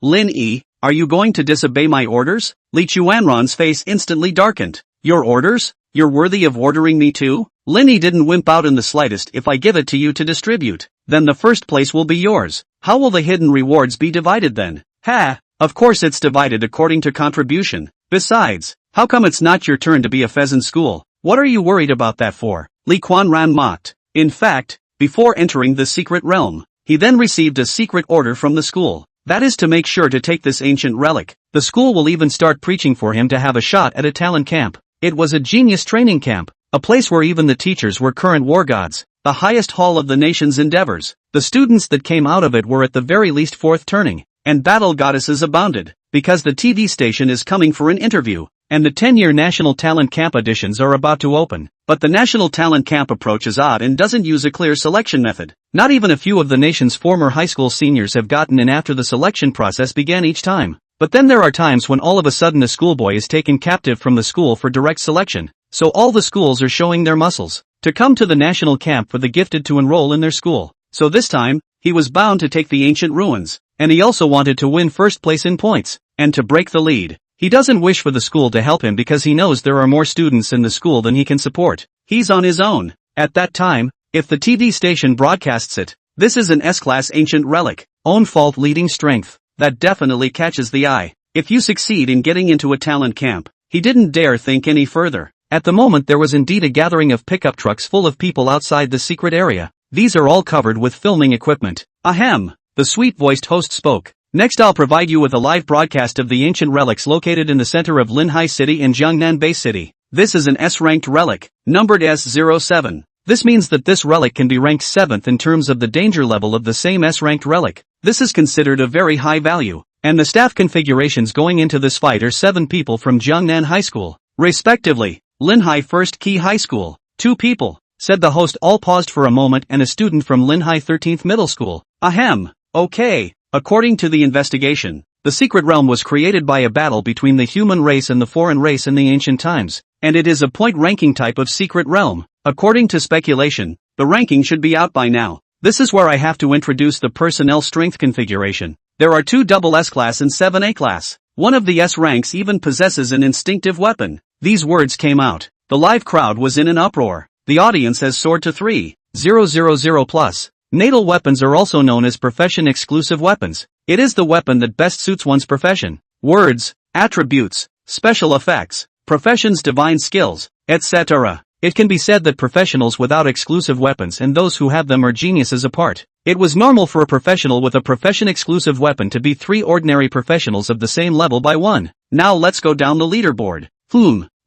Linny, are you going to disobey my orders? Li Chuanron's face instantly darkened. Your orders? You're worthy of ordering me too? Linny didn't wimp out in the slightest. If I give it to you to distribute, then the first place will be yours. How will the hidden rewards be divided then? Ha! Of course it's divided according to contribution. Besides, how come it's not your turn to be a pheasant school? What are you worried about that for? Li Quanran mocked. In fact, before entering the secret realm, he then received a secret order from the school. That is to make sure to take this ancient relic. The school will even start preaching for him to have a shot at a talent camp. It was a genius training camp, a place where even the teachers were current war gods, the highest hall of the nation's endeavors. The students that came out of it were at the very least fourth turning, and battle goddesses abounded, because the TV station is coming for an interview, and the 10-year National Talent Camp auditions are about to open. But the National Talent Camp approach is odd and doesn't use a clear selection method. Not even a few of the nation's former high school seniors have gotten in after the selection process began each time. But then there are times when all of a sudden a schoolboy is taken captive from the school for direct selection, so all the schools are showing their muscles to come to the national camp for the gifted to enroll in their school. So this time, he was bound to take the ancient ruins, and he also wanted to win first place in points, and to break the lead. He doesn't wish for the school to help him because he knows there are more students in the school than he can support. He's on his own. At that time, if the TV station broadcasts it, this is an S-class ancient relic, own fault leading strength, that definitely catches the eye. If you succeed in getting into a talent camp, he didn't dare think any further. At the moment there was indeed a gathering of pickup trucks full of people outside the secret area. These are all covered with filming equipment. Ahem, the sweet-voiced host spoke. Next I'll provide you with a live broadcast of the ancient relics located in the center of Linhai City in Jiangnan Bay City. This is an S-ranked relic, numbered S07. This means that this relic can be ranked 7th in terms of the danger level of the same S-ranked relic. This is considered a very high value, and the staff configurations going into this fight are 7 people from Jiangnan High School, respectively. Linhai First Key High School, 2 people, said the host. All paused for a moment, and a student from Linhai 13th Middle School. Ahem, okay. According to the investigation, the secret realm was created by a battle between the human race and the foreign race in the ancient times, and it is a point ranking type of secret realm. According to speculation, the ranking should be out by now. This is where I have to introduce the personnel strength configuration. There are 2 double S-class and 7 A-class. One of the S ranks even possesses an instinctive weapon. These words came out. The live crowd was in an uproar. The audience has soared to 3,000 plus. Natal weapons are also known as profession-exclusive weapons. It is the weapon that best suits one's profession. Words, attributes, special effects, profession's divine skills, etc. It can be said that professionals without exclusive weapons and those who have them are geniuses apart. It was normal for a professional with a profession-exclusive weapon to beat 3 ordinary professionals of the same level by 1. Now let's go down the leaderboard.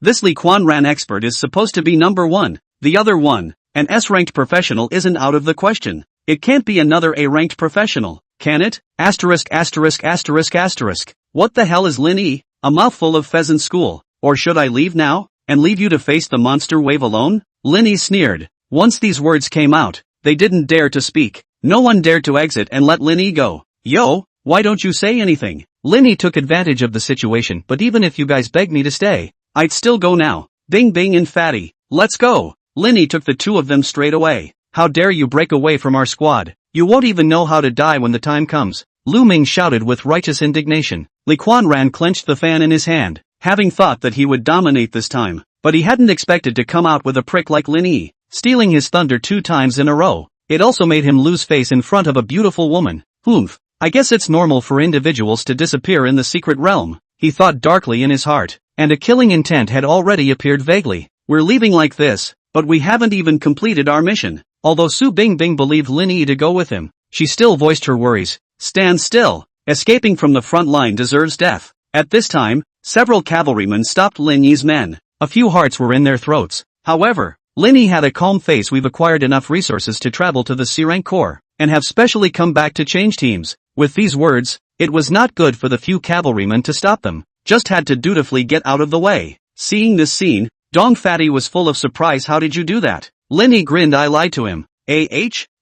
This Li Quanran expert is supposed to be number 1. The other one, an S-ranked professional, isn't out of the question. It can't be another A-ranked professional, can it? *********. What the hell is Lin Yi? A mouthful of pheasant school. Or should I leave now, and leave you to face the monster wave alone? Lin Yi sneered. Once these words came out, they didn't dare to speak. No one dared to exit and let Lin Yi go. Yo, why don't you say anything? Lin Yi took advantage of the situation. But even if you guys begged me to stay, I'd still go now. Bing Bing and Fatty, let's go. Lin Yi took the 2 of them straight away. How dare you break away from our squad? You won't even know how to die when the time comes. Lu Ming shouted with righteous indignation. Li Quanran clenched the fan in his hand, having thought that he would dominate this time. But he hadn't expected to come out with a prick like Lin Yi, stealing his thunder 2 times in a row. It also made him lose face in front of a beautiful woman. I guess it's normal for individuals to disappear in the secret realm, he thought darkly in his heart, and a killing intent had already appeared vaguely. We're leaving like this, but we haven't even completed our mission. Although Su Bingbing believed Lin Yi to go with him, she still voiced her worries. Stand still. Escaping from the front line deserves death. At this time, several cavalrymen stopped Lin Yi's men. A few hearts were in their throats. However, Lin Yi had a calm face. We've acquired enough resources to travel to the C-rank Corps, and have specially come back to change teams. With these words, it was not good for the few cavalrymen to stop them. Just had to dutifully get out of the way. Seeing this scene, Dong Fatty was full of surprise. How did you do that? Lin Yi grinned. I lied to him.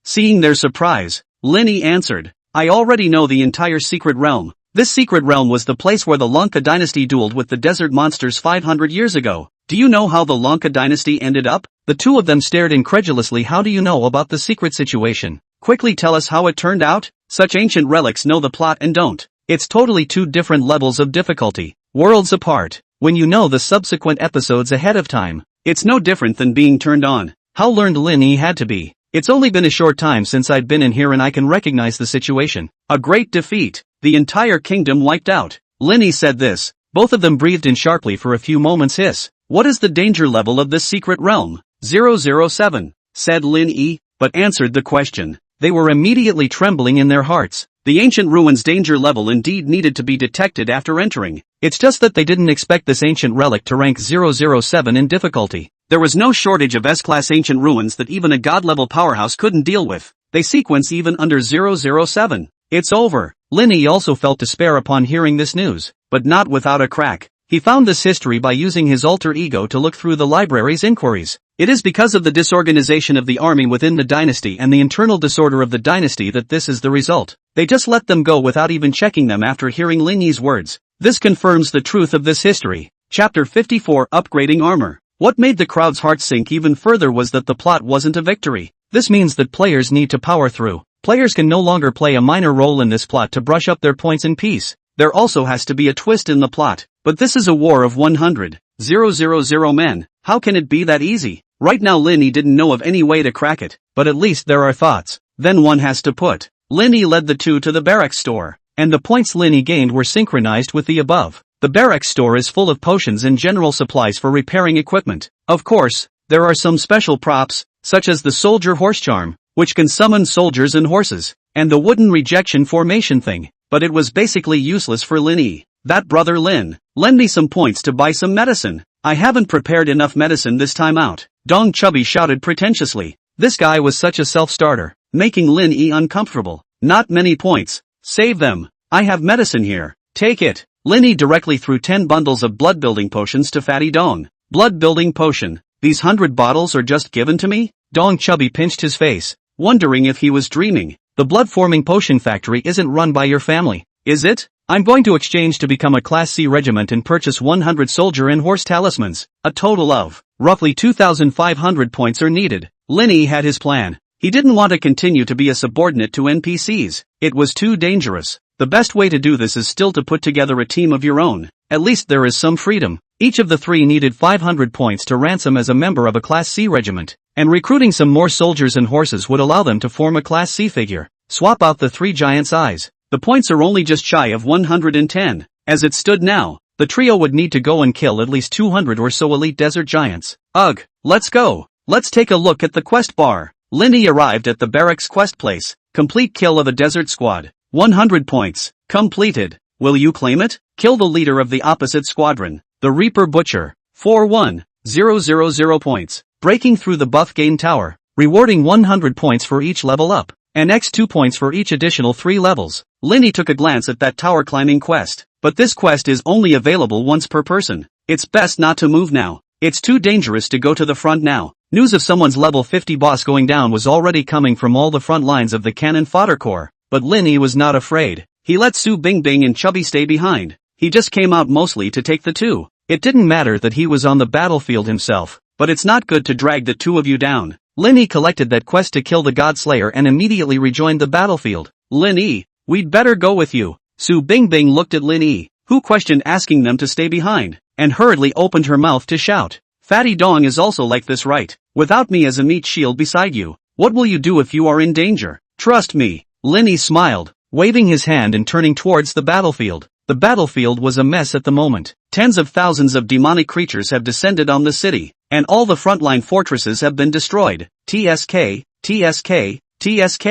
Seeing their surprise, Lin Yi answered. I already know the entire secret realm. This secret realm was the place where the Lanka dynasty dueled with the desert monsters 500 years ago. Do you know how the Lanka dynasty ended up? The 2 of them stared incredulously. How do you know about the secret situation? Quickly tell us how it turned out. Such ancient relics know the plot and don't. It's totally 2 different levels of difficulty, worlds apart. When you know the subsequent episodes ahead of time, it's no different than being turned on. How learned Lin Yi had to be. It's only been a short time since I'd been in here and I can recognize the situation. A great defeat. The entire kingdom wiped out. Lin Yi said this. Both of them breathed in sharply for a few moments. Hiss. What is the danger level of this secret realm? 007, said Lin Yi, but answered the question. They were immediately trembling in their hearts. The ancient ruins danger level indeed needed to be detected after entering. It's just that they didn't expect this ancient relic to rank 007 in difficulty. There was no shortage of S-class ancient ruins that even a god-level powerhouse couldn't deal with. They sequence even under 007. It's over. Lin Yi also felt despair upon hearing this news, but not without a crack. He found this history by using his alter ego to look through the library's inquiries. It is because of the disorganization of the army within the dynasty and the internal disorder of the dynasty that this is the result. They just let them go without even checking them after hearing Lin Yi's words. This confirms the truth of this history. Chapter 54 Upgrading Armor. What made the crowd's heart sink even further was that the plot wasn't a victory. This means that players need to power through. Players can no longer play a minor role in this plot to brush up their points in peace. There also has to be a twist in the plot. But this is a war of 100,000 men. How can it be that easy? Right now Lin Yi didn't know of any way to crack it, but at least there are thoughts. Then one has to put. Lin Yi led the two to the barracks store, and the points Lin Yi gained were synchronized with the above. The barracks store is full of potions and general supplies for repairing equipment. Of course, there are some special props, such as the soldier horse charm, which can summon soldiers and horses, and the wooden rejection formation thing, but it was basically useless for Lin Yi. That brother Lin, lend me some points to buy some medicine. I haven't prepared enough medicine this time out. Dong Chubby shouted pretentiously. This guy was such a self-starter, making Lin Yi uncomfortable. Not many points. Save them. I have medicine here. Take it. Lin Yi directly threw 10 bundles of blood-building potions to Fatty Dong. Blood-building potion. These 100 bottles are just given to me? Dong Chubby pinched his face, wondering if he was dreaming. The blood-forming potion factory isn't run by your family, is it? I'm going to exchange to become a Class C regiment and purchase 100 soldier and horse talismans. A total of roughly 2,500 points are needed. Lin Yi had his plan. He didn't want to continue to be a subordinate to NPCs. It was too dangerous. The best way to do this is still to put together a team of your own. At least there is some freedom. Each of the three needed 500 points to ransom as a member of a Class C regiment, and recruiting some more soldiers and horses would allow them to form a Class C figure. Swap out the three giants' eyes. The points are only just shy of 110. As it stood now, the trio would need to go and kill at least 200 or so elite desert giants. Ugh, let's go. Let's take a look at the quest bar. Lin Yi arrived at the barracks quest place. Complete kill of a desert squad. 100 points. Completed. Will you claim it? Kill the leader of the opposite squadron, the Reaper Butcher. 41,000 points. Breaking through the buff gain tower. Rewarding 100 points for each level up, and x2 points for each additional 3 levels. Lin Yi took a glance at that tower climbing quest, but this quest is only available once per person. It's best not to move now. It's too dangerous to go to the front now. News of someone's level 50 boss going down was already coming from all the front lines of the cannon fodder corps, but Lin Yi was not afraid. He let Su Bingbing and Chubby stay behind. He just came out mostly to take the two. It didn't matter that he was on the battlefield himself, but it's not good to drag the two of you down. Lin Yi collected that quest to kill the God Slayer and immediately rejoined the battlefield. Lin Yi, we'd better go with you. Su Bingbing looked at Lin Yi, who questioned asking them to stay behind, and hurriedly opened her mouth to shout. Fatty Dong is also like this, right? Without me as a meat shield beside you, what will you do if you are in danger? Trust me. Lin Yi smiled, waving his hand and turning towards the battlefield. The battlefield was a mess at the moment. Tens of thousands of demonic creatures have descended on the city, and all the frontline fortresses have been destroyed. TSK, TSK, TSK.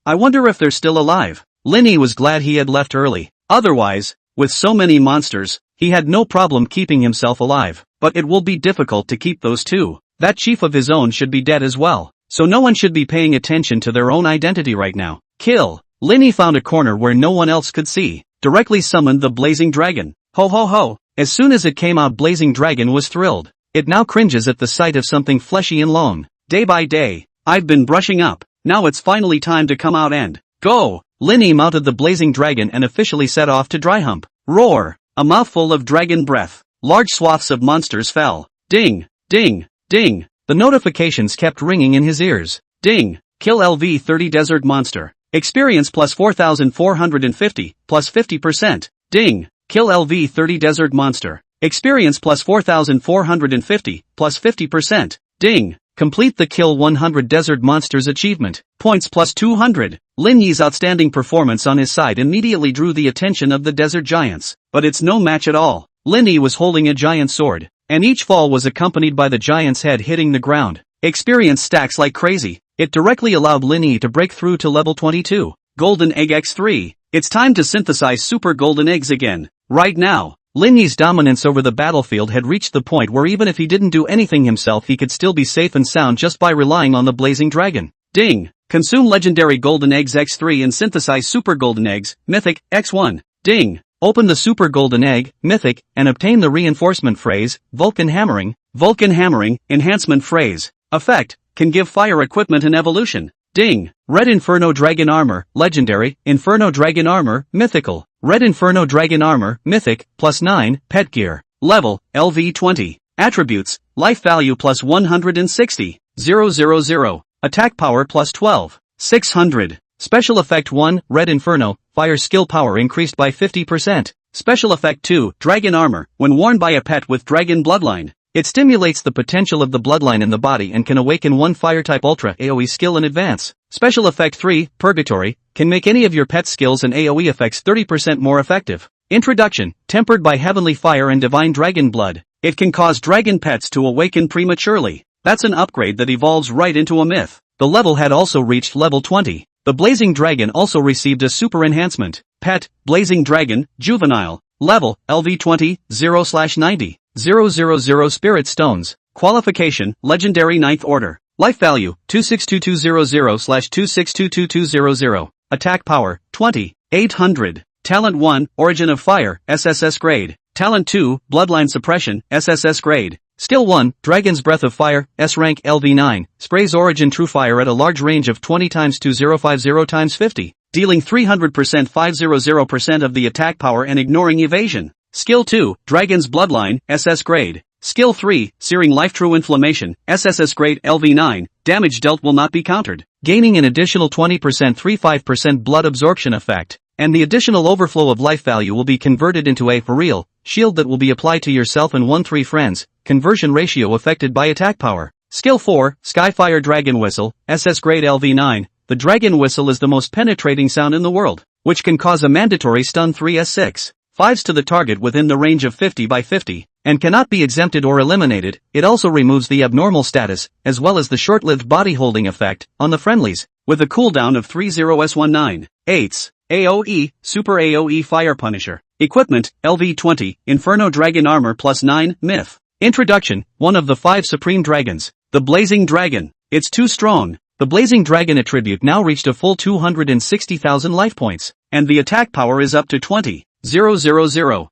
I wonder if they're still alive. Lin Yi was glad he had left early. Otherwise, with so many monsters, he had no problem keeping himself alive. But it will be difficult to keep those two. That chief of his own should be dead as well, so no one should be paying attention to their own identity right now. Kill. Lin Yi found a corner where no one else could see. Directly summoned the Blazing Dragon. Ho ho ho. As soon as it came out, Blazing Dragon was thrilled. It now cringes at the sight of something fleshy and long. Day by day, I've been brushing up. Now it's finally time to come out and go. Lin Yi mounted the Blazing Dragon and officially set off to dry hump. Roar. A mouthful of dragon breath. Large swaths of monsters fell. Ding, ding, ding. The notifications kept ringing in his ears. Ding. Kill LV30 Desert Monster. Experience plus 4,450, plus 50%. Ding. Kill LV30 Desert Monster. Experience plus 4,450, plus 50%. Ding. Complete the Kill 100 Desert Monsters achievement. Points plus 200. Lin Yi's outstanding performance on his side immediately drew the attention of the desert giants. But it's no match at all. Lin Yi was holding a giant sword, and each fall was accompanied by the giant's head hitting the ground. Experience stacks like crazy. It directly allowed Lin Yi to break through to level 22. Golden Egg X3. It's time to synthesize super golden eggs again. Right now, Lin Yi's dominance over the battlefield had reached the point where even if he didn't do anything himself, he could still be safe and sound just by relying on the Blazing Dragon. Ding. Consume legendary golden eggs X3 and synthesize super golden eggs, mythic, X1. Ding. Open the super golden egg, mythic, and obtain the reinforcement phrase, Vulcan Hammering, Vulcan hammering, enhancement phrase. Effect, can give fire equipment an evolution. Ding. Red Inferno Dragon Armor, Legendary, Inferno Dragon Armor, Mythical. Red Inferno Dragon Armor, Mythic, +9, Pet Gear. Level, LV20. Attributes, Life Value plus 160, 000. Attack Power plus 12, 600. Special Effect 1, Red Inferno, Fire Skill Power increased by 50%. Special Effect 2, Dragon Armor, when worn by a pet with Dragon Bloodline. It stimulates the potential of the bloodline in the body and can awaken one Fire-type Ultra AoE skill in advance. Special Effect 3, Purgatory, can make any of your pet's skills and AoE effects 30% more effective. Introduction, tempered by Heavenly Fire and Divine Dragon Blood. It can cause dragon pets to awaken prematurely. That's an upgrade that evolves right into a myth. The level had also reached level 20. The Blazing Dragon also received a super enhancement. Pet, Blazing Dragon, Juvenile. Level, LV20, 0/90. 000 Spirit Stones. Qualification, Legendary 9th Order. Life Value, 262200/26222200. Attack Power, 20, 800. Talent 1, Origin of Fire, SSS Grade. Talent 2, Bloodline Suppression, SSS Grade. Skill 1, Dragon's Breath of Fire, S rank LV9, sprays Origin True Fire at a large range of 20 × 2050 × 50, dealing 300% 500% of the attack power and ignoring evasion. Skill 2, Dragon's Bloodline, SS Grade. Skill 3, Searing Life True Inflammation, SSS Grade LV9, damage dealt will not be countered, gaining an additional 20% 35% blood absorption effect, and the additional overflow of life value will be converted into a for real shield that will be applied to yourself and 1-3 friends, conversion ratio affected by attack power. Skill 4, Skyfire Dragon Whistle, SS Grade LV9, the dragon whistle is the most penetrating sound in the world, which can cause a mandatory stun 3s6. 5s to the target within the range of 50 by 50, and cannot be exempted or eliminated. It also removes the abnormal status, as well as the short-lived body holding effect, on the friendlies, with a cooldown of 30s19. 8s. AoE, Super AoE Fire Punisher. Equipment, LV20, Inferno Dragon Armor +9, Myth. Introduction, one of the 5 Supreme Dragons. The Blazing Dragon. It's too strong. The Blazing Dragon attribute now reached a full 260,000 life points, and the attack power is up to 20. 000.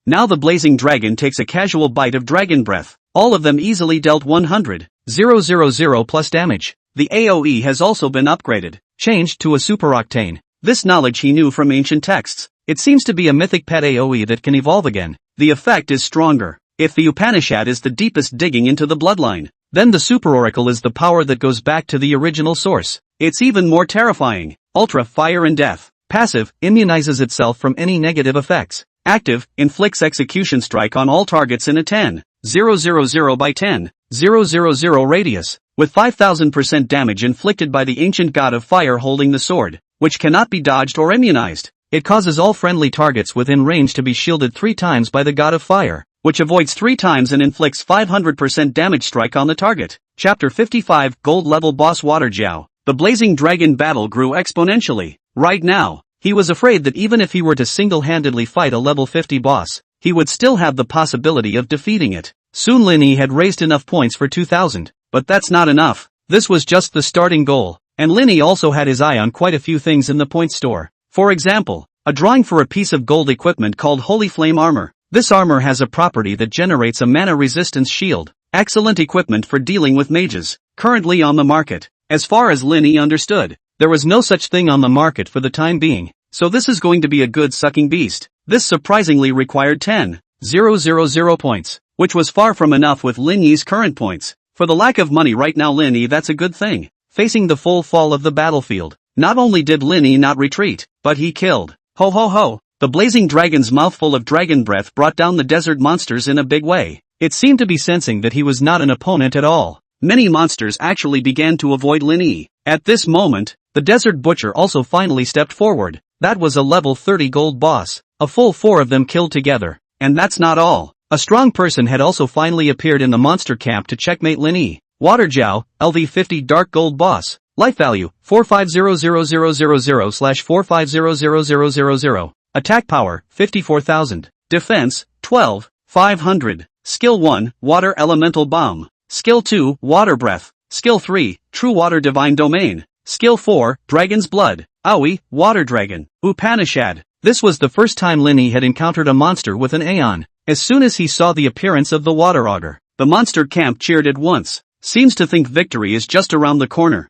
Now the Blazing Dragon takes a casual bite of Dragon Breath. All of them easily dealt 100. 000 plus damage. The AoE has also been upgraded, changed to a Super Octane. This knowledge he knew from ancient texts. It seems to be a mythic pet AoE that can evolve again. The effect is stronger. If the Upanishad is the deepest digging into the bloodline, then the Super Oracle is the power that goes back to the original source. It's even more terrifying. Ultra Fire and Death. Passive, immunizes itself from any negative effects. Active, inflicts execution strike on all targets in a 10, 000 by 10, 000 radius, with 5000% damage inflicted by the ancient god of fire holding the sword, which cannot be dodged or immunized. It causes all friendly targets within range to be shielded 3 times by the god of fire, which avoids 3 times and inflicts 500% damage strike on the target. Chapter 55, Gold Level Boss Water Jiao. The Blazing Dragon battle grew exponentially. Right now, he was afraid that even if he were to single-handedly fight a level 50 boss, he would still have the possibility of defeating it. Soon Lin Yi had raised enough points for 2000, but that's not enough. This was just the starting goal, and Lin Yi also had his eye on quite a few things in the point store. For example, a drawing for a piece of gold equipment called Holy Flame Armor. This armor has a property that generates a mana resistance shield. Excellent equipment for dealing with mages, currently on the market. As far as Lin Yi understood, there was no such thing on the market for the time being, so this is going to be a good sucking beast. This surprisingly required 10,000 points, which was far from enough with Lin Yi's current points. For the lack of money right now Lin Yi, that's a good thing. Facing the full fall of the battlefield, not only did Lin Yi not retreat, but he killed. Ho ho ho! The Blazing Dragon's mouthful of dragon breath brought down the desert monsters in a big way. It seemed to be sensing that he was not an opponent at all. Many monsters actually began to avoid Lin Yi. At this moment, the Desert Butcher also finally stepped forward. That was a level 30 gold boss. A full 4 of them killed together. And that's not all. A strong person had also finally appeared in the monster camp to checkmate Lin Yi. Water Jiao, LV50 Dark Gold Boss. Life Value, 450,000/450,000. Attack Power, 54,000. Defense, 12,500. Skill 1, Water Elemental Bomb. Skill 2, Water Breath. Skill 3, True Water Divine Domain. Skill 4, Dragon's Blood. Aoi, Water Dragon. Upanishad. This was the first time Lin Yi had encountered a monster with an Aeon. As soon as he saw the appearance of the Water Augur, the monster camp cheered at once. Seems to think victory is just around the corner.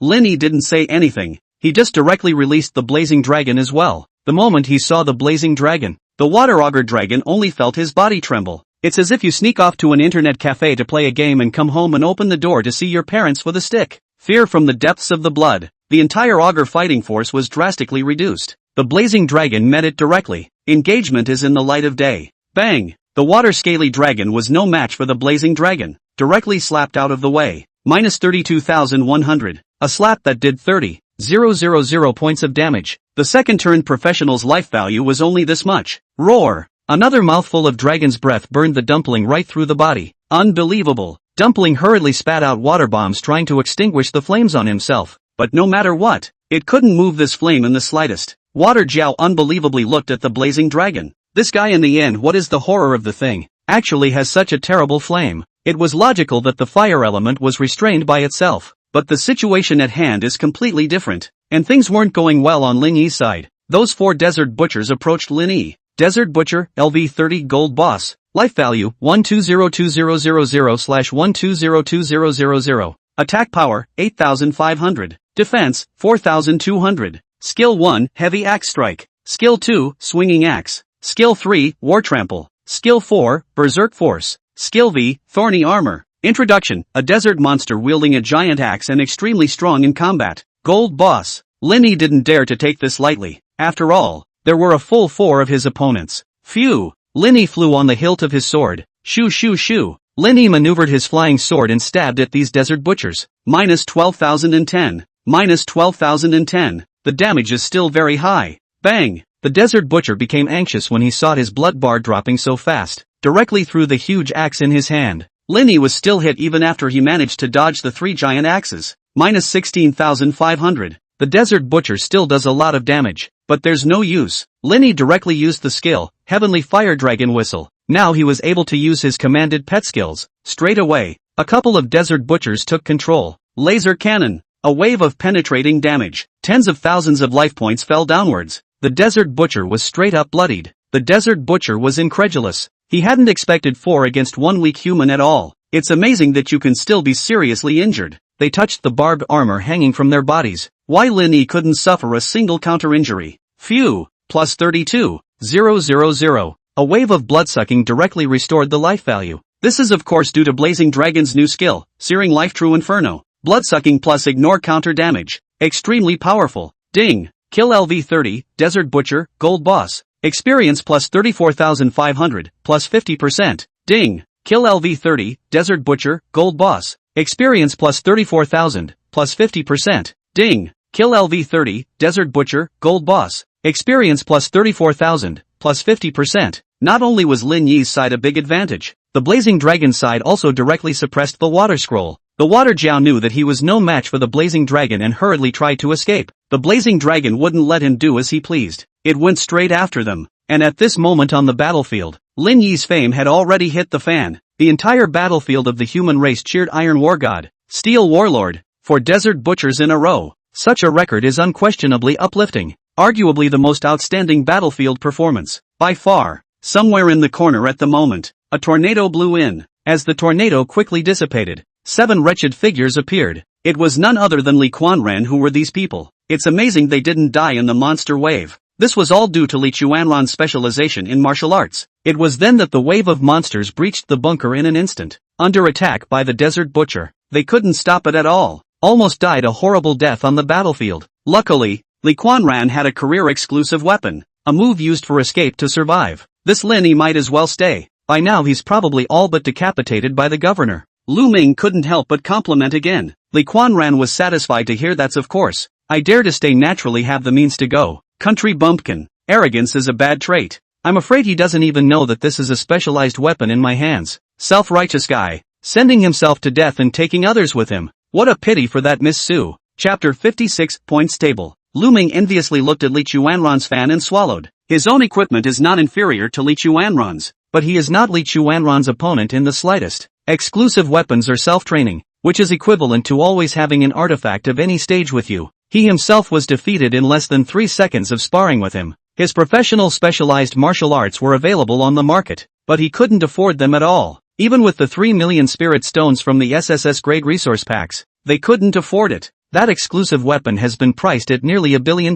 Lin Yi didn't say anything, he just directly released the blazing dragon as well. The moment he saw the blazing dragon, the water auger dragon only felt his body tremble. It's as if you sneak off to an internet cafe to play a game and come home and open the door to see your parents with a stick. Fear from the depths of the blood. The entire auger fighting force was drastically reduced. The blazing dragon met it directly. Engagement is in the light of day. Bang! The water scaly dragon was no match for the blazing dragon. Directly slapped out of the way. Minus 32,100. A slap that did 30,000 points of damage. The second turn professional's life value was only this much. Roar! Another mouthful of dragon's breath burned the dumpling right through the body. Unbelievable. Dumpling hurriedly spat out water bombs trying to extinguish the flames on himself. But no matter what, it couldn't move this flame in the slightest. Water Jiao unbelievably looked at the blazing dragon. This guy in the end, what is the horror of the thing, actually has such a terrible flame. It was logical that the fire element was restrained by itself. But the situation at hand is completely different. And things weren't going well on Lin Yi's side. Those 4 desert butchers approached Lin Yi. Desert Butcher, LV30 Gold Boss. Life value, 1202000/1202000. Attack power, 8,500. Defense, 4,200. Skill 1, Heavy Axe Strike. Skill 2, Swinging Axe. Skill 3, War Trample. Skill 4, Berserk Force. Skill V, Thorny Armor. Introduction, a desert monster wielding a giant axe and extremely strong in combat. Gold Boss. Lin Yi didn't dare to take this lightly. After all, there were a full 4 of his opponents. Phew! Lin Yi flew on the hilt of his sword. Shoo shoo shoo! Lin Yi maneuvered his flying sword and stabbed at these desert butchers. Minus 12,010. Minus 12,010. The damage is still very high. Bang! The desert butcher became anxious when he saw his blood bar dropping so fast, directly through the huge axe in his hand. Lin Yi was still hit even after he managed to dodge the 3 giant axes. Minus 16,500. The desert butcher still does a lot of damage, but there's no use. Lin Yi directly used the skill, Heavenly Fire Dragon Whistle. Now he was able to use his commanded pet skills. Straight away, a couple of desert butchers took control. Laser Cannon. A wave of penetrating damage. Tens of thousands of life points fell downwards. The desert butcher was straight up bloodied. The desert butcher was incredulous. He hadn't expected 4 against 1 weak human at all. It's amazing that you can still be seriously injured. They touched the barbed armor hanging from their bodies. Why Lin Yi couldn't suffer a single counter injury? Phew! Plus 32,000. A wave of bloodsucking directly restored the life value. This is of course due to Blazing Dragon's new skill, Searing Life True Inferno. Bloodsucking plus ignore counter damage. Extremely powerful. Ding! Kill LV30, Desert Butcher, Gold Boss. Experience plus 34,500, plus 50%. Ding! Kill LV30, Desert Butcher, Gold Boss. Experience plus 34,000, plus 50%. Ding! Kill LV30, Desert Butcher, Gold Boss. Experience plus 34,000, plus 50%. Not only was Lin Yi's side a big advantage, the Blazing Dragon's side also directly suppressed the Water Scroll. The Water Jiao knew that he was no match for the Blazing Dragon and hurriedly tried to escape. The Blazing Dragon wouldn't let him do as he pleased. It went straight after them. And at this moment on the battlefield, Lin Yi's fame had already hit the fan. The entire battlefield of the human race cheered Iron War God, Steel Warlord, for Desert Butchers in a row. Such a record is unquestionably uplifting. Arguably the most outstanding battlefield performance. By far. Somewhere in the corner at the moment, a tornado blew in. As the tornado quickly dissipated, 7 wretched figures appeared. It was none other than Li Quanran. Who were these people? It's amazing they didn't die in the monster wave. This was all due to Li Quanran's specialization in martial arts. It was then that the wave of monsters breached the bunker in an instant. Under attack by the Desert Butcher, they couldn't stop it at all. Almost died a horrible death on the battlefield. Luckily, Li Quanran had a career-exclusive weapon, a move used for escape to survive. This Lin Yi might as well stay. By now he's probably all but decapitated by the governor. Lu Ming couldn't help but compliment again. Li Quanran was satisfied to hear that's of course. I dare to stay naturally have the means to go. Country bumpkin. Arrogance is a bad trait. I'm afraid he doesn't even know that this is a specialized weapon in my hands. Self-righteous guy. Sending himself to death and taking others with him. What a pity for that Miss Su. Chapter 56, Points Table. Lu Ming enviously looked at Li Quanran's fan and swallowed. His own equipment is not inferior to Li Quanran's, but he is not Li Quanran's opponent in the slightest. Exclusive weapons are self-training, which is equivalent to always having an artifact of any stage with you. He himself was defeated in less than 3 seconds of sparring with him. His professional specialized martial arts were available on the market, but he couldn't afford them at all. Even with the 3 million spirit stones from the SSS grade resource packs, they couldn't afford it. That exclusive weapon has been priced at nearly $1 billion.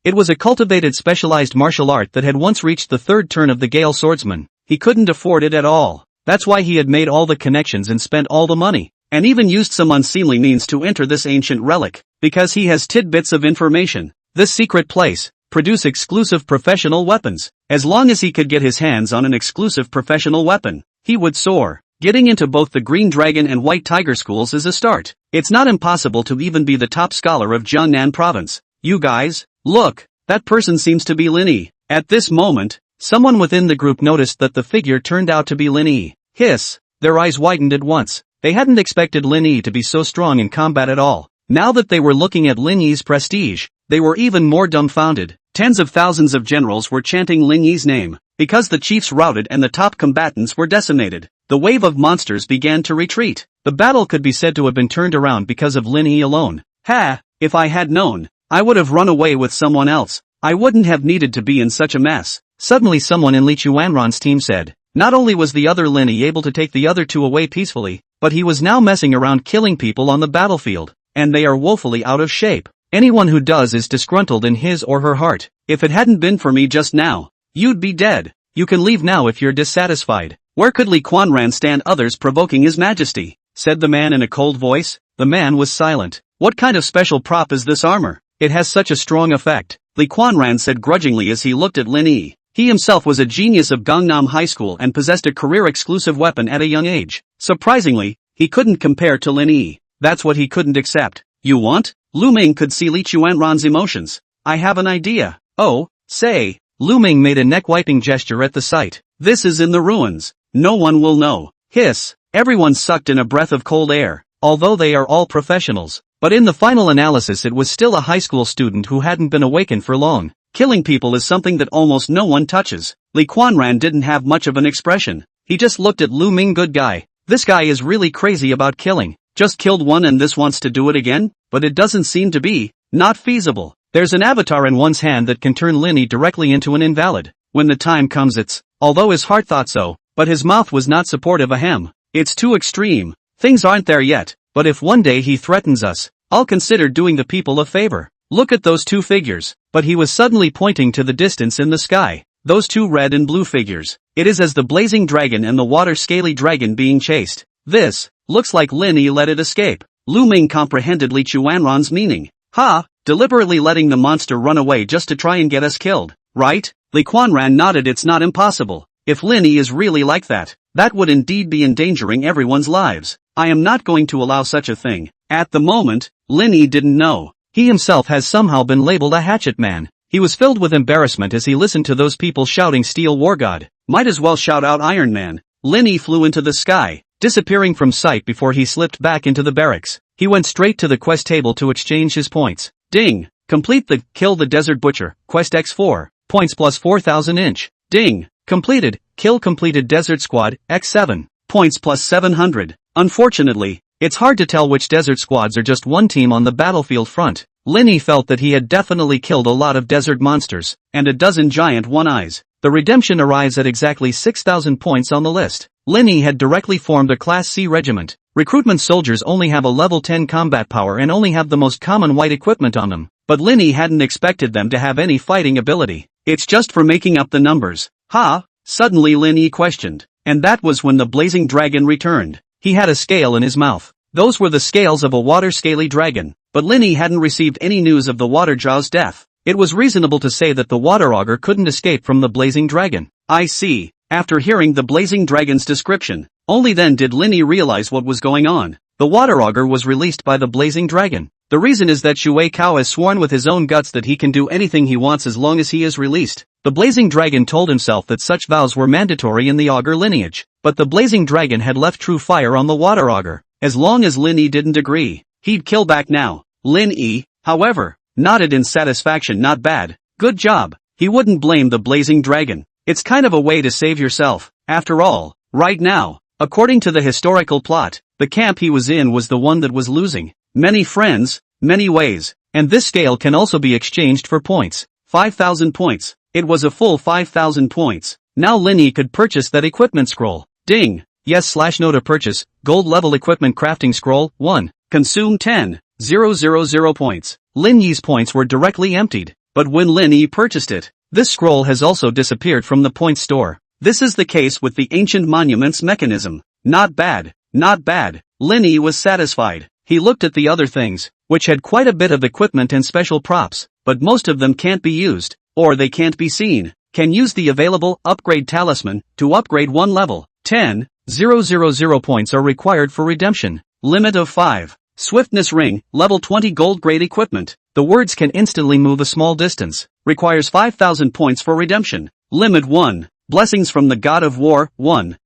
It was a cultivated specialized martial art that had once reached the third turn of the Gale swordsman. He couldn't afford it at all. That's why he had made all the connections and spent all the money, and even used some unseemly means to enter this ancient relic, because he has tidbits of information. This secret place produce exclusive professional weapons. As long as he could get his hands on an exclusive professional weapon, he would soar. Getting into both the Green Dragon and White Tiger schools is a start. It's not impossible to even be the top scholar of Jiangnan province. You guys, look, that person seems to be Lin Yi. At this moment, someone within the group noticed that the figure turned out to be Lin Yi. Hiss, their eyes widened at once. They hadn't expected Lin Yi to be so strong in combat at all. Now that they were looking at Lin Yi's prestige, they were even more dumbfounded. Tens of thousands of generals were chanting Lin Yi's name. Because the chiefs routed and the top combatants were decimated, the wave of monsters began to retreat. The battle could be said to have been turned around because of Lin Yi alone. Ha! If I had known, I would have run away with someone else. I wouldn't have needed to be in such a mess. Suddenly someone in Li Chuanran's team said. Not only was the other Lin Yi able to take the other two away peacefully, but he was now messing around killing people on the battlefield, and they are woefully out of shape. Anyone who does is disgruntled in his or her heart. If it hadn't been for me just now, you'd be dead. You can leave now if you're dissatisfied. Where could Li Quanran stand others provoking his majesty? Said the man in a cold voice. The man was silent. What kind of special prop is this armor? It has such a strong effect, Li Quanran said grudgingly as he looked at Lin Yi. He himself was a genius of Gangnam High School and possessed a career-exclusive weapon at a young age. Surprisingly, he couldn't compare to Lin Yi. That's what he couldn't accept. You want? Lu Ming could see Li Chuanran's emotions. I have an idea. Oh, say. Lu Ming made a neck-wiping gesture at the sight. This is in the ruins. No one will know. Hiss. Everyone sucked in a breath of cold air, although they are all professionals. But in the final analysis it was still a high school student who hadn't been awakened for long. Killing people is something that almost no one touches. Li Quanran didn't have much of an expression. He just looked at Lu Ming. Good guy. This guy is really crazy about killing. Just killed one and this wants to do it again? But it doesn't seem to be. Not feasible. There's an avatar in one's hand that can turn Lin Yi directly into an invalid. When the time comes it's, although his heart thought so, but his mouth was not supportive. Ahem. It's too extreme. Things aren't there yet, but if one day he threatens us, I'll consider doing the people a favor. Look at those two figures. But he was suddenly pointing to the distance in the sky. Those two red and blue figures. It is as the blazing dragon and the water scaly dragon being chased. This looks like Lin Yi let it escape. Lu Ming comprehended Li Chuanran's meaning. Ha! Deliberately letting the monster run away just to try and get us killed, right? Li Quanran nodded. It's not impossible. If Lin Yi is really like that, that would indeed be endangering everyone's lives. I am not going to allow such a thing. At the moment, Lin Yi didn't know. He himself has somehow been labeled a hatchet man. He was filled with embarrassment as he listened to those people shouting Steel War God. Might as well shout out Iron Man. Lin Yi flew into the sky, disappearing from sight before he slipped back into the barracks. He went straight to the quest table to exchange his points. Ding! Complete the Kill the Desert Butcher, quest X4, points plus 4,000 inch. Ding! Completed, Kill completed Desert Squad, X7, points plus 700. Unfortunately, it's hard to tell which desert squads are just one team on the battlefield front. Lin Yi felt that he had definitely killed a lot of desert monsters, and a dozen giant one-eyes. The redemption arrives at exactly 6,000 points on the list. Lin Yi had directly formed a Class C regiment. Recruitment soldiers only have a level 10 combat power and only have the most common white equipment on them, but Lin Yi hadn't expected them to have any fighting ability. It's just for making up the numbers. Ha! Suddenly Lin Yi questioned. And that was when the blazing dragon returned. He had a scale in his mouth. Those were the scales of a water-scaly dragon, but Lin Yi hadn't received any news of the water jaw's death. It was reasonable to say that the water augur couldn't escape from the blazing dragon. I see. After hearing the blazing dragon's description, only then did Lin Yi realize what was going on. The water augur was released by the blazing dragon. The reason is that Shui Kao has sworn with his own guts that he can do anything he wants as long as he is released. The blazing dragon told himself that such vows were mandatory in the augur lineage, but the blazing dragon had left true fire on the water augur. As long as Lin Yi didn't agree, he'd kill back now. Lin Yi, however, nodded in satisfaction. Not bad. Good job. He wouldn't blame the blazing dragon. It's kind of a way to save yourself. After all, right now, according to the historical plot, the camp he was in was the one that was losing. Many friends, many ways, and this scale can also be exchanged for points. 5,000 points. It was a full 5,000 points. Now Lin Yi could purchase that equipment scroll. Ding! Yes/no to purchase, gold level equipment crafting scroll, 1. Consume 10,000 points. Lin Yi's points were directly emptied, But when Lin Yi purchased it, this scroll has also disappeared from the points store. this is the case with the ancient monuments mechanism. Not bad, not bad. Lin Yi was satisfied. He looked at the other things, which had quite a bit of equipment and special props, But most of them can't be used, or they can't be seen. Can use the available upgrade talisman to upgrade one level. 10,000 points are required for redemption. Limit of 5. Swiftness ring, level 20 gold grade equipment. The words can instantly move a small distance. Requires 5,000 points for redemption. Limit 1. Blessings from the God of War, 1,000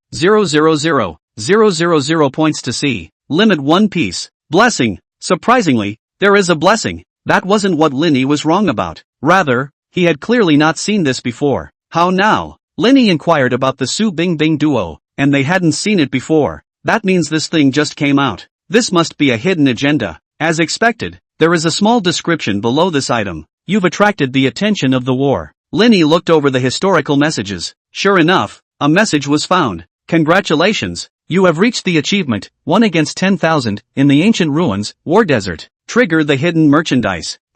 points to see. Limit 1 piece. Blessing. Surprisingly, there is a blessing. That wasn't what Lin Yi was wrong about. Rather, he had clearly not seen this before. How now? Lin Yi inquired about the Su Bingbing duo, and they hadn't seen it before. That means this thing just came out. This must be a hidden agenda. As expected, there is a small description below this item. You've attracted the attention of the war. Lin Yi looked over the historical messages. Sure enough, a message was found. Congratulations. You have reached the achievement, 1 against 10,000, in the ancient ruins, War Desert. Trigger the hidden merchandise. *********.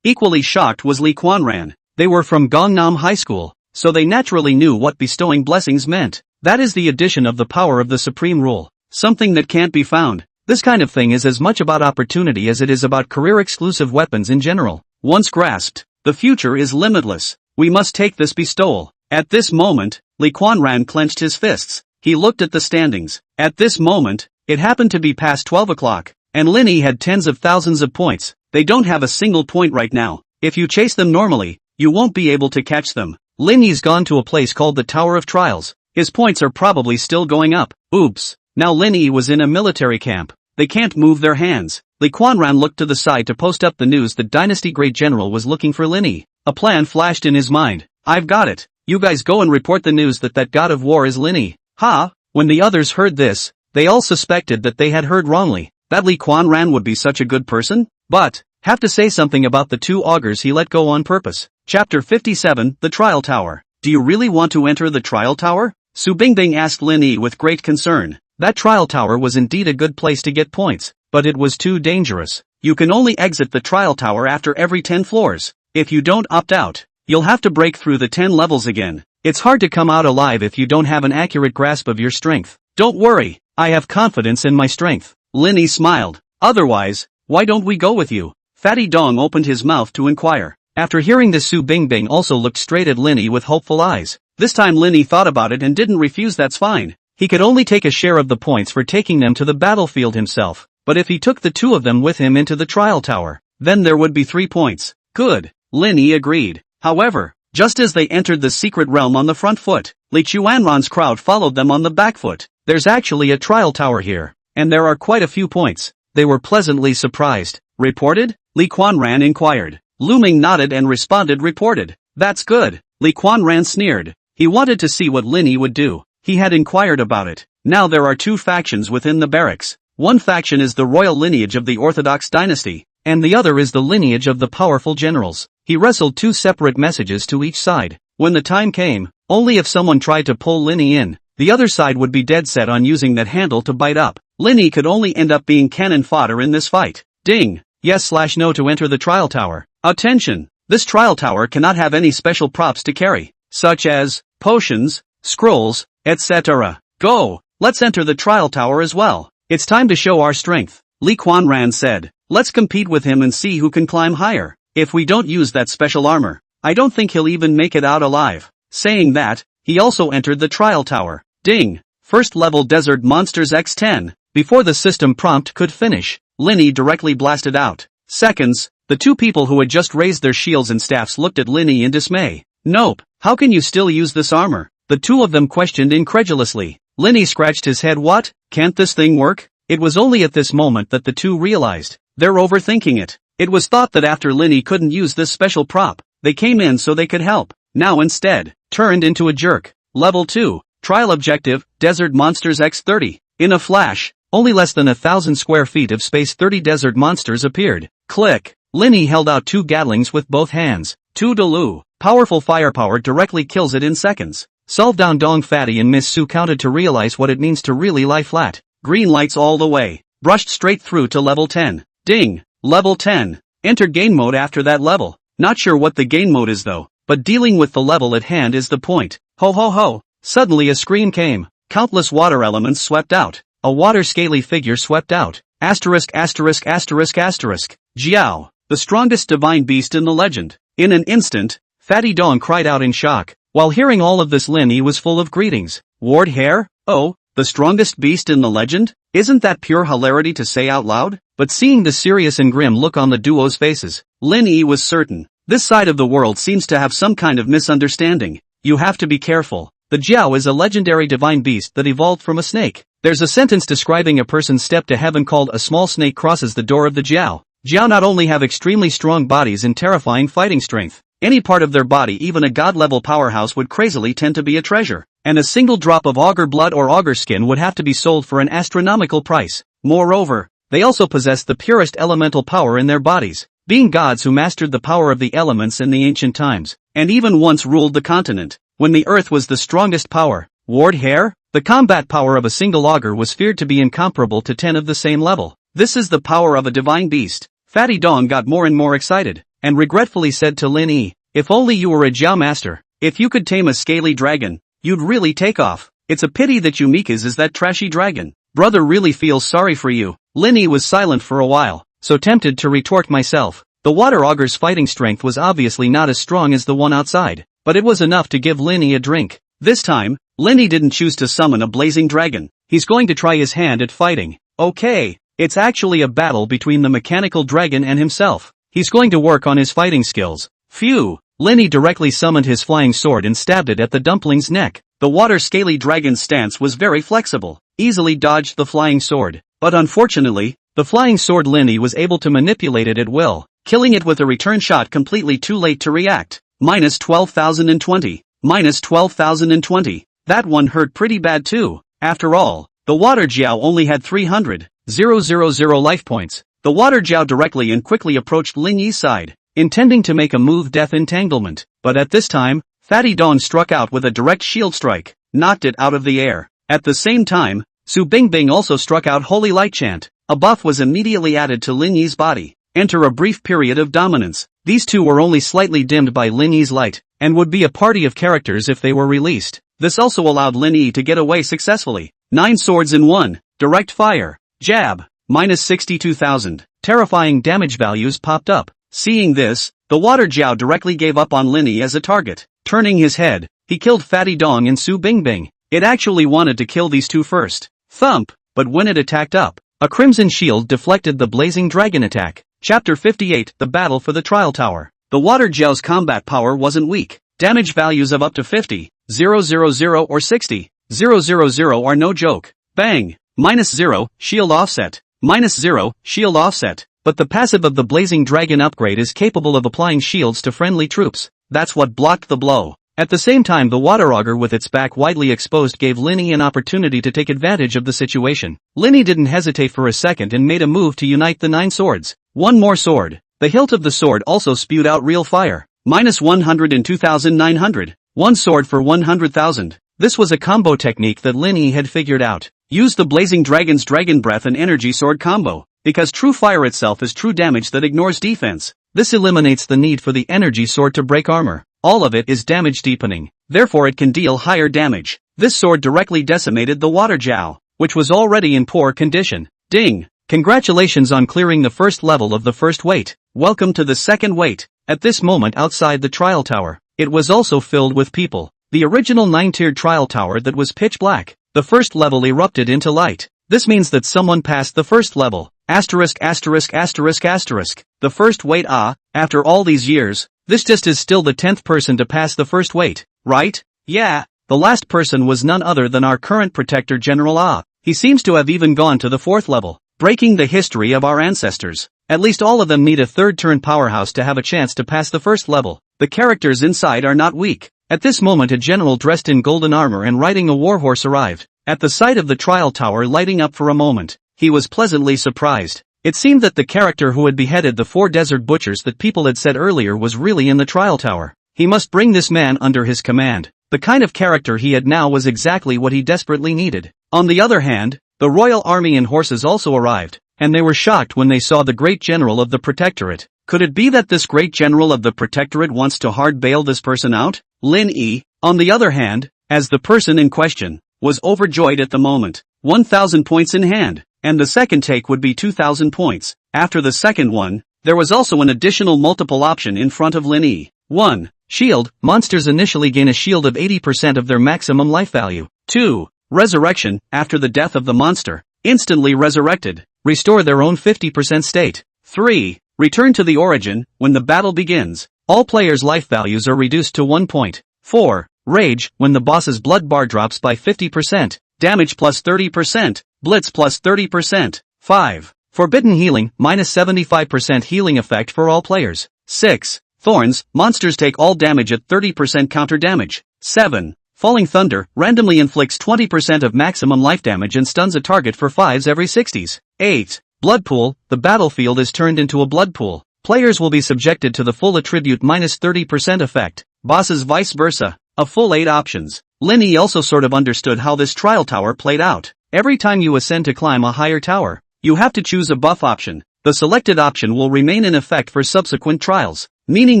Equally shocked was Li Quanran. They were from Gangnam High School, so they naturally knew what bestowing blessings meant. That is the addition of the power of the supreme rule. Something that can't be found. This kind of thing is as much about opportunity as it is about career-exclusive weapons in general. Once grasped, the future is limitless. We must take this bestowal. At this moment, Li Quanran clenched his fists. He looked at the standings. At this moment, it happened to be past 12 o'clock, and Lin Yi had tens of thousands of points. They don't have a single point right now. If you chase them normally, you won't be able to catch them. Lin Yi's gone to a place called the Tower of Trials. His points are probably still going up. Oops. Now Lin Yi was in a military camp. They can't move their hands. Li Quanran looked to the side to post up the news that Dynasty Great General was looking for Lin Yi. A plan flashed in his mind. I've got it. You guys go and report the news that God of War is Lin Yi. Ha! When the others heard this, they all suspected that they had heard wrongly. That Li Quanran would be such a good person? But, have to say something about the 2 augurs he let go on purpose. Chapter 57, The Trial Tower. Do you really want to enter the Trial Tower? Su Bingbing asked Lin Yi with great concern. That trial tower was indeed a good place to get points, but it was too dangerous. You can only exit the trial tower after every 10 floors. If you don't opt out, you'll have to break through the 10 levels again. It's hard to come out alive if you don't have an accurate grasp of your strength. Don't worry, I have confidence in my strength. Lin Yi smiled. Otherwise, why don't we go with you? Fatty Dong opened his mouth to inquire. After hearing this, Su Bingbing also looked straight at Lin Yi with hopeful eyes. This time Lin Yi thought about it and didn't refuse. That's fine. He could only take a share of the points for taking them to the battlefield himself, but if he took the 2 of them with him into the trial tower, then there would be 3 points. Good. Lin Yi agreed. However, just as they entered the secret realm on the front foot, Li Chuanran's crowd followed them on the back foot. There's actually a trial tower here, and there are quite a few points. They were pleasantly surprised. Reported? Li Quanran inquired. Luming nodded and responded. Reported. That's good. Li Quanran sneered. He wanted to see what Lin Yi would do. He had inquired about it. Now there are 2 factions within the barracks. One faction is the royal lineage of the Orthodox dynasty, and the other is the lineage of the powerful generals. He wrestled 2 separate messages to each side. When the time came, only if someone tried to pull Lin Yi in, the other side would be dead set on using that handle to bite up. Lin Yi could only end up being cannon fodder in this fight. Ding! Yes/no to enter the trial tower. Attention! This trial tower cannot have any special props to carry, such as potions, scrolls, etc. Go! Let's enter the trial tower as well. It's time to show our strength. Li Quanran said. Let's compete with him and see who can climb higher. If we don't use that special armor, I don't think he'll even make it out alive. Saying that, he also entered the trial tower. Ding! First level Desert Monsters X10. Before the system prompt could finish, Lin Yi directly blasted out. Seconds, the 2 people who had just raised their shields and staffs looked at Lin Yi in dismay. Nope, how can you still use this armor? The 2 of them questioned incredulously. Lin Yi scratched his head. What? Can't this thing work? It was only at this moment that the 2 realized. They're overthinking it. It was thought that after Lin Yi couldn't use this special prop, they came in so they could help. Now instead, turned into a jerk. Level 2, Trial Objective, Desert Monsters X30. In a flash, only less than 1,000 square feet of space, 30 desert monsters appeared. Click. Lin Yi held out 2 Gatlings with both hands. 2 Delu. Powerful firepower directly kills it in seconds. Solve down Dong Fatty and Miss Sue counted to realize what it means to really lie flat. Green lights all the way. Brushed straight through to level 10. Ding! Level 10. Enter game mode after that level. Not sure what the game mode is though, but dealing with the level at hand is the point. Ho ho ho! Suddenly a scream came. Countless water elements swept out. A water scaly figure swept out. Asterisk asterisk asterisk asterisk. Jiao, the strongest divine beast in the legend. In an instant, Fatty Dong cried out in shock. While hearing all of this, Lin Yi was full of greetings. Ward Hair? Oh, the strongest beast in the legend? Isn't that pure hilarity to say out loud? But seeing the serious and grim look on the duo's faces, Lin Yi was certain. This side of the world seems to have some kind of misunderstanding. You have to be careful. The Jiao is a legendary divine beast that evolved from a snake. There's a sentence describing a person's step to heaven called a small snake crosses the door of the Jiao. Jiao not only have extremely strong bodies and terrifying fighting strength. Any part of their body, even a god-level powerhouse, would crazily tend to be a treasure. And a single drop of augur blood or augur skin would have to be sold for an astronomical price. Moreover, they also possess the purest elemental power in their bodies, being gods who mastered the power of the elements in the ancient times, and even once ruled the continent, when the earth was the strongest power. Ward Hair? The combat power of a single augur was feared to be incomparable to 10 of the same level. This is the power of a divine beast. Fatty Dong got more and more excited, and regretfully said to Lin Yi, if only you were a Jiao master. If you could tame a scaly dragon, you'd really take off. It's a pity that Yumika's is that trashy dragon. Brother really feels sorry for you. Lin Yi was silent for a while, so tempted to retort myself. The water augur's fighting strength was obviously not as strong as the one outside, but it was enough to give Lin Yi a drink. This time, Lin Yi didn't choose to summon a blazing dragon. He's going to try his hand at fighting. Okay, it's actually a battle between the mechanical dragon and himself. He's going to work on his fighting skills. Phew! Lin Yi directly summoned his flying sword and stabbed it at the dumpling's neck. The water scaly dragon's stance was very flexible, easily dodged the flying sword. But unfortunately, the flying sword Lin Yi was able to manipulate it at will, killing it with a return shot completely too late to react. Minus 12,020. Minus 12,020. That one hurt pretty bad too. After all, the water Jiao only had 300,000 life points. The water Jiao directly and quickly approached Lin Yi's side, intending to make a move death entanglement. But at this time, Fatty Dong struck out with a direct shield strike, knocked it out of the air. At the same time, Su Bingbing also struck out Holy Light Chant. A buff was immediately added to Lin Yi's body. Enter a brief period of dominance. These two were only slightly dimmed by Lin Yi's light, and would be a party of characters if they were released. This also allowed Lin Yi to get away successfully. 9 swords in 1. Direct fire. Jab. Minus 62,000. Terrifying damage values popped up. Seeing this, the water Jiao directly gave up on Lin Yi as a target. Turning his head, he killed Fatty Dong and Su Bingbing. It actually wanted to kill these two first. Thump! But when it attacked up, a crimson shield deflected the blazing dragon attack. Chapter 58, The Battle for the Trial Tower. The water Jiao's combat power wasn't weak. Damage values of up to 50, 000 or 60, 000 are no joke. Bang! Minus 0, shield offset. Minus 0, shield offset. But the passive of the blazing dragon upgrade is capable of applying shields to friendly troops. That's what blocked the blow. At the same time, the water augur with its back widely exposed gave Lin Yi an opportunity to take advantage of the situation. Lin Yi didn't hesitate for a second and made a move to unite the 9 swords. One more sword. The hilt of the sword also spewed out real fire. Minus 102,900. One sword for 100,000. This was a combo technique that Lin Yi had figured out. Use the blazing dragon's dragon breath and energy sword combo. Because true fire itself is true damage that ignores defense. This eliminates the need for the energy sword to break armor. All of it is damage deepening. Therefore it can deal higher damage. This sword directly decimated the water Jiao, which was already in poor condition. Ding! Congratulations on clearing the first level of the first weight. Welcome to the second weight. At this moment outside the trial tower, it was also filled with people. The original 9-tiered trial tower that was pitch black. The first level erupted into light. This means that someone passed the first level. Asterisk asterisk asterisk asterisk. The first weight after all these years, this just is still the 10th person to pass the first weight, right? Yeah, the last person was none other than our current protector General He seems to have even gone to the 4th level, breaking the history of our ancestors. At least all of them need a 3rd turn powerhouse to have a chance to pass the first level. The characters inside are not weak. At this moment a general dressed in golden armor and riding a warhorse arrived. At the sight of the trial tower lighting up for a moment, he was pleasantly surprised. It seemed that the character who had beheaded the 4 desert butchers that people had said earlier was really in the trial tower. He must bring this man under his command. The kind of character he had now was exactly what he desperately needed. On the other hand, the royal army and horses also arrived, and they were shocked when they saw the great general of the protectorate. Could it be that this great general of the protectorate wants to hard bail this person out? Lin Yi, on the other hand, as the person in question, was overjoyed at the moment. 1,000 points in hand, and the second take would be 2,000 points. After the second one, there was also an additional multiple option in front of Lin Yi. 1. Shield. Monsters initially gain a shield of 80% of their maximum life value. 2. Resurrection. After the death of the monster, instantly resurrected, restore their own 50% state. 3. Return to the origin. When the battle begins, all players' life values are reduced to 1 point. 4. Rage. When the boss's blood bar drops by 50%, damage plus 30%, blitz plus 30%. 5. Forbidden healing, minus 75% healing effect for all players. 6. Thorns. Monsters take all damage at 30% counter damage. 7. Falling Thunder, randomly inflicts 20% of maximum life damage and stuns a target for 5s every 60s. 8. Blood Pool. The battlefield is turned into a blood pool. Players will be subjected to the full attribute minus 30% effect. Bosses vice versa. A full 8 options. Lin Yi also sort of understood how this trial tower played out. Every time you ascend to climb a higher tower, you have to choose a buff option. The selected option will remain in effect for subsequent trials, meaning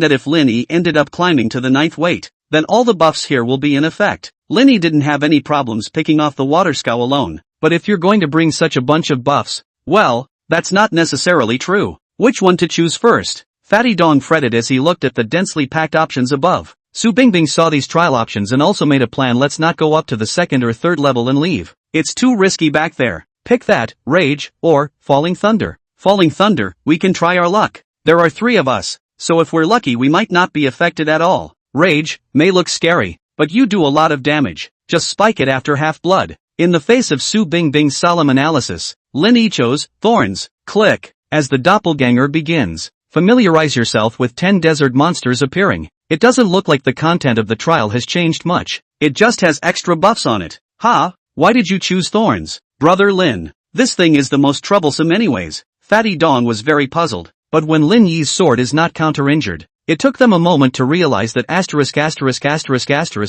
that if Lin Yi ended up climbing to the 9th weight, then all the buffs here will be in effect. Lin Yi didn't have any problems picking off the water scow alone, but if you're going to bring such a bunch of buffs, well, that's not necessarily true. Which one to choose first? Fatty Dong fretted as he looked at the densely packed options above. Su Bingbing saw these trial options and also made a plan. Let's not go up to the 2nd or 3rd level and leave. It's too risky back there. Pick that, Rage, or Falling Thunder. Falling Thunder, we can try our luck. There are 3 of us, so if we're lucky we might not be affected at all. Rage may look scary, but you do a lot of damage. Just spike it after half blood. In the face of Su Bingbing's solemn analysis, Lin Yi chose Thorns. Click. As the doppelganger begins, familiarize yourself with 10 desert monsters appearing. It doesn't look like the content of the trial has changed much. It just has extra buffs on it. Ha! Why did you choose Thorns? Brother Lin, this thing is the most troublesome anyways. Fatty Dong was very puzzled, but when Lin Yi's sword is not counter-injured, it took them a moment to realize that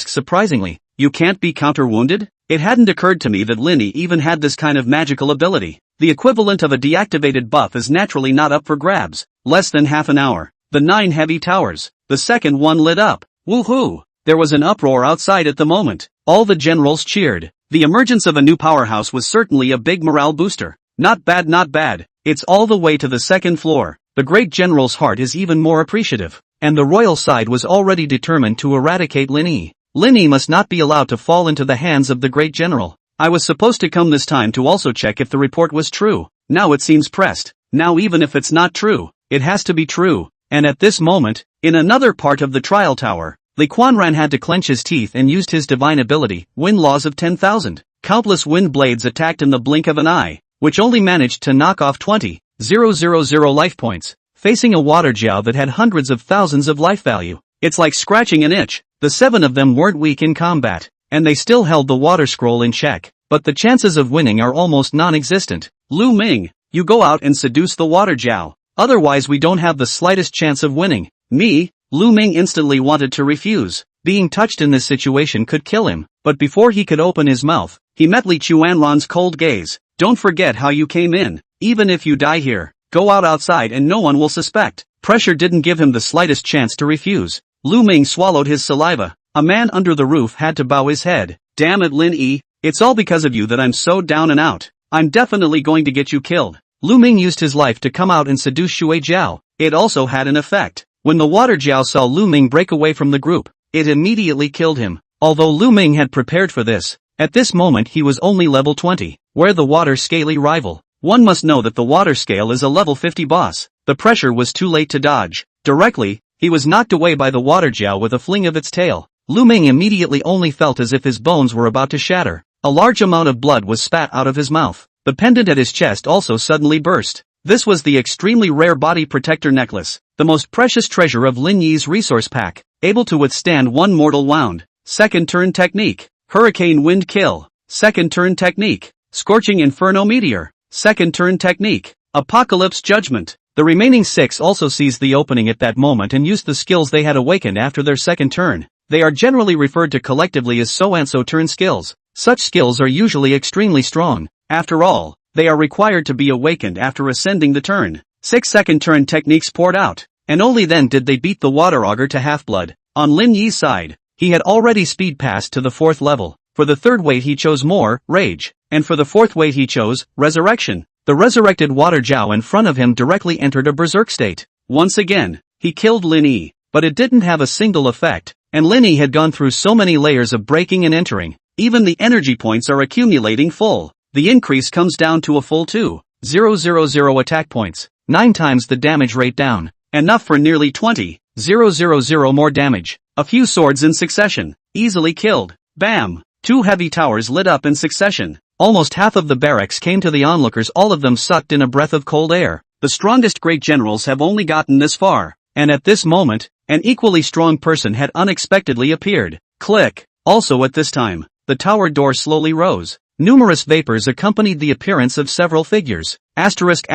surprisingly, you can't be counter-wounded? It hadn't occurred to me that Lin Yi even had this kind of magical ability. The equivalent of a deactivated buff is naturally not up for grabs. Less than half an hour. The 9 heavy towers. The second one lit up. Woohoo! There was an uproar outside at the moment. All the generals cheered. The emergence of a new powerhouse was certainly a big morale booster. Not bad, not bad. It's all the way to the 2nd floor. The great general's heart is even more appreciative. And the royal side was already determined to eradicate Lin Yi. Lin Yi must not be allowed to fall into the hands of the great general. I was supposed to come this time to also check if the report was true. Now it seems pressed. Now even if it's not true, it has to be true. And at this moment, in another part of the trial tower, Li Quanran had to clench his teeth and used his divine ability, Wind Laws of 10,000. Countless wind blades attacked in the blink of an eye, which only managed to knock off 20,000 life points, facing a water jiao that had hundreds of thousands of life value. It's like scratching an itch. The 7 of them weren't weak in combat, and they still held the water scroll in check, but the chances of winning are almost non-existent. Lu Ming, you go out and seduce the water jiao. Otherwise we don't have the slightest chance of winning. Me? Lu Ming instantly wanted to refuse. Being touched in this situation could kill him, but before he could open his mouth, he met Li Chuanlan's cold gaze. Don't forget how you came in. Even if you die here, go out outside and no one will suspect. Pressure didn't give him the slightest chance to refuse. Lu Ming swallowed his saliva. A man under the roof had to bow his head. Damn it, Lin Yi. It's all because of you that I'm so down and out. I'm definitely going to get you killed. Lu Ming used his life to come out and seduce Shui Jiao. It also had an effect. When the water jiao saw Lu Ming break away from the group, it immediately killed him. Although Lu Ming had prepared for this, at this moment he was only level 20, where the water scaly rival. One must know that the water scale is a level 50 boss. The pressure was too late to dodge. Directly, he was knocked away by the water jiao with a fling of its tail. Lu Ming immediately only felt as if his bones were about to shatter. A large amount of blood was spat out of his mouth. The pendant at his chest also suddenly burst. This was the extremely rare body protector necklace, the most precious treasure of Lin Yi's resource pack, able to withstand one mortal wound. Second turn technique. Hurricane Wind Kill. Second turn technique. Scorching Inferno Meteor. Second turn technique. Apocalypse Judgment. The remaining 6 also seized the opening at that moment and used the skills they had awakened after their second turn. They are generally referred to collectively as so-and-so turn skills. Such skills are usually extremely strong. After all, they are required to be awakened after ascending the turn. 6-second turn techniques poured out, and only then did they beat the water augur to half-blood. On Lin Yi's side, he had already speed passed to the 4th level. For the 3rd weight he chose more, rage, and for the 4th weight he chose, resurrection. The resurrected water Zhao in front of him directly entered a berserk state. Once again, he killed Lin Yi, but it didn't have a single effect, and Lin Yi had gone through so many layers of breaking and entering. Even the energy points are accumulating full. The increase comes down to a full 2,000 attack points, 9 times the damage rate down, enough for nearly 20,000 more damage. A few swords in succession, easily killed. Bam! 2 heavy towers lit up in succession. Almost half of the barracks came to the onlookers, all of them sucked in a breath of cold air. The strongest great generals have only gotten this far, and at this moment, an equally strong person had unexpectedly appeared. Click! Also at this time, the tower door slowly rose. Numerous vapors accompanied the appearance of several figures. Asterisk.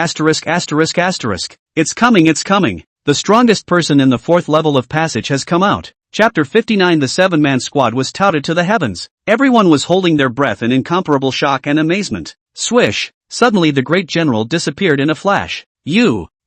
It's coming, it's coming. The strongest person in the 4th level of passage has come out. Chapter 59. The 7-man squad was touted to the heavens. Everyone was holding their breath in incomparable shock and amazement. Swish! Suddenly the great general disappeared in a flash.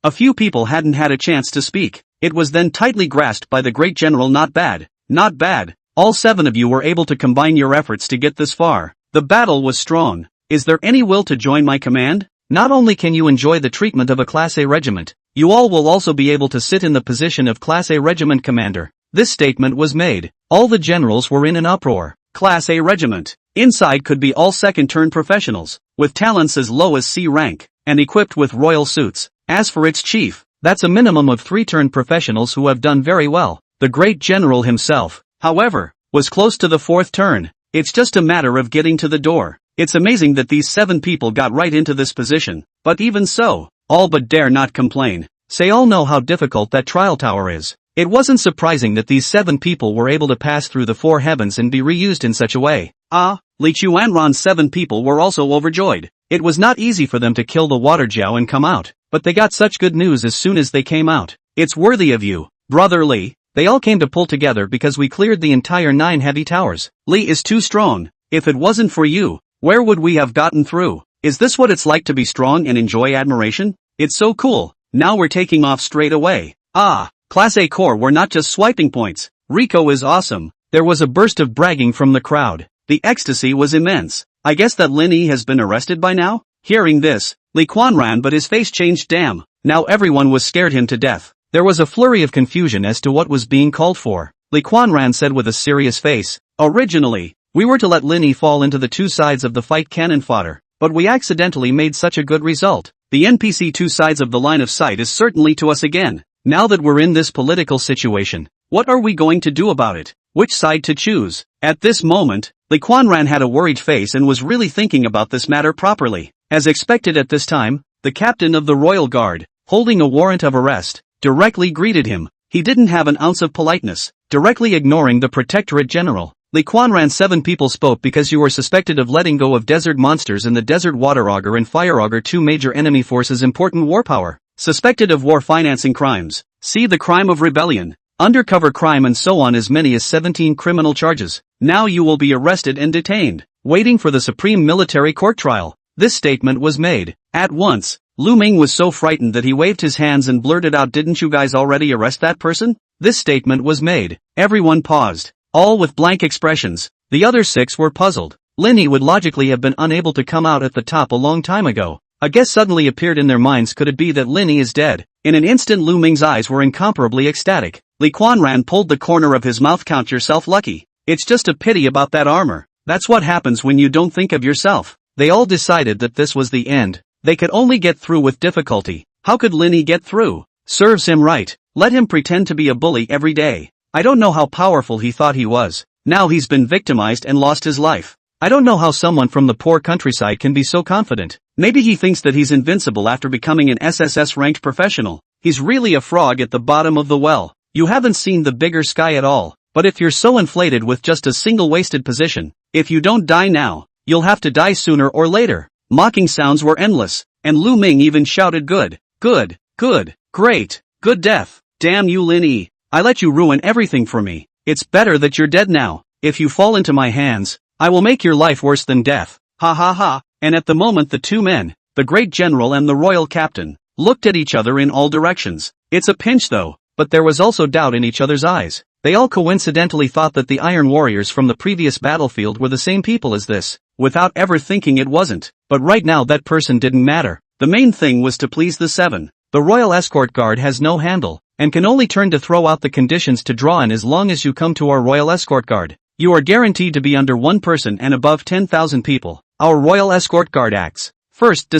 A few people hadn't had a chance to speak. It was then tightly grasped by the great general. Not bad. Not bad. All 7 of you were able to combine your efforts to get this far. The battle was strong. Is there any will to join my command? Not only can you enjoy the treatment of a Class A regiment, you all will also be able to sit in the position of Class A regiment commander. This statement was made. All the generals were in an uproar. Class A regiment. Inside could be all second-turn professionals, with talents as low as C rank, and equipped with royal suits. As for its chief, that's a minimum of 3-turn professionals who have done very well. The great general himself, however, was close to the 4th turn. It's just a matter of getting to the door. It's amazing that these 7 people got right into this position, but even so, all but dare not complain. Say all know how difficult that trial tower is. It wasn't surprising that these 7 people were able to pass through the 4 heavens and be reused in such a way. Li Chuanron's 7 people were also overjoyed. It was not easy for them to kill the water Jiao and come out, but they got such good news as soon as they came out. It's worthy of you, brother Li. They all came to pull together because we cleared the entire 9 heavy towers. Li is too strong. If it wasn't for you, where would we have gotten through? Is this what it's like to be strong and enjoy admiration? It's so cool. Now we're taking off straight away. Class A Corps were not just swiping points. Rico is awesome. There was a burst of bragging from the crowd. The ecstasy was immense. I guess that Lin Yi has been arrested by now? Hearing this, Li Quan ran, but his face changed. Damn. Now everyone was scared him to death. There was a flurry of confusion as to what was being called for. Li Quanran said with a serious face, "Originally, we were to let Lin Yi fall into the 2 sides of the fight cannon fodder, but we accidentally made such a good result. The NPC 2 sides of the line of sight is certainly to us again. Now that we're in this political situation, what are we going to do about it? Which side to choose?" At this moment, Li Quanran had a worried face and was really thinking about this matter properly. As expected at this time, the captain of the Royal Guard, holding a warrant of arrest, directly greeted him. He didn't have an ounce of politeness, directly ignoring the Protectorate General. Li Quanran 7 people spoke because you were suspected of letting go of desert monsters in the Desert Water Augur and Fire Augur, 2 major enemy forces, important war power. Suspected of war financing crimes. See the crime of rebellion, undercover crime and so on, as many as 17 criminal charges. Now you will be arrested and detained, waiting for the Supreme Military Court trial. This statement was made. At once, Lu Ming was so frightened that he waved his hands and blurted out, "Didn't you guys already arrest that person?" This statement was made. Everyone paused, all with blank expressions. The other 6 were puzzled. Lin Yi would logically have been unable to come out at the top a long time ago. A guess suddenly appeared in their minds. Could it be that Lin Yi is dead? In an instant Lu Ming's eyes were incomparably ecstatic. Li Quanran pulled the corner of his mouth. "Count yourself lucky. It's just a pity about that armor. That's what happens when you don't think of yourself." They all decided that this was the end. They could only get through with difficulty. How could Lin Yi get through? Serves him right. Let him pretend to be a bully every day. I don't know how powerful he thought he was. Now he's been victimized and lost his life. I don't know how someone from the poor countryside can be so confident. Maybe he thinks that he's invincible after becoming an SSS-ranked professional. He's really a frog at the bottom of the well. You haven't seen the bigger sky at all. But if you're so inflated with just a single wasted position, if you don't die now, you'll have to die sooner or later. Mocking sounds were endless, and Lu Ming even shouted, "Good, good, good, great, good death. Damn you Lin Yi. I let you ruin everything for me. It's better that you're dead now. If you fall into my hands, I will make your life worse than death. Ha ha ha. And at the moment the two men, the great general and the royal captain, looked at each other in all directions. It's a pinch though, but there was also doubt in each other's eyes. They all coincidentally thought that the Iron Warriors from the previous battlefield were the same people as this, without ever thinking it wasn't. But right now that person didn't matter. The main thing was to please the seven. The royal escort guard has no handle, and can only turn to throw out the conditions to draw in as long as you come to our royal escort guard. You are guaranteed to be under one person and above 10,000 people. Our royal escort guard acts first,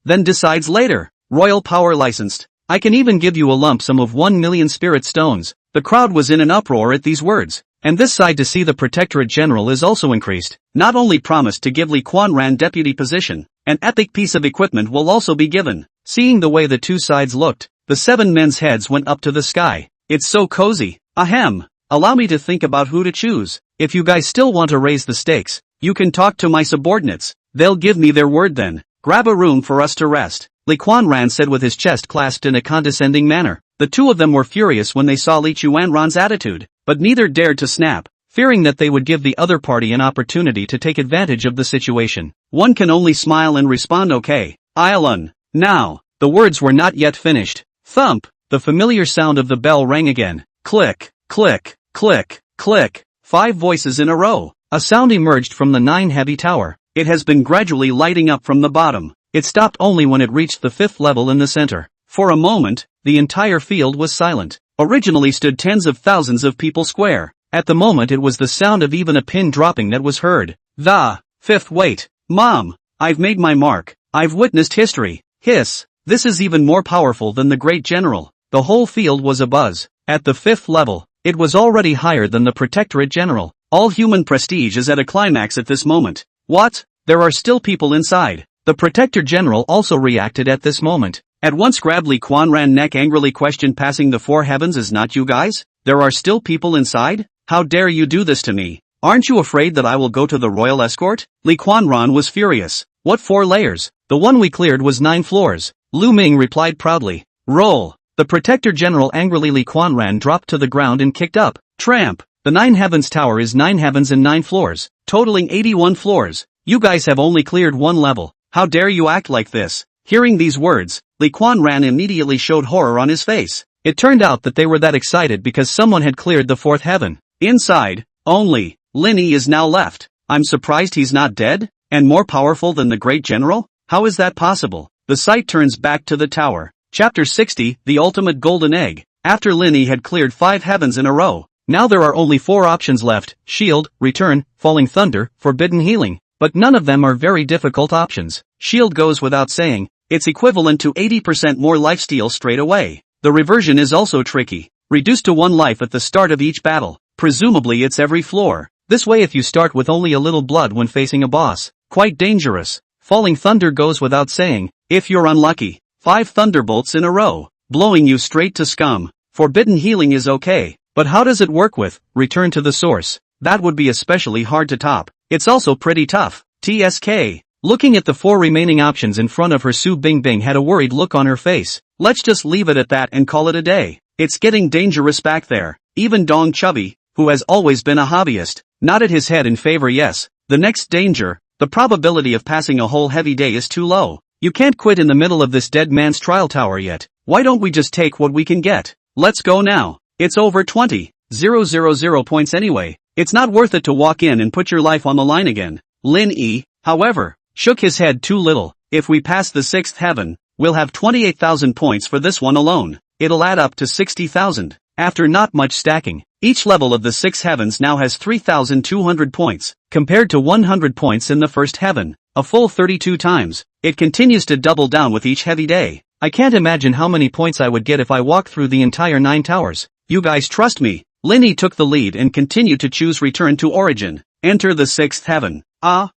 then decides later. Royal power licensed. I can even give you a lump sum of 1 million spirit stones. The crowd was in an uproar at these words, and this side to see the Protectorate General is also increased. Not only promised to give Lee Quan Ran deputy position, an epic piece of equipment will also be given. Seeing the way the two sides looked, the seven men's heads went up to the sky. It's so cozy. Ahem. Allow me to think about who to choose. If you guys still want to raise the stakes, you can talk to my subordinates. They'll give me their word then. Grab a room for us to rest, Lee Quan Ran said with his chest clasped in a condescending manner. The two of them were furious when they saw Lee Chuan Ran's attitude, but neither dared to snap, fearing that they would give the other party an opportunity to take advantage of the situation. One can only smile and respond okay. I'll now. The words were not yet finished. Thump! The familiar sound of the bell rang again. Click, click, click, click. 5 voices in a row. A sound emerged from the 9 heavy tower. It has been gradually lighting up from the bottom. It stopped only when it reached the 5th level in the center. For a moment, the entire field was silent. Originally stood tens of thousands of people square. At the moment it was the sound of even a pin dropping that was heard. The 5th wait. Mom! I've made my mark. I've witnessed history. Hiss! This is even more powerful than the great general. The whole field was abuzz. At the 5th level, it was already higher than the Protectorate General. All human prestige is at a climax at this moment. What? There are still people inside. The Protector General also reacted at this moment. At once grabbed Lee Quan Ran neck angrily questioned passing the 4 heavens is not you guys? There are still people inside? How dare you do this to me? Aren't you afraid that I will go to the royal escort? Lee Quan Ran was furious. What 4 layers? The one we cleared was 9 floors. Lu Ming replied proudly. Roll. The Protector General angrily Lee Quan Ran dropped to the ground and kicked up. Tramp. The 9 heavens tower is 9 heavens and 9 floors, totaling 81 floors. You guys have only cleared 1 level. How dare you act like this? Hearing these words, Lee Quan Ran immediately showed horror on his face. It turned out that they were that excited because someone had cleared the 4th heaven. Inside, only, Lin Yi is now left. I'm surprised he's not dead? And more powerful than the great general? How is that possible? The sight turns back to the tower. Chapter 60, The Ultimate Golden Egg. After Lin Yi had cleared 5 heavens in a row, now there are only 4 options left: Shield, Return, Falling Thunder, Forbidden Healing. But none of them are very difficult options. Shield goes without saying. It's equivalent to 80% more lifesteal straight away. The reversion is also tricky. Reduced to 1 life at the start of each battle. Presumably it's every floor. This way if you start with only a little blood when facing a boss. Quite dangerous. Falling Thunder goes without saying. If you're unlucky, 5 thunderbolts in a row, blowing you straight to scum. Forbidden Healing is okay. But how does it work with Return to the Source? That would be especially hard to top. It's also pretty tough. TSK. Looking at the 4 remaining options in front of her, Su Bingbing had a worried look on her face. Let's just leave it at that and call it a day. It's getting dangerous back there. Even Dong Chubby, who has always been a hobbyist, nodded his head in favor. Yes. The next danger. The probability of passing a whole heavy day is too low. You can't quit in the middle of this dead man's trial tower yet. Why don't we just take what we can get? Let's go now. It's over 20,000 points anyway. It's not worth it to walk in and put your life on the line again. Lin Yi, however, shook his head too little. If we pass the 6th heaven, we'll have 28,000 points for this one alone. It'll add up to 60,000. After not much stacking, each level of the 6 heavens now has 3,200 points, compared to 100 points in the 1st heaven. A full 32 times. It continues to double down with each heavy day. I can't imagine how many points I would get if I walked through the entire 9 towers. You guys trust me. Lin Yi took the lead and continued to choose Return to Origin. Enter the 6th heaven.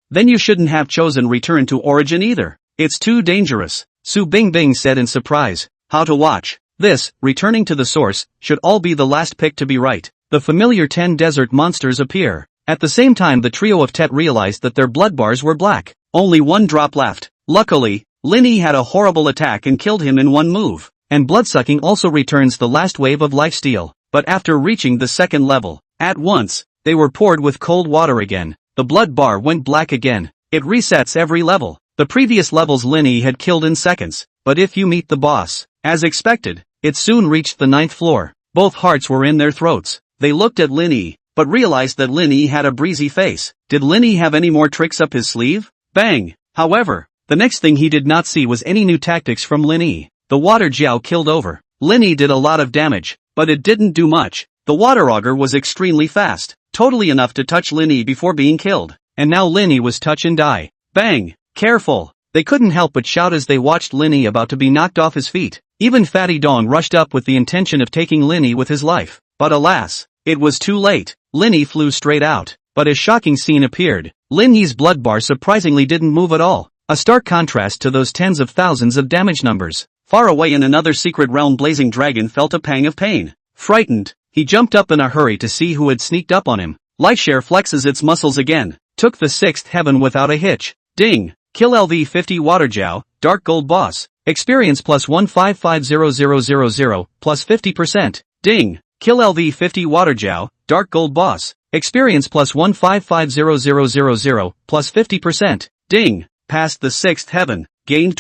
Then you shouldn't have chosen Return to Origin either. It's too dangerous. Su Bingbing said in surprise. How to watch this, Returning to the Source, should all be the last pick to be right. The familiar 10 desert monsters appear. At the same time the trio of Tet realized that their blood bars were black. Only 1 drop left. Luckily, Lin Yi had a horrible attack and killed him in 1 move. And bloodsucking also returns the last wave of lifesteal. but after reaching the second level, at once, they were poured with cold water again. The blood bar went black again. It resets every level. The previous levels Linny had killed in seconds, but if you meet the boss, as expected, it soon reached the 9th floor. Both hearts were in their throats. They looked at Linny, but realized that Linny had a breezy face. Did Linny have any more tricks up his sleeve? Bang! However, the next thing he did not see was any new tactics from Linny. The water Jiao killed over. Linny did a lot of damage, but it didn't do much. The water auger was extremely fast, totally enough to touch Linny before being killed. And now Linny was touch and die. Bang! Careful! They couldn't help but shout as they watched Linny about to be knocked off his feet. Even Fatty Dong rushed up with the intention of taking Linny with his life. But alas, it was too late. Linny flew straight out. But a shocking scene appeared. Linny's blood bar surprisingly didn't move at all. A stark contrast to those tens of thousands of damage numbers. Far away in another secret realm, Blazing Dragon felt a pang of pain. Frightened, he jumped up in a hurry to see who had sneaked up on him. Lifeshare flexes its muscles again. Took the 6th heaven without a hitch. Ding! Kill LV50 Water Jiao, Dark Gold Boss. Experience plus 1550000 plus 50%. Ding! Kill LV50 Water Jiao, Dark Gold Boss. Experience plus 1550000 plus 50%. Ding! Passed the 6th heaven. Gained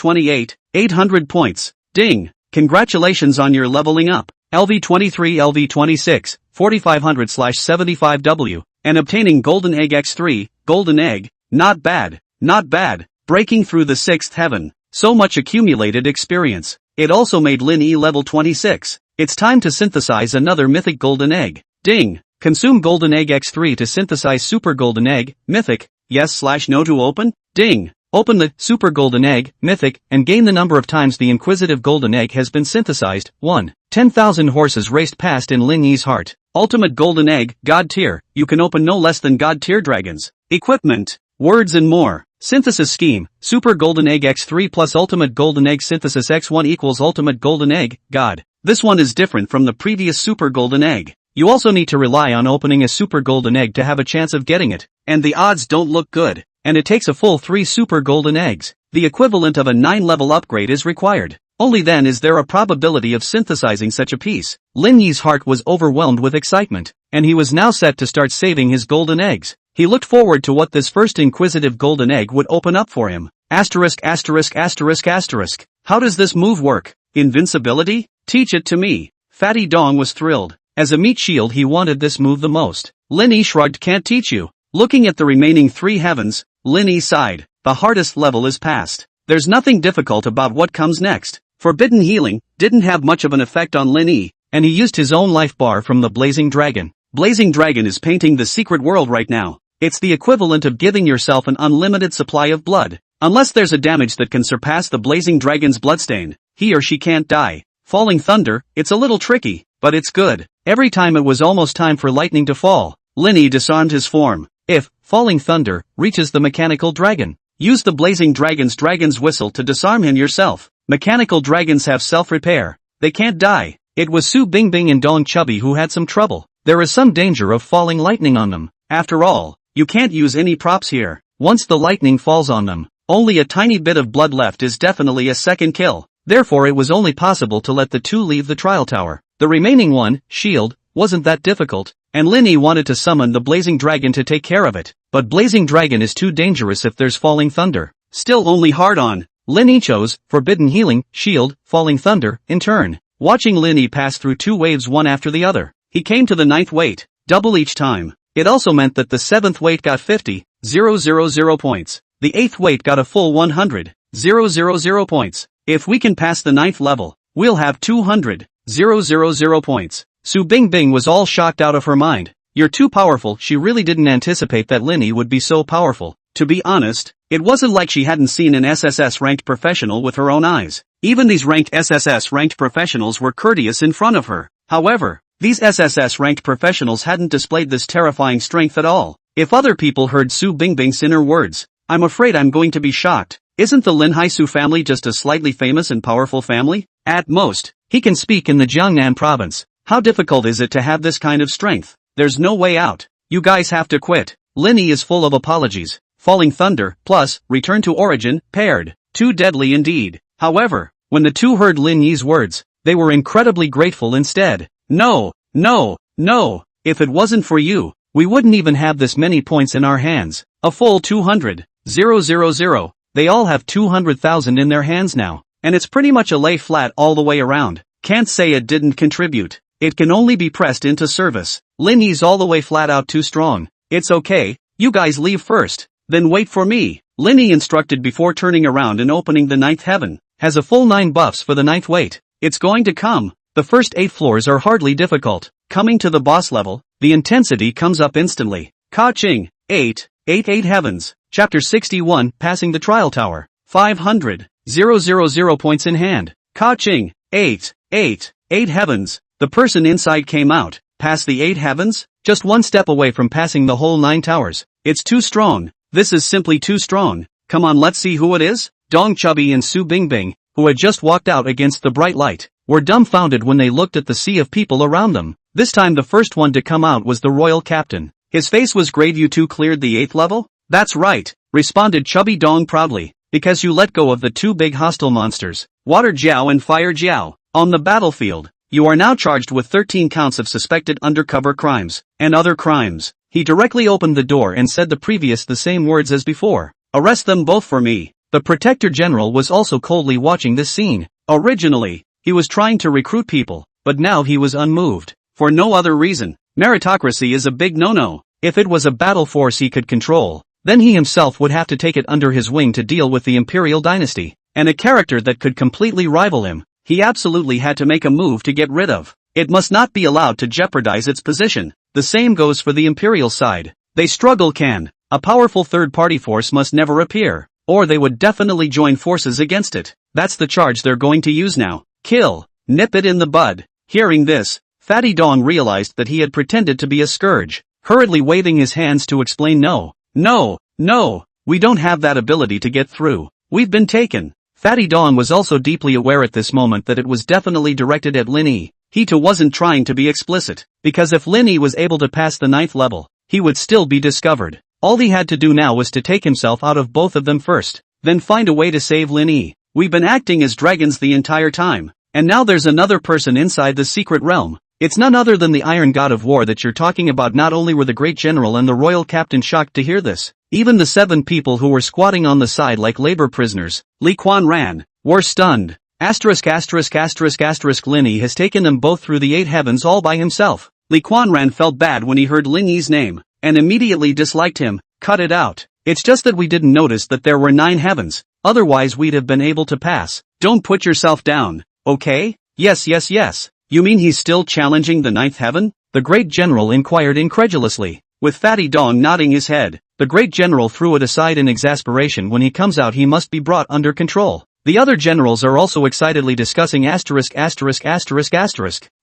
800 points. Ding! Congratulations on your leveling up. LV23 LV26, 4500/75W. And obtaining Golden Egg X3, Golden Egg. Not bad. Not bad. Breaking through the 6th heaven. So much accumulated experience. It also made Linny level 26. It's time to synthesize another mythic Golden Egg. Ding! Consume Golden Egg X3 to synthesize Super Golden Egg, Mythic. Yes/no to open? Ding! Open the Super Golden Egg, Mythic, and gain the number of times the Inquisitive Golden Egg has been synthesized. 1. 10,000 horses raced past in Linny's heart. Ultimate Golden Egg, God Tier. You can open no less than God Tier dragons. Equipment, words and more. Synthesis scheme, Super Golden Egg X3 plus Ultimate Golden Egg Synthesis X1 equals Ultimate Golden Egg, God. This one is different from the previous Super Golden Egg. You also need to rely on opening a Super Golden Egg to have a chance of getting it, and the odds don't look good. And it takes a full 3 Super Golden Eggs. The equivalent of a 9-level upgrade is required. Only then is there a probability of synthesizing such a piece. Linny's heart was overwhelmed with excitement, and he was now set to start saving his golden eggs. He looked forward to what this first Inquisitive Golden Egg would open up for him. How does this move work? Invincibility? Teach it to me. Fatty Dong was thrilled. As a meat shield he wanted this move the most. Linny shrugged, can't teach you. Looking at the remaining 3 heavens, Linny sighed. The hardest level is passed. There's nothing difficult about what comes next. Forbidden Healing didn't have much of an effect on Linny, and he used his own life bar from the Blazing Dragon. Blazing Dragon is painting the secret world right now. It's the equivalent of giving yourself an unlimited supply of blood. Unless there's a damage that can surpass the Blazing Dragon's bloodstain, he or she can't die. Falling Thunder, it's a little tricky, but it's good. Every time it was almost time for lightning to fall, Linny disarmed his form. If Falling Thunder reaches the Mechanical Dragon, use the Blazing Dragon's Whistle to disarm him yourself. Mechanical dragons have self-repair. They can't die. It was Su Bingbing and Dong Chubby who had some trouble. There is some danger of falling lightning on them. After all, you can't use any props here. Once the lightning falls on them, only a tiny bit of blood left is definitely a second kill. Therefore it was only possible to let the 2 leave the trial tower. The remaining one, Shield, wasn't that difficult, and Linny wanted to summon the Blazing Dragon to take care of it. But Blazing Dragon is too dangerous if there's Falling Thunder. Still only hard on. Linny chose Forbidden Healing, Shield, Falling Thunder, in turn. Watching Linny pass through 2 waves one after the other, he came to the 9th weight, double each time. It also meant that the 7th weight got 50,000 points. The 8th weight got a full 100,000 points. If we can pass the 9th level, we'll have 200,000 points. Su Bingbing was all shocked out of her mind. You're too powerful. She really didn't anticipate that Linny would be so powerful. To be honest, it wasn't like she hadn't seen an SSS ranked professional with her own eyes. Even these ranked SSS ranked professionals were courteous in front of her. However, these SSS ranked professionals hadn't displayed this terrifying strength at all. If other people heard Su Bingbing's inner words, I'm afraid I'm going to be shocked. Isn't the Lin Haisu family just a slightly famous and powerful family? At most, he can speak in the Jiangnan province. How difficult is it to have this kind of strength? There's no way out. You guys have to quit. Linny is full of apologies. Falling Thunder, plus, Return to Origin, paired. Too deadly indeed. However, when the 2 heard Lin Yi's words, they were incredibly grateful instead. No, No, no, if it wasn't for you, we wouldn't even have this many points in our hands. A full 200. 000. They all have 200,000 in their hands now. And it's pretty much a lay flat all the way around. Can't say it didn't contribute. It can only be pressed into service. Lin Yi's all the way flat out too strong. It's okay, you guys leave first. Then wait for me. Lin Yi instructed before turning around and opening the 9th heaven. Has a full 9 buffs for the 9th weight. It's going to come. The first 8 floors are hardly difficult. Coming to the boss level, the intensity comes up instantly. Ka-ching. 8 heavens. Chapter 61, Passing the Trial Tower. 500. 000 points in hand. Ka-ching. 8 heavens. The person inside came out. Past the 8 heavens? Just one step away from passing the whole 9 towers. It's too strong. This is simply too strong. Come on, let's see who it is. Dong Chubby and Su Bingbing, who had just walked out against the bright light, were dumbfounded when they looked at the sea of people around them. This time the first one to come out was the royal captain. His face was grave. You two cleared the 8th level? That's right, responded Chubby Dong proudly, because you let go of the 2 big hostile monsters, Water Jiao and Fire Jiao, on the battlefield. You are now charged with 13 counts of suspected undercover crimes, and other crimes. He directly opened the door and said the same words as before. Arrest them both for me. The Protector General was also coldly watching this scene. Originally, he was trying to recruit people, but now he was unmoved. For no other reason. Meritocracy is a big no-no. If it was a battle force he could control, then he himself would have to take it under his wing to deal with the Imperial Dynasty, and a character that could completely rival him. He absolutely had to make a move to get rid of. It must not be allowed to jeopardize its position. The same goes for the Imperial side. They struggle can. A powerful third-party force must never appear, or they would definitely join forces against it. That's the charge they're going to use now. Kill. Nip it in the bud. Hearing this, Fatty Dong realized that he had pretended to be a scourge, hurriedly waving his hands to explain no, we don't have that ability to get through. We've been taken. Fatty Dong was also deeply aware at this moment that it was definitely directed at Lin Yi. He too wasn't trying to be explicit, because if Lin Yi was able to pass the 9th level, he would still be discovered. All he had to do now was to take himself out of both of them first, then find a way to save Lin Yi. We've been acting as dragons the entire time, and now there's another person inside the secret realm. It's none other than the Iron God of War that you're talking about. Not only were the great general and the royal captain shocked to hear this, even the 7 people who were squatting on the side like labor prisoners, Li Quan Ran, were stunned. Lin Yi has taken them both through the 8 heavens all by himself. Li Quan Ran felt bad when he heard Lin Yi's name, and immediately disliked him. Cut it out. It's just that we didn't notice that there were 9 heavens, otherwise we'd have been able to pass. Don't put yourself down, okay? Yes. You mean he's still challenging the 9th heaven? The great general inquired incredulously. With Fatty Dong nodding his head, the great general threw it aside in exasperation. When he comes out he must be brought under control. The other generals are also excitedly discussing ********.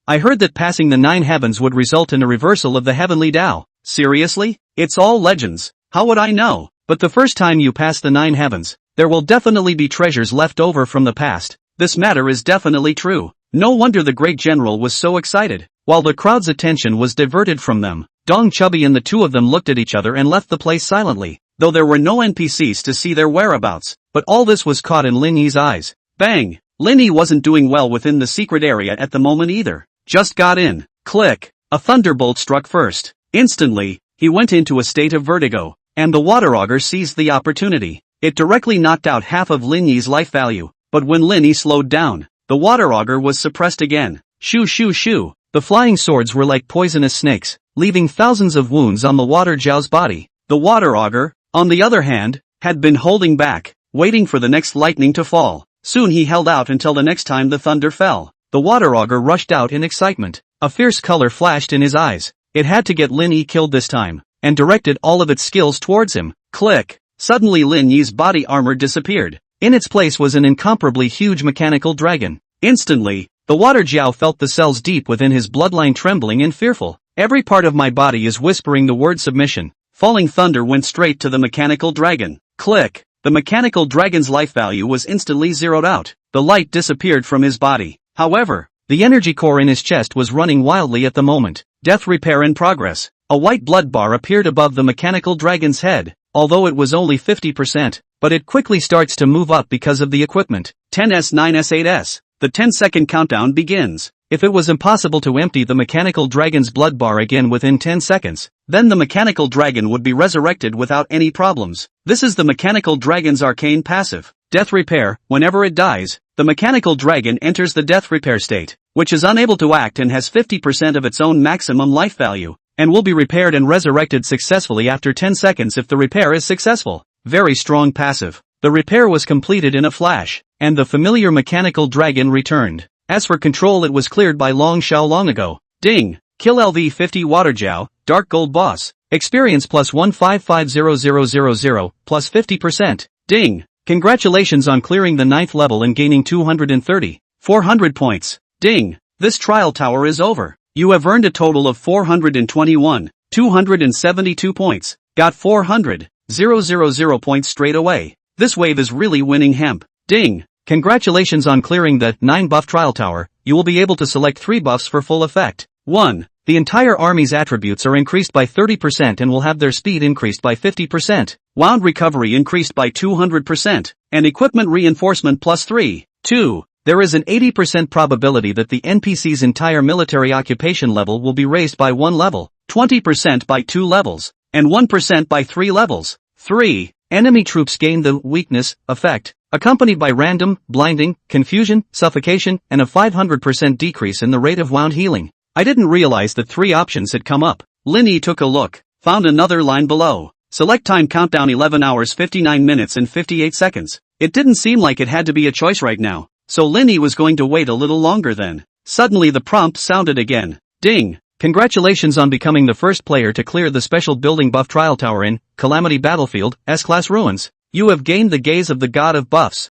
I heard that passing the 9 heavens would result in a reversal of the heavenly Tao. Seriously? It's all legends. How would I know? But the first time you pass the 9 heavens, there will definitely be treasures left over from the past. This matter is definitely true. No wonder the great general was so excited. While the crowd's attention was diverted from them, Dong Chubby and the 2 of them looked at each other and left the place silently, though there were no NPCs to see their whereabouts. But all this was caught in Lin Yi's eyes. Bang! Lin Yi wasn't doing well within the secret area at the moment either. Just got in. Click! A thunderbolt struck first. Instantly, he went into a state of vertigo, and the water auger seized the opportunity. It directly knocked out half of Lin Yi's life value, but when Lin Yi slowed down, the water auger was suppressed again. Shoo shoo shoo! The flying swords were like poisonous snakes, leaving thousands of wounds on the water Jiao's body. The water auger, on the other hand, had been holding back, waiting for the next lightning to fall. Soon he held out until the next time the thunder fell. The water auger rushed out in excitement. A fierce color flashed in his eyes. It had to get Lin Yi killed this time, and directed all of its skills towards him. Click! Suddenly Lin Yi's body armor disappeared. In its place was an incomparably huge mechanical dragon. Instantly, the water Jiao felt the cells deep within his bloodline trembling and fearful. Every part of my body is whispering the word submission. Falling thunder went straight to the mechanical dragon. Click! The mechanical dragon's life value was instantly zeroed out. The light disappeared from his body. However, the energy core in his chest was running wildly at the moment. Death repair in progress. A white blood bar appeared above the mechanical dragon's head, although it was only 50%, but it quickly starts to move up because of the equipment. 10S 9S 8S. The 10-second countdown begins. If it was impossible to empty the mechanical dragon's blood bar again within 10 seconds, then the mechanical dragon would be resurrected without any problems. This is the mechanical dragon's arcane passive, Death Repair. Whenever it dies, the mechanical dragon enters the death repair state, which is unable to act and has 50% of its own maximum life value, and will be repaired and resurrected successfully after 10 seconds if the repair is successful. Very strong passive. The repair was completed in a flash, and the familiar mechanical dragon returned. As for control, it was cleared by Long Xiao long ago. Ding! Kill LV50 Waterjiao, Dark Gold Boss. Experience plus 1550000 plus 50%. Ding! Congratulations on clearing the 9th level and gaining 400 points. Ding! This trial tower is over. You have earned a total of 272 points. Got 400,000 points straight away. This wave is really winning hemp. Ding! Congratulations on clearing the 9 buff trial tower. You will be able to select 3 buffs for full effect. 1. The entire army's attributes are increased by 30% and will have their speed increased by 50%. Wound recovery increased by 200%, and equipment reinforcement plus 3. 2. There is an 80% probability that the NPC's entire military occupation level will be raised by 1 level, 20% by 2 levels, and 1% by 3 levels. 3. Enemy troops gain the weakness effect, accompanied by random, blinding, confusion, suffocation, and a 500% decrease in the rate of wound healing. I didn't realize that 3 options had come up. Lin Yi took a look, found another line below. Select time countdown 11 hours 59 minutes and 58 seconds. It didn't seem like it had to be a choice right now, so Lin Yi was going to wait a little longer then. Suddenly the prompt sounded again. Ding! Congratulations on becoming the first player to clear the special building buff trial tower in Calamity Battlefield, S-Class Ruins. You have gained the gaze of the God of Buffs.